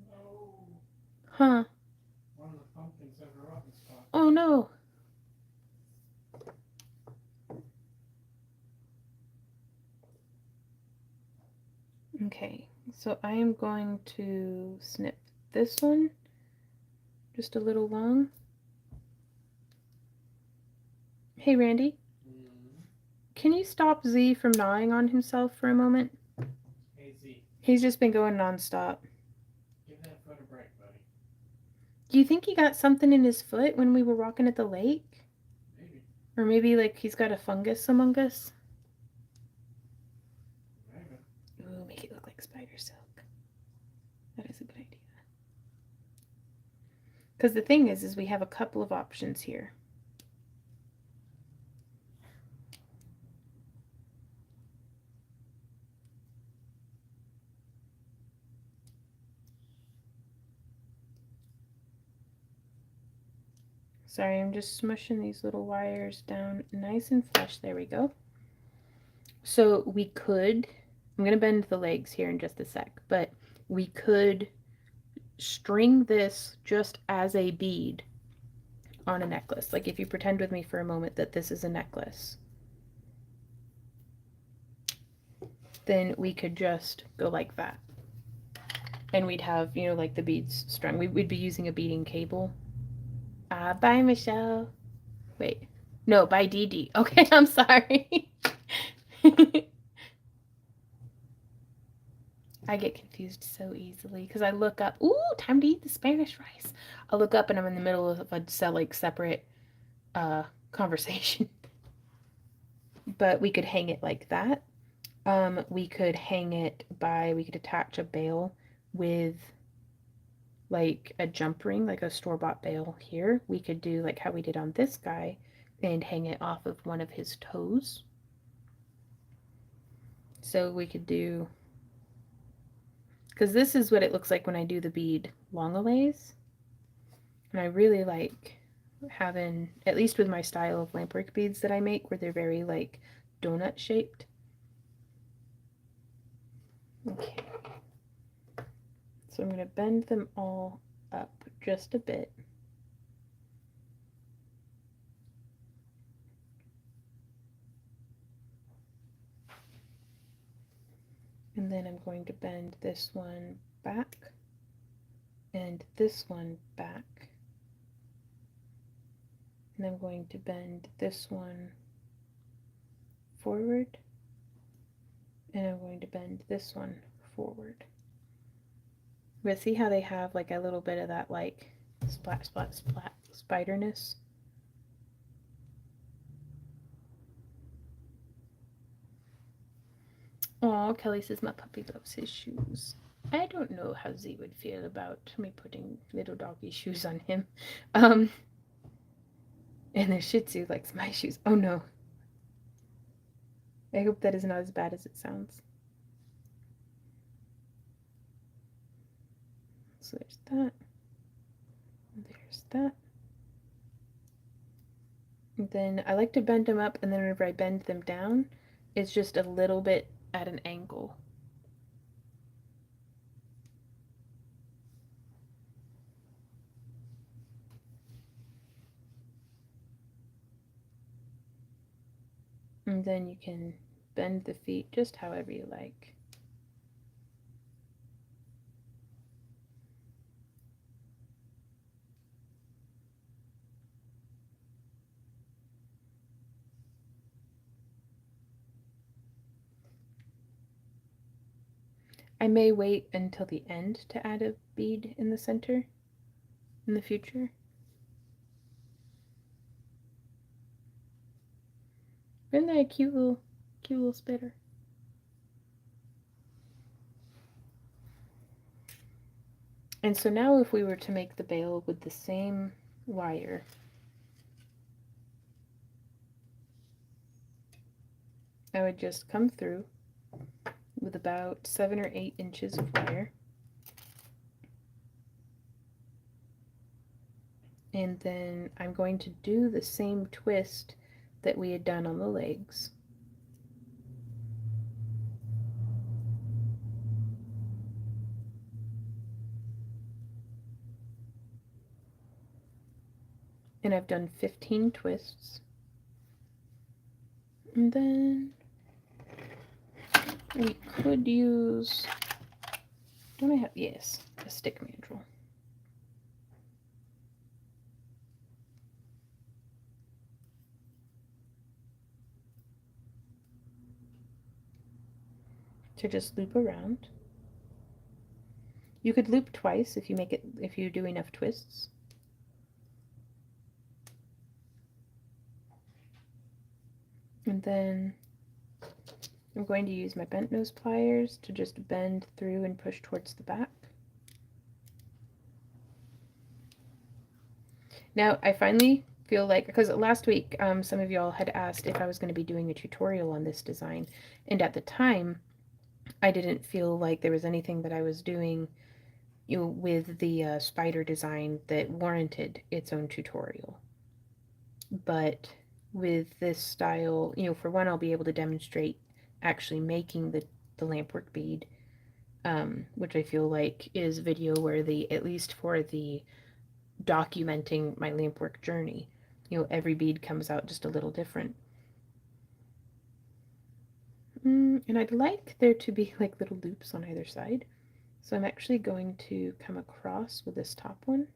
No. Huh. One of the pumpkins have a rotten spot. Oh, no. Okay, so I am going to snip this one just a little long. Hey, Randy. Can you stop Z from gnawing on himself for a moment? Hey Z, He's just been going nonstop. give that foot a break, buddy. Do you think he got something in his foot when we were walking at the lake? Maybe. Or maybe like he's got a fungus among us? Maybe. Because the thing is we have a couple of options here. Sorry, I'm just smushing these little wires down nice and flush. There we go. So we could, I'm going to bend the legs here in just a sec, but we could string this just as a bead on a necklace. Like if you pretend with me for a moment that this is a necklace, then we could just go like that. And we'd have, you know, like the beads strung. We'd be using a beading cable. Bye, Michelle. Wait. No, bye, Dee Dee. Okay, I'm sorry. I get confused so easily because I look up, ooh, time to eat the Spanish rice. I look up and I'm in the middle of a like separate conversation. But we could hang it like that. We could hang it by, we could attach a bail with like a jump ring, like a store-bought bail here. We could do like how we did on this guy and hang it off of one of his toes. So we could do, because this is what it looks like when I do the bead longaways. And I really like having, at least with my style of lampwork beads that I make, where they're very like donut shaped. Okay. So I'm going to bend them all up just a bit. And then I'm going to bend this one back and this one back. And I'm going to bend this one forward. And I'm going to bend this one forward. But see how they have like a little bit of that like splat, splat, splat spiderness? Oh, Kelly says my puppy loves his shoes. I don't know how Z would feel about me putting little doggy shoes on him. And the Shih Tzu likes my shoes. Oh no. I hope that is not as bad as it sounds. So there's that. There's that. And then I like to bend them up, and then whenever I bend them down, it's just a little bit at an angle. And then you can bend the feet just however you like. I may wait until the end to add a bead in the center in the future. Isn't that a cute little spitter? And so now if we were to make the bail with the same wire, I would just come through with about 7 or 8 inches of wire. And then I'm going to do the same twist that we had done on the legs. And I've done 15 twists. And then we could use, don't I have, yes, a stick mandrel. To just loop around. You could loop twice if you do enough twists. And then I'm going to use my bent nose pliers to just bend through and push towards the back. Now, I finally feel like, because last week, some of y'all had asked if I was going to be doing a tutorial on this design. And at the time, I didn't feel like there was anything that I was doing, you know, with the spider design that warranted its own tutorial. But with this style, you know, for one, I'll be able to demonstrate actually making the lampwork bead, which I feel like is video worthy, at least for the documenting my lampwork journey. You know, every bead comes out just a little different. And I'd like there to be like little loops on either side. So I'm actually going to come across with this top one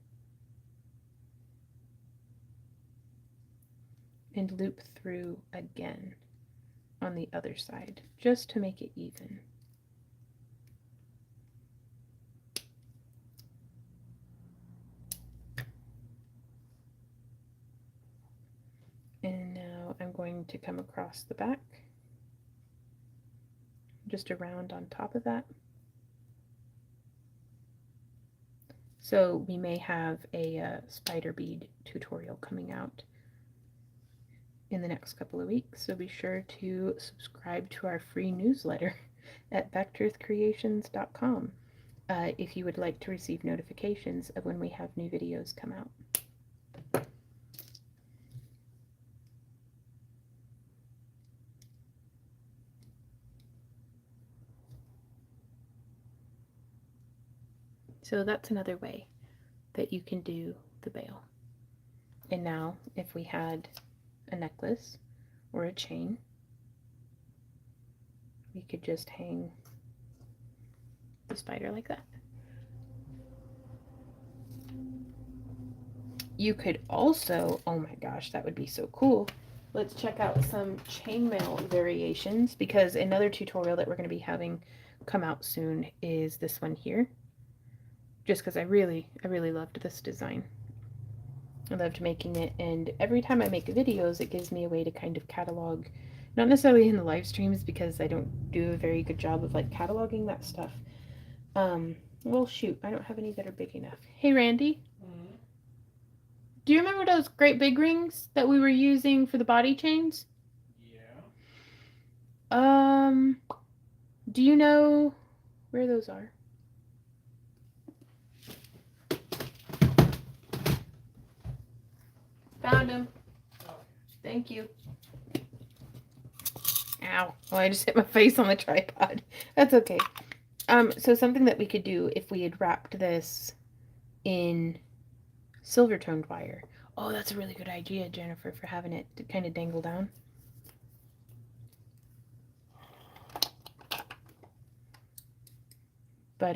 and loop through again on the other side, just to make it even. And now I'm going to come across the back, just around on top of that. So we may have a spider bead tutorial coming out in the next couple of weeks. So be sure to subscribe to our free newsletter at backearthcreations.com if you would like to receive notifications of when we have new videos come out. So that's another way that you can do the bail. And now if we had a necklace or a chain, we could just hang the spider like that. You could also, oh my gosh, that would be so cool. Let's check out some chainmail variations, because another tutorial that we're going to be having come out soon is this one here. Just because I really loved this design. I loved making it, and every time I make videos, it gives me a way to kind of catalog, not necessarily in the live streams because I don't do a very good job of like cataloging that stuff. Well, shoot, I don't have any that are big enough. Hey, Randy. Do you remember those great big rings that we were using for the body chains? Yeah. Do you know where those are? Found them. Okay. Thank you. Ow. Oh, I just hit my face on the tripod. That's okay. So something that we could do if we had wrapped this in silver toned wire. Oh, that's a really good idea, Jennifer, for having it to kind of dangle down. But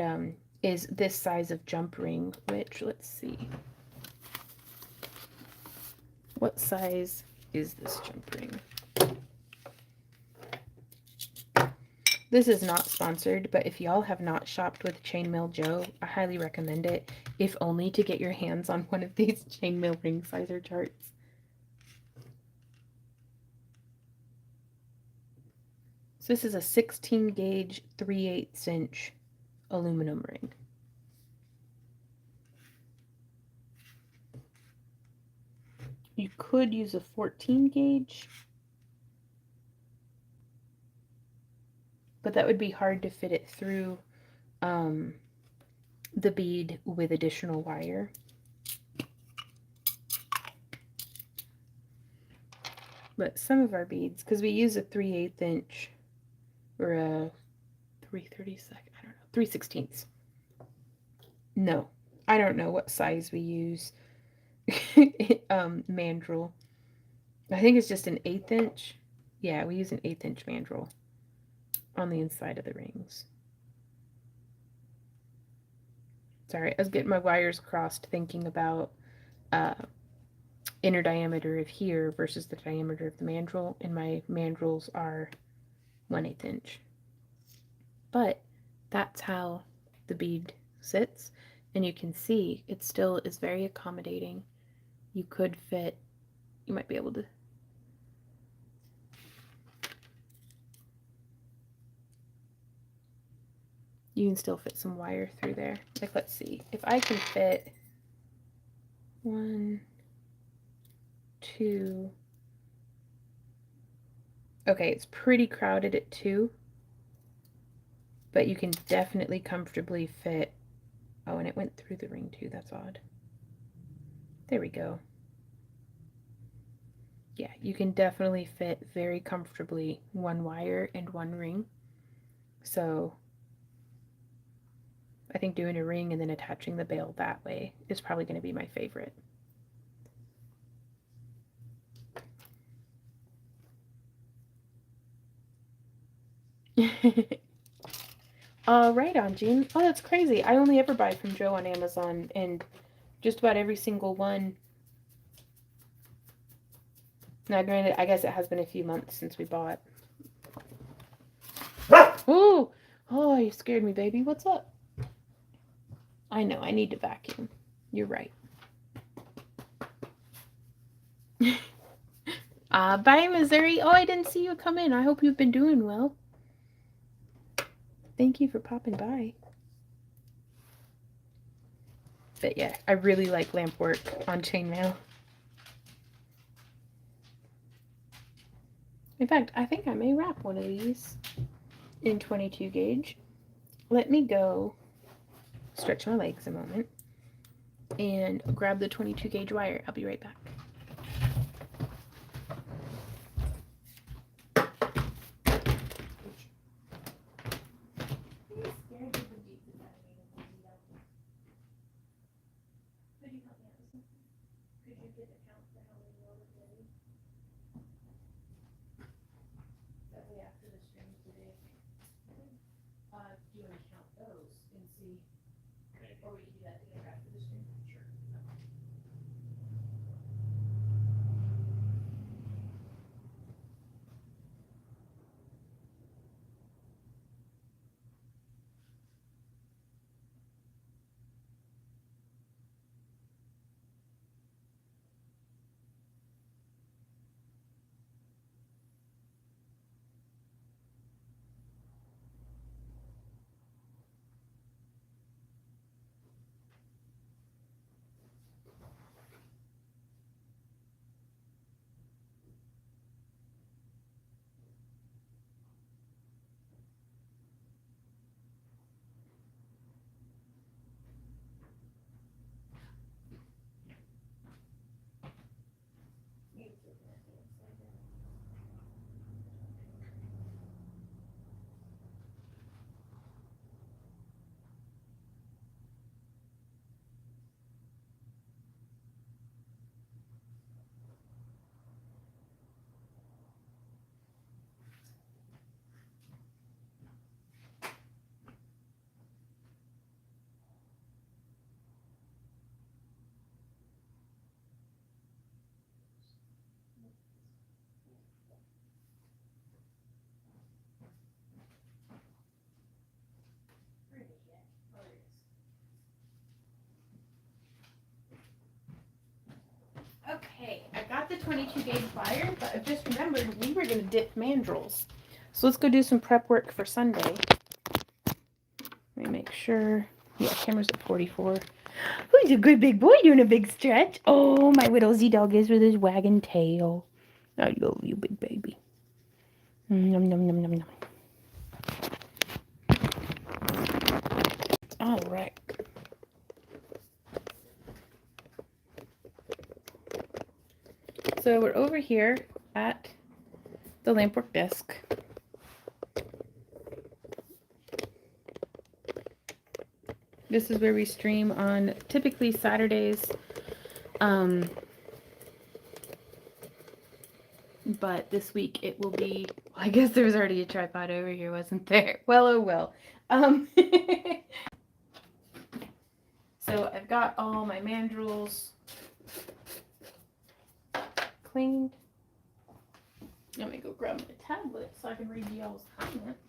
is this size of jump ring, which, let's see. What size is this jump ring? This is not sponsored, but if y'all have not shopped with Chainmail Joe, I highly recommend it, if only to get your hands on one of these chainmail ring sizer charts. So this is a 16 gauge 3/8 inch aluminum ring. You could use a 14 gauge, but that would be hard to fit it through the bead with additional wire. But some of our beads, because we use a 3/8 inch or a 3/32, I don't know, 3/16. No, I don't know what size we use. Mandrel. I think it's just an 1/8 inch. Yeah, we use an 1/8 inch mandrel on the inside of the rings. Sorry, I was getting my wires crossed thinking about inner diameter of here versus the diameter of the mandrel, and my mandrels are 1/8 inch. But that's how the bead sits, and you can see it still is very accommodating. You could fit, you might be able to, you can still fit some wire through there. Like, let's see, if I can fit 1, 2. Okay, it's pretty crowded at 2. But you can definitely comfortably fit. Oh, and it went through the ring too. That's odd. There we go. Yeah, you can definitely fit very comfortably 1 wire and 1 ring. So I think doing a ring and then attaching the bail that way is probably going to be my favorite. Right on, Jean. Oh, that's crazy. I only ever buy from Joe on Amazon, and just about every single one. Now, granted, I guess it has been a few months since we bought. Oh, oh, you scared me, baby. What's up? I know, I need to vacuum. You're right. Bye, Missouri. Oh, I didn't see you come in. I hope you've been doing well. Thank you for popping by. But yeah, I really like lamp work on chainmail. In fact, I think I may wrap one of these in 22 gauge. Let me go stretch my legs a moment and grab the 22 gauge wire. I'll be right back. Do you want to count those and see, or we can do that together after the stream? Sure. Okay, I got the 22 gauge wire, but I've just remembered we were going to dip mandrels. So let's go do some prep work for Sunday. Let me make sure. Yeah, camera's at 44. Who's a good big boy doing a big stretch? Oh, my little Z-dog is with his wagging tail. I love you, big baby. Nom, nom, nom, nom, nom. All right. So we're over here at the lampwork desk. This is where we stream on typically Saturdays. But this week it will be, well, I guess there was already a tripod over here, wasn't there? Well, oh well. So I've got all my mandrels cleaned. Let me go grab my tablet so I can read y'all's comments.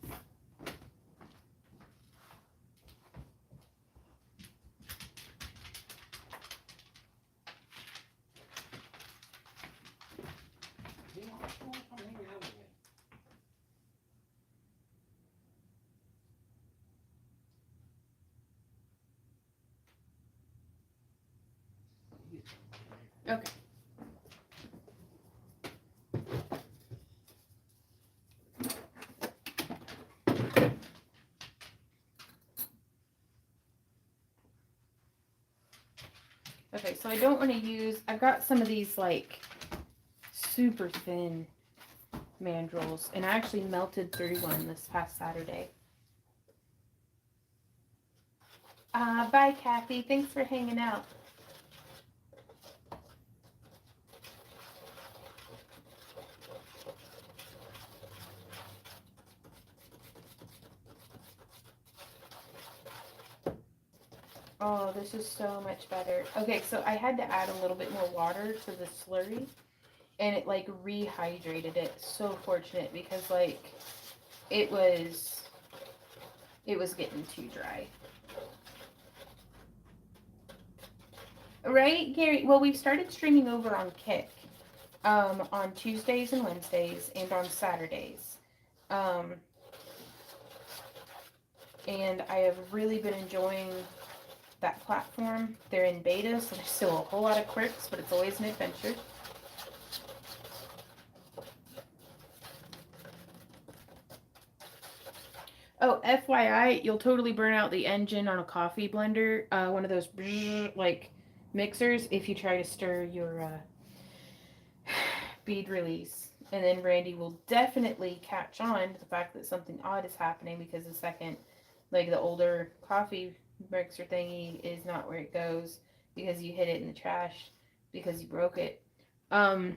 Okay. Okay, so I don't want to use, I've got some of these like super thin mandrels, and I actually melted through one this past Saturday. Bye, Kathy. Thanks for hanging out. Oh, this is so much better. Okay, so I had to add a little bit more water to the slurry, and it like rehydrated it. So fortunate, because like it was getting too dry. Right, Gary? Well, we've started streaming over on Kick on Tuesdays and Wednesdays and on Saturdays. And I have really been enjoying that platform. They're in beta, so there's still a whole lot of quirks, but it's always an adventure. Oh, FYI, you'll totally burn out the engine on a coffee blender, one of those like mixers, if you try to stir your bead release. And then Randy will definitely catch on to the fact that something odd is happening, because the second, like the older coffee mixer thingy is not where it goes, because you hit it in the trash because you broke it. So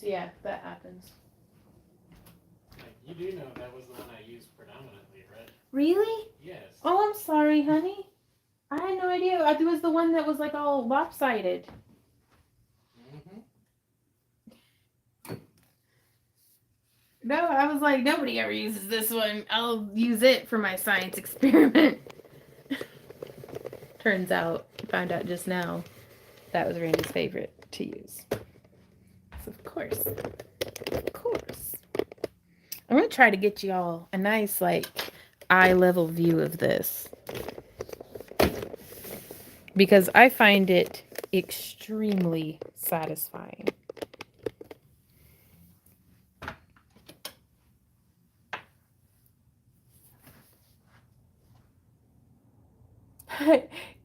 yeah, that happens. You do know that was the one I used predominantly, right? Really? Yes. Oh, I'm sorry, honey. I had no idea. It was the one that was like all lopsided. Mm-hmm. No, I was like, nobody ever uses this one. I'll use it for my science experiment. Turns out, found out just now, that was Randy's favorite to use. So of course. I'm going to try to get you all a nice, like, eye-level view of this, because I find it extremely satisfying.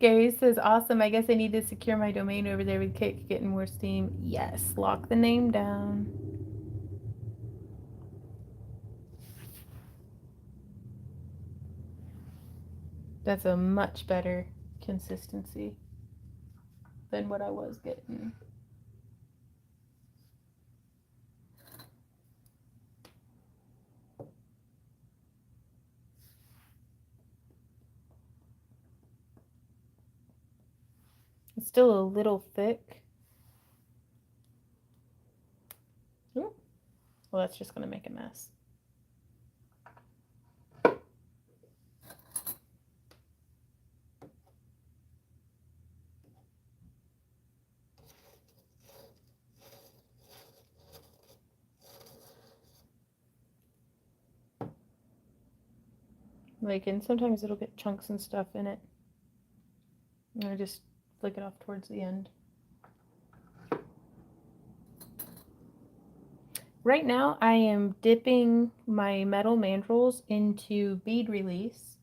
Gary says, awesome. I guess I need to secure my domain over there with Kick, getting more steam. Yes, lock the name down. That's a much better consistency than what I was getting. It's still a little thick. Ooh. Well, that's just going to make a mess. Like, and sometimes it'll get chunks and stuff in it. And I just flick it off towards the end. Right now, I am dipping my metal mandrels into bead release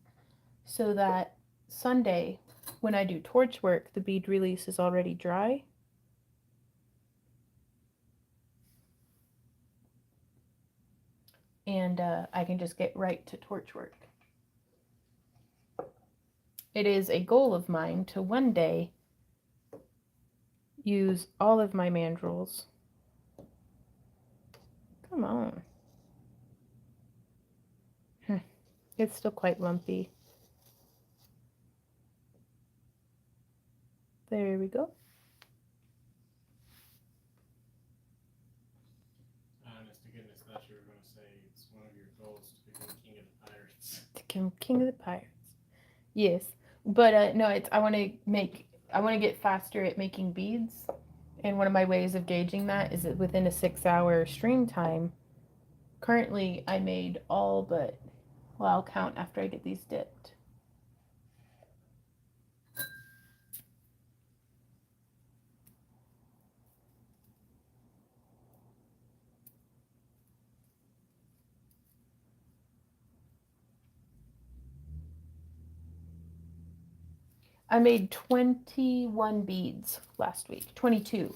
so that Sunday, when I do torch work, the bead release is already dry. And I can just get right to torch work. It is a goal of mine to one day use all of my mandrels. Come on. It's still quite lumpy. There we go. Honest to goodness, thought you were going to say it's one of your goals to become king of the pirates. To become king of the pirates. Yes. But no, I want to get faster at making beads. And one of my ways of gauging that is that within a 6-hour stream time, currently I made all but, well, I'll count after I get these dipped. I made 21 beads last week. 22.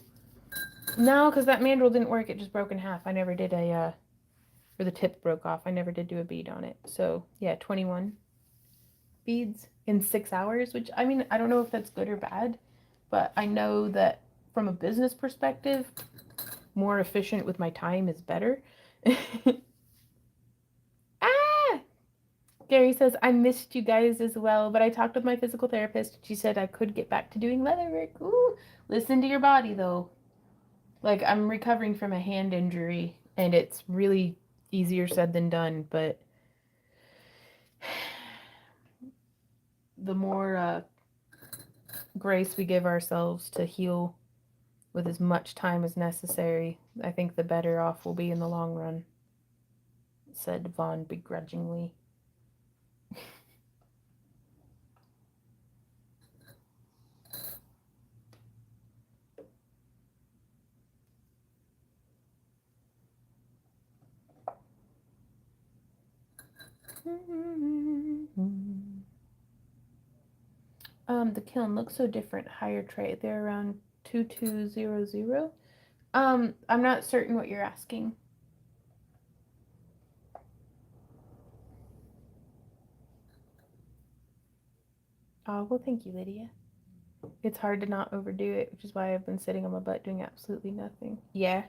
No, because that mandrel didn't work. It just broke in half. I never did or the tip broke off. I never did do a bead on it. So, yeah, 21 beads in 6 hours, which, I mean, I don't know if that's good or bad, but I know that from a business perspective, more efficient with my time is better. Ah! Gary says, I missed you guys as well, but I talked with my physical therapist. She said I could get back to doing leather work. Ooh, listen to your body, though. Like, I'm recovering from a hand injury, and it's really easier said than done, but the more grace we give ourselves to heal with as much time as necessary, I think the better off we'll be in the long run, said Vaughn begrudgingly. The kiln looks so different. Higher tray. They're around 2200. I'm not certain what you're asking. Oh, well, thank you, Lydia. It's hard to not overdo it, which is why I've been sitting on my butt doing absolutely nothing. Yeah.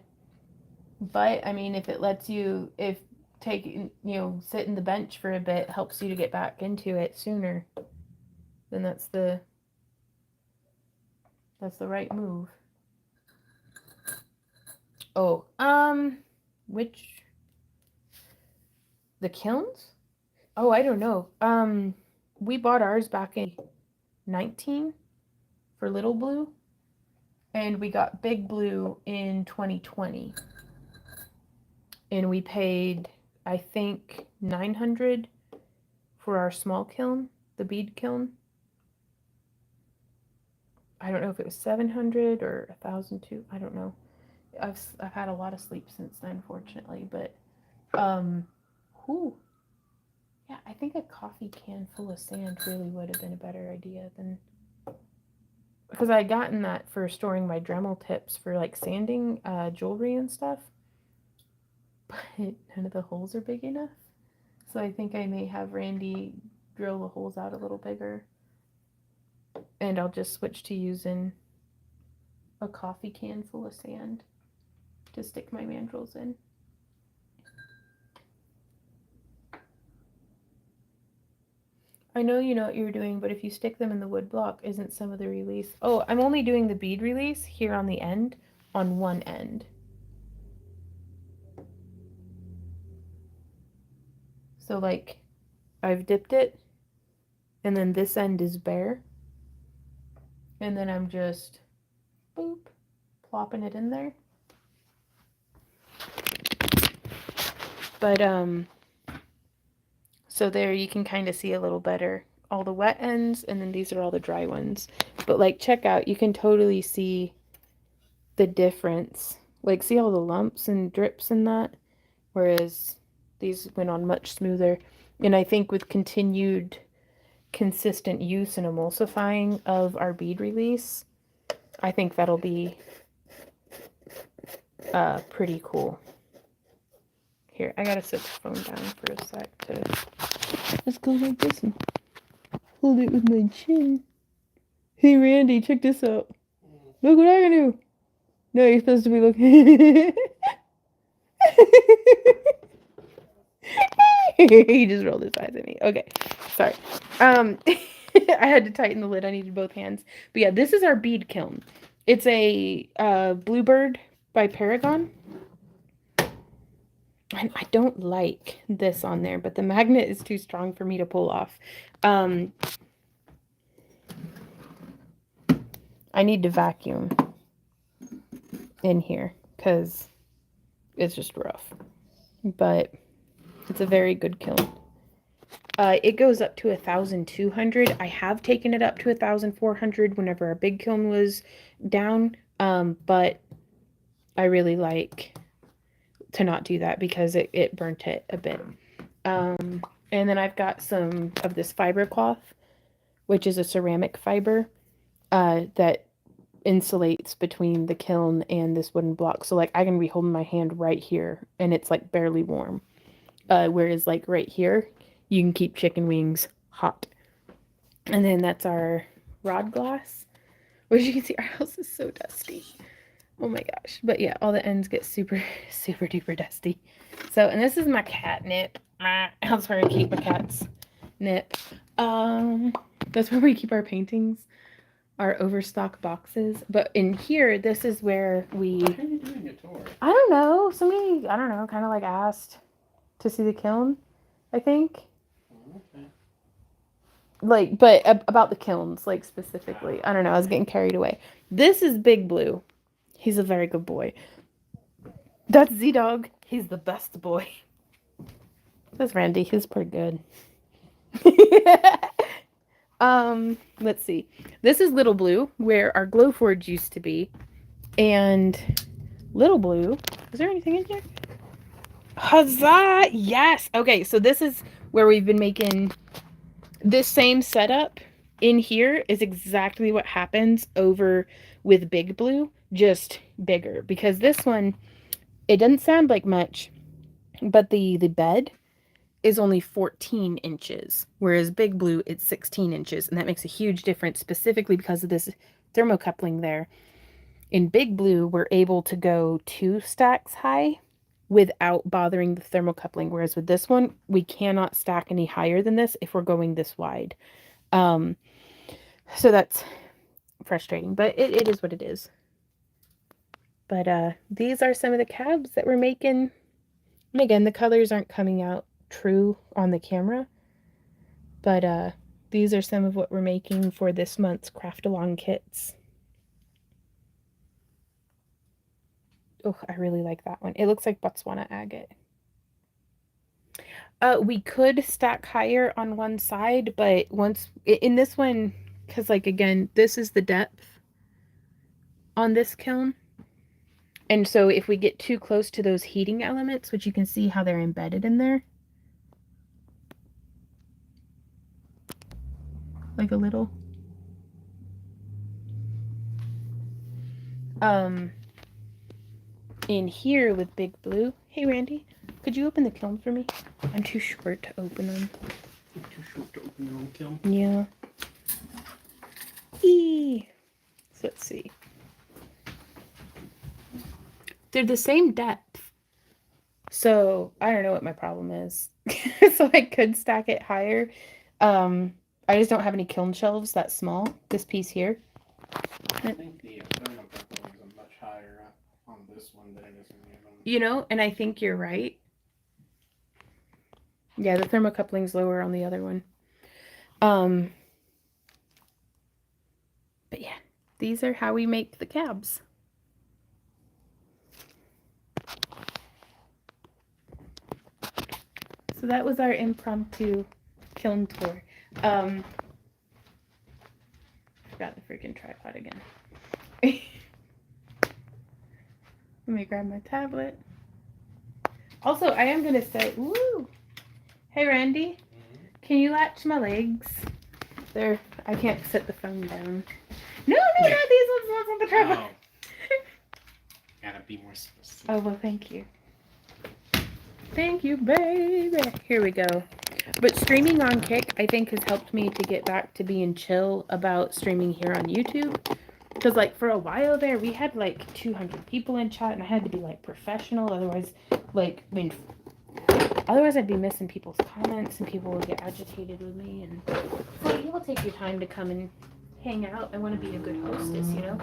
But, I mean, if it lets you, if taking, sitting the bench for a bit helps you to get back into it sooner, then that's the right move. Oh, which, the kilns? Oh, I don't know. We bought ours back in 19 for Little Blue, and we got Big Blue in 2020. And we paid, I think, $900 for our small kiln, the bead kiln. I don't know if it was $700 or $1,000 too. I don't know. I've had a lot of sleep since then, fortunately. But, yeah, I think a coffee can full of sand really would have been a better idea than, because I had gotten that for storing my Dremel tips for like sanding jewelry and stuff. But none of the holes are big enough. So I think I may have Randy drill the holes out a little bigger. And I'll just switch to using a coffee can full of sand to stick my mandrels in. I know you know what you're doing, but if you stick them in the wood block, isn't some of the release? Oh, I'm only doing the bead release here on the end, on one end. So like, I've dipped it, and then this end is bare. And then I'm just, boop, plopping it in there. But, so there you can kind of see a little better all the wet ends, and then these are all the dry ones. But like, check out, you can totally see the difference. Like, see all the lumps and drips in that? Whereas these went on much smoother. And I think with continued consistent use and emulsifying of our bead release, I think that'll be pretty cool. Here, I gotta set the phone down for a sec to, let's go like this and hold it with my chin. Hey Randy, check this out. Look what I can do. No, you're supposed to be looking. He just rolled his eyes at me. Okay, sorry. I had to tighten the lid. I needed both hands. But yeah, this is our bead kiln. It's a Bluebird by Paragon. And I don't like this on there, but the magnet is too strong for me to pull off. I need to vacuum in here because it's just rough. But it's a very good kiln. It goes up to 1,200. I have taken it up to 1,400 whenever our big kiln was down. But I really like to not do that because it burnt it a bit. And then I've got some of this fiber cloth, which is a ceramic fiber that insulates between the kiln and this wooden block. So like I can be holding my hand right here and it's like barely warm. Whereas like right here, you can keep chicken wings hot. And then that's our rod glass, which you can see our house is so dusty. Oh my gosh. But yeah, all the ends get super, super duper dusty. So, and this is my catnip. That's where I keep my cat's nip. That's where we keep our paintings, our overstock boxes. But in here, this is where we... How are you doing a tour? I don't know. Somebody, I don't know, kind of like asked to see the kiln, I think. Okay. Like, but about the kilns, like specifically. I don't know. I was getting carried away. This is Big Blue. He's a very good boy. That's Z-Dog. He's the best boy. That's Randy. He's pretty good. Let's see. This is Little Blue, where our Glowforge used to be. And Little Blue. Is there anything in here? Huzzah! Yes! Okay, so this is where we've been making this same setup. In here is exactly what happens over with Big Blue, just bigger. Because this one, it doesn't sound like much, but the bed is only 14 inches, whereas Big Blue, it's 16 inches, and that makes a huge difference, specifically because of this thermocoupling there. In Big Blue, we're able to go 2 stacks high without bothering the thermocoupling, whereas with this one, we cannot stack any higher than this if we're going this wide. So that's frustrating, but it is what it is. But these are some of the cabs that we're making. And again, the colors aren't coming out true on the camera, but these are some of what we're making for this month's craft along kits. Oh, I really like that one. It looks like Botswana agate. We could stack higher on one side, but once in this one, because like again, this is the depth on this kiln. And so if we get too close to those heating elements, which you can see how they're embedded in there, like a little. In here with Big Blue. Hey, Randy, could you open the kiln for me? I'm too short to open them. You're too short to open your own kiln. Yeah. Eee. So let's see. They're the same depth. So I don't know what my problem is. So I could stack it higher. I just don't have any kiln shelves that small. This piece here. I think the thermocouple is much higher on this one than it is on the other one. You know, and I think you're right. Yeah, the thermocoupling's lower on the other one. But yeah, these are how we make the cabs. So that was our impromptu kiln tour. Forgot the freaking tripod again. Let me grab my tablet. Also, I am gonna say, woo! Hey, Randy, can you latch my legs? There, I can't set the phone down. No, not these ones on the tripod. Oh. Gotta be more specific. Oh, well, thank you. Thank you, baby. Here we go. But streaming on Kick, I think, has helped me to get back to being chill about streaming here on YouTube. Because, like, for a while there, we had, like, 200 people in chat, and I had to be, like, professional. Otherwise, like, otherwise I'd be missing people's comments, and people would get agitated with me. And so you will take your time to come and hang out. I want to be a good hostess, you know?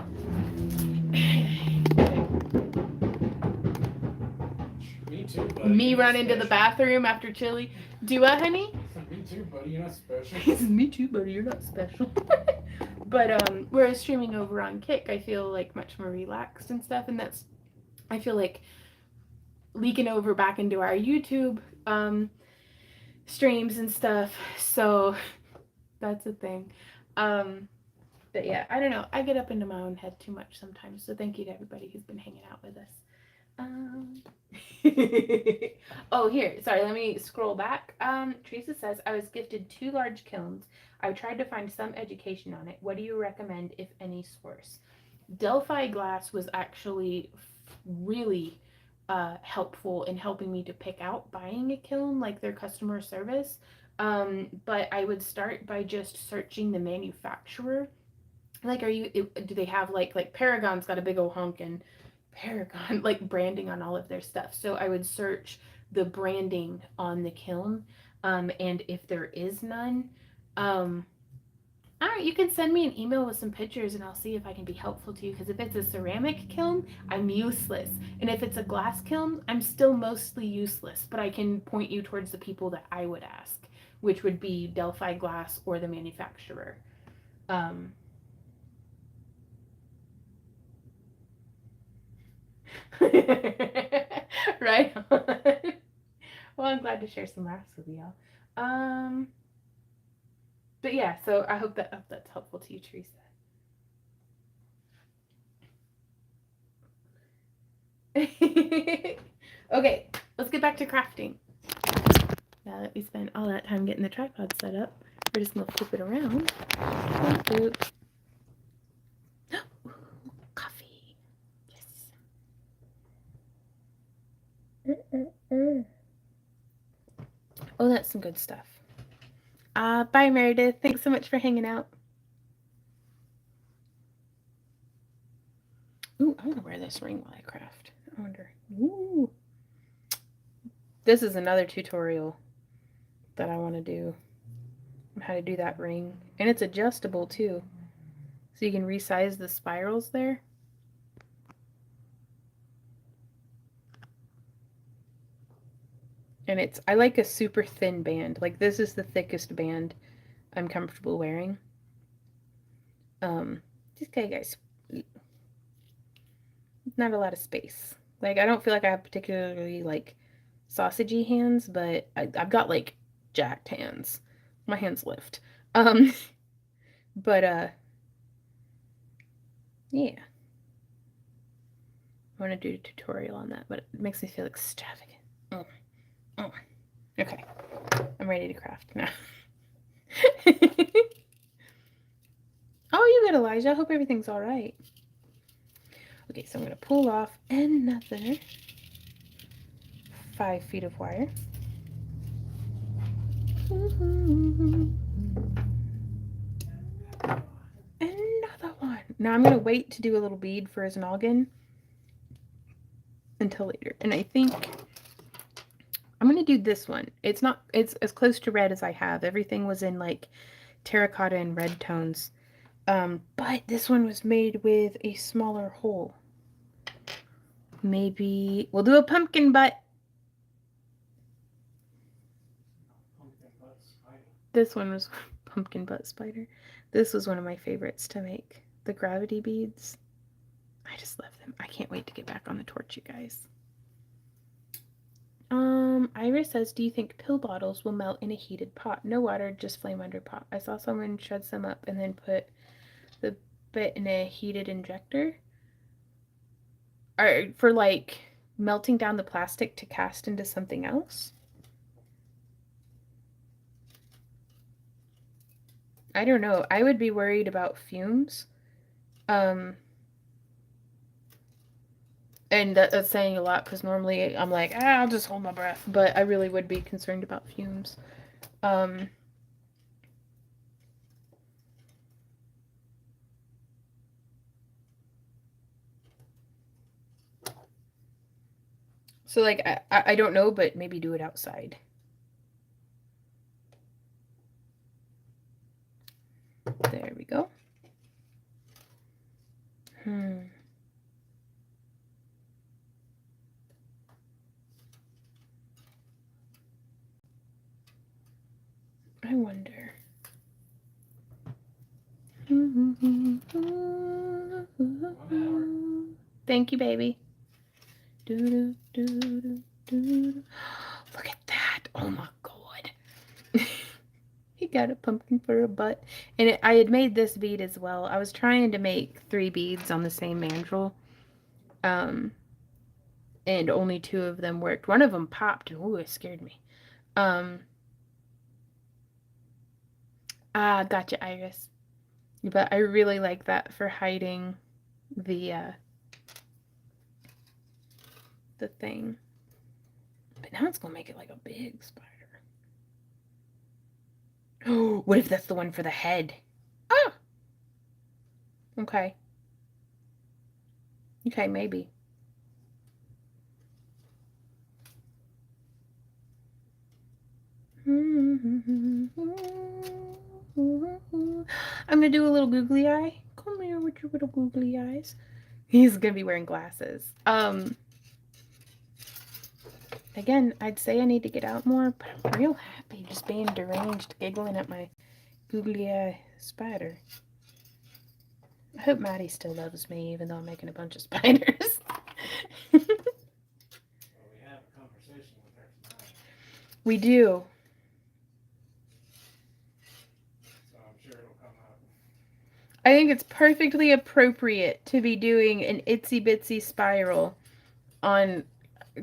Me too, buddy. Me run into the bathroom after chili. Do what, honey? Me too, buddy. You're not special. He says, me too, buddy. You're not special. But whereas streaming over on Kick, I feel like much more relaxed and stuff, and that's, I feel like, leaking over back into our YouTube streams and stuff. So that's a thing. But yeah, I don't know. I get up into my own head too much sometimes. So thank you to everybody who's been hanging out with us. Um, oh, here. Sorry, let me scroll back. Teresa says, I was gifted 2 large kilns. I've tried to find some education on it. What do you recommend, if any source? Delphi Glass was actually really helpful in helping me to pick out buying a kiln, like their customer service. But I would start by just searching the manufacturer. Like, do they have like Paragon's got a big old honkin' Paragon like branding on all of their stuff. So I would search the branding on the kiln. And if there is none, all right, you can send me an email with some pictures and I'll see if I can be helpful to you. Because if it's a ceramic kiln, I'm useless. And if it's a glass kiln, I'm still mostly useless. But I can point you towards the people that I would ask, which would be Delphi Glass or the manufacturer. Right on. Well, I'm glad to share some laughs with y'all. But yeah, so I hope that's helpful to you, Teresa. Okay, let's get back to crafting. Now that we spent all that time getting the tripod set up, we're just gonna flip it around. Coffee. Yes. Oh, that's some good stuff. Bye, Meredith. Thanks so much for hanging out. Ooh, I want to wear this ring while I craft. I wonder. Ooh. This is another tutorial that I want to do on how to do that ring. And it's adjustable too. So you can resize the spirals there. And I like a super thin band. Like, this is the thickest band I'm comfortable wearing. Just okay, guys. Not a lot of space. Like, I don't feel like I have particularly like sausagey hands, but I've got like jacked hands. My hands lift. But yeah. I want to do a tutorial on that, but it makes me feel extravagant. Okay. I'm ready to craft now. Oh, you good, Elijah. I hope everything's all right. Okay, so I'm going to pull off another 5 feet of wire. Another one. Now I'm going to wait to do a little bead for his noggin until later. And I think I'm going to do this one. It's as close to red as I have. Everything was in like terracotta and red tones. But this one was made with a smaller hole. Maybe we'll do a pumpkin butt. This one was pumpkin butt spider. This was one of my favorites to make. The gravity beads. I just love them. I can't wait to get back on the torch, you guys. Iris says, do you think pill bottles will melt in a heated pot? No water, just flame under pot. I saw someone shred some up and then put the bit in a heated injector. Or for like melting down the plastic to cast into something else. I don't know. I would be worried about fumes. And that's saying a lot because normally I'm like, I'll just hold my breath. But I really would be concerned about fumes. So, like, I don't know, but maybe do it outside. There we go. I wonder. Thank you, baby. Look at that. Oh my god. He got a pumpkin for a butt. And I had made this bead as well. I was trying to make 3 beads on the same mandrel. and only 2 of them worked. One of them popped, and ooh, it scared me. Gotcha, Iris. But I really like that for hiding the thing. But now it's gonna make it like a big spider. Oh, what if that's the one for the head? Ah! Okay. Okay, maybe. I'm gonna do a little googly eye. Come here with your little googly eyes. He's gonna be wearing glasses. Again, I'd say I need to get out more, but I'm real happy just being deranged, giggling at my googly eye spider. I hope Maddie still loves me, even though I'm making a bunch of spiders. Well, we have a conversation with her tonight, We do. so I'm sure it'll come up. I think it's perfectly appropriate to be doing an itsy bitsy spiral on,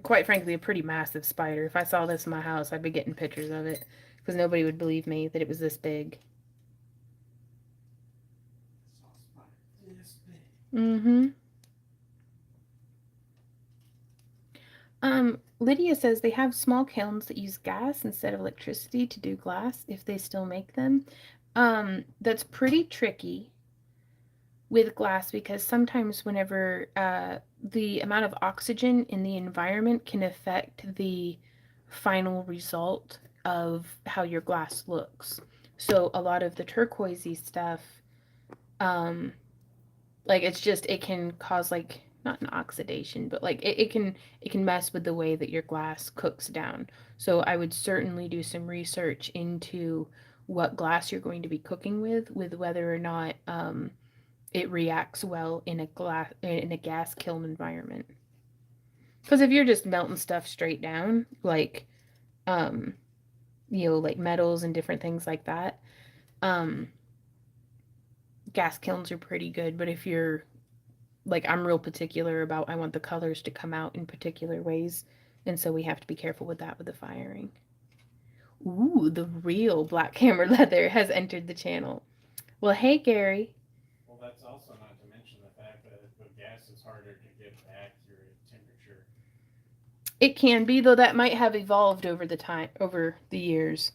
quite frankly, a pretty massive spider. If I saw this in my house, I'd be getting pictures of it because nobody would believe me that it was this big. Saw a spider this big. Mm-hmm. Lydia says they have small kilns that use gas instead of electricity to do glass if they still make them. That's pretty tricky with glass because sometimes whenever the amount of oxygen in the environment can affect the final result of how your glass looks. So a lot of the turquoisey stuff, like it can cause like not an oxidation, but like it can mess with the way that your glass cooks down. So I would certainly do some research into what glass you're going to be cooking with whether or not it reacts well in a gas kiln environment. Because if you're just melting stuff straight down, like like metals and different things like that, gas kilns are pretty good. But if you're like, I'm real particular about, I want the colors to come out in particular ways, and so we have to be careful with that with the firing. Ooh, the real Black Hammer Leather has entered the channel. Well, hey, Gary. Well, that's also not to mention the fact that with gas it's harder to get accurate temperature. It can be, though that might have evolved over the years.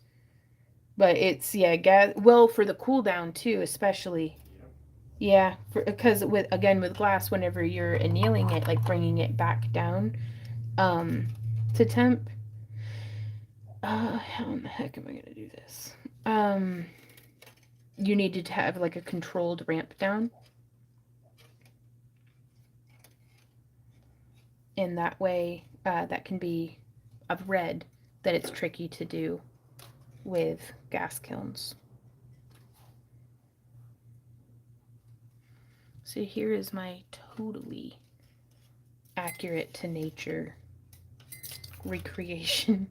But it's, yeah, gas, well, for the cool down too, especially. Yep. Yeah, because with glass, whenever you're annealing it, like bringing it back down to temp. How in the heck am I gonna do this? You need to have like a controlled ramp down. And that way, that can be, I've read that it's tricky to do with gas kilns. So here is my totally accurate to nature recreation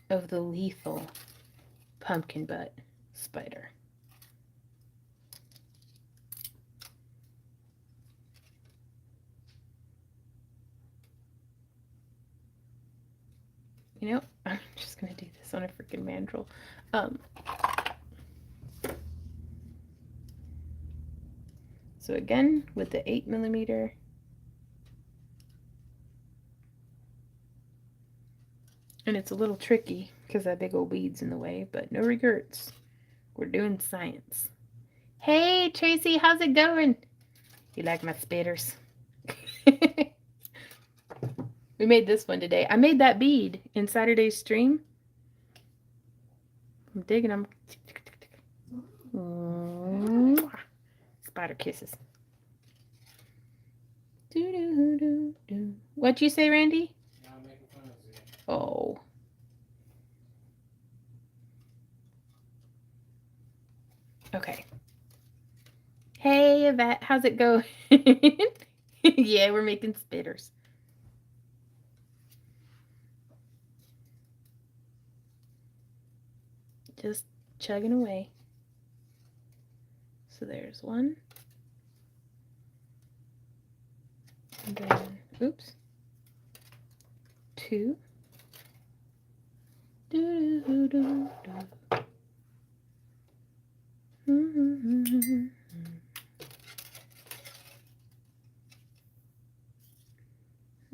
of the lethal pumpkin butt spider. You know, I'm just gonna do this on a freaking mandrel. So again, with the 8mm, and it's a little tricky because that big old bead's in the way, but no regrets. We're doing science. Hey, Tracy, how's it going? You like my spitters? We made this one today. I made that bead in Saturday's stream. I'm digging them. Spider kisses. What'd you say, Randy? Now I'm making fun of you. Oh. Okay. Hey, Yvette, how's it going? Yeah, we're making spitters. Just chugging away. So there's one. And then Oops. 2. Do-do-do-do-do.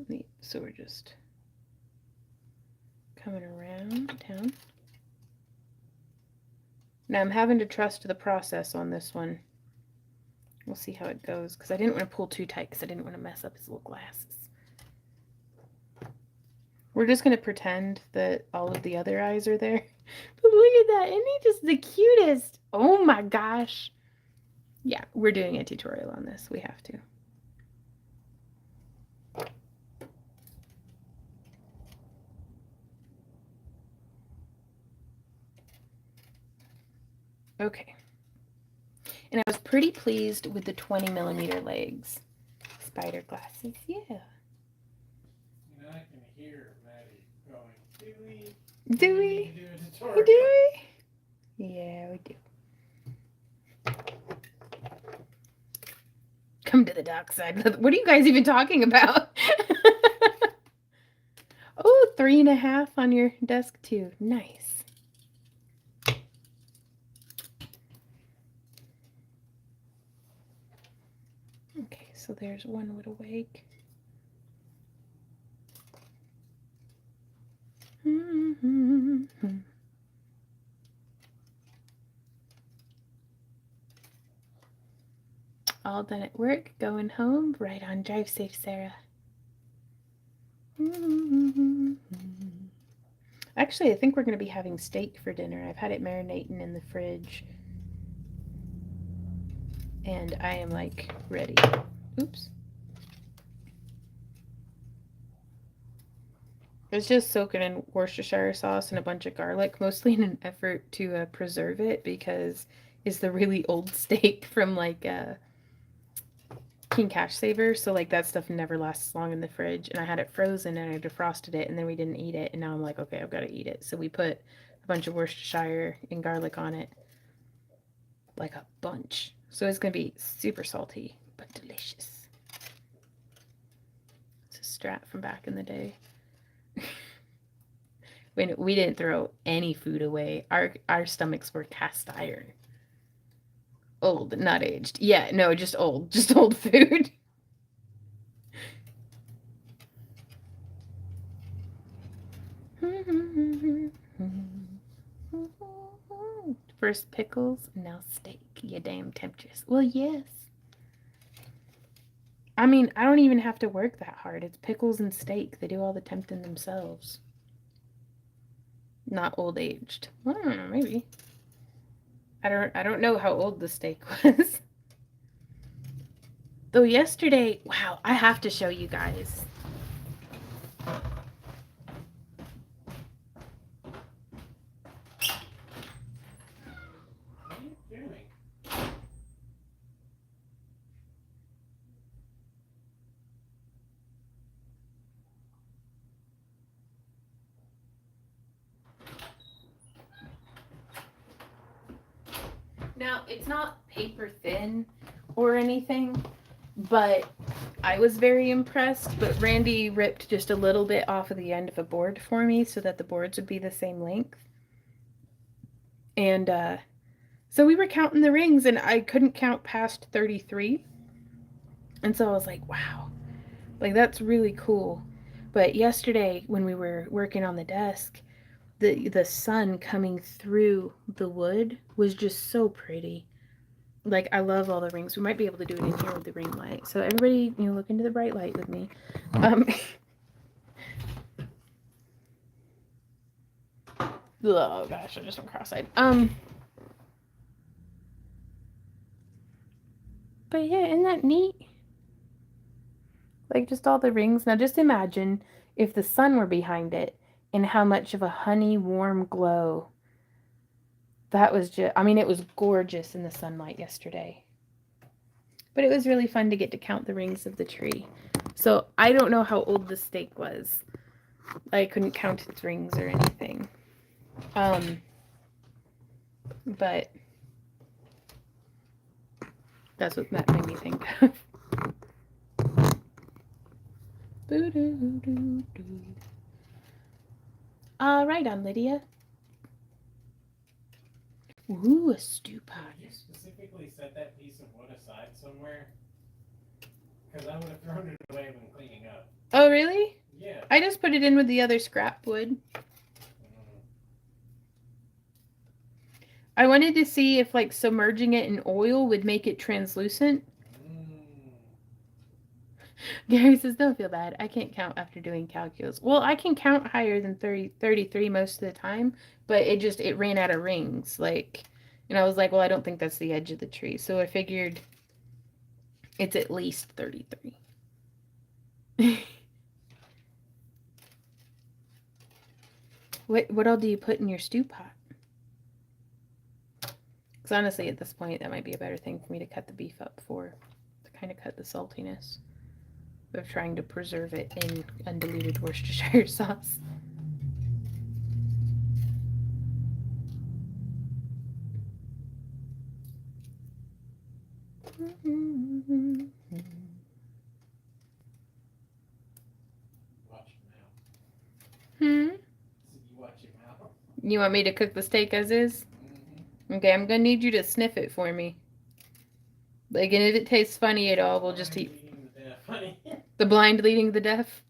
Neat. So we're just coming around town. Now I'm having to trust the process on this one. We'll see how it goes, because I didn't want to pull too tight because I didn't want to mess up his little glasses. We're just going to pretend that all of the other eyes are there. But look at that. Isn't he just the cutest? Oh my gosh. Yeah, we're doing a tutorial on this. We have to. Okay. And I was pretty pleased with the 20mm legs. Spider glasses, yeah. And I can hear Maddie going, Do we we? need to do a We tutorial. do we? Yeah, we do. Come to the dark side. What are you guys even talking about? Oh, 3.5 on your desk too. Nice. Okay, so there's one would awake. All done at work, going home, right on. Drive safe, Sarah. Actually, I think we're going to be having steak for dinner. I've had it marinating in the fridge. And I am like ready. Oops. It's just soaking in Worcestershire sauce and a bunch of garlic, mostly in an effort to preserve it, because it's the really old steak from like King Cash Saver, so like that stuff never lasts long in the fridge. And I had it frozen and I defrosted it, and then we didn't eat it, and now I'm like, okay, I've got to eat it. So we put a bunch of Worcestershire and garlic on it, like a bunch. So it's gonna be super salty but delicious. It's a Strat from back in the day. When we didn't throw any food away, our stomachs were cast iron. Old, not aged. Yeah, no, just old food. First pickles, now steak. You damn temptress. Well, yes. I mean, I don't even have to work that hard. It's pickles and steak. They do all the tempting themselves. Not old aged. I don't know, maybe. I don't know how old the steak was. Though yesterday, wow, I have to show you guys. What are you doing? Now, it's not paper thin or anything, but I was very impressed. But Randy ripped just a little bit off of the end of a board for me so that the boards would be the same length. And so we were counting the rings, and I couldn't count past 33. And so I was like, wow, like that's really cool. But yesterday when we were working on the desk, the sun coming through the wood was just so pretty. Like, I love all the rings. We might be able to do it in here with the ring light. So everybody, look into the bright light with me. Oh gosh, I just went cross-eyed. But yeah, isn't that neat? Like, just all the rings. Now just imagine if the sun were behind it and how much of a honey warm glow. That was just, I mean, it was gorgeous in the sunlight yesterday. But it was really fun to get to count the rings of the tree. So I don't know how old the steak was. I couldn't count its rings or anything. But that's what that made me think of. Boo-doo-doo-doo. All right, on Lydia. Ooh, a stew pot. Did you specifically set that piece of wood aside somewhere? Because I would have thrown it away when cleaning up. Oh, really? Yeah. I just put it in with the other scrap wood. I wanted to see if like submerging it in oil would make it translucent. Gary says, don't feel bad. I can't count after doing calculus. Well, I can count higher than 33 most of the time, but it ran out of rings. Like, and I was like, well, I don't think that's the edge of the tree. So I figured it's at least 33. What all do you put in your stew pot? Because honestly, at this point, that might be a better thing for me to cut the beef up for, to kind of cut the saltiness of trying to preserve it in undiluted Worcestershire sauce. Watch your mouth. Hmm? You watch your mouth. You want me to cook the steak as is? Mm-hmm. Okay, I'm gonna need you to sniff it for me. Like, and if it tastes funny at all, we'll just eat. The deaf, honey. The blind leading the deaf?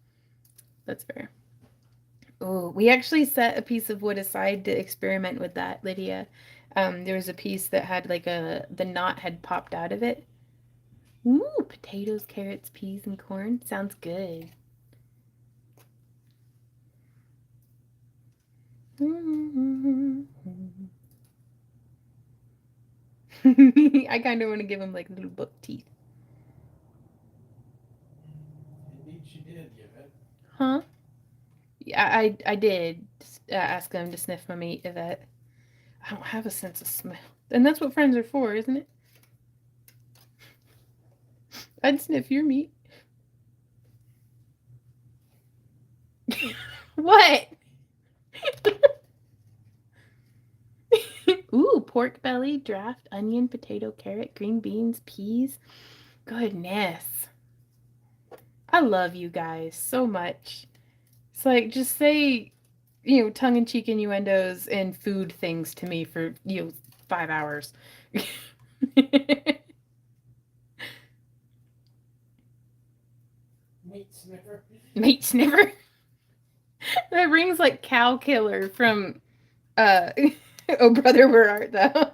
That's fair. Oh, we actually set a piece of wood aside to experiment with that, Lydia. There was a piece that had like the knot had popped out of it. Ooh, potatoes, carrots, peas, and corn. Sounds good. I kind of want to give him like little book teeth. Indeed, she did give it. Huh? Yeah, I did ask him to sniff my meat, Yvette. I don't have a sense of smell. And that's what friends are for, isn't it? I'd sniff your meat. What? Ooh, pork belly, draft, onion, potato, carrot, green beans, peas. Goodness. I love you guys so much. It's like, just say, tongue-in-cheek innuendos and food things to me for, 5 hours. Meat sniffer. Meat sniffer. That rings like cow killer from, Oh Brother, Where Art Thou?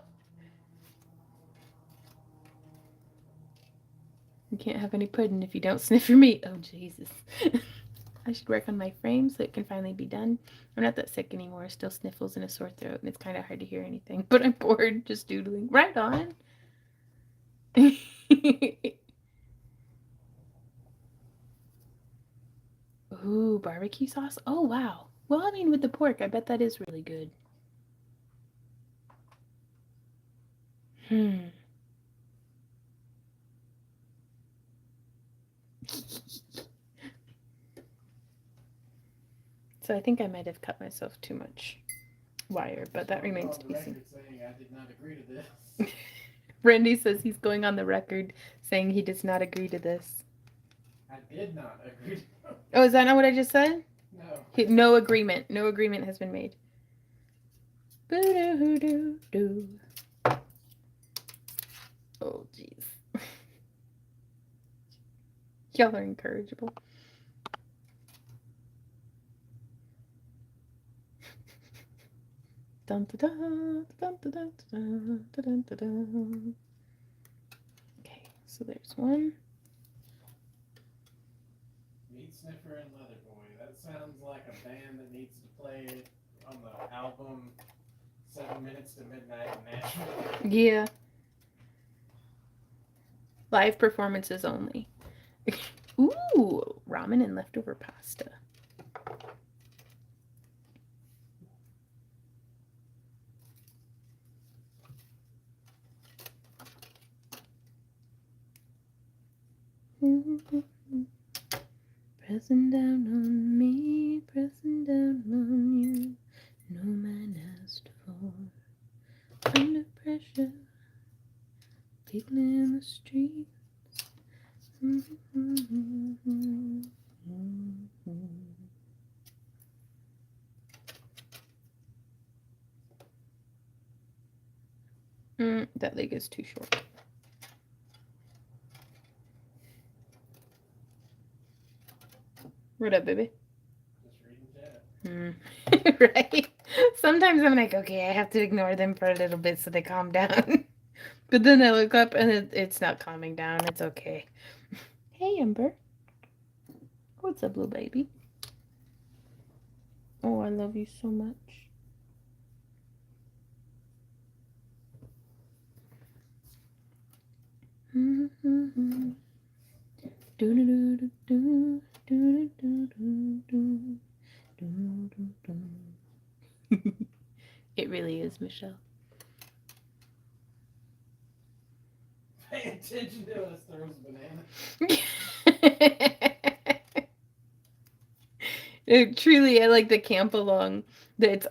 You can't have any pudding if you don't sniff your meat. Oh, Jesus. I should work on my frame so it can finally be done. I'm not that sick anymore. Still sniffles and a sore throat, and it's kind of hard to hear anything. But I'm bored just doodling. Right on. Ooh, barbecue sauce? Oh, wow. Well, I mean, with the pork, I bet that is really good. So I think I might have cut myself too much wire, but that remains to be seen. Saying I did not agree to this. Randy says he's going on the record saying he does not agree to this. I did not agree. Oh, is that not what I just said? No. No agreement. No agreement has been made. Boo-doo-doo-doo. Oh, jeez. Y'all are incorrigible. Dun, dun, dun, dun, dun, dun, dun, dun, dun, dun. Okay, so there's one. Meat Sniffer and Leather Boy. That sounds like a band that needs to play on the album 7 Minutes to Midnight in Nashville. Yeah. Live performances only. Ooh, ramen and leftover pasta. Pressing down on me, pressing down on you. No man asked for. Under pressure, people in the streets. That leg is too short. What up, baby? Just reading chat. Right? Sometimes I'm like, okay, I have to ignore them for a little bit so they calm down. But then I look up and it's not calming down. It's okay. Hey, Ember. What's up, little baby? Oh, I love you so much. It really is, Michelle. Pay attention to us, throws a banana. Truly, I like the camp along.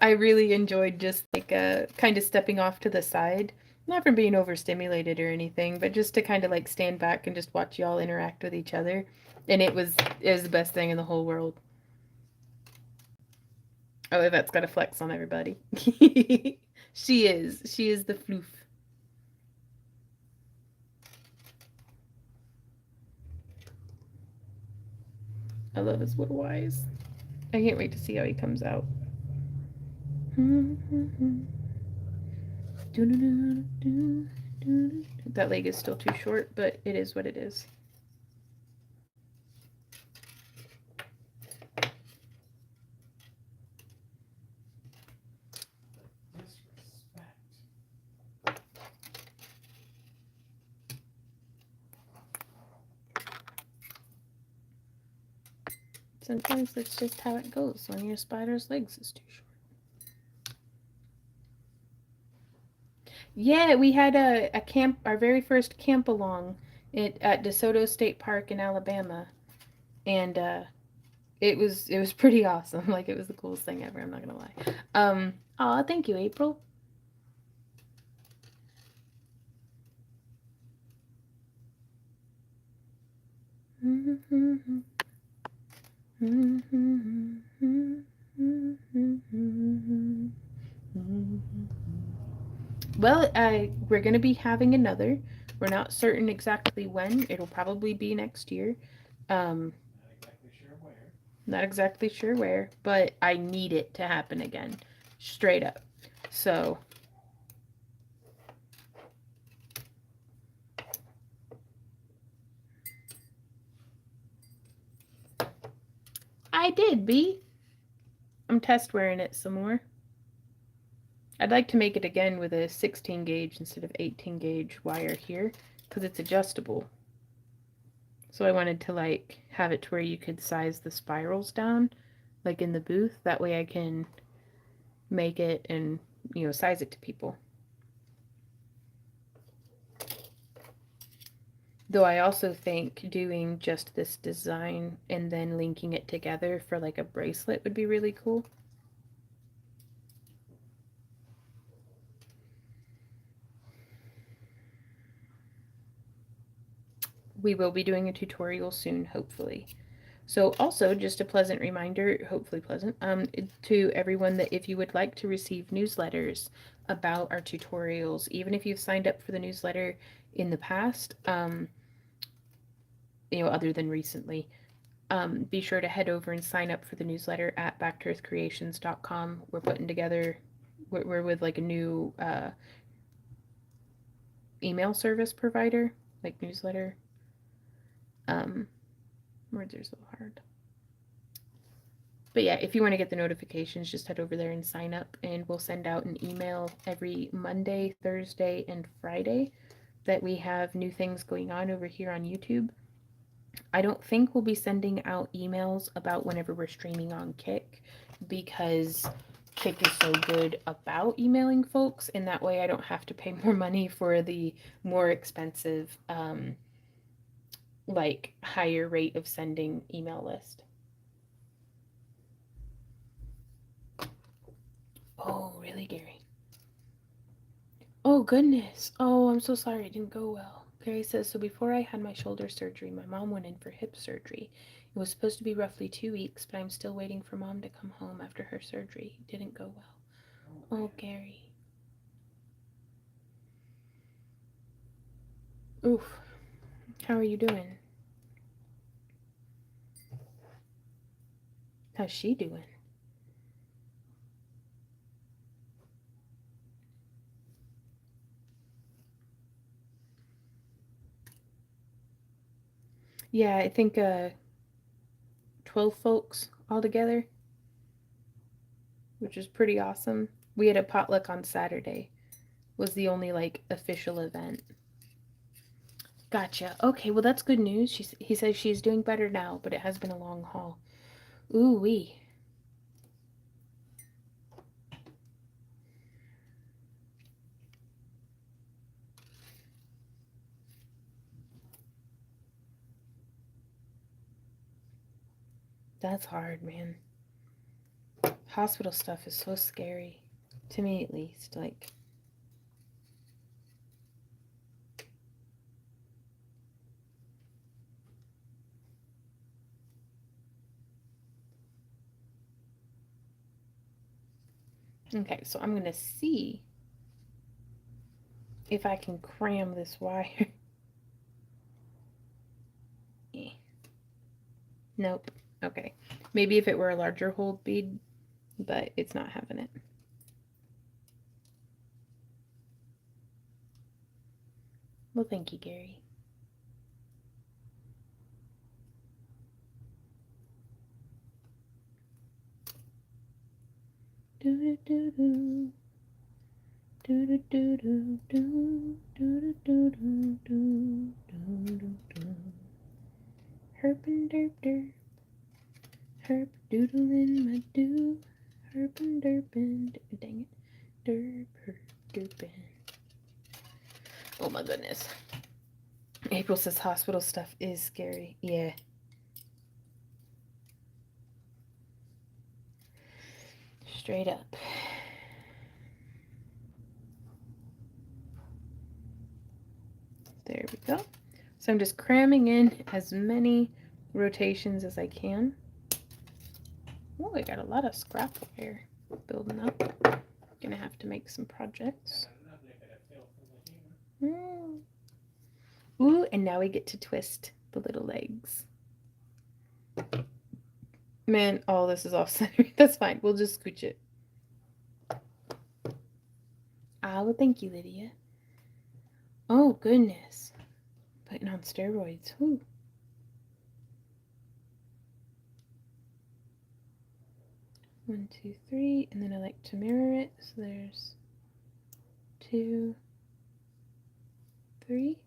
I really enjoyed just like kind of stepping off to the side, not from being overstimulated or anything, but just to kind of like stand back and just watch y'all interact with each other, and it was the best thing in the whole world. Oh, Yvette's got a flex on everybody. She is the floof. I love his little eyes. I can't wait to see how he comes out. That leg is still too short, but it is what it is. Disrespect. Sometimes that's just how it goes when your spider's legs is too short. Yeah, we had a camp, our very first camp along at DeSoto State Park in Alabama, and it was pretty awesome. Like, it was the coolest thing ever. I'm not gonna lie. Aw, thank you, April. Well, we're going to be having another. We're not certain exactly when. It'll probably be next year. Not exactly sure where. Not exactly sure where, but I need it to happen again. Straight up. So. I did, B. I'm test wearing it some more. I'd like to make it again with a 16 gauge instead of 18 gauge wire here, because it's adjustable. So I wanted to like have it to where you could size the spirals down, like in the booth. That way I can make it and, size it to people. Though I also think doing just this design and then linking it together for like a bracelet would be really cool. We will be doing a tutorial soon, hopefully. So also just a pleasant reminder, hopefully pleasant, to everyone that if you would like to receive newsletters about our tutorials, even if you've signed up for the newsletter in the past, other than recently, be sure to head over and sign up for the newsletter at backtoearthcreations.com. We're putting together, we're with like a new email service provider, like newsletter. Words are so hard. But yeah, if you want to get the notifications, just head over there and sign up, and we'll send out an email every Monday, Thursday, and Friday that we have new things going on over here on YouTube. I don't think we'll be sending out emails about whenever we're streaming on Kick, because Kick is so good about emailing folks, and that way I don't have to pay more money for the more expensive, like higher rate of sending email list. Oh, really, Gary? Oh, goodness. Oh, I'm so sorry. It didn't go well. Gary says, so before I had my shoulder surgery, my mom went in for hip surgery. It was supposed to be roughly 2 weeks, but I'm still waiting for mom to come home after her surgery. It didn't go well. Oh, Gary. Oof. How are you doing? How's she doing? Yeah, I think 12 folks altogether, which is pretty awesome. We had a potluck on Saturday. Was the only like official event. Gotcha. Okay, well that's good news. He says she's doing better now, but it has been a long haul. Ooh wee. That's hard, man. Hospital stuff is so scary. To me at least. Like okay, so I'm gonna see if I can cram this wire. Nope. Okay. Maybe if it were a larger hold bead, but it's not having it. Well, thank you, Gary. Do do do do do do do do do do do do do do. Herp and derp derp. Herp doodle in my do. Herp and derp and dang it. Derp herp derpin. Oh my goodness. April says hospital stuff is scary. Yeah. Straight up. There we go. So I'm just cramming in as many rotations as I can. Oh, I got a lot of scrap wire building up. Gonna have to make some projects. Mm. Ooh, and now we get to twist the little legs. Man, oh, this is off center. That's fine. We'll just scooch it. Ah, well, thank you, Lydia. Oh, goodness. Putting on steroids. Ooh. One, two, three, and then I like to mirror it. So there's 2, 3.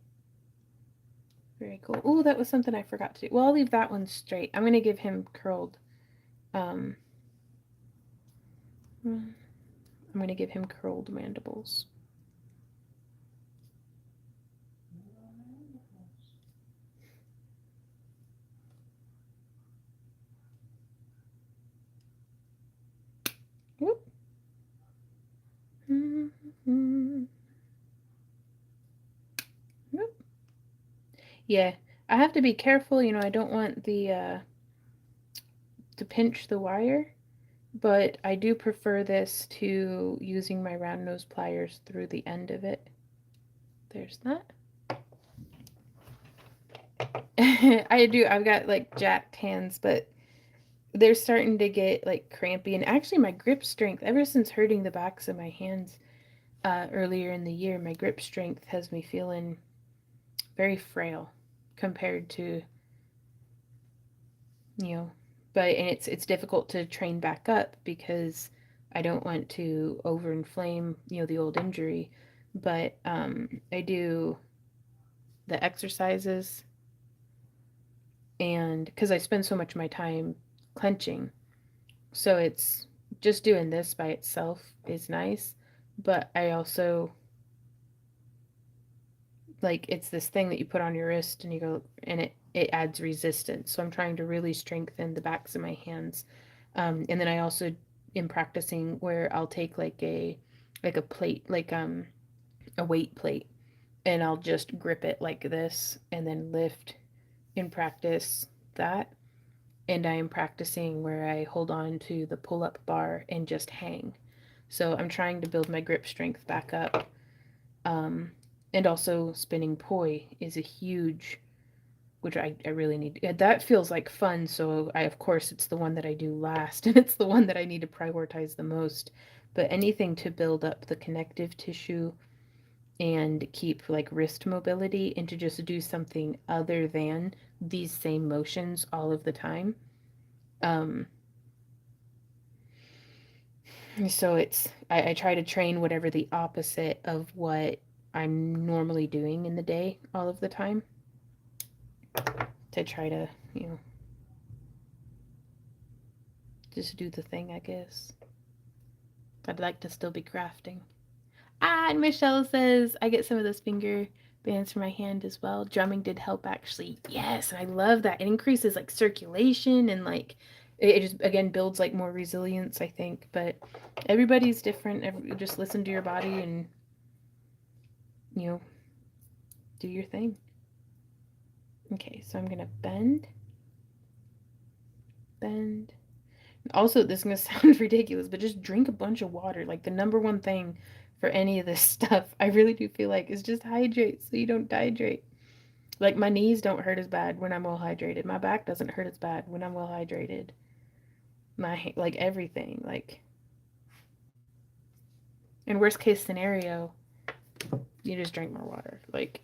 Very cool. Oh, that was something I forgot to do. Well, I'll leave that one straight. I'm going to give him curled. I'm going to give him curled mandibles. Whoop. Whoop. Yeah, I have to be careful. You know, I don't want the to pinch the wire, but I do prefer this to using my round nose pliers through the end of it. There's that. I do. I've got like jacked hands, but they're starting to get like crampy. And actually, my grip strength, ever since hurting the backs of my hands earlier in the year, my grip strength has me feeling very frail compared to, you know, but and it's difficult to train back up because I don't want to overinflame, you know, the old injury. But I do the exercises, and because I spend so much of my time clenching, so it's just doing this by itself is nice, but I also like it's this thing that you put on your wrist and you go and it adds resistance. So I'm trying to really strengthen the backs of my hands, and then I also am practicing where I'll take like a plate like a weight plate, and I'll just grip it like this and then lift and practice that. And I am practicing where I hold on to the pull-up bar and just hang. So I'm trying to build my grip strength back up. And also spinning poi is a huge, which I really need. That feels like fun, so of course it's the one that I do last, and it's the one that I need to prioritize the most. But anything to build up the connective tissue and keep like wrist mobility and to just do something other than these same motions all of the time. Um, so I try to train whatever the opposite of what I'm normally doing in the day all of the time to try to, just do the thing, I guess. I'd like to still be crafting. And Michelle says, I get some of those finger bands for my hand as well. Drumming did help actually. Yes, and I love that. It increases like circulation and like it just again builds like more resilience, I think. But everybody's different. Just listen to your body and do your thing. Okay, so I'm gonna bend. Also, this is gonna sound ridiculous, but just drink a bunch of water. Like the number one thing for any of this stuff, I really do feel like is just hydrate so you don't dehydrate. Like my knees don't hurt as bad when I'm well hydrated. My back doesn't hurt as bad when I'm well hydrated. My like everything, like in worst case scenario, you just drink more water. Like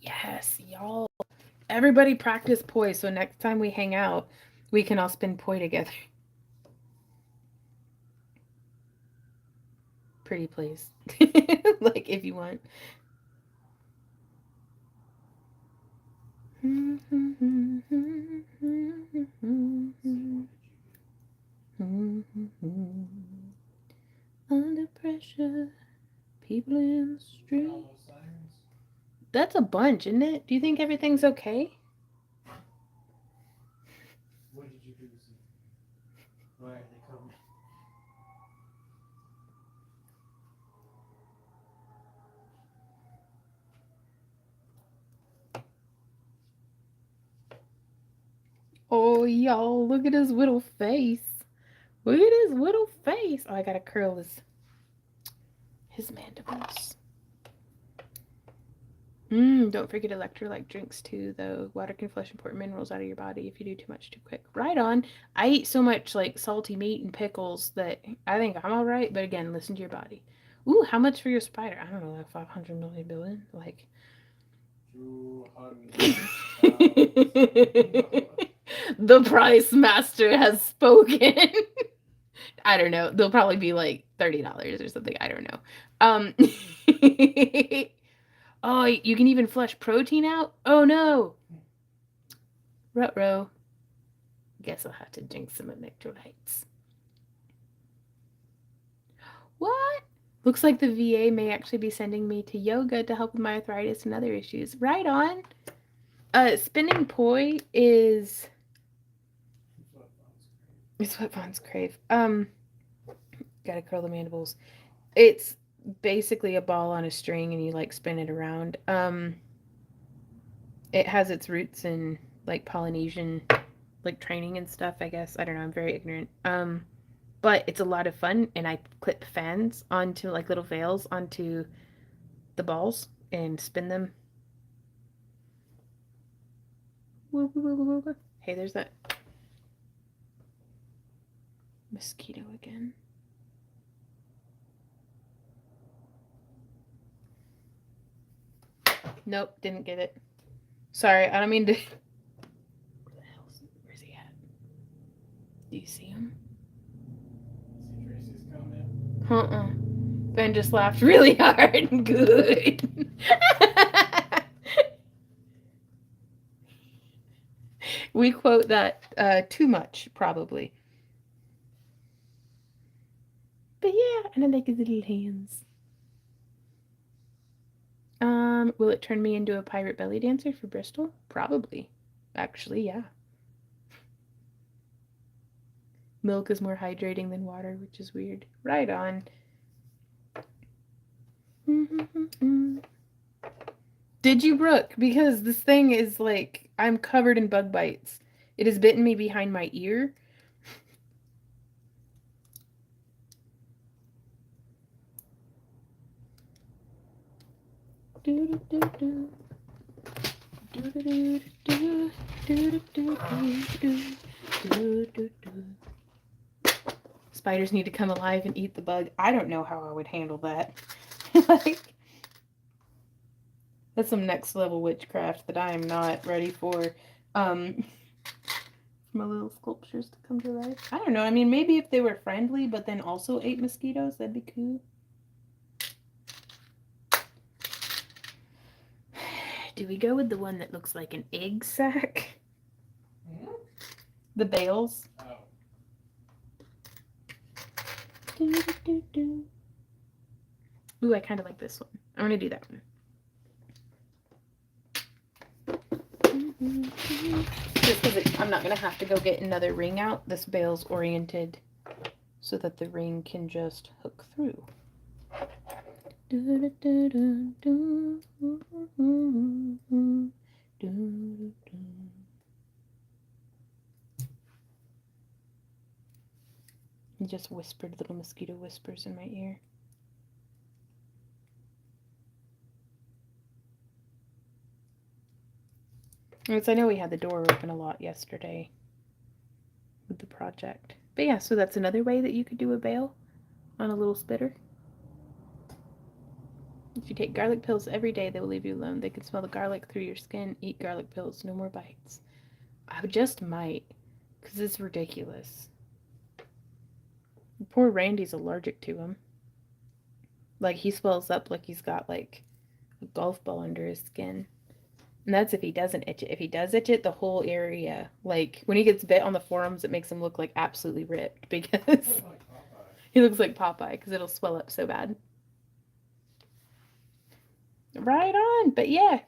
yes, y'all. Everybody practice poi so next time we hang out, we can all spin poi together. Pretty please. Like if you want. Under pressure, people in the street. That's a bunch, isn't it? Do you think everything's okay? What did you do? Why are they coming? Oh, y'all, look at his little face. Look at his little face. Oh, I gotta curl his mandibles. Don't forget electrolyte drinks too, though. Water can flush important minerals out of your body if you do too much too quick. Right on. I eat so much like salty meat and pickles that I think I'm all right. But again, listen to your body. Ooh, how much for your spider? I don't know, like 500 million billion? Like 200,000. the price master has spoken. I don't know. They'll probably be like $30 or something. I don't know. Oh, you can even flush protein out? Oh no. Ruh-roh. Guess I'll have to drink some electrolytes. What? Looks like the VA may actually be sending me to yoga to help with my arthritis and other issues. Right on. Spinning poi is... It's what Vons crave. Gotta curl the mandibles. It's basically a ball on a string and you like spin it around. It has its roots in like Polynesian like training and stuff, I guess. I don't know, I'm very ignorant. But it's a lot of fun and I clip fans onto like little veils onto the balls and spin them. Hey, there's that mosquito again. Nope, didn't get it. Sorry, I don't mean to. Where's he at? Do you see him? See Tracy's comment? Ben just laughed really hard. Good. We quote that too much, probably. But yeah, and I like his little hands. Will it turn me into a pirate belly dancer for Bristol? Probably. Actually, yeah. Milk is more hydrating than water, which is weird. Right on. Did you, Brooke? Because this thing is like, I'm covered in bug bites. It has bitten me behind my ear. Do-do-do-do. Do-do-do-do. Do-do-do-do-do. Do-do-do. Spiders need to come alive and eat the bug. I don't know how I would handle that. Like, that's some next level witchcraft that I am not ready for. My little sculptures to come to life. I don't know. I mean, maybe if they were friendly, but then also ate mosquitoes, that'd be cool. Do we go with the one that looks like an egg sack? Hmm? The bales? Oh. Do-do-do-do. Ooh, I kind of like this one. I'm gonna do that one. Just because I'm not gonna have to go get another ring out. This bale's oriented so that the ring can just hook through. He just whispered little mosquito whispers in my ear. I know we had the door open a lot yesterday with the project. But yeah, so that's another way that you could do a bale on a little spitter. If you take garlic pills every day, they will leave you alone. They can smell the garlic through your skin. Eat garlic pills, no more bites. I just might, because it's ridiculous. Poor Randy's allergic to him. Like, he swells up like he's got, like, a golf ball under his skin. And that's if he doesn't itch it. If he does itch it, the whole area, like, when he gets bit on the forearms, it makes him look, like, absolutely ripped. Because Like Popeye. he looks like Popeye, because it'll swell up so bad. Right on, but yeah.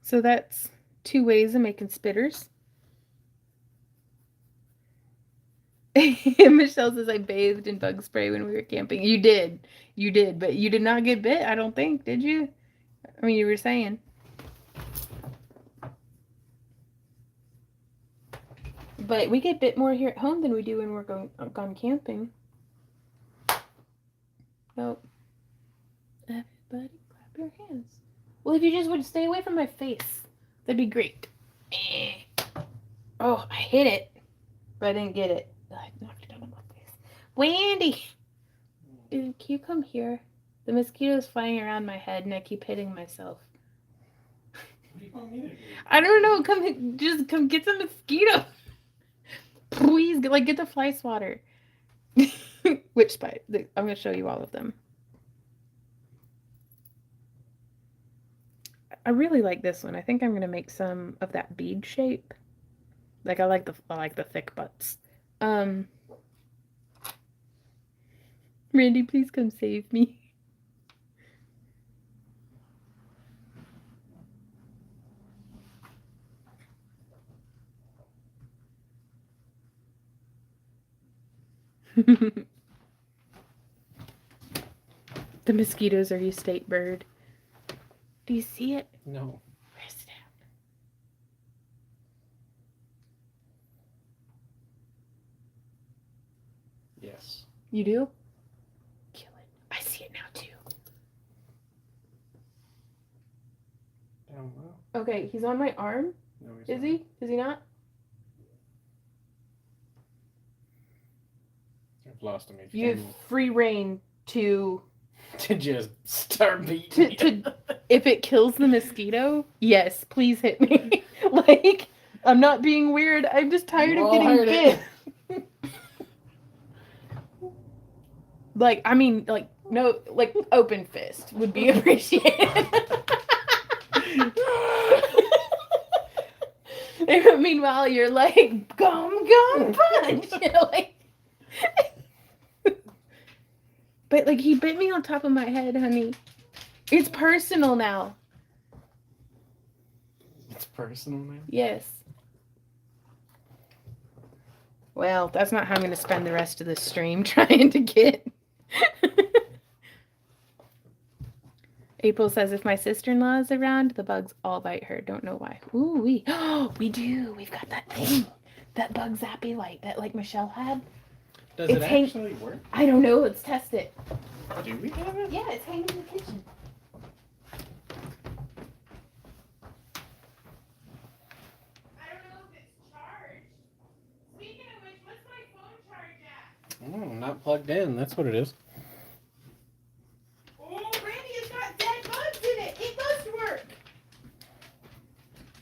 So that's 2 ways of making spitters. Michelle says I bathed in bug spray when we were camping. You did, but you did not get bit, I don't think, did you? I mean, you were saying. But we get bit more here at home than we do when we're gone camping. So, everybody clap your hands. Well, if you just would stay away from my face, that'd be great. Oh, I hit it, but I didn't get it. I knocked it out of my face. Wendy! Dude, can you come here? The mosquito's flying around my head and I keep hitting myself. What do you want me to do? I don't know. Just come get some mosquito. Please, get the fly swatter. Which spider? I'm going to show you all of them. I really like this one. I think I'm going to make some of that bead shape. Like, I like the thick butts. Randy, please come save me. The mosquitoes are your state bird. Do you see it? No. Where's it at? Yes. You do? Kill it. I see it now too. Down low. Okay, he's on my arm. No, he's Is not. he? Is he not? I've lost him. You have free reign to To just start beating. to if it kills the mosquito, yes, please hit me. Like, I'm not being weird. I'm just tired of I'll getting hurt bit. it. Like, I mean, like, no, like, open fist would be appreciated. And meanwhile, you're like, gum punch. You know, like, but, like, he bit me on top of my head, honey. It's personal now. It's personal now. Yes. Well, that's not how I'm going to spend the rest of the stream trying to get. April says if my sister-in-law is around, the bugs all bite her. Don't know why. Ooh, we do. We've got that thing. That bug zappy light that, like, Michelle had. Does It's it actually work? I don't know. Let's test it. Do we have it? Yeah, it's hanging in the kitchen. not plugged in. That's what it is. Oh, Randy, it's got dead bugs in it. It must work.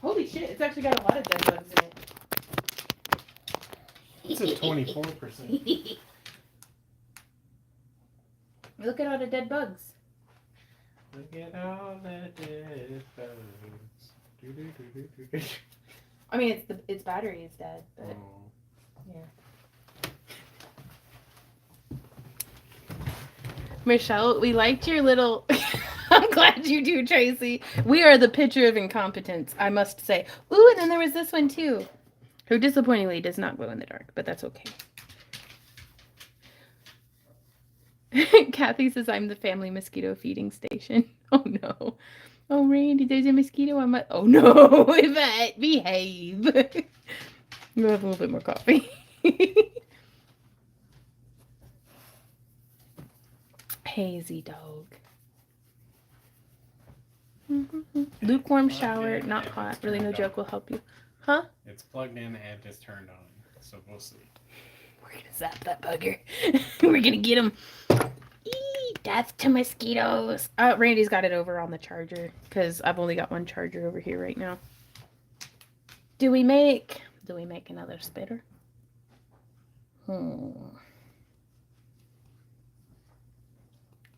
Holy shit, it's actually got a lot of dead bugs in it. It's at 24%. Look at all the dead bugs. Look at all the dead bugs. I mean, its battery is dead, but Oh. yeah. Michelle, we liked your little. I'm glad you do, Tracy. We are the picture of incompetence, I must say. Ooh, and then there was this one too. Who disappointingly does not glow in the dark, but that's okay. Kathy says I'm the family mosquito feeding station. Oh no. Oh, Randy, there's a mosquito on my. Oh no, Yvette, behave. You have a little bit more coffee. Hazy dog. Lukewarm shower, not hot. Really, no joke will help you. Huh? It's plugged in and just turned on, so we'll see. We're gonna zap that bugger. We're gonna get him. Eee, death to mosquitoes. Randy's got it over on the charger because I've only got one charger over here right now. Do we make another spitter?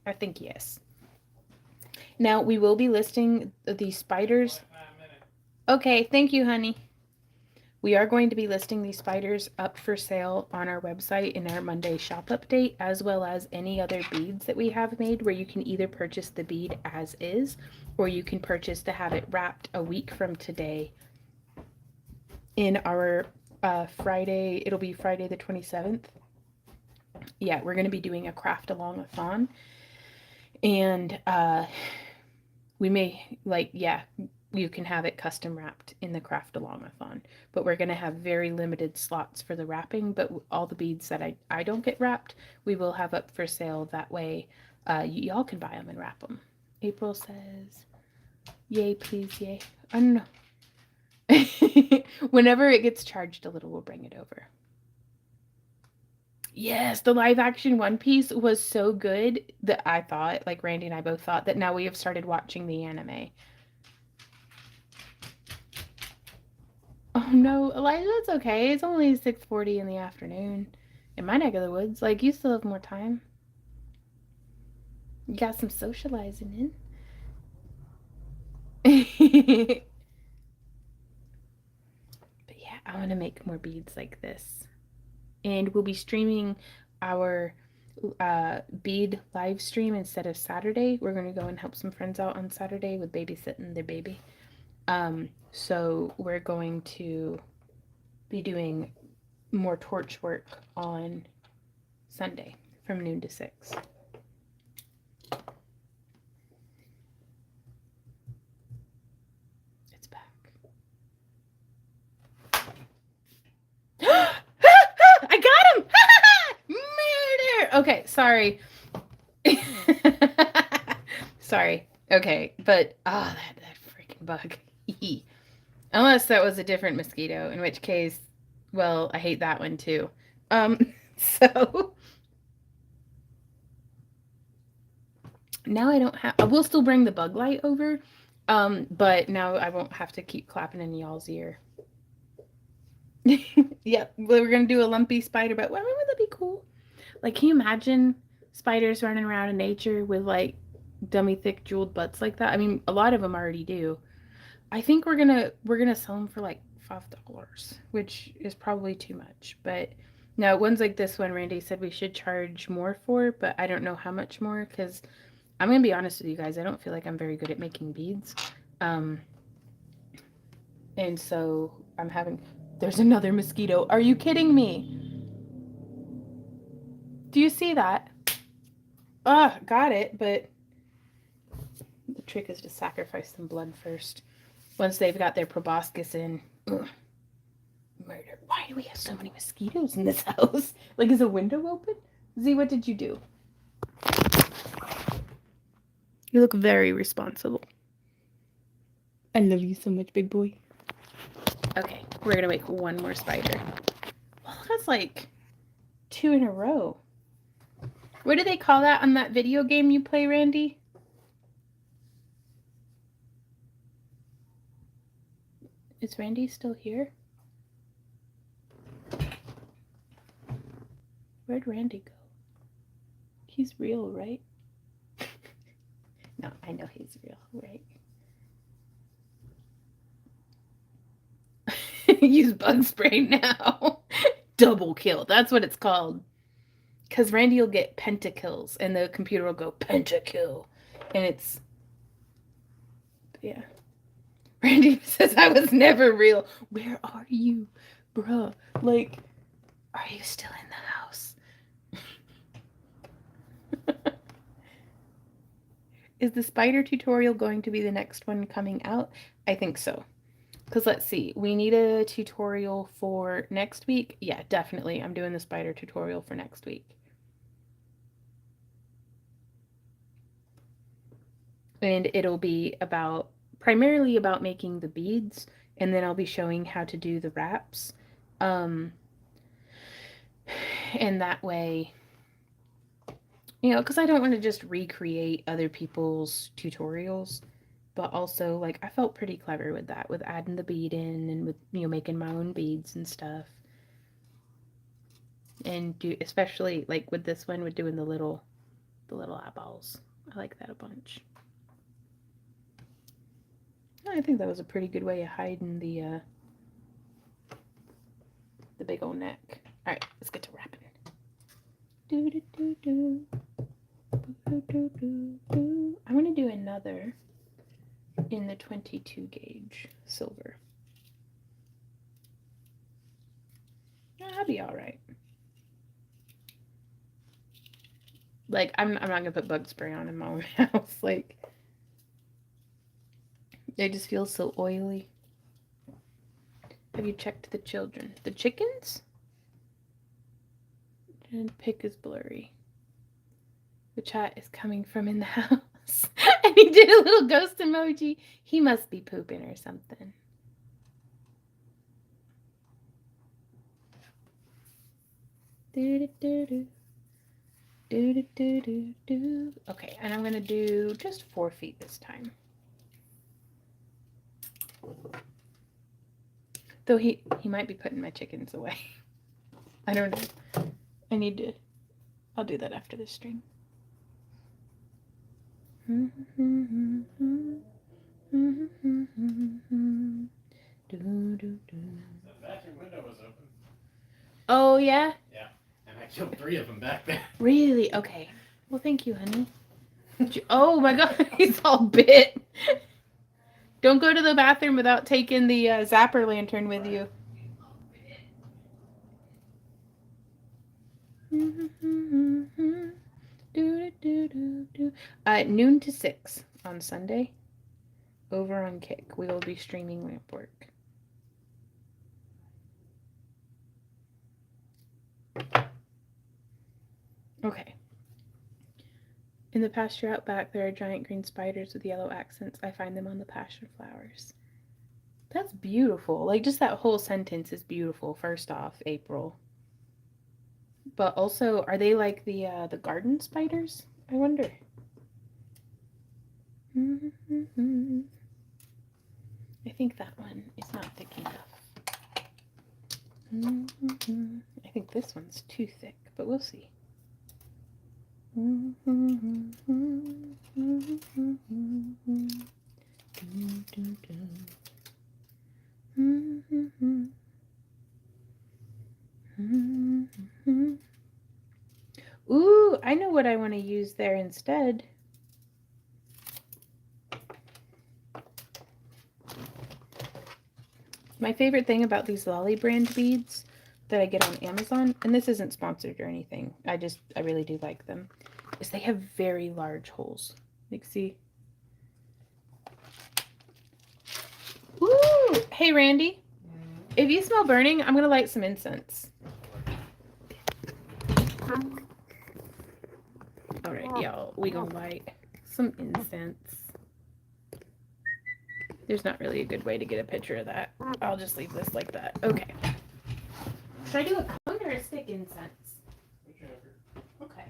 I think yes. Now we will be listing the spiders. Okay, thank you, honey. We are going to be listing these spiders up for sale on our website in our Monday shop update, as well as any other beads that we have made, where you can either purchase the bead as is, or you can purchase to have it wrapped a week from today in our Friday. It'll be Friday the 27th. Yeah, we're going to be doing a craft along-a-thon. And we may, you can have it custom wrapped in the craft along-a-thon, but we're going to have very limited slots for the wrapping. But all the beads that I don't get wrapped, we will have up for sale. That way y'all can buy them and wrap them. April says yay, please, yay. I don't know. Whenever it gets charged a little, we'll bring it over. Yes, the live action One Piece was so good that I thought, like Randy and I both thought, that now we have started watching the anime. Oh no, Elijah, it's okay. It's only 6:40 in the afternoon in my neck of the woods. Like, you still have more time. You got some socializing in. But yeah, I want to make more beads like this. And we'll be streaming our bead live stream instead of Saturday. We're going to go and help some friends out on Saturday with babysitting their baby. So we're going to be doing more torch work on Sunday from noon to 6. It's back. I got him! Murder! Okay, sorry. Sorry. Okay, but that freaking bug. Unless that was a different mosquito, in which case, well, I hate that one too. So now I don't have. I will still bring the bug light over, but now I won't have to keep clapping in y'all's ear. Yep, we're gonna do a lumpy spider, but I mean, would that be cool? Like, can you imagine spiders running around in nature with like dummy thick jeweled butts like that? I mean, a lot of them already do. I think we're gonna sell them for like $5, which is probably too much. But no, ones like this one, Randy said we should charge more for, but I don't know how much more, because I'm gonna be honest with you guys, I don't feel like I'm very good at making beads. And so I'm having. There's another mosquito. Are you kidding me? Do you see that? Got it, but the trick is to sacrifice some blood first. Once they've got their proboscis in. Ugh. Murder. Why do we have so many mosquitoes in this house? Like, is a window open? Z, what did you do? You look very responsible. I love you so much, big boy. Okay, we're gonna make one more spider. Well, that's like 2 in a row. What do they call that on that video game you play, Randy? Is Randy still here? Where'd Randy go? He's real, right? No, I know he's real, right? Use bug spray now. Double kill. That's what it's called. Because Randy will get pentakills and the computer will go pentakill. And it's... Yeah. Randy says I was never real. Where are you? Bruh. Like, are you still in the house? Is the spider tutorial going to be the next one coming out? I think so. Because let's see. We need a tutorial for next week. Yeah, definitely. I'm doing the spider tutorial for next week. And it'll be primarily about making the beads, and then I'll be showing how to do the wraps. And that way, you know, because I don't want to just recreate other people's tutorials, but also, like, I felt pretty clever with that, with adding the bead in and with, you know, making my own beads and stuff. And especially, like, with this one, with doing the little eyeballs. I like that a bunch. I think that was a pretty good way of hiding the big old neck. All right, let's get to wrapping. I'm gonna do another in the 22 gauge silver. That'll be all right. Like, I'm not gonna put bug spray on in my own house. Like, it just feels so oily. Have you checked the children? The chickens? And pic is blurry. The chat is coming from in the house. And he did a little ghost emoji. He must be pooping or something. Okay, and I'm gonna do just 4 feet this time. Though he might be putting my chickens away. I don't know. I'll do that after this stream. The bathroom window was open. Oh, yeah? Yeah, and I killed 3 of them back there. Really? Okay. Well, thank you, honey. Oh my god, he's all bit. Don't go to the bathroom without taking the zapper lantern with you. Noon to 6 on Sunday. Over on Kick. We will be streaming lamp work. Okay. In the pasture out back, there are giant green spiders with yellow accents. I find them on the passion flowers. That's beautiful. Like, just that whole sentence is beautiful. First off, April. But also, are they like the garden spiders? I wonder. I think that one is not thick enough. I think this one's too thick, but we'll see. Ooh, I know what I want to use there instead. My favorite thing about these Lolly brand beads that I get on Amazon, and this isn't sponsored or anything, I really do like them, is they have very large holes. Like, see? Ooh! Hey, Randy. If you smell burning, I'm going to light some incense. All right, y'all. We gonna light some incense. There's not really a good way to get a picture of that. I'll just leave this like that. Okay. Should I do a cone or a stick incense? Whichever. Okay.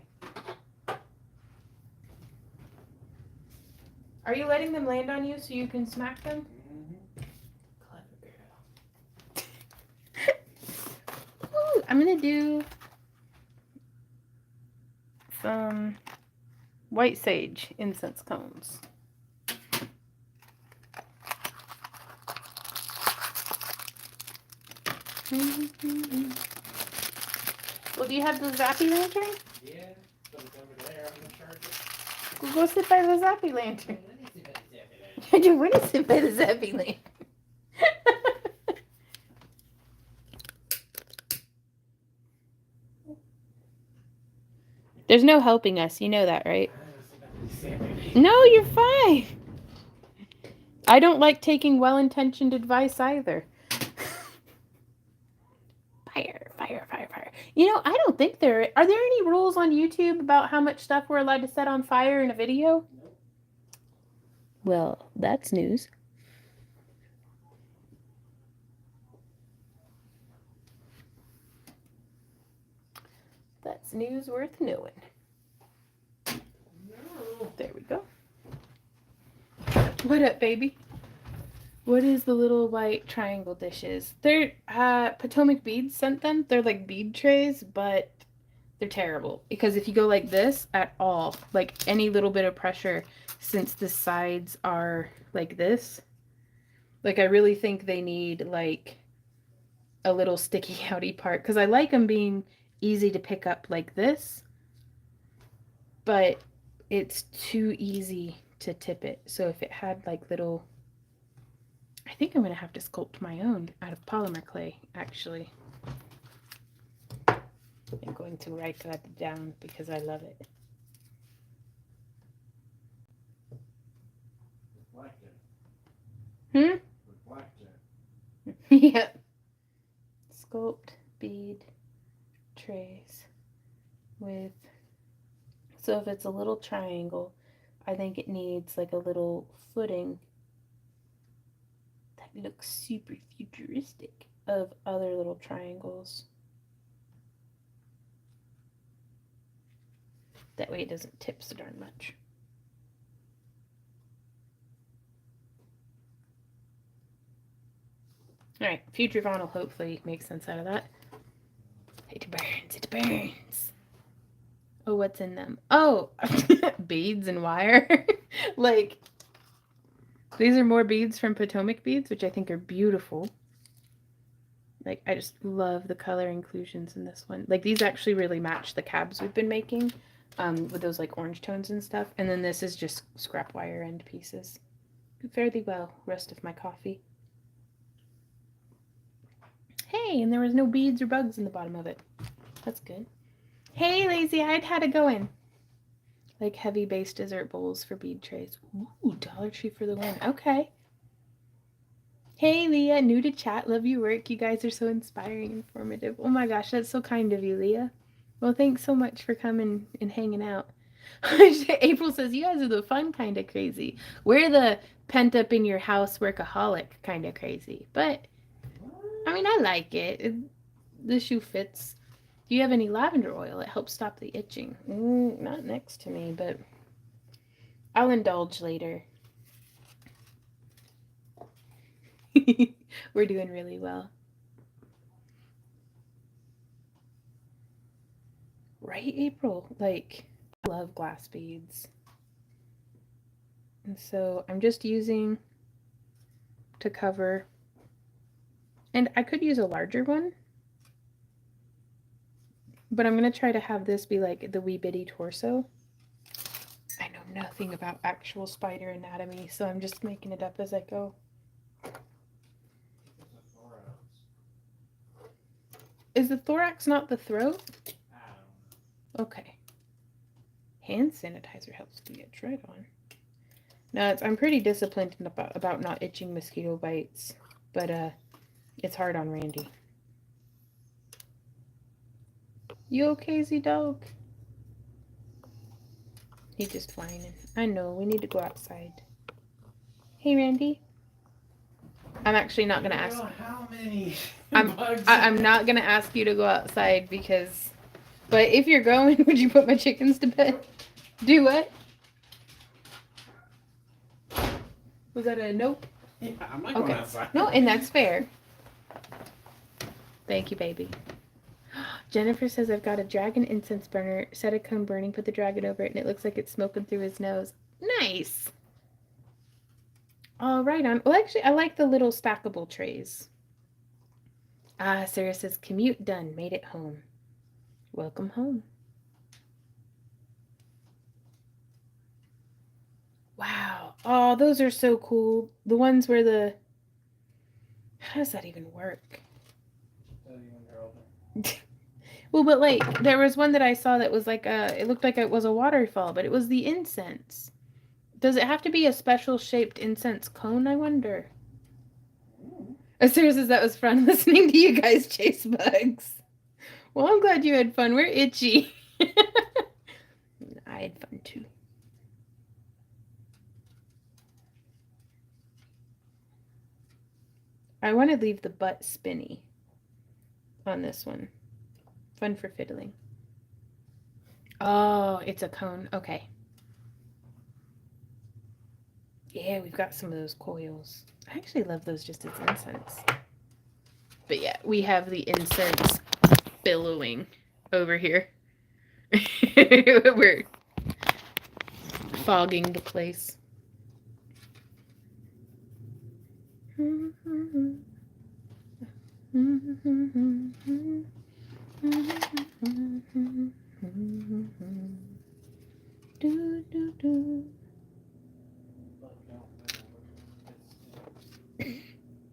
Are you letting them land on you so you can smack them? Clever girl. Ooh, I'm gonna do some white sage incense cones. Well, do you have the zappy lantern? Yeah, but it's over there. I'm gonna charge it. Well, go sit by the zappy lantern. Let me see if I can zap it out. I do want to sit by the zappy lantern. There's no helping us. You know that, right? No, you're fine. I don't like taking well-intentioned advice either. Fire, fire, fire, fire. You know, I don't think are there any rules on YouTube about how much stuff we're allowed to set on fire in a video? Nope. Well, that's news. That's news worth knowing. No. There we go. What up, baby? What is the little white triangle dishes? They're Potomac Beads sent them. They're like bead trays, but they're terrible because if you go like this at all, like any little bit of pressure, since the sides are like this, like I really think they need like a little sticky outy part because I like them being easy to pick up like this, but it's too easy to tip it. So if it had like little, I think I'm going to have to sculpt my own out of polymer clay, actually. I'm going to write that down because I love it. With blackjack. Hmm? With blackjack. Yep. Sculpt bead trays with, so if it's a little triangle, I think it needs like a little footing that looks super futuristic of other little triangles. That way it doesn't tip so darn much. Alright, future Vaughn will hopefully make sense out of that. It burns, it burns. Oh, what's in them? Oh, beads and wire. Like, these are more beads from Potomac Beads, which I think are beautiful. Like, I just love the color inclusions in this one. Like, these actually really match the cabs we've been making with those, like, orange tones and stuff. And then this is just scrap wire end pieces. Fairly well, rest of my coffee. Hey, and there was no beads or bugs in the bottom of it. That's good. Hey, Lazy-Eyed, how'd it going? Like heavy base dessert bowls for bead trays. Ooh, Dollar Tree for the win. Okay. Hey, Leah, new to chat. Love your work. You guys are so inspiring and informative. Oh my gosh, that's so kind of you, Leah. Well, thanks so much for coming and hanging out. April says, you guys are the fun kind of crazy. We're the pent up in your house workaholic kind of crazy. But, I mean, I like it. The shoe fits. Do you have any lavender oil? It helps stop the itching. Not next to me, but I'll indulge later. We're doing really well. Right, April? Like, I love glass beads. And so I'm just using to cover. And I could use a larger one. But I'm going to try to have this be like the wee bitty torso. I know nothing about actual spider anatomy, so I'm just making it up as I go. Is the thorax not the throat? Okay. Hand sanitizer helps to get tread on. No, I'm pretty disciplined about not itching mosquito bites, but it's hard on Randy. You okay, Z-Dog? He's just whining. I know, we need to go outside. Hey, Randy. I'm actually not going to ask. How many I'm not going to ask you to go outside because... But if you're going, would you put my chickens to bed? Do what? Was that a nope? Yeah, I'm not going Okay. outside. No, and that's fair. Thank you, baby. Jennifer says, I've got a dragon incense burner. Set a cone burning, put the dragon over it, and it looks like it's smoking through his nose. Nice. All right, on. Well, actually, I like the little stackable trays. Ah, Sarah says, commute done. Made it home. Welcome home. Wow. Oh, those are so cool. The ones where the... How does that even work? Tell you when you're older. Well, but like, there was one that I saw that was like it looked like it was a waterfall, but it was the incense. Does it have to be a special shaped incense cone, I wonder? As serious as that was fun listening to you guys chase bugs. Well, I'm glad you had fun. We're itchy. I had fun too. I want to leave the butt spinny on this one. Fun for fiddling. Oh, it's a cone. Okay. Yeah, we've got some of those coils. I actually love those just as incense. But yeah, we have the incense billowing over here. We're fogging the place. Do, do, do.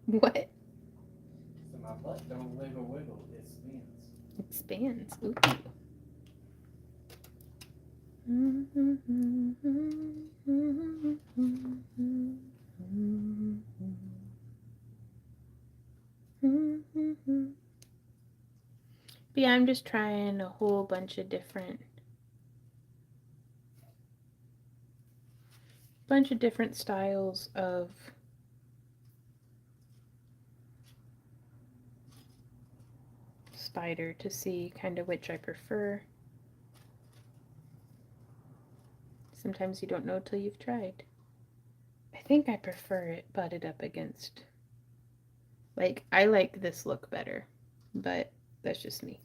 What? So my butt don't wiggle wiggle, it spins. Expands. Ooh. But yeah, I'm just trying a whole bunch of different styles of spider to see kind of which I prefer. Sometimes you don't know till you've tried. I think I prefer it butted up against. Like, I like this look better, but that's just me.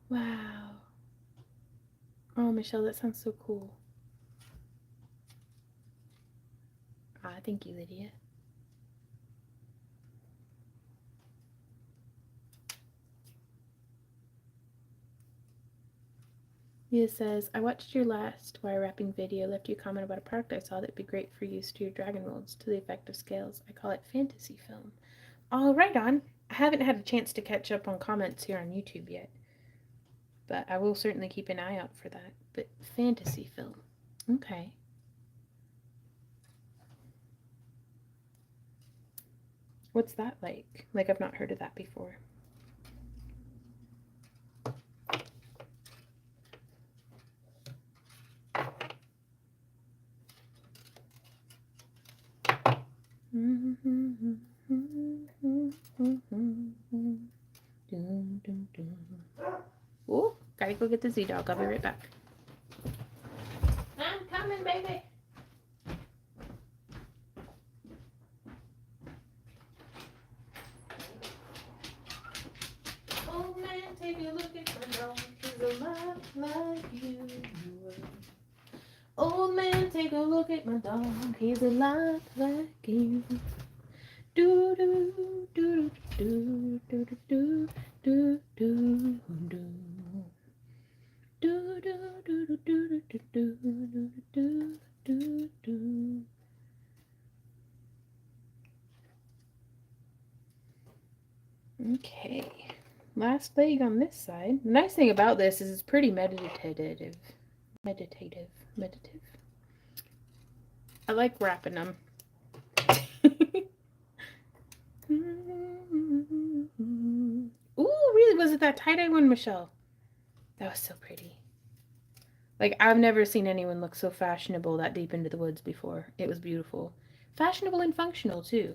Wow. Oh, Michelle, that sounds so cool. Ah, thank you, Lydia. Leah says, I watched your last wire wrapping video, left you a comment about a product I saw that'd be great for use to your dragon molds to the effect of scales. I call it fantasy film. All right, on. I haven't had a chance to catch up on comments here on YouTube yet, but I will certainly keep an eye out for that. But fantasy film. Okay. What's that like? Like, I've not heard of that before. Oh, gotta go get the Z-Dog. I'll be right back. I'm coming, baby. Oh man, take a look at my dog. He's a lot like you. Old man, take a look at my dog. He's a lot like you. Do do do do do do do do do do. Do do do do do do do do do do. Okay, last leg on this side. The nice thing about this is it's pretty meditative. I like wrapping them. Ooh, really? Was it that tie-dye one, Michelle? That was so pretty. Like, I've never seen anyone look so fashionable that deep into the woods before. It was beautiful. Fashionable and functional, too.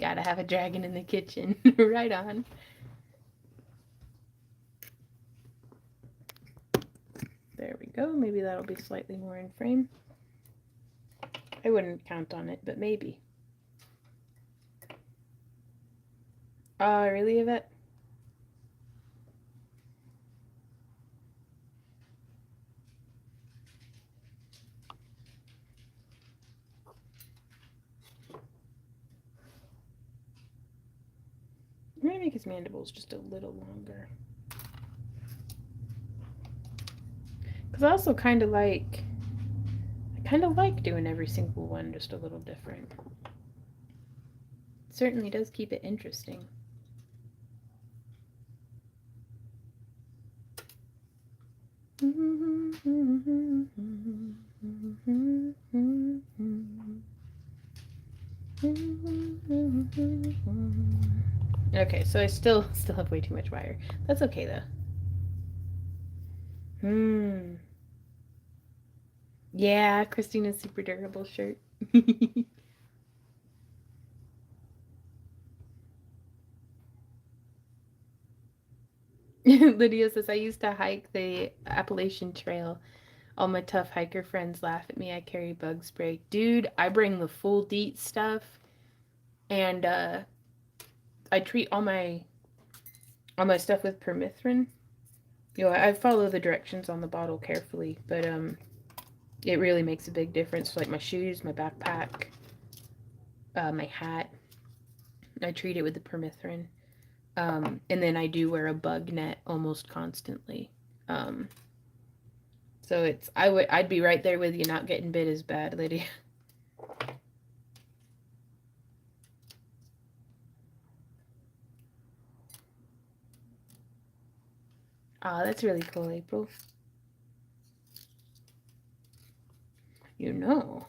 Gotta have a dragon in the kitchen. Right on. There we go. Maybe that'll be slightly more in frame. I wouldn't count on it, but maybe. Really, Yvette? I'm gonna make his mandibles just a little longer. Because I also kind of like doing every single one just a little different. It certainly does keep it interesting. Okay, so I still have way too much wire. That's okay though. Yeah, Christina's super durable shirt. Lydia says, I used to hike the Appalachian Trail. All my tough hiker friends laugh at me. I carry bug spray. Dude, I bring the full DEET stuff. And I treat all my stuff with permethrin. You know, I follow the directions on the bottle carefully, but it really makes a big difference. Like my shoes, my backpack, my hat. I treat it with the permethrin. And then I do wear a bug net almost constantly. So I'd be right there with you, not getting bit as bad, Lydia. Oh, that's really cool, April. You know,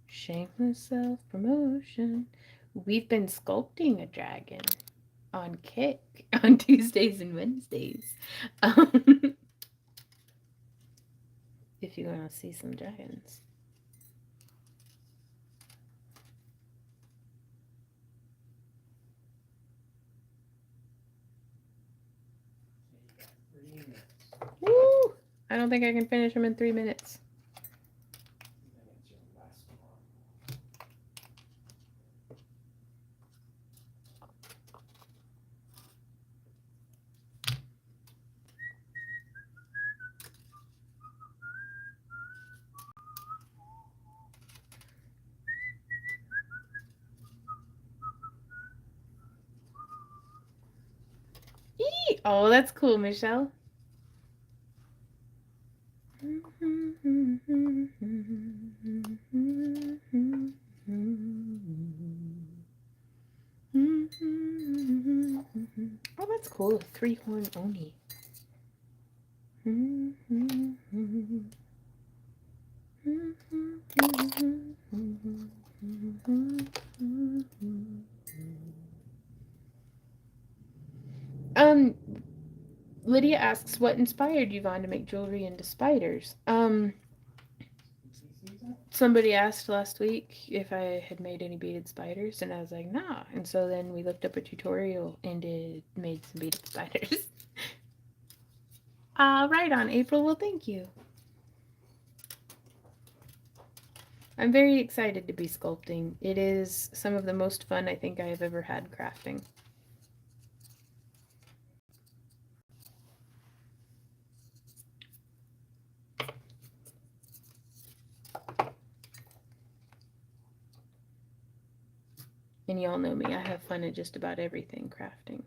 shameless self-promotion. We've been sculpting a dragon on Kick on Tuesdays and Wednesdays. If you want to see some dragons. Woo! I don't think I can finish them in 3 minutes. Eee! Oh, that's cool, Michelle. Oh, that's cool. 3-horn Oni. Lydia asks, what inspired Yvonne to make jewelry into spiders? Somebody asked last week if I had made any beaded spiders, and I was like, nah. And so then we looked up a tutorial and made some beaded spiders. Right on, April. Well, thank you. I'm very excited to be sculpting. It is some of the most fun I think I have ever had crafting. And y'all know me, I have fun at just about everything crafting.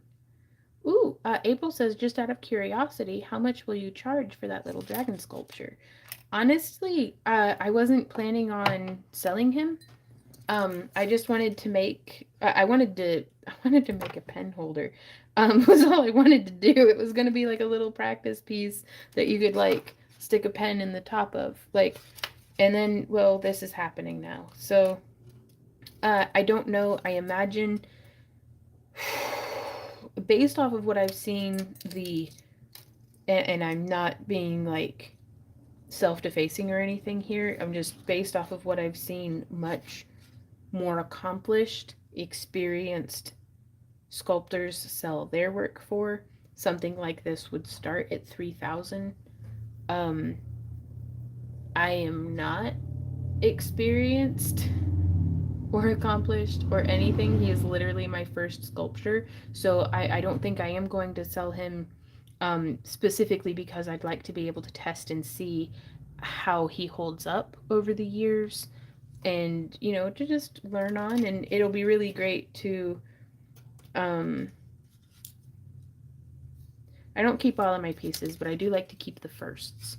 Ooh, April says, just out of curiosity, how much will you charge for that little dragon sculpture? Honestly, I wasn't planning on selling him. I just wanted to make, I wanted to make a pen holder. Was all I wanted to do. It was going to be like a little practice piece that you could like stick a pen in the top of. Like, And then, well, this is happening now. So, I don't know. I imagine, based off of what I've seen, and I'm not being like self-defacing or anything here. I'm just based off of what I've seen, much more accomplished, experienced sculptors sell their work for. Something like this would start at 3,000. I am not experienced or accomplished or anything. He is literally my first sculpture. So I don't think I am going to sell him specifically because I'd like to be able to test and see how he holds up over the years and, you know, to just learn on. And it'll be really great to, I don't keep all of my pieces, but I do like to keep the firsts.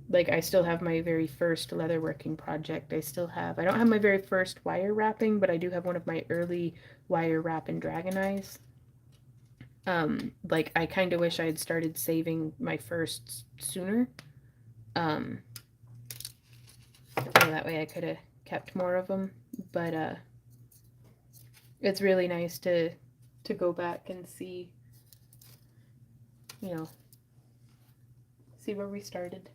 Like, I still have my very first leatherworking project. I don't have my very first wire wrapping, but I do have one of my early wire wrap and dragon eyes. Like, I kind of wish I had started saving my firsts sooner. You know, that way I could have kept more of them. But, it's really nice to go back and see, you know, see where we started.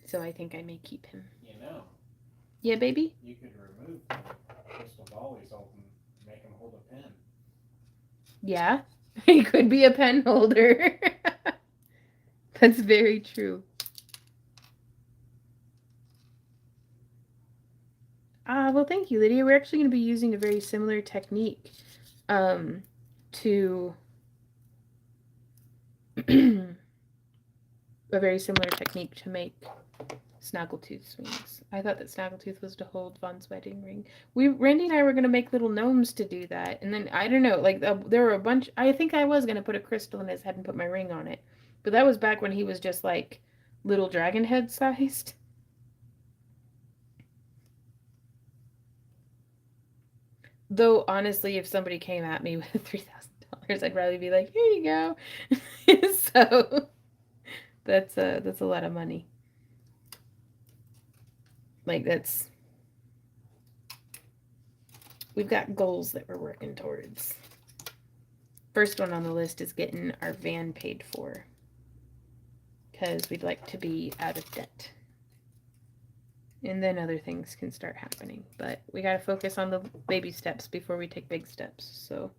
So I think I may keep him. You know, Yeah, baby? you could remove the crystal ball he's holding, make him hold a pen. Yeah, he could be a pen holder. That's very true. Well, thank you, Lydia. We're actually going to be using a very similar technique to a very similar technique to make Snaggletooth swings. I thought that Snaggletooth was to hold Von's wedding ring. Randy and I were going to make little gnomes to do that. And then, I don't know, like, there were a bunch. I think I was going to put a crystal in his head and put my ring on it. But that was back when he was just, like, little dragon head sized. Though, honestly, if somebody came at me with $3,000, I'd probably be like, here you go. So, that's a lot of money. Like, we've got goals that we're working towards. First one on the list is getting our van paid for, because we'd like to be out of debt. And then other things can start happening. But we got to focus on the baby steps before we take big steps. So.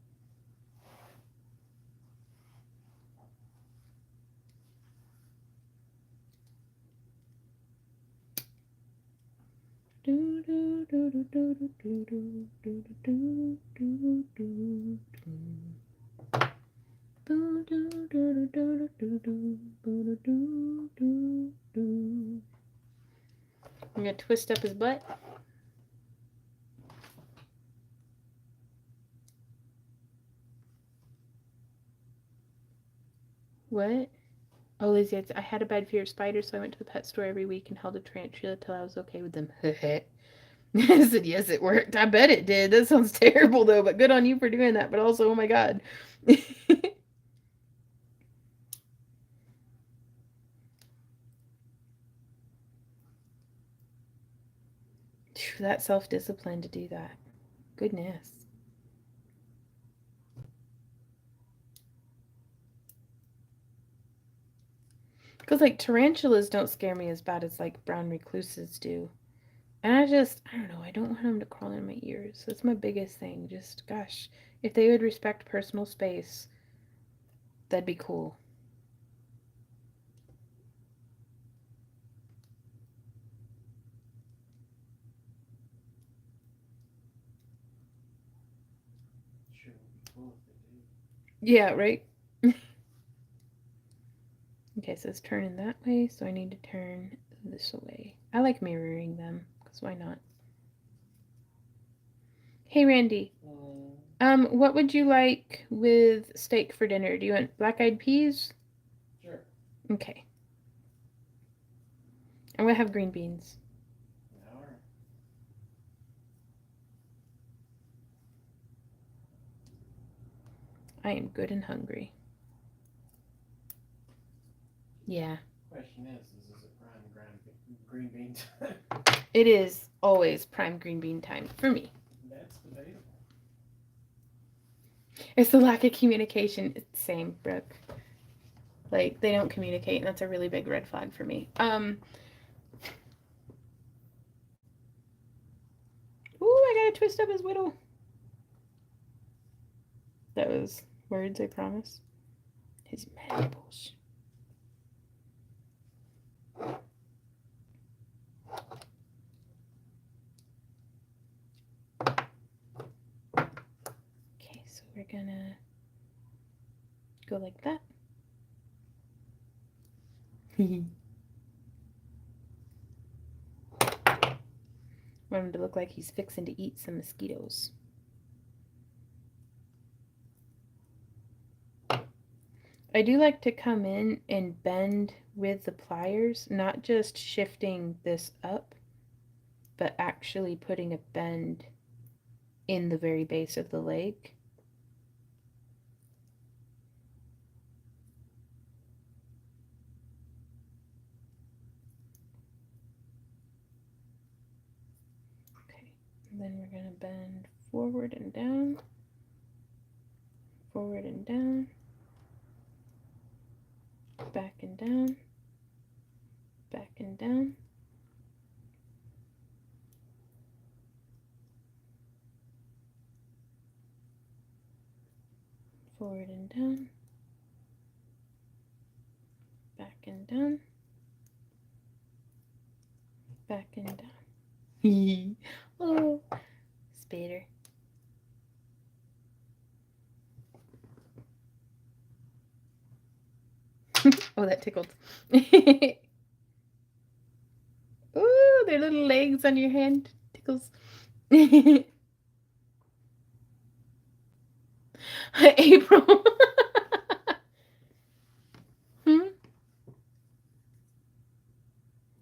I'm gonna twist up his butt. What? Oh, Lizzie, I had a bad fear of spiders, so I went to the pet store every week and held a tarantula till I was okay with them. I said, yes, it worked. I bet it did. That sounds terrible, though, but good on you for doing that. But also, oh my God. That self-discipline to do that. Goodness. Because, like, tarantulas don't scare me as bad as, like, brown recluses do. And I don't know, I don't want them to crawl in my ears. That's my biggest thing. Just, gosh, if they would respect personal space, that'd be cool. Sure would be cool if they did. Yeah, right? Okay, so it's turning that way, so I need to turn this way. I like mirroring them, because why not? Hey, Randy. What would you like with steak for dinner? Do you want black-eyed peas? Sure. Okay. I'm gonna have green beans. Alright. I am good and hungry. Yeah. Question is this a prime green bean time. It is always prime green bean time for me. That's debatable. It's the lack of communication. It's the same, Brooke. Like, they don't communicate, and that's a really big red flag for me. Ooh, I gotta twist up his whittle. That was words, I promise. His mandibles. Okay, so we're gonna go like that. Want him to look like he's fixing to eat some mosquitoes. I do like to come in and bend with the pliers, not just shifting this up, but actually putting a bend in the very base of the leg. Okay, and then we're going to bend forward and down, forward and down, back and down, back and down. Forward and down, back and down, back and down. Oh, spider. Oh, that tickled. Ooh, their little legs on your hand. Tickles. April.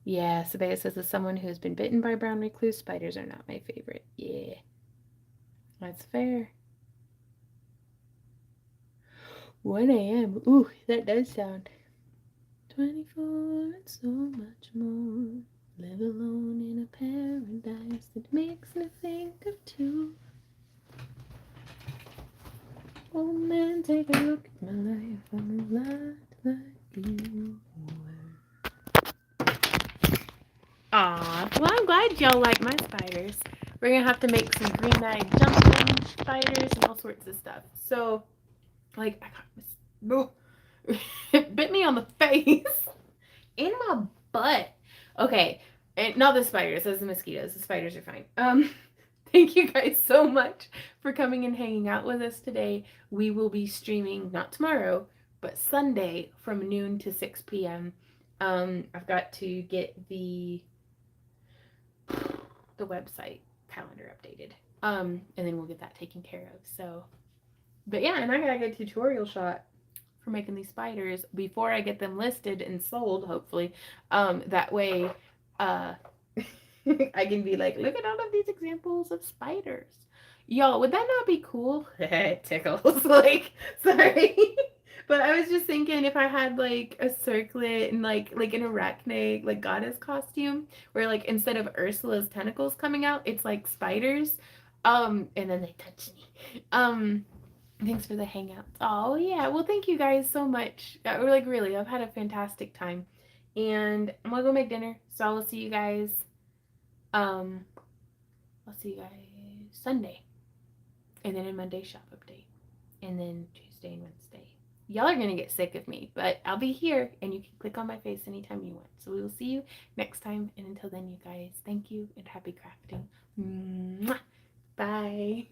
Yeah, Sabea says, as someone who's been bitten by brown recluse, spiders are not my favorite. Yeah, that's fair. 1 a.m. Ooh, that does sound. 24 and so much more. Live alone in a paradise that makes me think of two. Oh man, take a look at my life. I'm a lot like you were. Aw, well, I'm glad y'all like my spiders. We're gonna have to make some green-eyed Gemstone spiders and all sorts of stuff. So, like, I got this. It bit me on the face. In my butt. Okay, and not the spiders, those are the mosquitoes. The spiders are fine. Thank you guys so much for coming and hanging out with us today. We will be streaming not tomorrow, but Sunday from noon to 6 p.m. I've got to get the website calendar updated. And then we'll get that taken care of. So, but yeah, and I gotta get a tutorial shot for making these spiders before I get them listed and sold, hopefully. That way, I can be like, look at all of these examples of spiders. Y'all, would that not be cool? It tickles. Like, sorry. But I was just thinking if I had like a circlet and like an arachne like goddess costume where like instead of Ursula's tentacles coming out, it's like spiders. And then they touch me. Thanks for the hangouts. Oh yeah. Well, thank you guys so much. Like really, I've had a fantastic time. And I'm gonna go make dinner. So I will see you guys. I'll see you guys Sunday. And then a Monday shop update. And then Tuesday and Wednesday. Y'all are going to get sick of me, but I'll be here and you can click on my face anytime you want. So we will see you next time. And until then, you guys, thank you and happy crafting. Mwah. Bye.